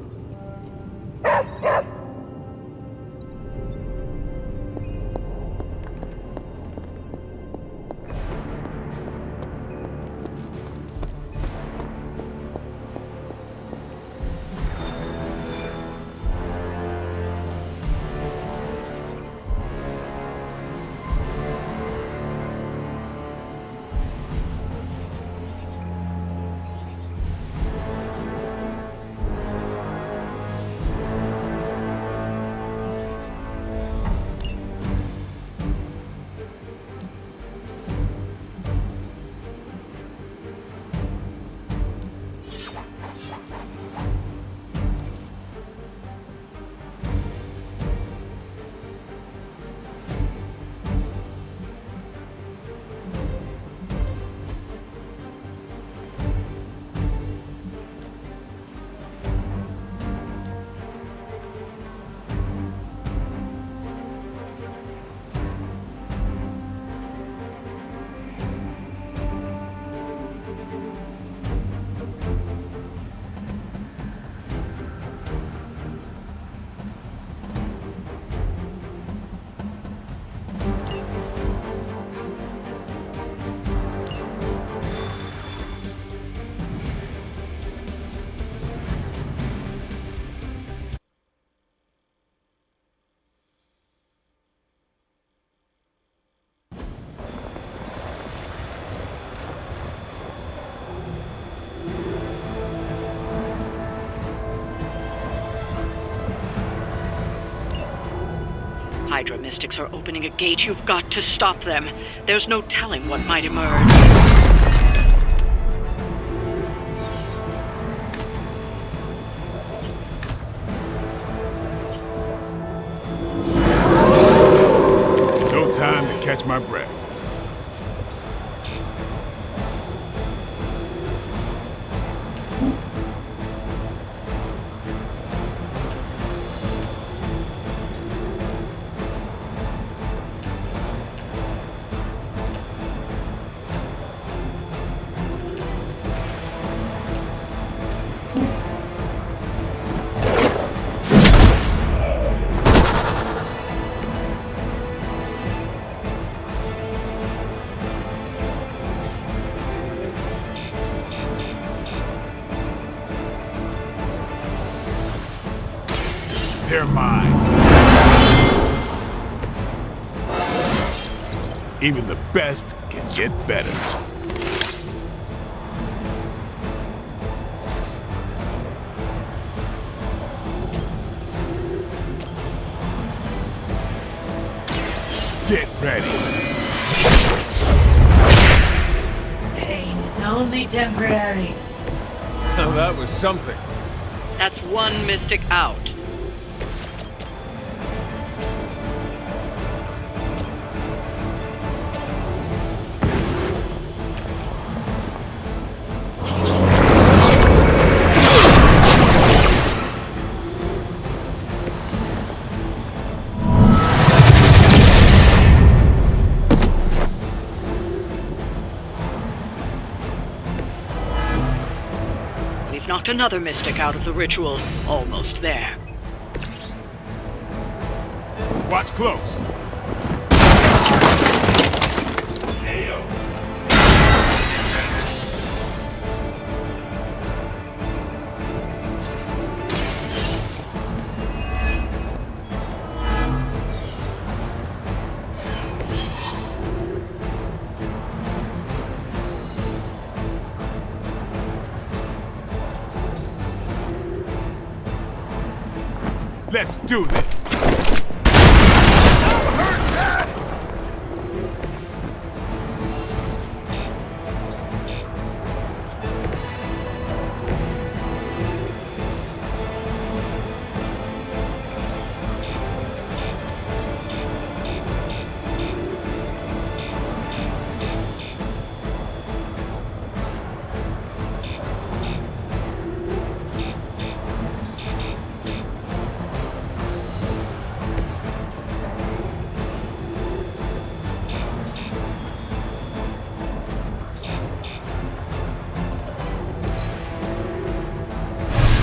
Hydra Mystics are opening a gate. You've got to stop them. There's no telling what might emerge. No time to catch my breath. They're mine. Even the best can get better. Get ready. Pain is only temporary. Now that was something. That's one Mystic out. Knocked another Mystic out of the ritual. Almost there. Watch close. Let's do this!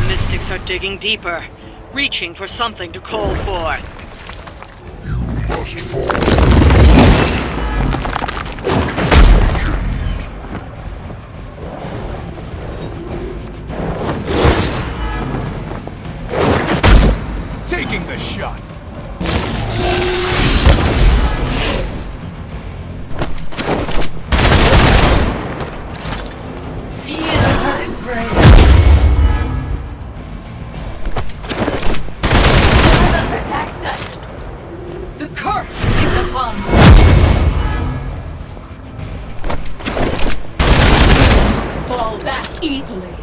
Mystics are digging deeper, reaching for something to call for. You must fall. Taking the shot! Protects us. The curse is upon fall that easily.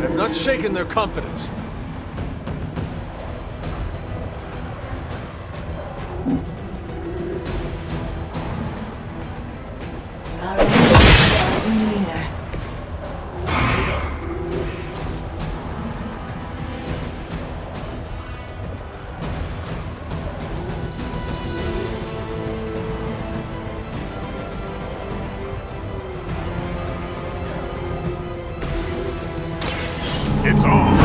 I've not shaken their confidence. It's on!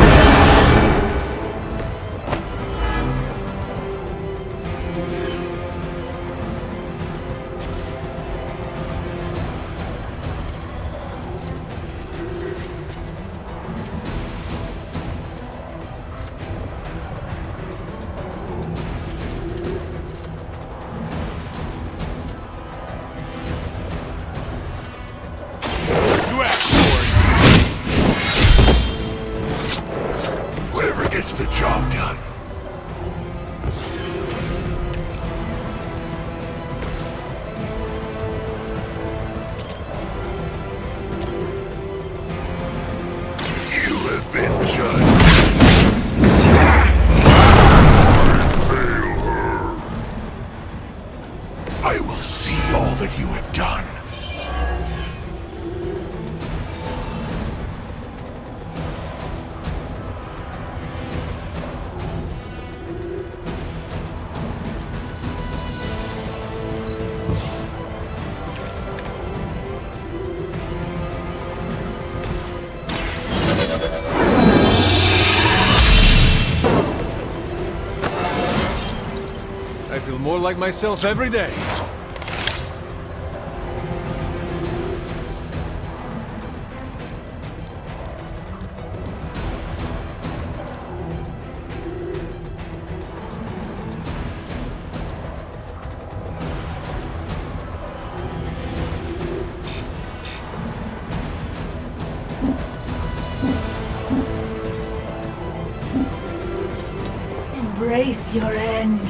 You asked for it! Whatever gets the job done. You have been judged. Fail her. I will see all that you have done. I feel more like myself every day. Embrace your end.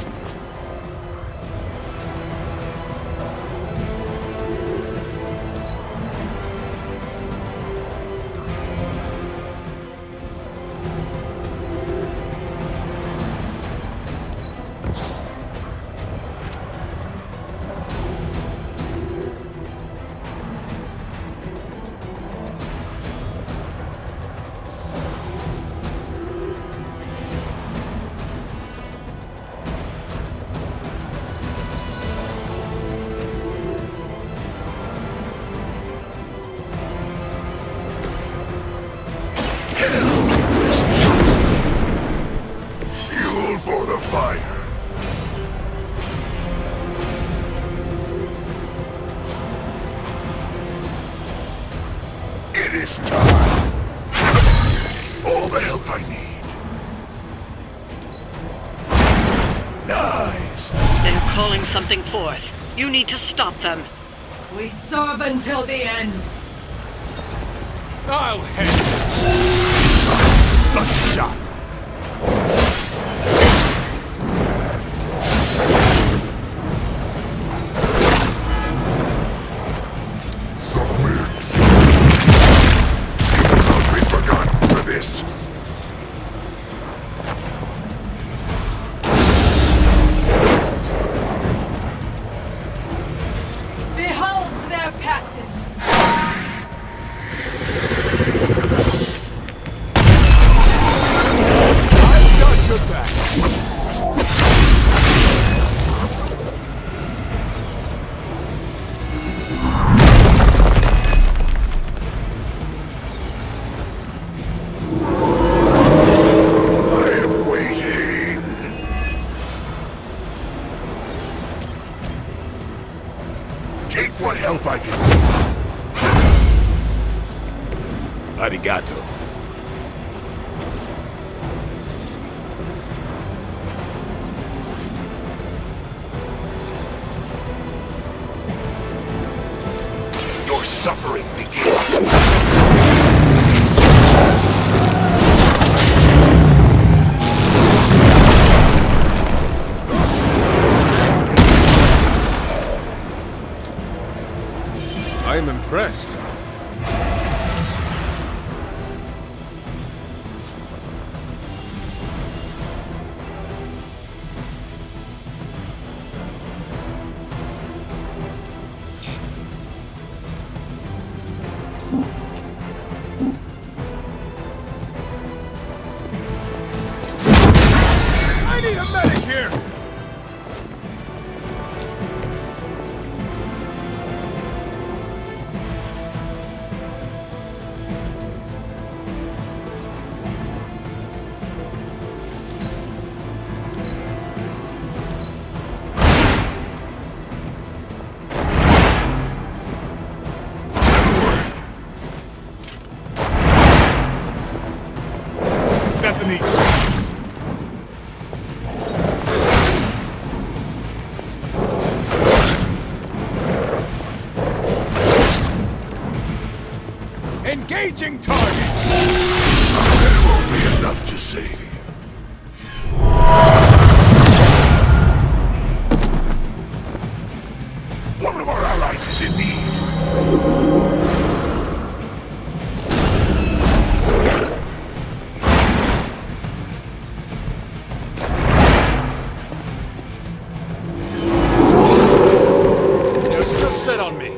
It is time. All the help I need. Nice. They're calling something forth. You need to stop them. We serve until the end. I'll handle it. Lucky shot. Submit. You will not be forgotten for this. Behold their passage. I've got your back. I am waiting. Take what help I can. Arigato. Your suffering begins. I am impressed. I need a medic here. That's an easy. Engaging target! There won't be enough to save you. One of our allies is in need. They're still set on me.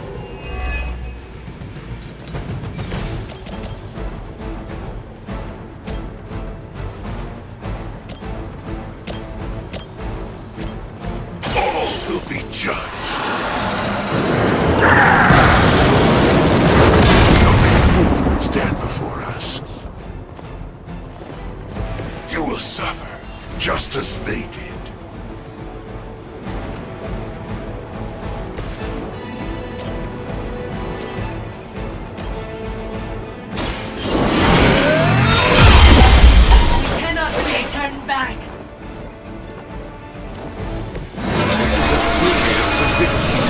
All will be judged. Only a fool would stand before us. You will suffer, just as they did. We cannot be turned back. This is a serious predicament.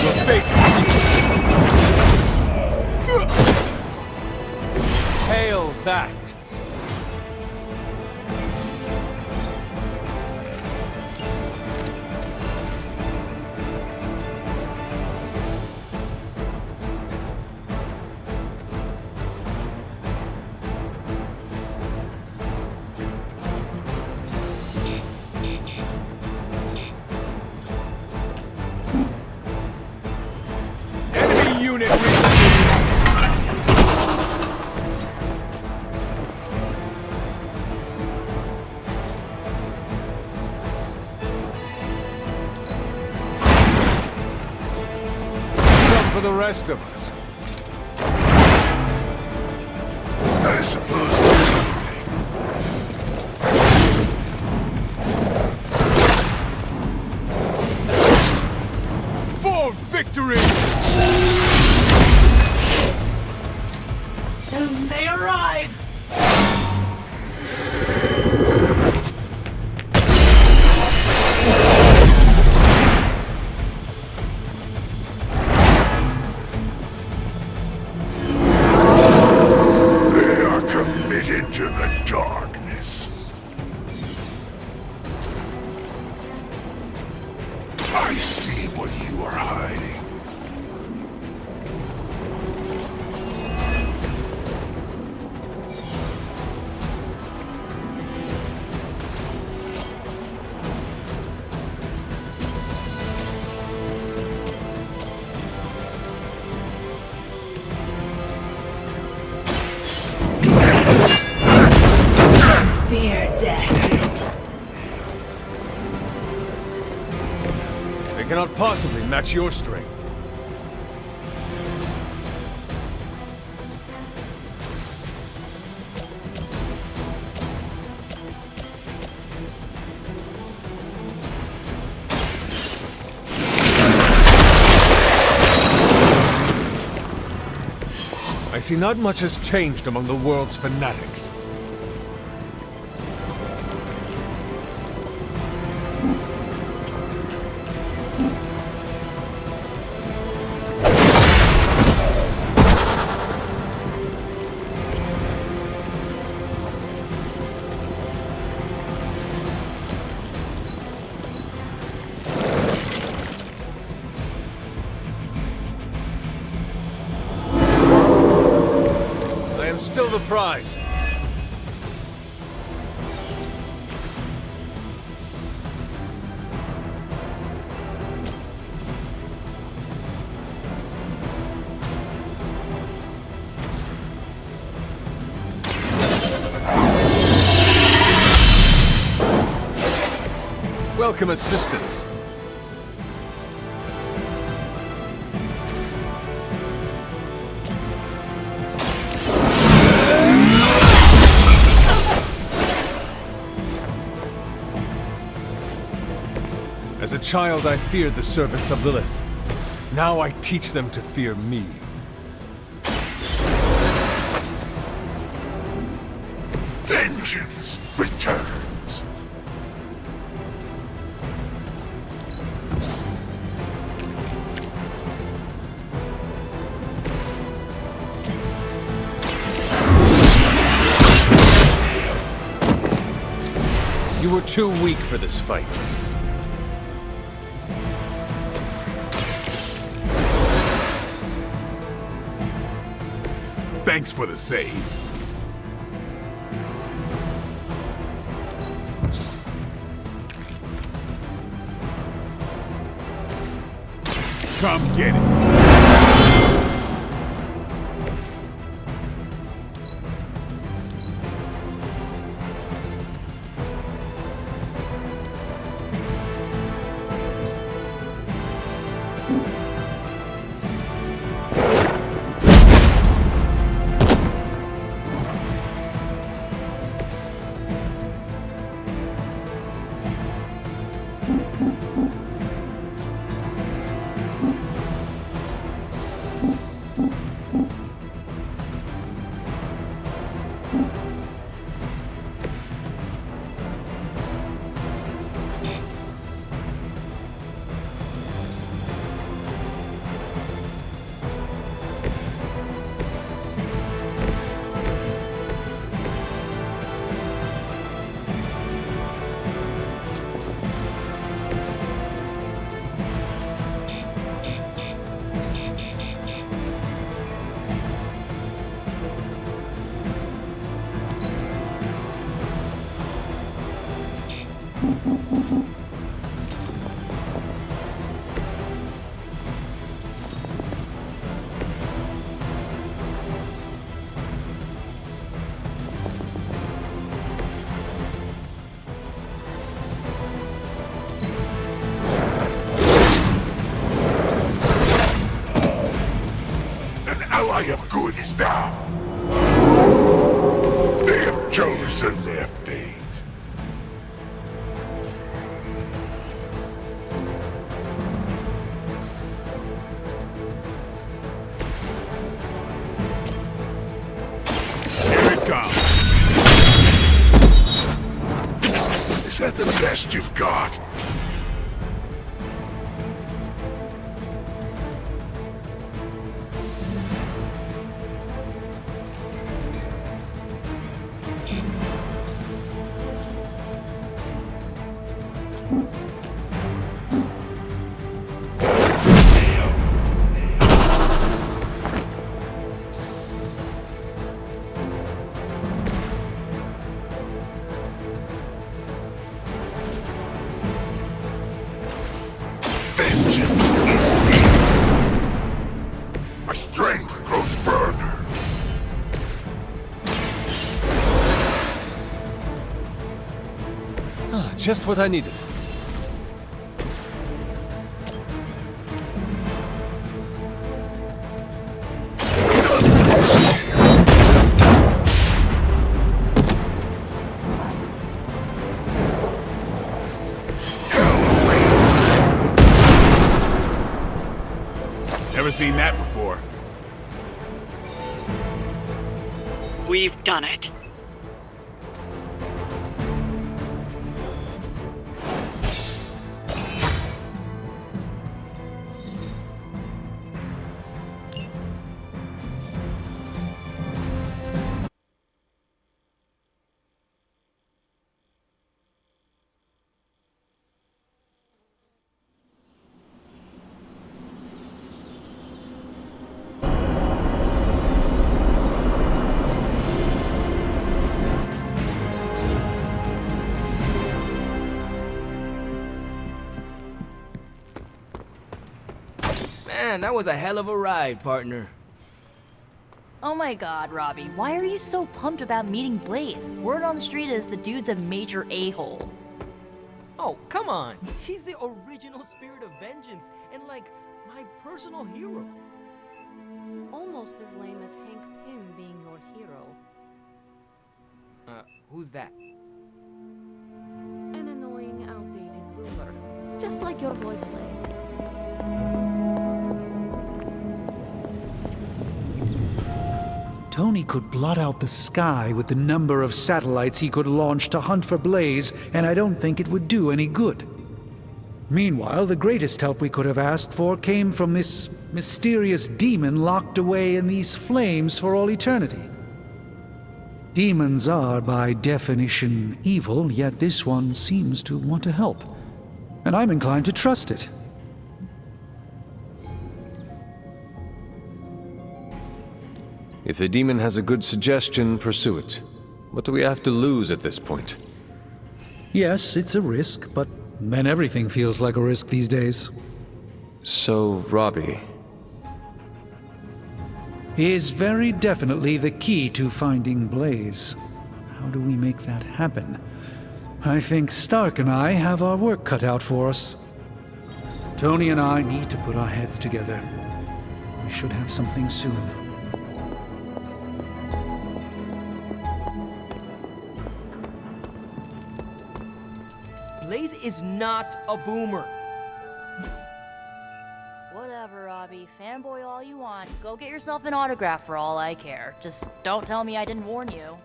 Your fate is sealed. Hail that! Enemy unit reached. for the rest of us. I suppose there's something. For victory! Soon they arrive! They are committed to the darkness. I see what you are hiding. Fear death. They cannot possibly match your strength. I see not much has changed among the world's fanatics. I am still the prize. Welcome assistance. As a child, I feared the servants of Lilith. Now I teach them to fear me. Vengeance returns. You were too weak for this fight. Thanks for the save. Come get it. eye of good is down. They have chosen their fate. Here it comes. Is that the best you've got? Vengeance is near. My strength grows further. Ah, just what I needed. Never seen that before. We've done it. Man, that was a hell of a ride, partner. Oh my god, Robbie, why are you so pumped about meeting Blaze? Word on the street is the dude's a major a-hole. Oh, come on. He's the original spirit of vengeance and, like, my personal hero. Almost as lame as Hank Pym being your hero. Who's that? An annoying, outdated boomer. Just like your boy Blaze. Tony could blot out the sky with the number of satellites he could launch to hunt for Blaze, and I don't think it would do any good. Meanwhile, the greatest help we could have asked for came from this mysterious demon locked away in these flames for all eternity. Demons are, by definition, evil, yet this one seems to want to help. And I'm inclined to trust it. If the demon has a good suggestion, pursue it. What do we have to lose at this point? Yes, it's a risk, but then everything feels like a risk these days. So, Robbie is very definitely the key to finding Blaze. How do we make that happen? I think Stark and I have our work cut out for us. Tony and I need to put our heads together. We should have something soon. Blaze is not a boomer. Whatever, Robbie. Fanboy all you want. Go get yourself an autograph for all I care. Just don't tell me I didn't warn you.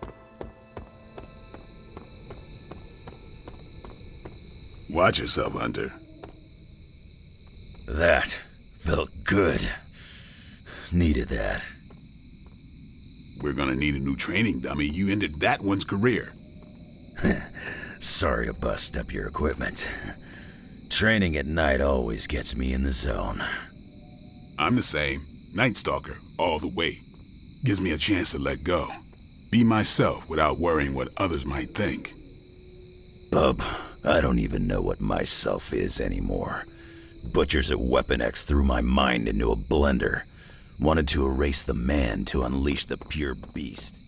Watch yourself, Hunter. That felt good. Needed that. We're gonna need a new training dummy. You ended that one's career. Sorry to bust up your equipment. Training at night always gets me in the zone. I'm the same. Night Stalker, all the way. Gives me a chance to let go. Be myself without worrying what others might think. Bub, I don't even know what myself is anymore. Butchers at Weapon X threw my mind into a blender. Wanted to erase the man to unleash the pure beast.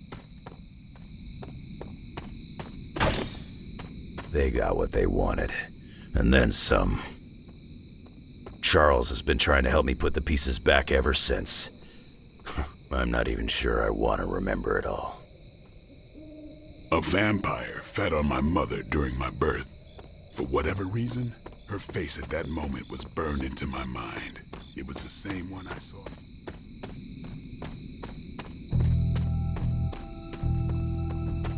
They got what they wanted. And then some. Charles has been trying to help me put the pieces back ever since. I'm not even sure I want to remember it all. A vampire fed on my mother during my birth. For whatever reason, her face at that moment was burned into my mind. It was the same one I saw.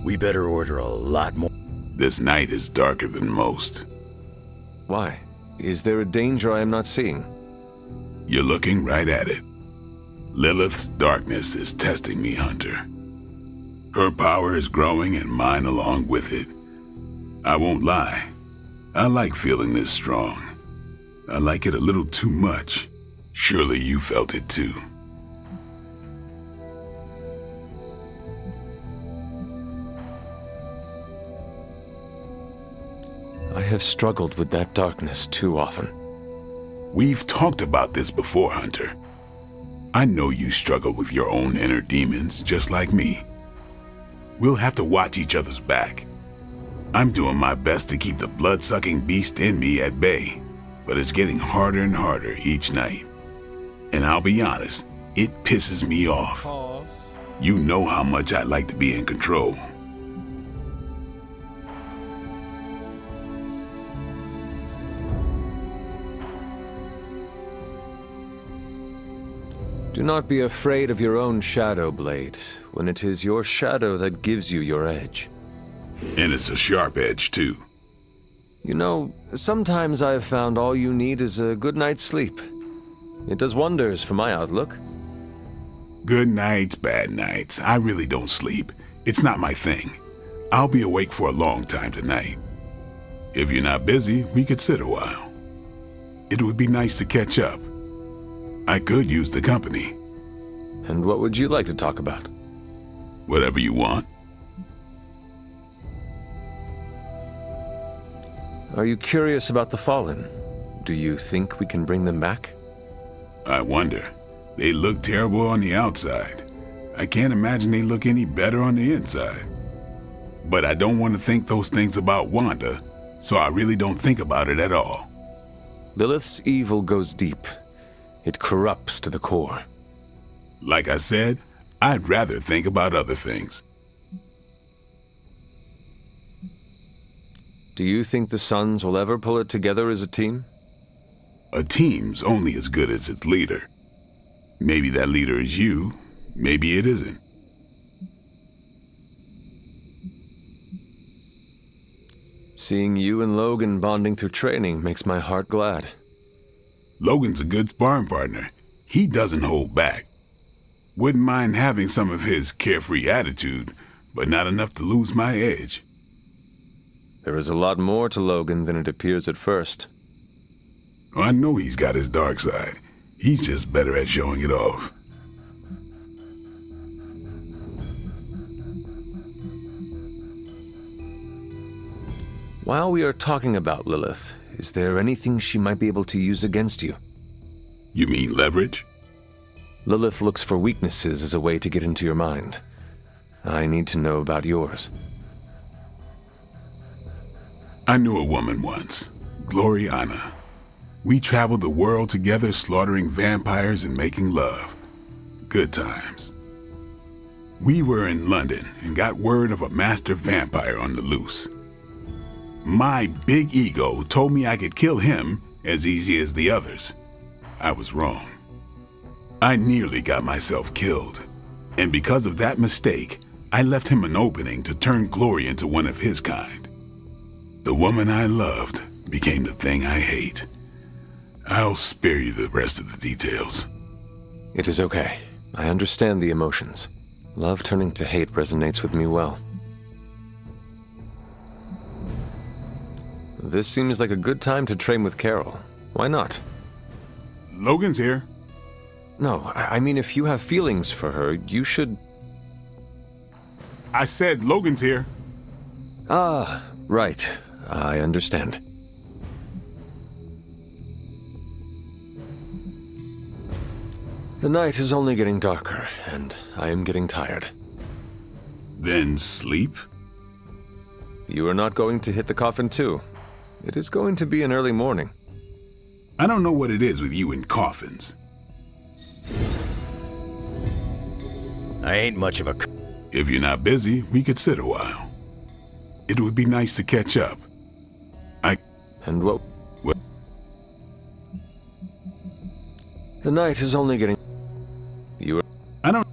We better order a lot more. This night is darker than most. Why? Is there a danger I am not seeing? You're looking right at it. Lilith's darkness is testing me, Hunter. Her power is growing and mine along with it. I won't lie. I like feeling this strong. I like it a little too much. Surely you felt it too. I have struggled with that darkness too often. We've talked about this before, Hunter. I know you struggle with your own inner demons, just like me. We'll have to watch each other's back. I'm doing my best to keep the blood-sucking beast in me at bay, but it's getting harder and harder each night. And I'll be honest, it pisses me off. You know how much I like to be in control. Do not be afraid of your own shadow, Blade, when it is your shadow that gives you your edge. And it's a sharp edge, too. You know, sometimes I have found all you need is a good night's sleep. It does wonders for my outlook. Good nights, bad nights. I really don't sleep. It's not my thing. I'll be awake for a long time tonight. If you're not busy, we could sit a while. It would be nice to catch up. I could use the company. And what would you like to talk about? Whatever you want. Are you curious about the Fallen? Do you think we can bring them back? I wonder. They look terrible on the outside. I can't imagine they look any better on the inside. But I don't want to think those things about Wanda, so I really don't think about it at all. Lilith's evil goes deep. It corrupts to the core. Like I said, I'd rather think about other things. Do you think the Sons will ever pull it together as a team? A team's only as good as its leader. Maybe that leader is you, maybe it isn't. Seeing you and Logan bonding through training makes my heart glad. Logan's a good sparring partner. He doesn't hold back. Wouldn't mind having some of his carefree attitude, but not enough to lose my edge. There is a lot more to Logan than it appears at first. I know he's got his dark side. He's just better at showing it off. While we are talking about Lilith, is there anything she might be able to use against you? You mean leverage? Lilith looks for weaknesses as a way to get into your mind. I need to know about yours. I knew a woman once, Gloriana. We traveled the world together, slaughtering vampires and making love. Good times. We were in London and got word of a master vampire on the loose. My big ego told me I could kill him as easy as the others. I was wrong. I nearly got myself killed. And because of that mistake, I left him an opening to turn Glory into one of his kind. The woman I loved became the thing I hate. I'll spare you the rest of the details. It is okay. I understand the emotions. Love turning to hate resonates with me well. This seems like a good time to train with Carol. Why not? Logan's here. No, I mean if you have feelings for her, you should... I said Logan's here. Ah, right. I understand. The night is only getting darker, and I am getting tired. Then sleep? You are not going to hit the coffin too. It is going to be an early morning. I don't know what it is with you and coffins. I ain't much of a... If you're not busy, we could sit a while. It would be nice to catch up. And what? The night is only getting... You... I don't...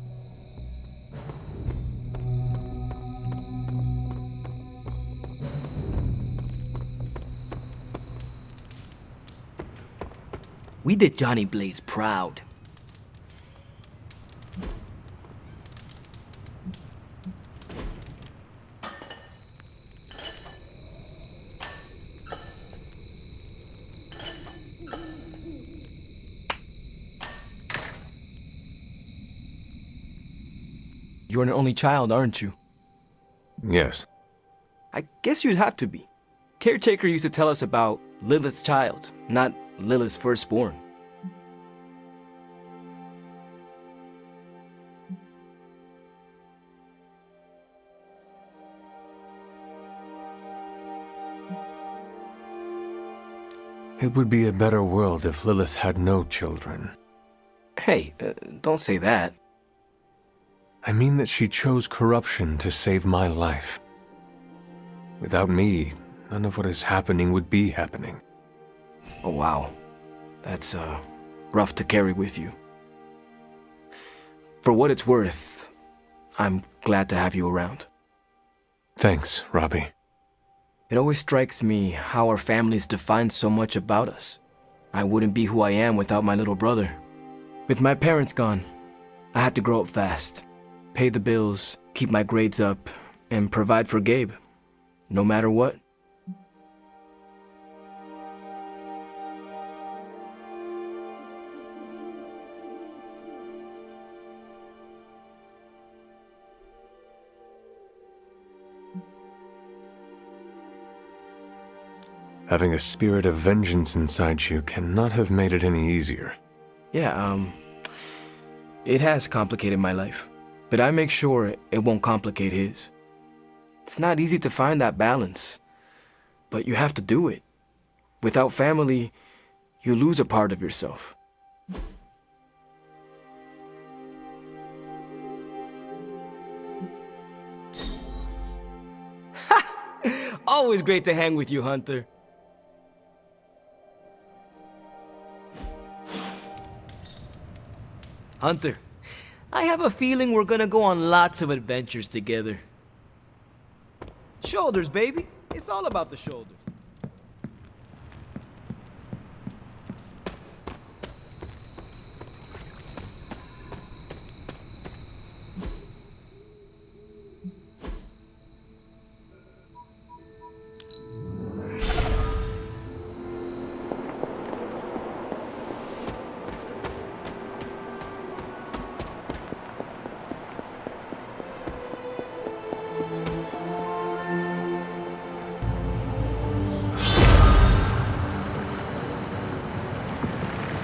We did Johnny Blaze proud. You're an only child, aren't you? Yes. I guess you'd have to be. Caretaker used to tell us about Lilith's child, not Lilith's firstborn. It would be a better world if Lilith had no children. Hey, don't say that. I mean that she chose corruption to save my life. Without me, none of what is happening would be happening. Oh, wow. That's, rough to carry with you. For what it's worth, I'm glad to have you around. Thanks, Robbie. It always strikes me how our families define so much about us. I wouldn't be who I am without my little brother. With my parents gone, I had to grow up fast, pay the bills, keep my grades up, and provide for Gabe, no matter what. Having a spirit of vengeance inside you cannot have made it any easier. Yeah, it has complicated my life, but I make sure it won't complicate his. It's not easy to find that balance, but you have to do it. Without family, you lose a part of yourself. Always great to hang with you, Hunter. Hunter, I have a feeling we're gonna go on lots of adventures together. Shoulders, baby. It's all about the shoulders.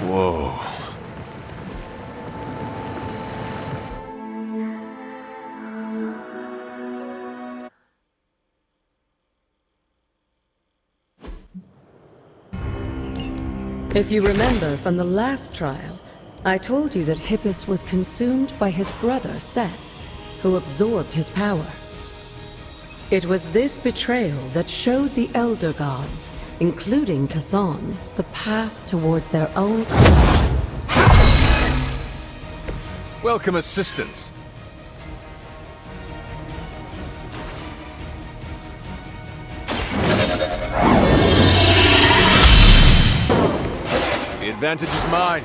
Whoa. If you remember from the last trial, I told you that Hippus was consumed by his brother, Set, who absorbed his power. It was this betrayal that showed the Elder Gods, including Chthon, the path towards their own... Welcome assistance. The advantage is mine.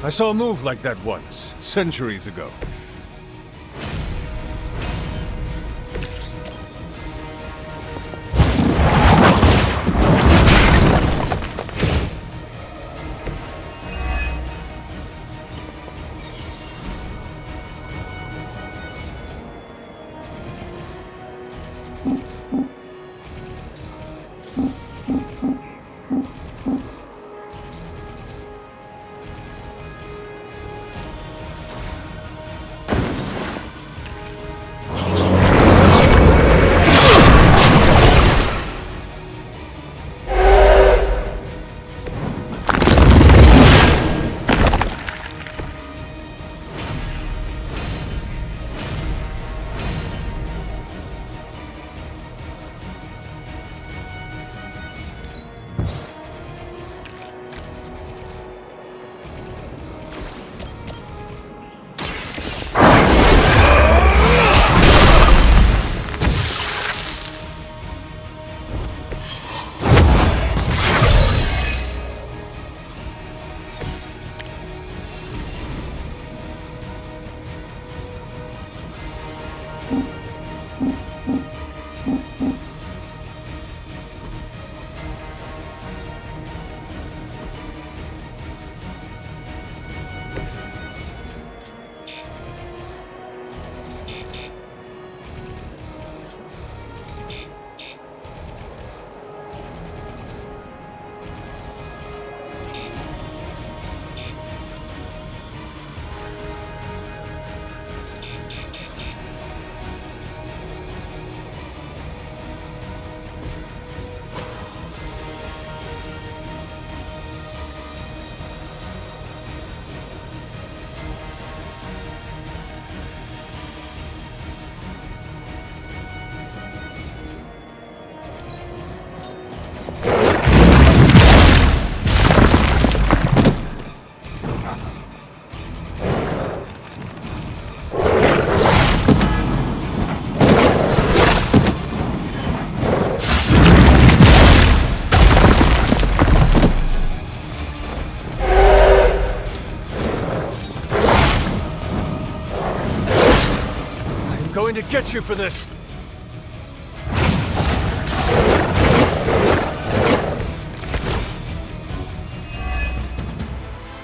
I saw a move like that once, centuries ago. Going to get you for this!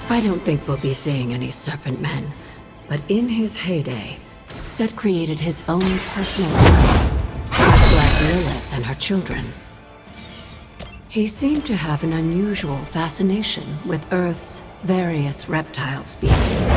I don't think we'll be seeing any Serpent Men, but in his heyday, Set created his own personal army, Black Lilith and her children. He seemed to have an unusual fascination with Earth's various reptile species.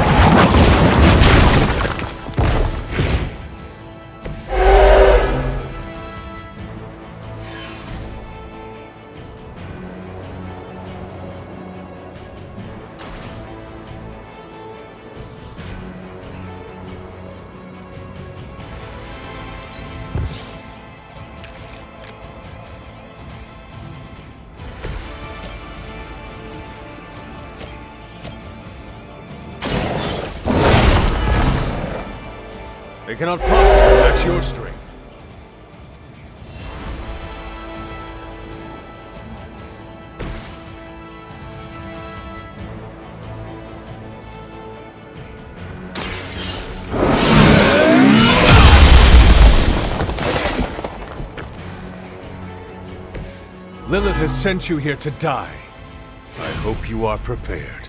They cannot possibly match your strength. Lilith has sent you here to die. I hope you are prepared.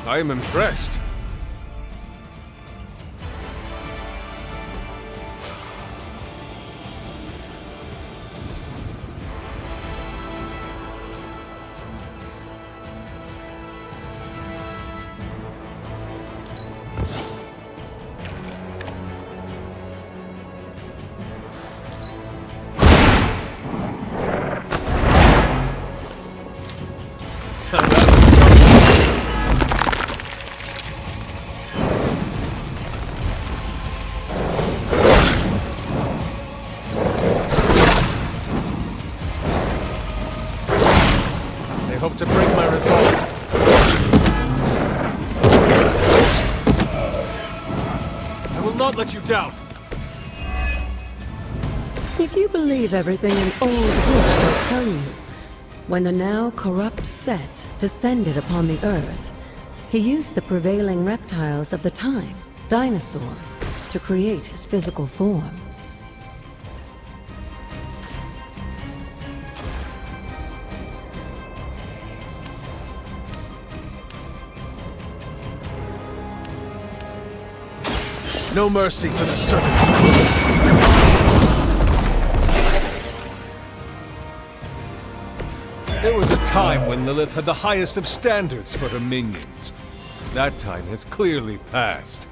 I am impressed. They hope to break my resolve. I will not let you down. If you believe everything an old witch will tell you, when the now corrupt Set descended upon the Earth, he used the prevailing reptiles of the time, dinosaurs, to create his physical form. No mercy for the servants of Lilith. There was a time when Lilith had the highest of standards for her minions. That time has clearly passed.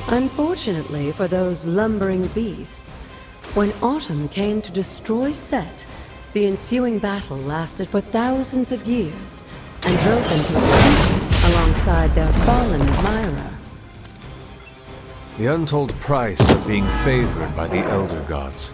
Unfortunately for those lumbering beasts, when autumn came to destroy Set, the ensuing battle lasted for thousands of years and drove them to extinction alongside their fallen admirer. The untold price of being favored by the Elder Gods.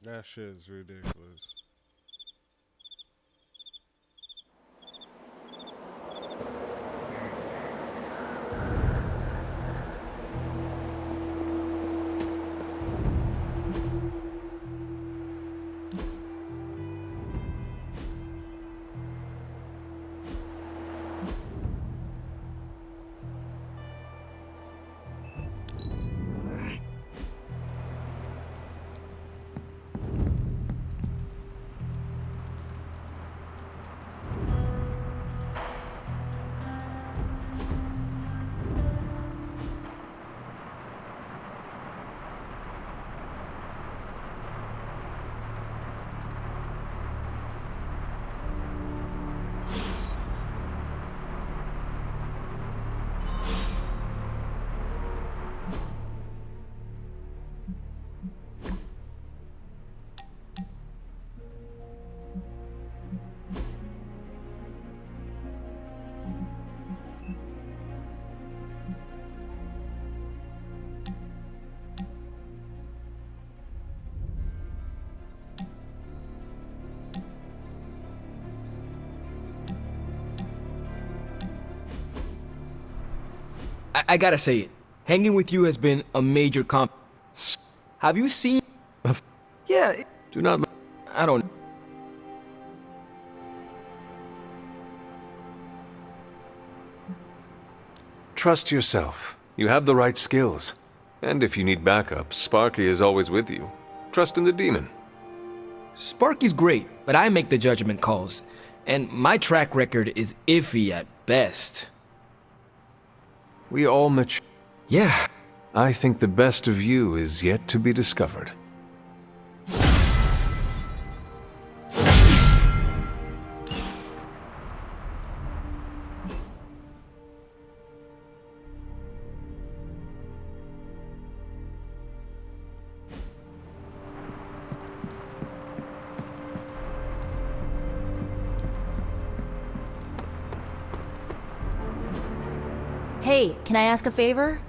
That shit's ridiculous. I gotta say it. Hanging with you has been a major comp. Have you seen? Yeah. Do not. I don't. trust yourself. You have the right skills. And if you need backup, Sparky is always with you. Trust in the demon. Sparky's great, but I make the judgment calls. And my track record is iffy at best. We all mature. Yeah. I think the best of you is yet to be discovered. Hey, can I ask a favor?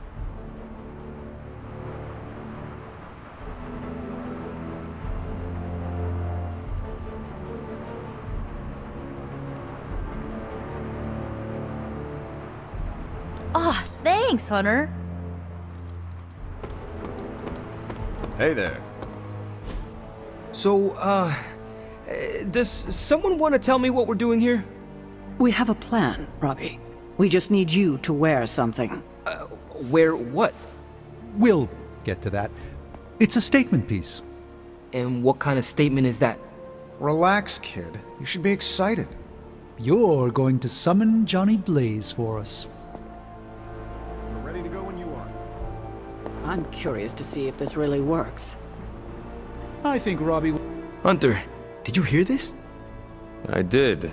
Aw, thanks, Hunter. Hey there. So, does someone want to tell me what we're doing here? We have a plan, Robbie. We just need you to wear something. Wear what? We'll get to that. It's a statement piece. And what kind of statement is that? Relax, kid. You should be excited. You're going to summon Johnny Blaze for us. We're ready to go when you are. I'm curious to see if this really works. I think Robbie... Hunter, did you hear this? I did.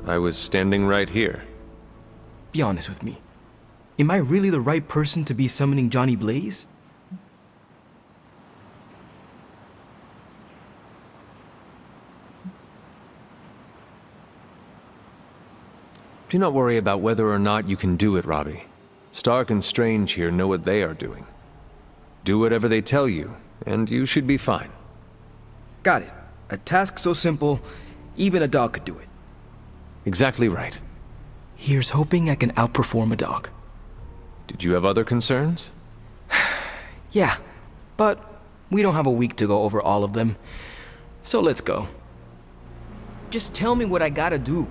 I was standing right here. Be honest with me. Am I really the right person to be summoning Johnny Blaze? Do not worry about whether or not you can do it, Robbie. Stark and Strange here know what they are doing. Do whatever they tell you, and you should be fine. Got it. A task so simple, even a dog could do it. Exactly right. Here's hoping I can outperform a dog. Did you have other concerns? Yeah, but we don't have a week to go over all of them. So let's go. Just tell me what I gotta do.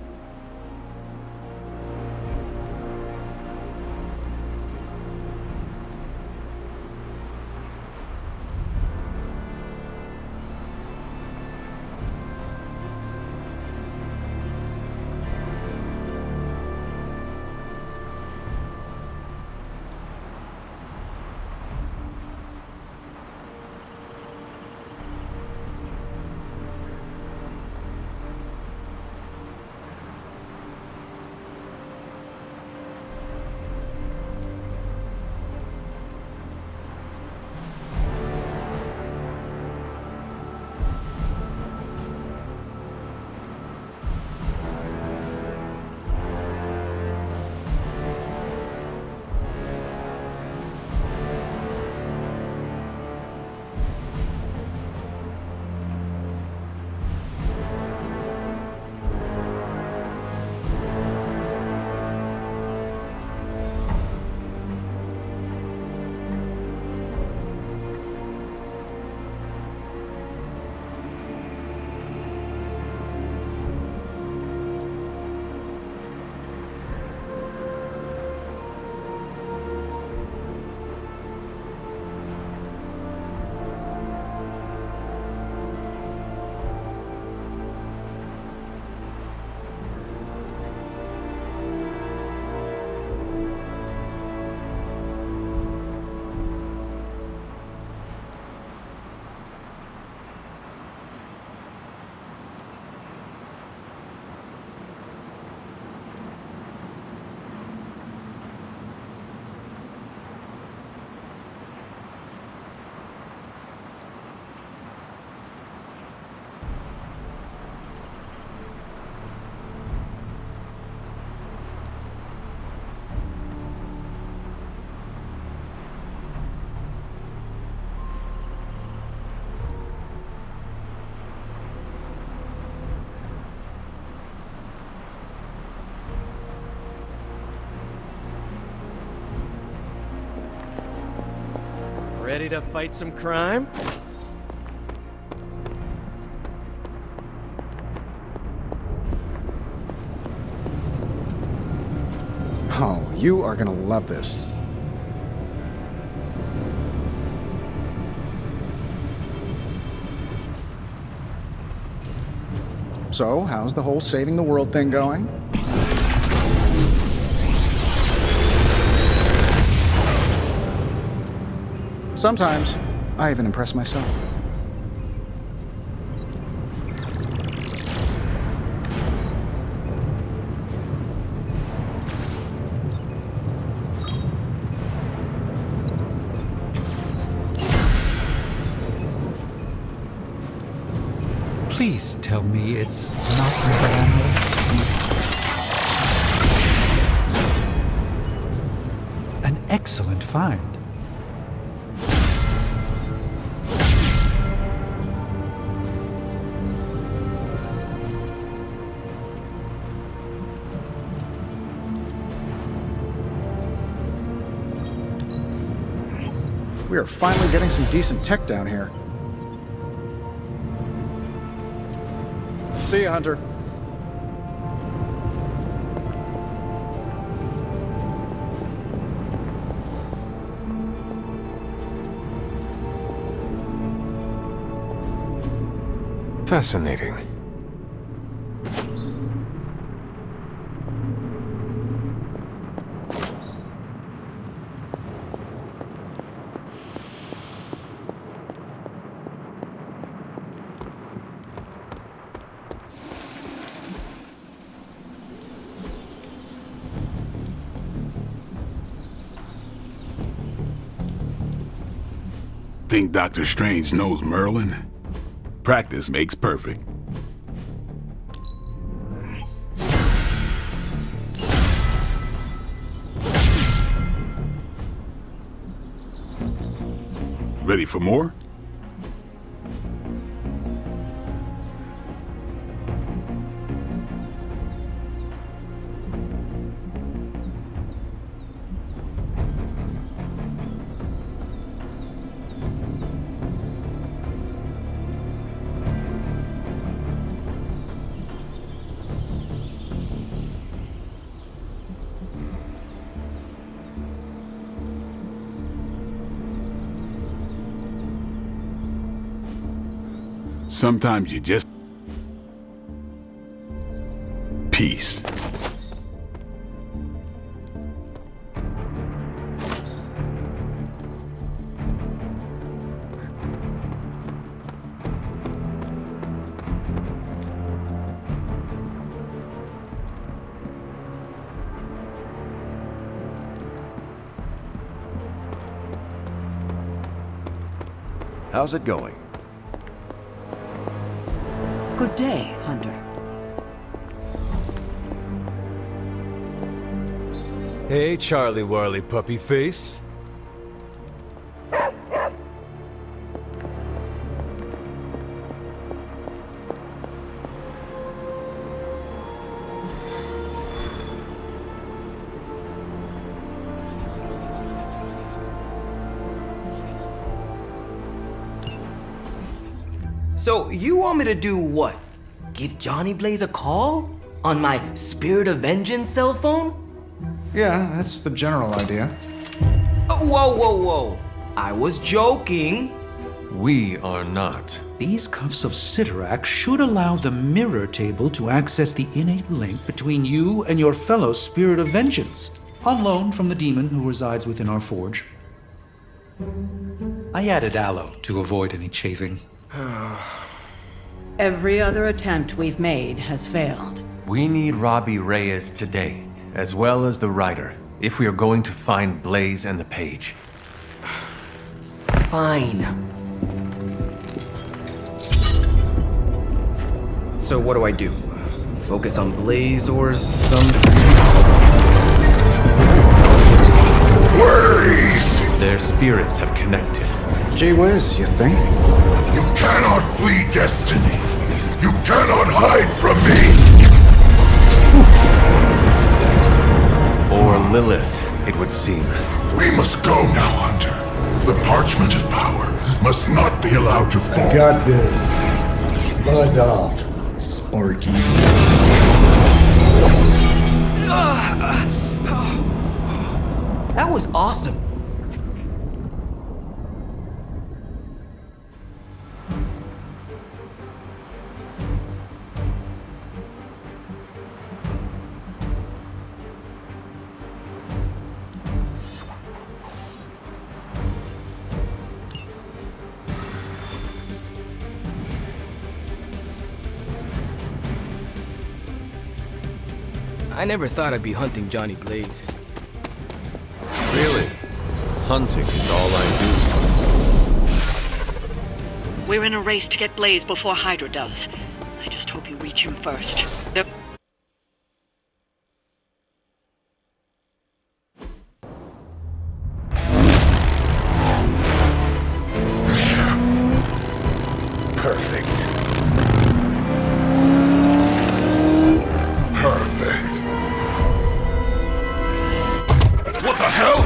Ready to fight some crime? Oh, you are gonna love this. So, how's the whole saving the world thing going? Sometimes, I even impress myself. Please tell me it's not Miranda. An excellent find. We are finally getting some decent tech down here. See ya, Hunter. Fascinating. Think Dr. Strange knows Merlin? Practice makes perfect. Ready for more? Sometimes you just... Peace. How's it going? Good day, Hunter. Hey, Charlie Warley puppy face. So, you want me to do what? Give Johnny Blaze a call? On my Spirit of Vengeance cell phone? Yeah, that's the general idea. Oh, whoa. I was joking. We are not. These cuffs of Sidorak should allow the mirror table to access the innate link between you and your fellow Spirit of Vengeance, on loan from the demon who resides within our forge. I added aloe to avoid any chafing. Every other attempt we've made has failed. We need Robbie Reyes today, as well as the writer, if we are going to find Blaze and the page. Fine. So what do I do? Focus on Blaze or some... Blaze! Their spirits have connected. Gee whiz, you think? You cannot flee destiny. You cannot hide from me. Or Lilith, it would seem. We must go now, Hunter. The parchment of power must not be allowed to fall. I got this. Buzz off, Sparky. was awesome. I never thought I'd be hunting Johnny Blaze. Really? Hunting is all I do. We're in a race to get Blaze before Hydra does. I just hope you reach him first. Perfect. Perfect. What the hell?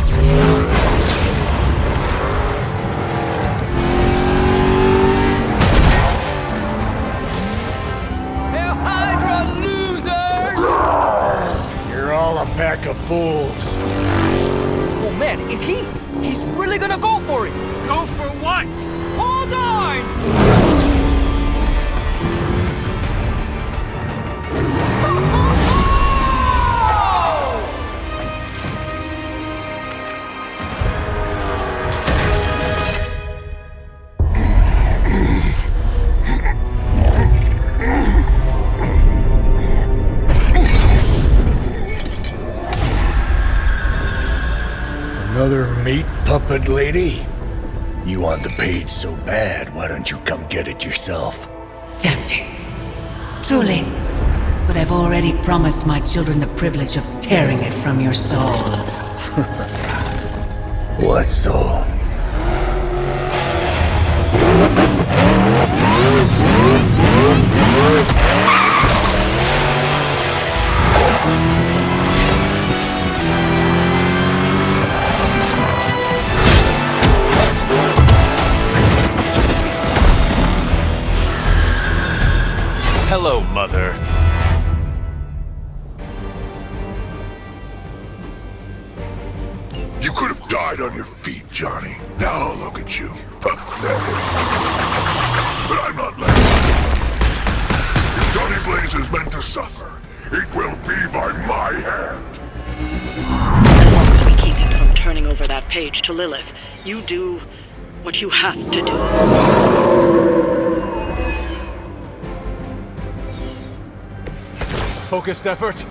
Hail Hydra, losers! You're all a pack of fools. Oh man, is he? He's really gonna go for it! Go for what? Hold on! Another meat puppet lady? You want the page so bad, why don't you come get it yourself? Tempting. Truly. But I've already promised my children the privilege of tearing it from your soul. What soul? Hello, Mother. You could have died on your feet, Johnny. Now look at you. Pathetic. But I'm not letting you. If Johnny Blaze is meant to suffer, it will be by my hand. As long as we keep him from turning over that page to Lilith, you do what you have to do. Focused effort.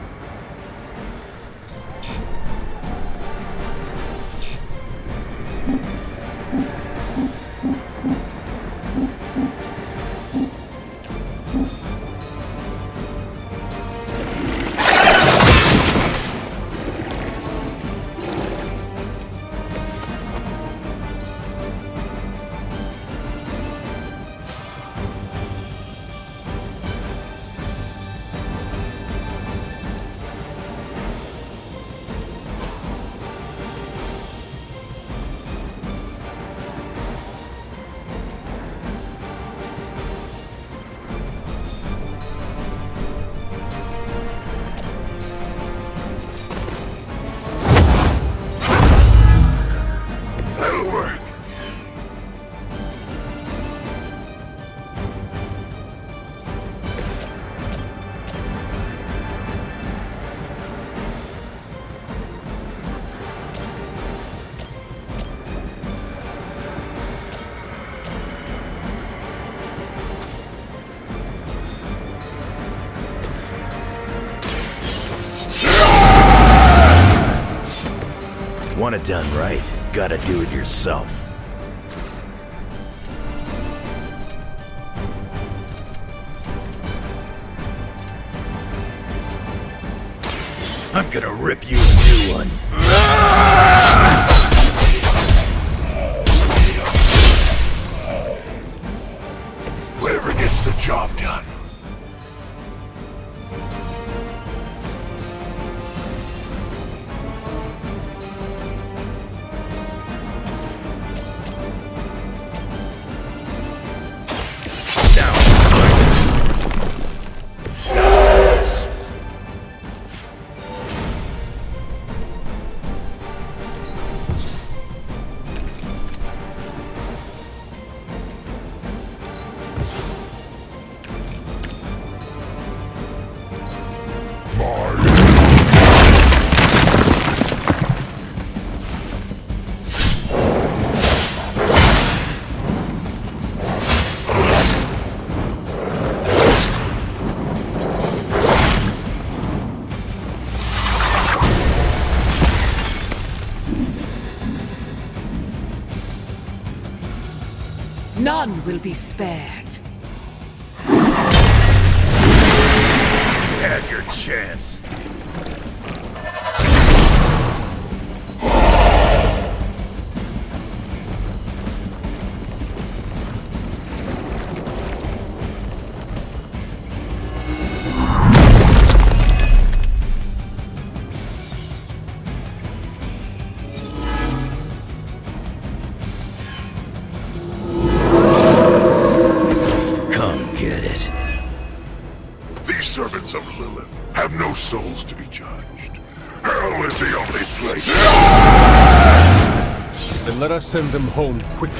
Want it done right, gotta do it yourself. I'm gonna rip you a new one. Whatever gets the job done. None will be spared. You had your chance. Servants of Lilith have no souls to be judged. Hell is the only place. Then let us send them home quickly.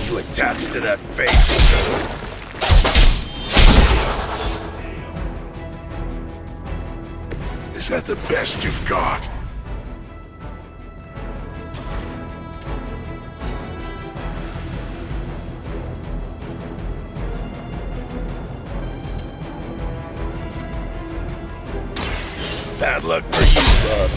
You attached to that face. Is that the best you've got? Bad luck for you, bub.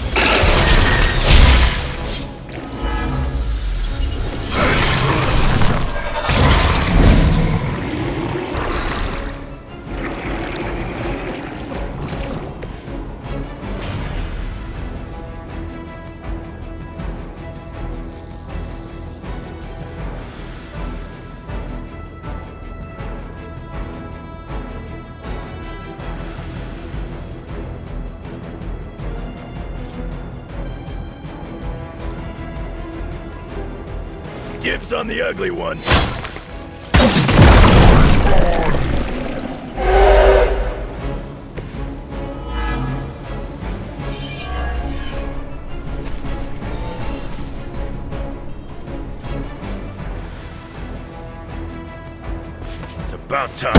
Dibs on the ugly one. It's about time.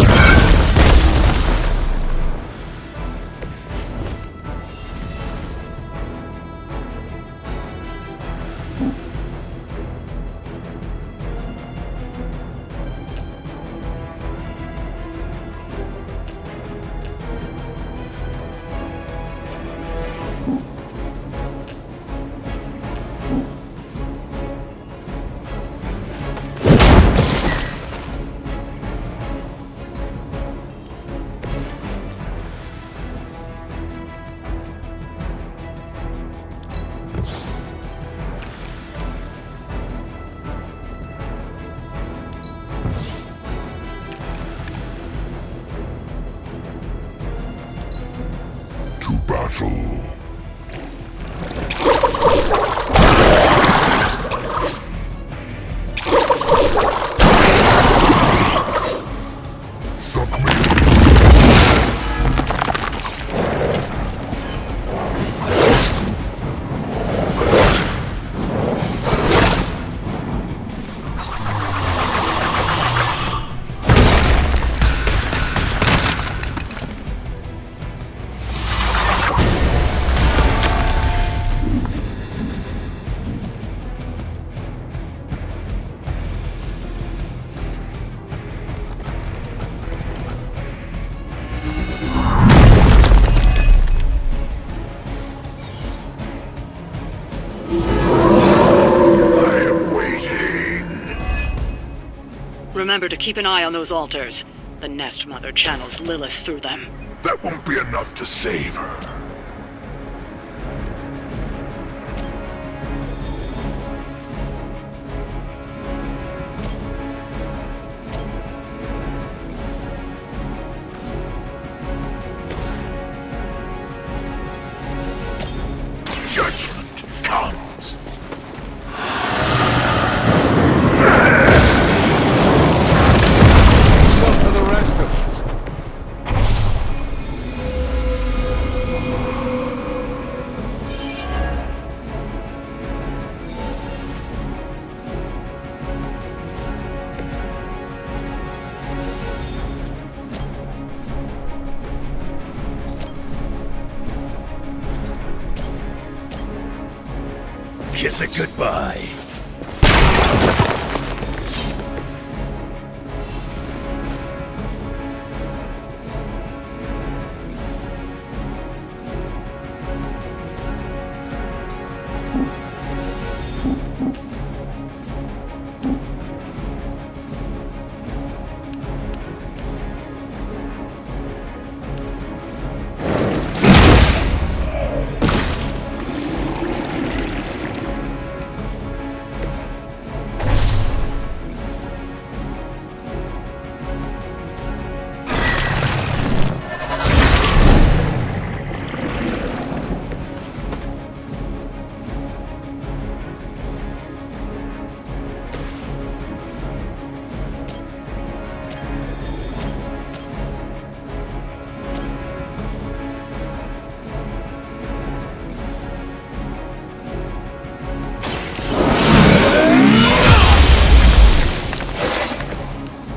Battle. Remember to keep an eye on those altars. The Nest Mother channels Lilith through them. That won't be enough to save her. Judgment comes. Yourself for the rest of us. Kiss it goodbye.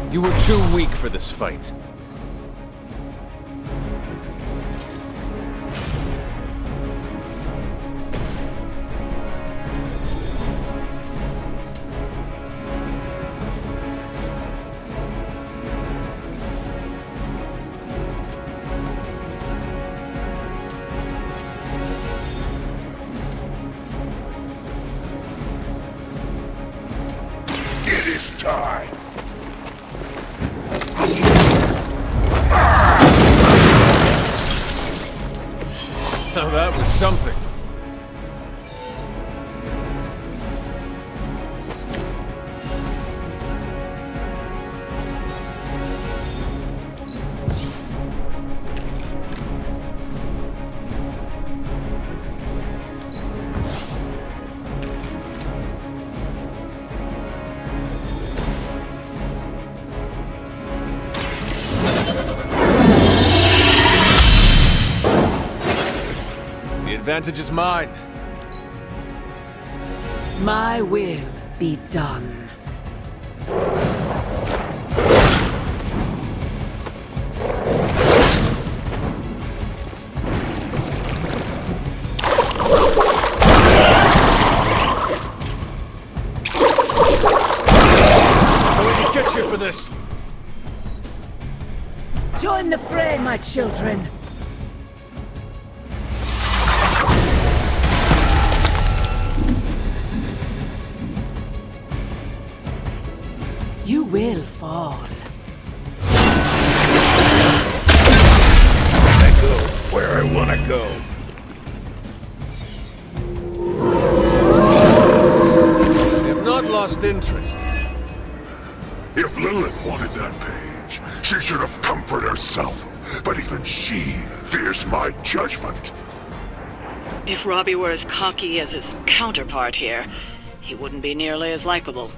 You were too weak for this fight. It is time. Now that was something. The advantage is mine. My will be done. I'm going to get you for this. Join the fray, my children. You will fall. I go where I want to go. They have not lost interest. If Lilith wanted that page, she should have come for it herself. But even she fears my judgment. If Robbie were as cocky as his counterpart here, he wouldn't be nearly as likable.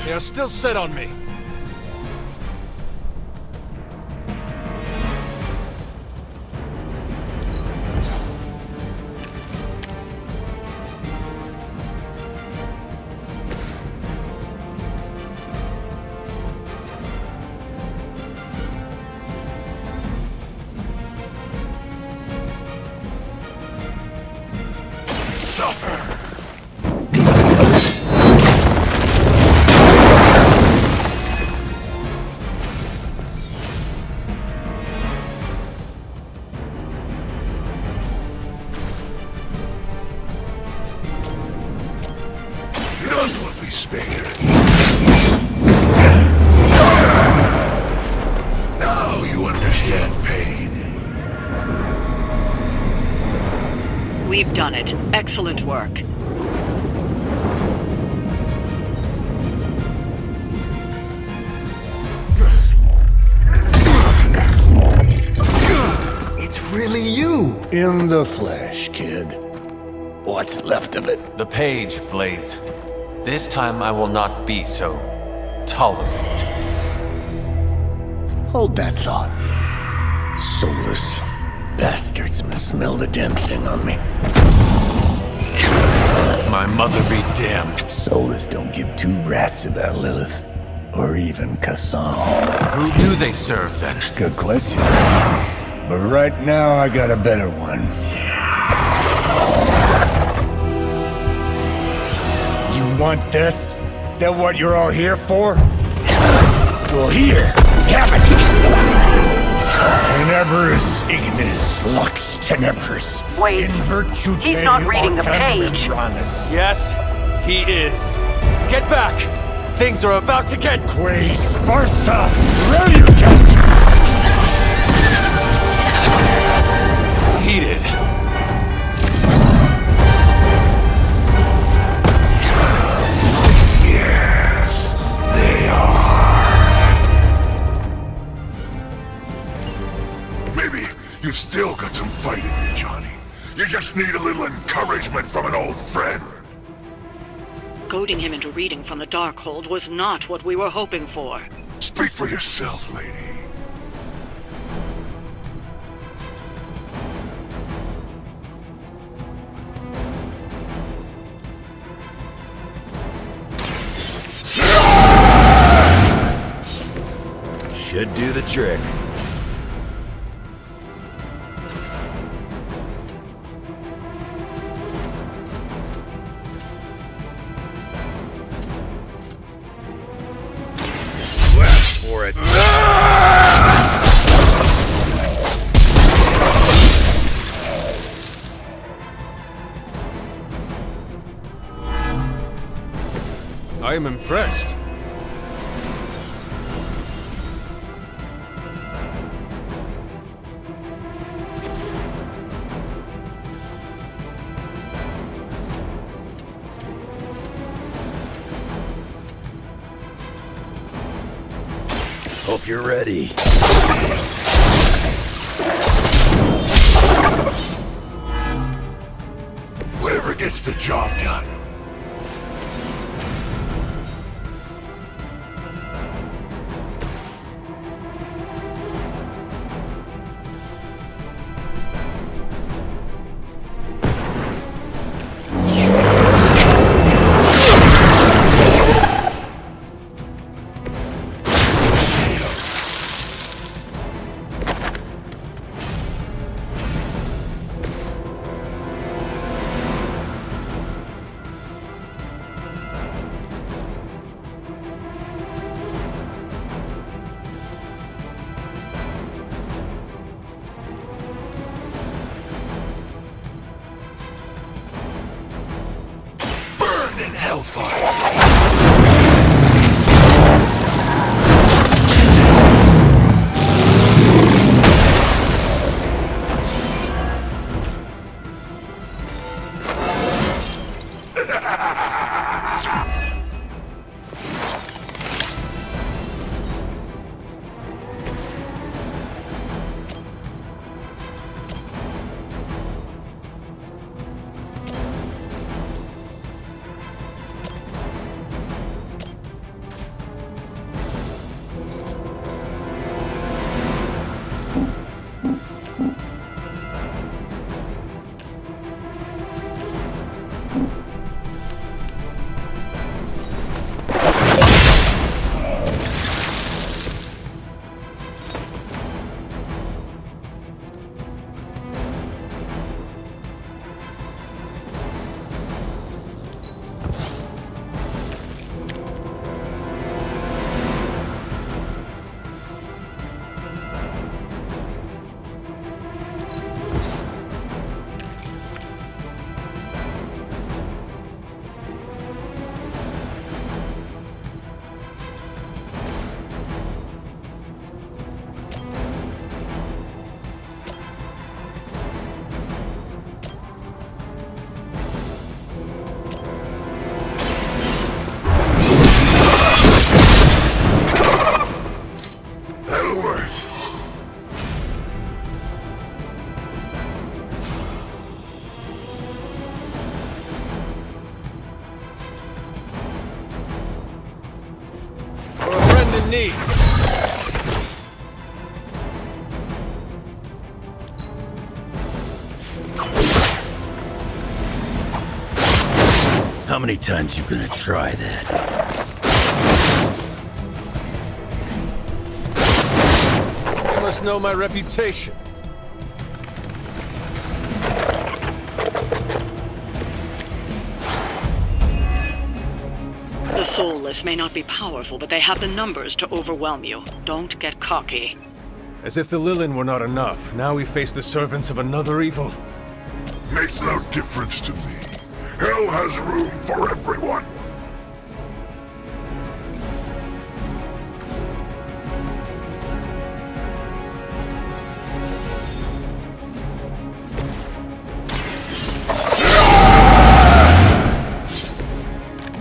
They are still set on me. Suffer! None will be spared. Now you understand pain. We've done it. Excellent work. It's really you. In the flesh, kid. What's left of it? The page, Blaze. This time I will not be so tolerant. Hold that thought. Soulless bastards must smell the damn thing on me. My mother be damned. Soulless don't give two rats about Lilith. Or even Kassan. Who do they serve, then? Good question. But right now, I got a better one. You want this? That what you're all here for? Well, here, have it! Tenebris ignis lux tenebris. Wait, in virtue he's not reading the page. Yes, he is. Get back! Things are about to get... Quae Sparsa Relucant! Heated. You just need a little encouragement from an old friend. Goading him into reading from the Darkhold was not what we were hoping for. Speak for yourself, lady. Should do the trick. Blast for it. I am impressed. Hope you're ready. Whatever gets the job done. In hellfire. Need. How many times you gonna try that? You must know my reputation. The Soulless may not be powerful, but they have the numbers to overwhelm you. Don't get cocky. As if the Lilin were not enough, now we face the servants of another evil. Makes no difference to me. Hell has room for everyone.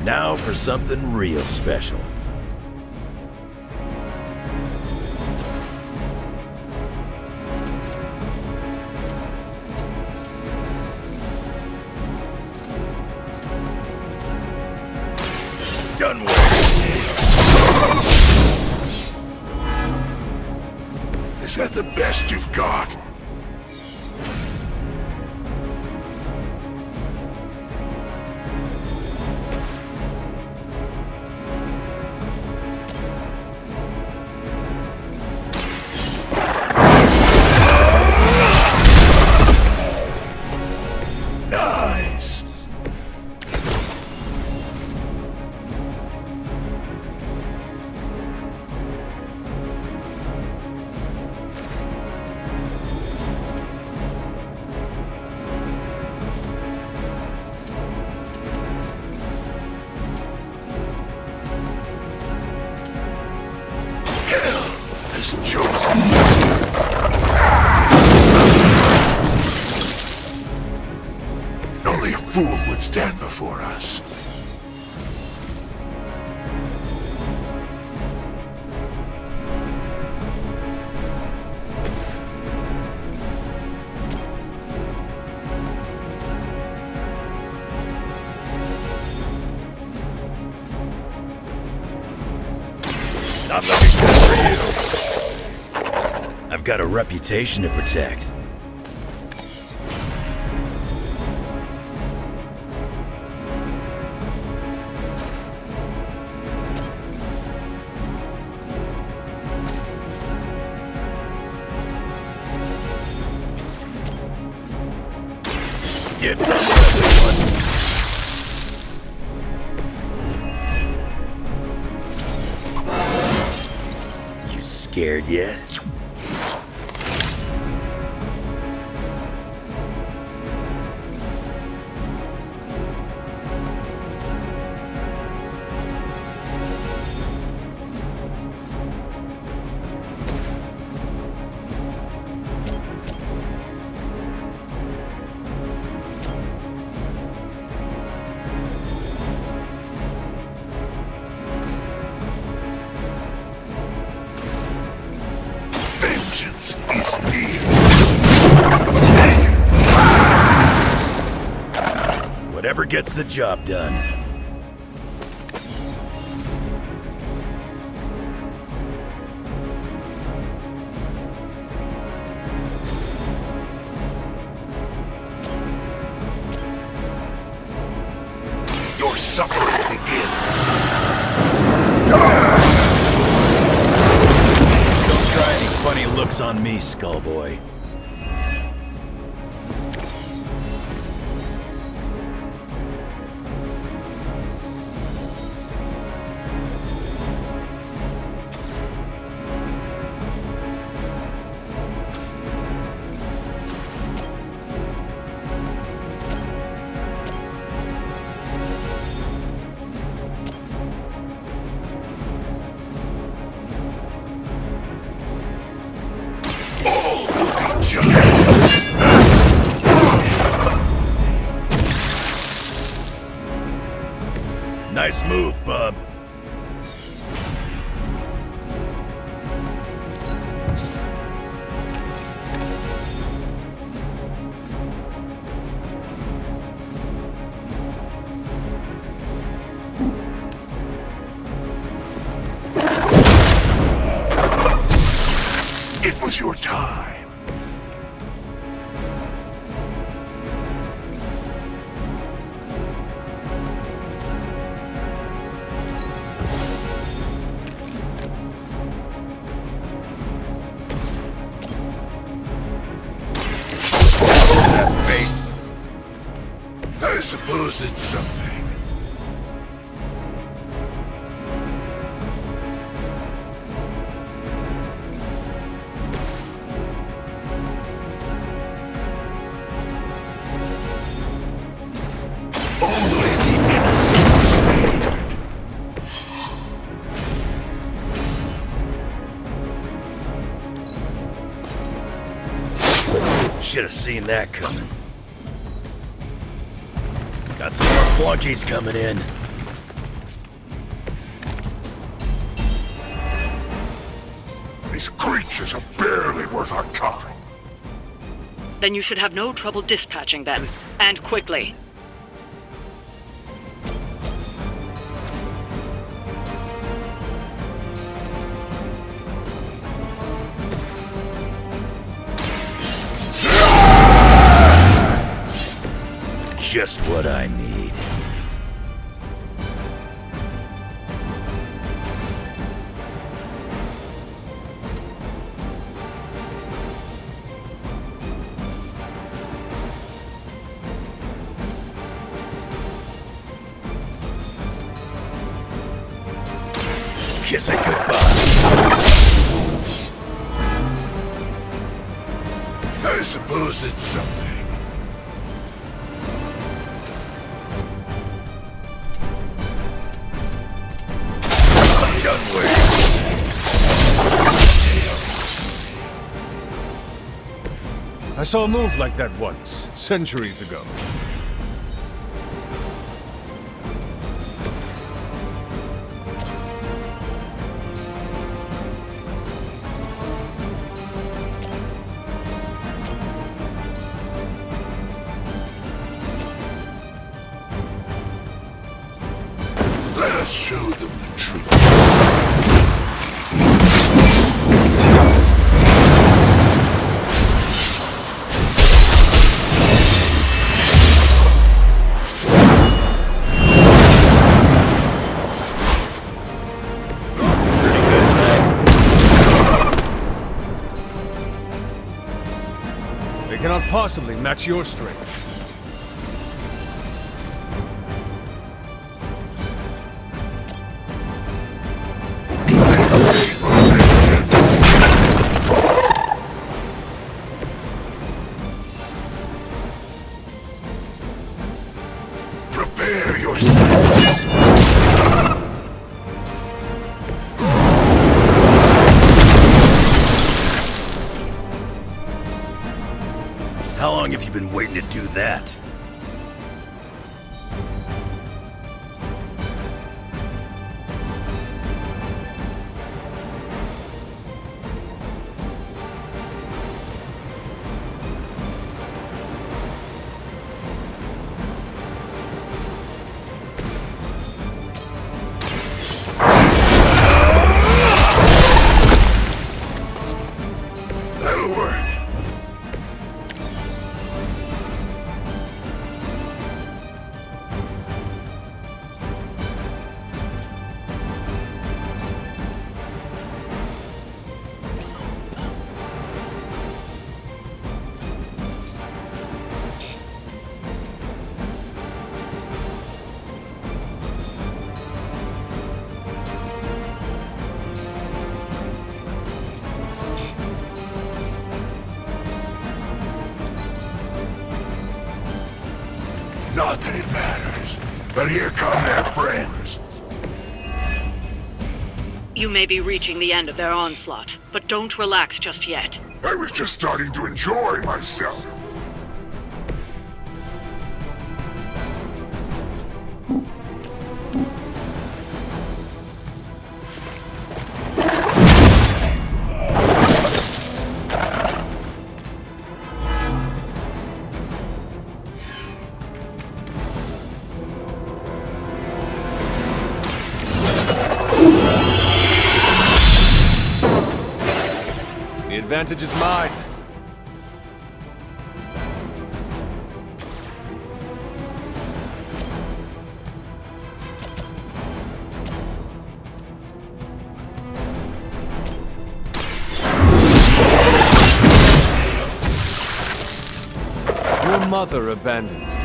Now for something real special. done with. Is that the best you've got? Nice. Has chosen. Only a fool would stand before us. Not looking good for you. I've got a reputation to protect. Did for everyone. You scared yet? Vengeance is near. Whatever gets the job done. Your suffering begins. Don't try any funny looks on me, Skullboy. Nice move, bub. It was your time. That face. I suppose it's something. Only the innocent are spared. Should have seen that coming. Got some more flunkies coming in. These creatures are barely worth our time. Then you should have no trouble dispatching them, and quickly. Just what I need. Kiss it goodbye. I suppose it's something. I'm done waiting. I saw a move like that once, centuries ago. Let us show them the truth. They cannot possibly match your strength. Prepare yourself. How long have you been waiting to do that? That'll work. Not that it matters, but here come their friends. You may be reaching the end of their onslaught, but don't relax just yet. I was just starting to enjoy myself. The advantage is mine. Your mother abandoned you.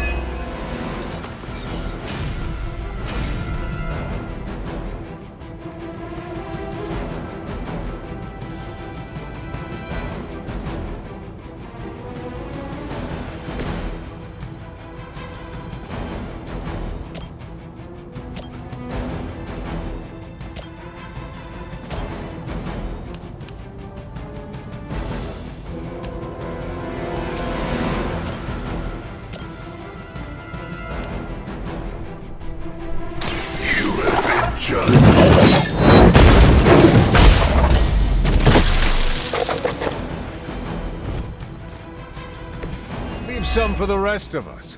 Leave some for the rest of us.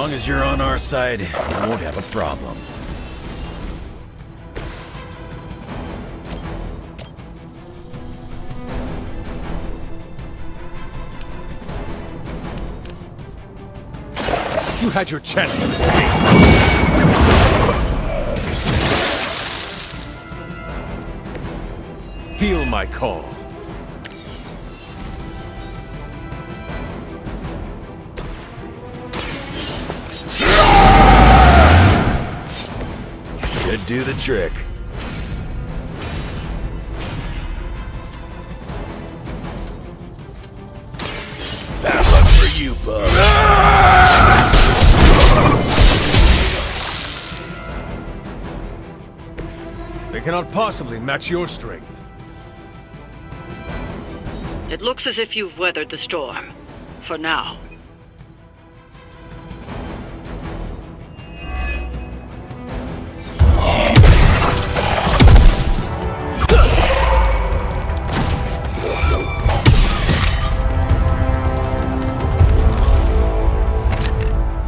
long as you're on our side, you won't have a problem. You had your chance to escape. Feel my call. Should do the trick. Bad luck for you, bub. They cannot possibly match your strength. It looks as if you've weathered the storm. For now.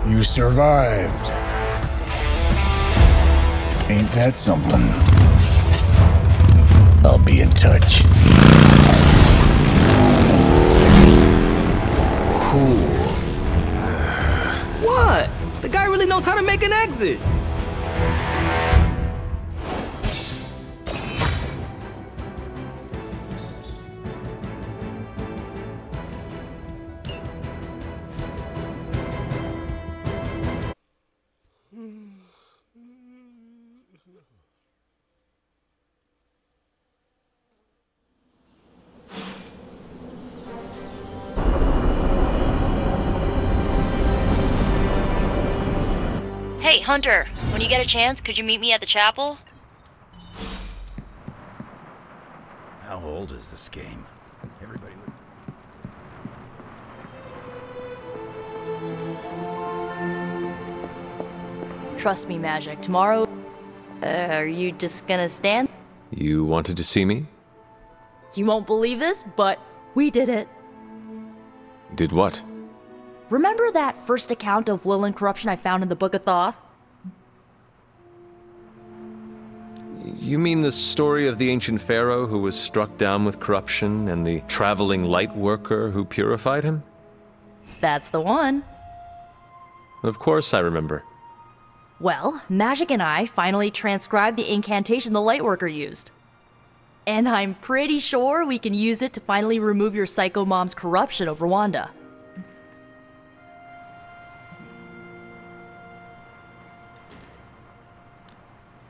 You survived. Ain't that something? I'll be in touch. Cool. What? The guy really knows how to make an exit. Hey, Hunter, when you get a chance, could you meet me at the chapel? How old is this game? Everybody. Trust me, Magic. Tomorrow, are you just gonna stand? You wanted to see me? You won't believe this, but we did it. Did what? Remember that first account of Lilith corruption I found in the Book of Thoth? You mean the story of the ancient pharaoh who was struck down with corruption and the traveling light worker who purified him? That's the one. Of course I remember. Well, Magic and I finally transcribed the incantation the Lightworker used. And I'm pretty sure we can use it to finally remove your psycho mom's corruption over Wanda.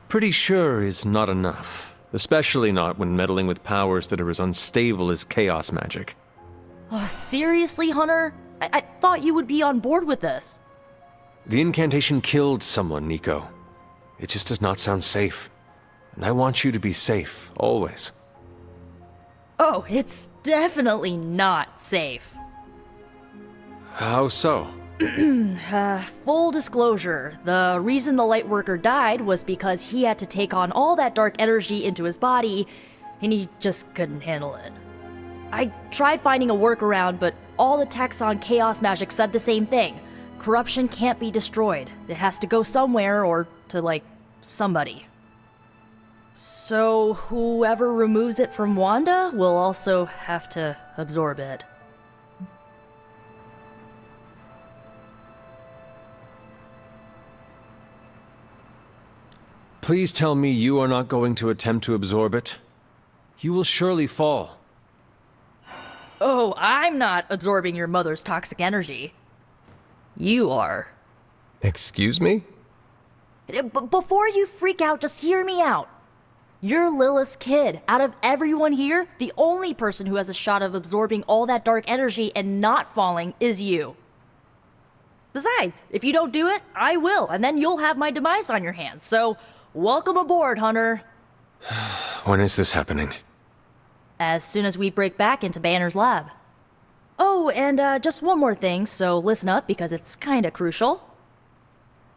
Pretty sure is not enough, especially not when meddling with powers that are as unstable as chaos magic. Oh, seriously, Hunter? I thought you would be on board with this. The incantation killed someone, Nico. It just does not sound safe. And I want you to be safe, always. Oh, it's definitely not safe. How so? Full disclosure, the reason the Lightworker died was because he had to take on all that dark energy into his body, and he just couldn't handle it. I tried finding a workaround, but all the texts on chaos magic said the same thing. Corruption can't be destroyed. It has to go somewhere or to, like, somebody. So whoever removes it from Wanda will also have to absorb it. Please tell me you are not going to attempt to absorb it. You will surely fall. Oh, I'm not absorbing your mother's toxic energy. You are. Excuse me? Before you freak out, just hear me out. You're Lilith's kid. Out of everyone here, the only person who has a shot of absorbing all that dark energy and not falling is you. Besides, if you don't do it, I will, and then you'll have my demise on your hands. So, welcome aboard, Hunter. When is this happening? As soon as we break back into Banner's lab. Oh, and just one more thing, so listen up because it's kinda crucial.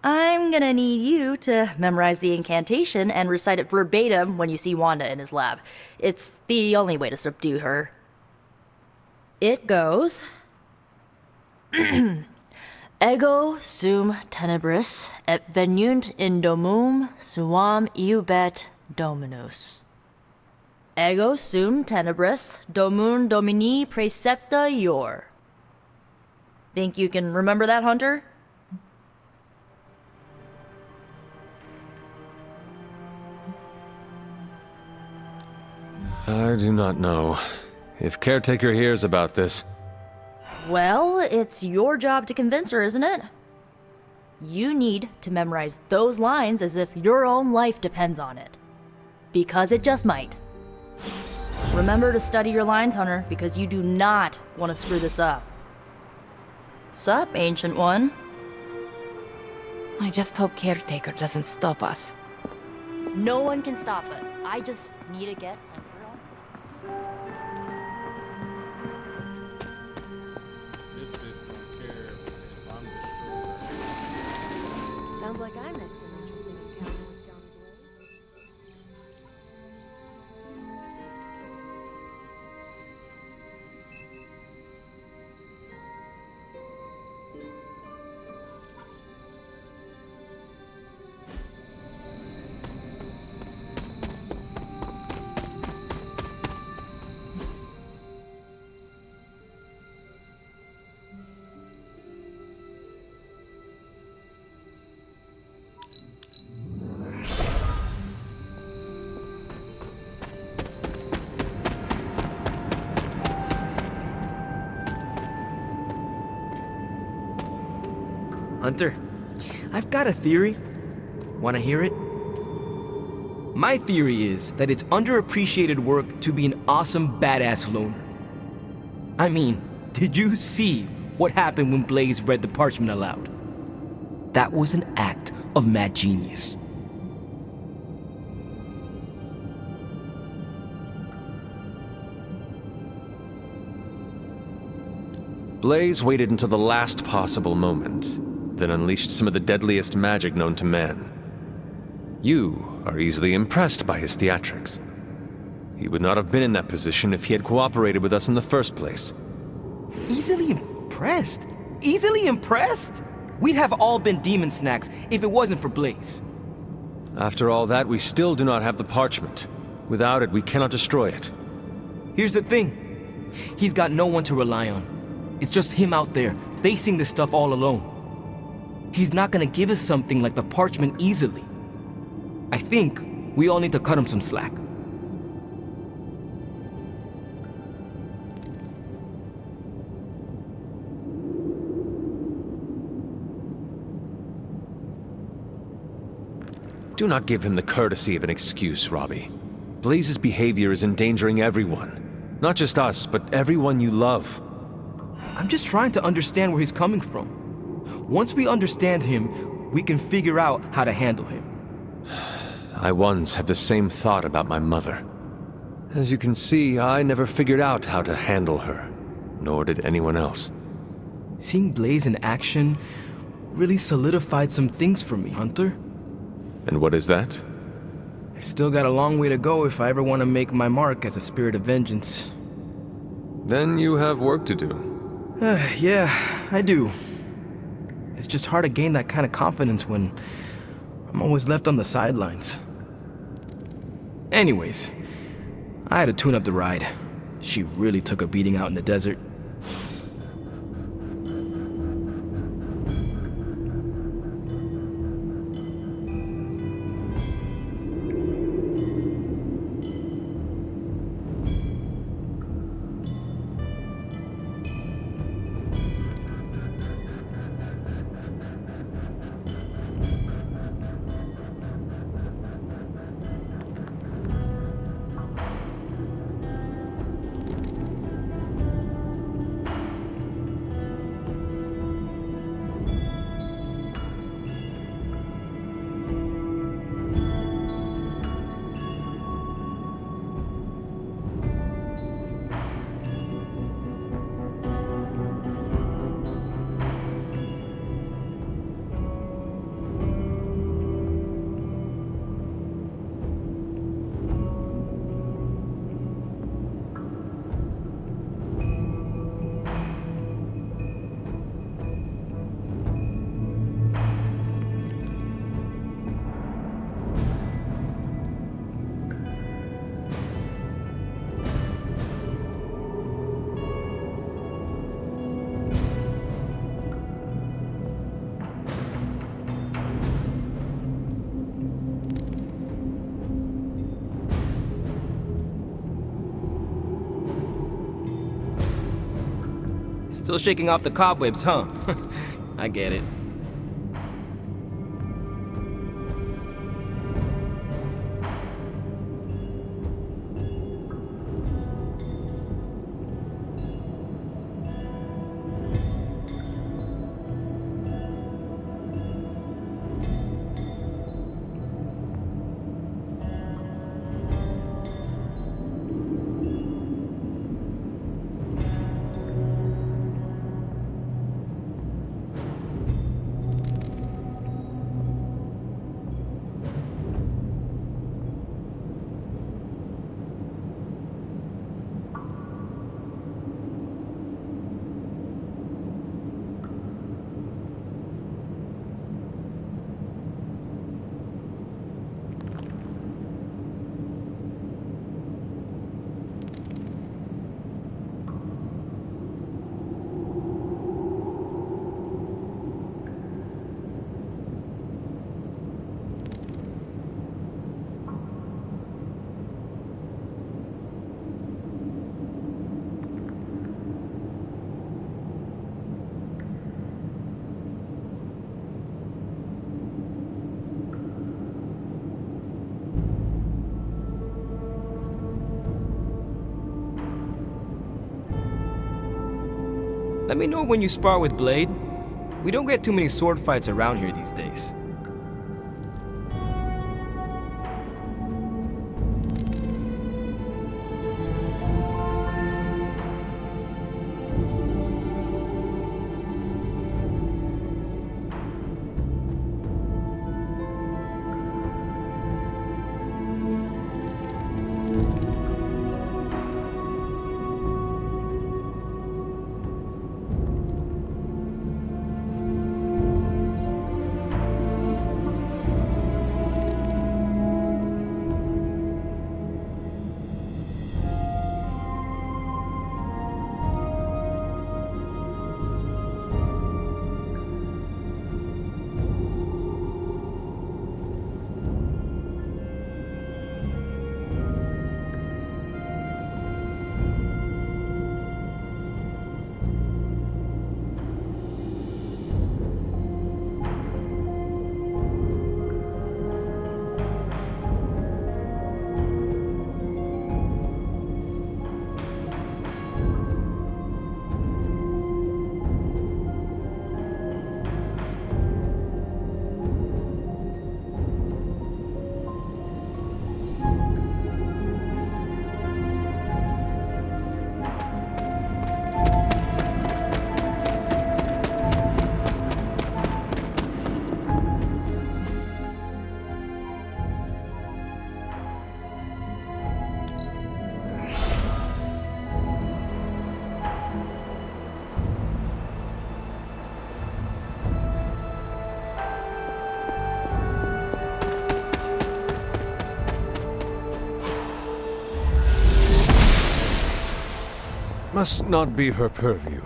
I'm gonna need you to memorize the incantation and recite it verbatim when you see Wanda in his lab. It's the only way to subdue her. It goes... Ego sum tenebris et venunt in domum suam iubet dominus. Ego sum tenebris domum domini precepta ior. Think you can remember that, Hunter? I do not know. If Caretaker hears about this... Well, it's your job to convince her, isn't it? You need to memorize those lines as if your own life depends on it. Because it just might. Remember to study your lines, Hunter, because you do not want to screw this up. Sup, Ancient One? I just hope Caretaker doesn't stop us. No one can stop us. I just need to get Hunter on. This bitch don't care if I'm destroyed. Sounds like I'm next to an interesting encounter with Johnny Blaze. Hunter, I've got a theory. Wanna hear it? My theory is that it's underappreciated work to be an awesome badass loner. I mean, did you see what happened when Blaze read the parchment aloud? That was an act of mad genius. Blaze waited until the last possible moment, then unleashed some of the deadliest magic known to man. You are easily impressed by his theatrics. He would not have been in that position if he had cooperated with us in the first place. Easily impressed? Easily impressed? We'd have all been demon snacks if it wasn't for Blaze. After all that, we still do not have the parchment. Without it, we cannot destroy it. Here's the thing. He's got no one to rely on. It's just him out there, facing this stuff all alone. He's not gonna give us something like the parchment easily. I think we all need to cut him some slack. Do not give him the courtesy of an excuse, Robbie. Blaze's behavior is endangering everyone. Not just us, but everyone you love. I'm just trying to understand where he's coming from. Once we understand him, we can figure out how to handle him. I once had the same thought about my mother. As you can see, I never figured out how to handle her, nor did anyone else. Seeing Blaze in action really solidified some things for me, Hunter. And what is that? I still got a long way to go if I ever want to make my mark as a spirit of vengeance. Then you have work to do. Yeah, I do. It's just hard to gain that kind of confidence when I'm always left on the sidelines. Anyways, I had to tune up the ride. She really took a beating out in the desert. Still shaking off the cobwebs, huh? I get it. Let me know when you spar with Blade. We don't get too many sword fights around here these days. Must not be her purview.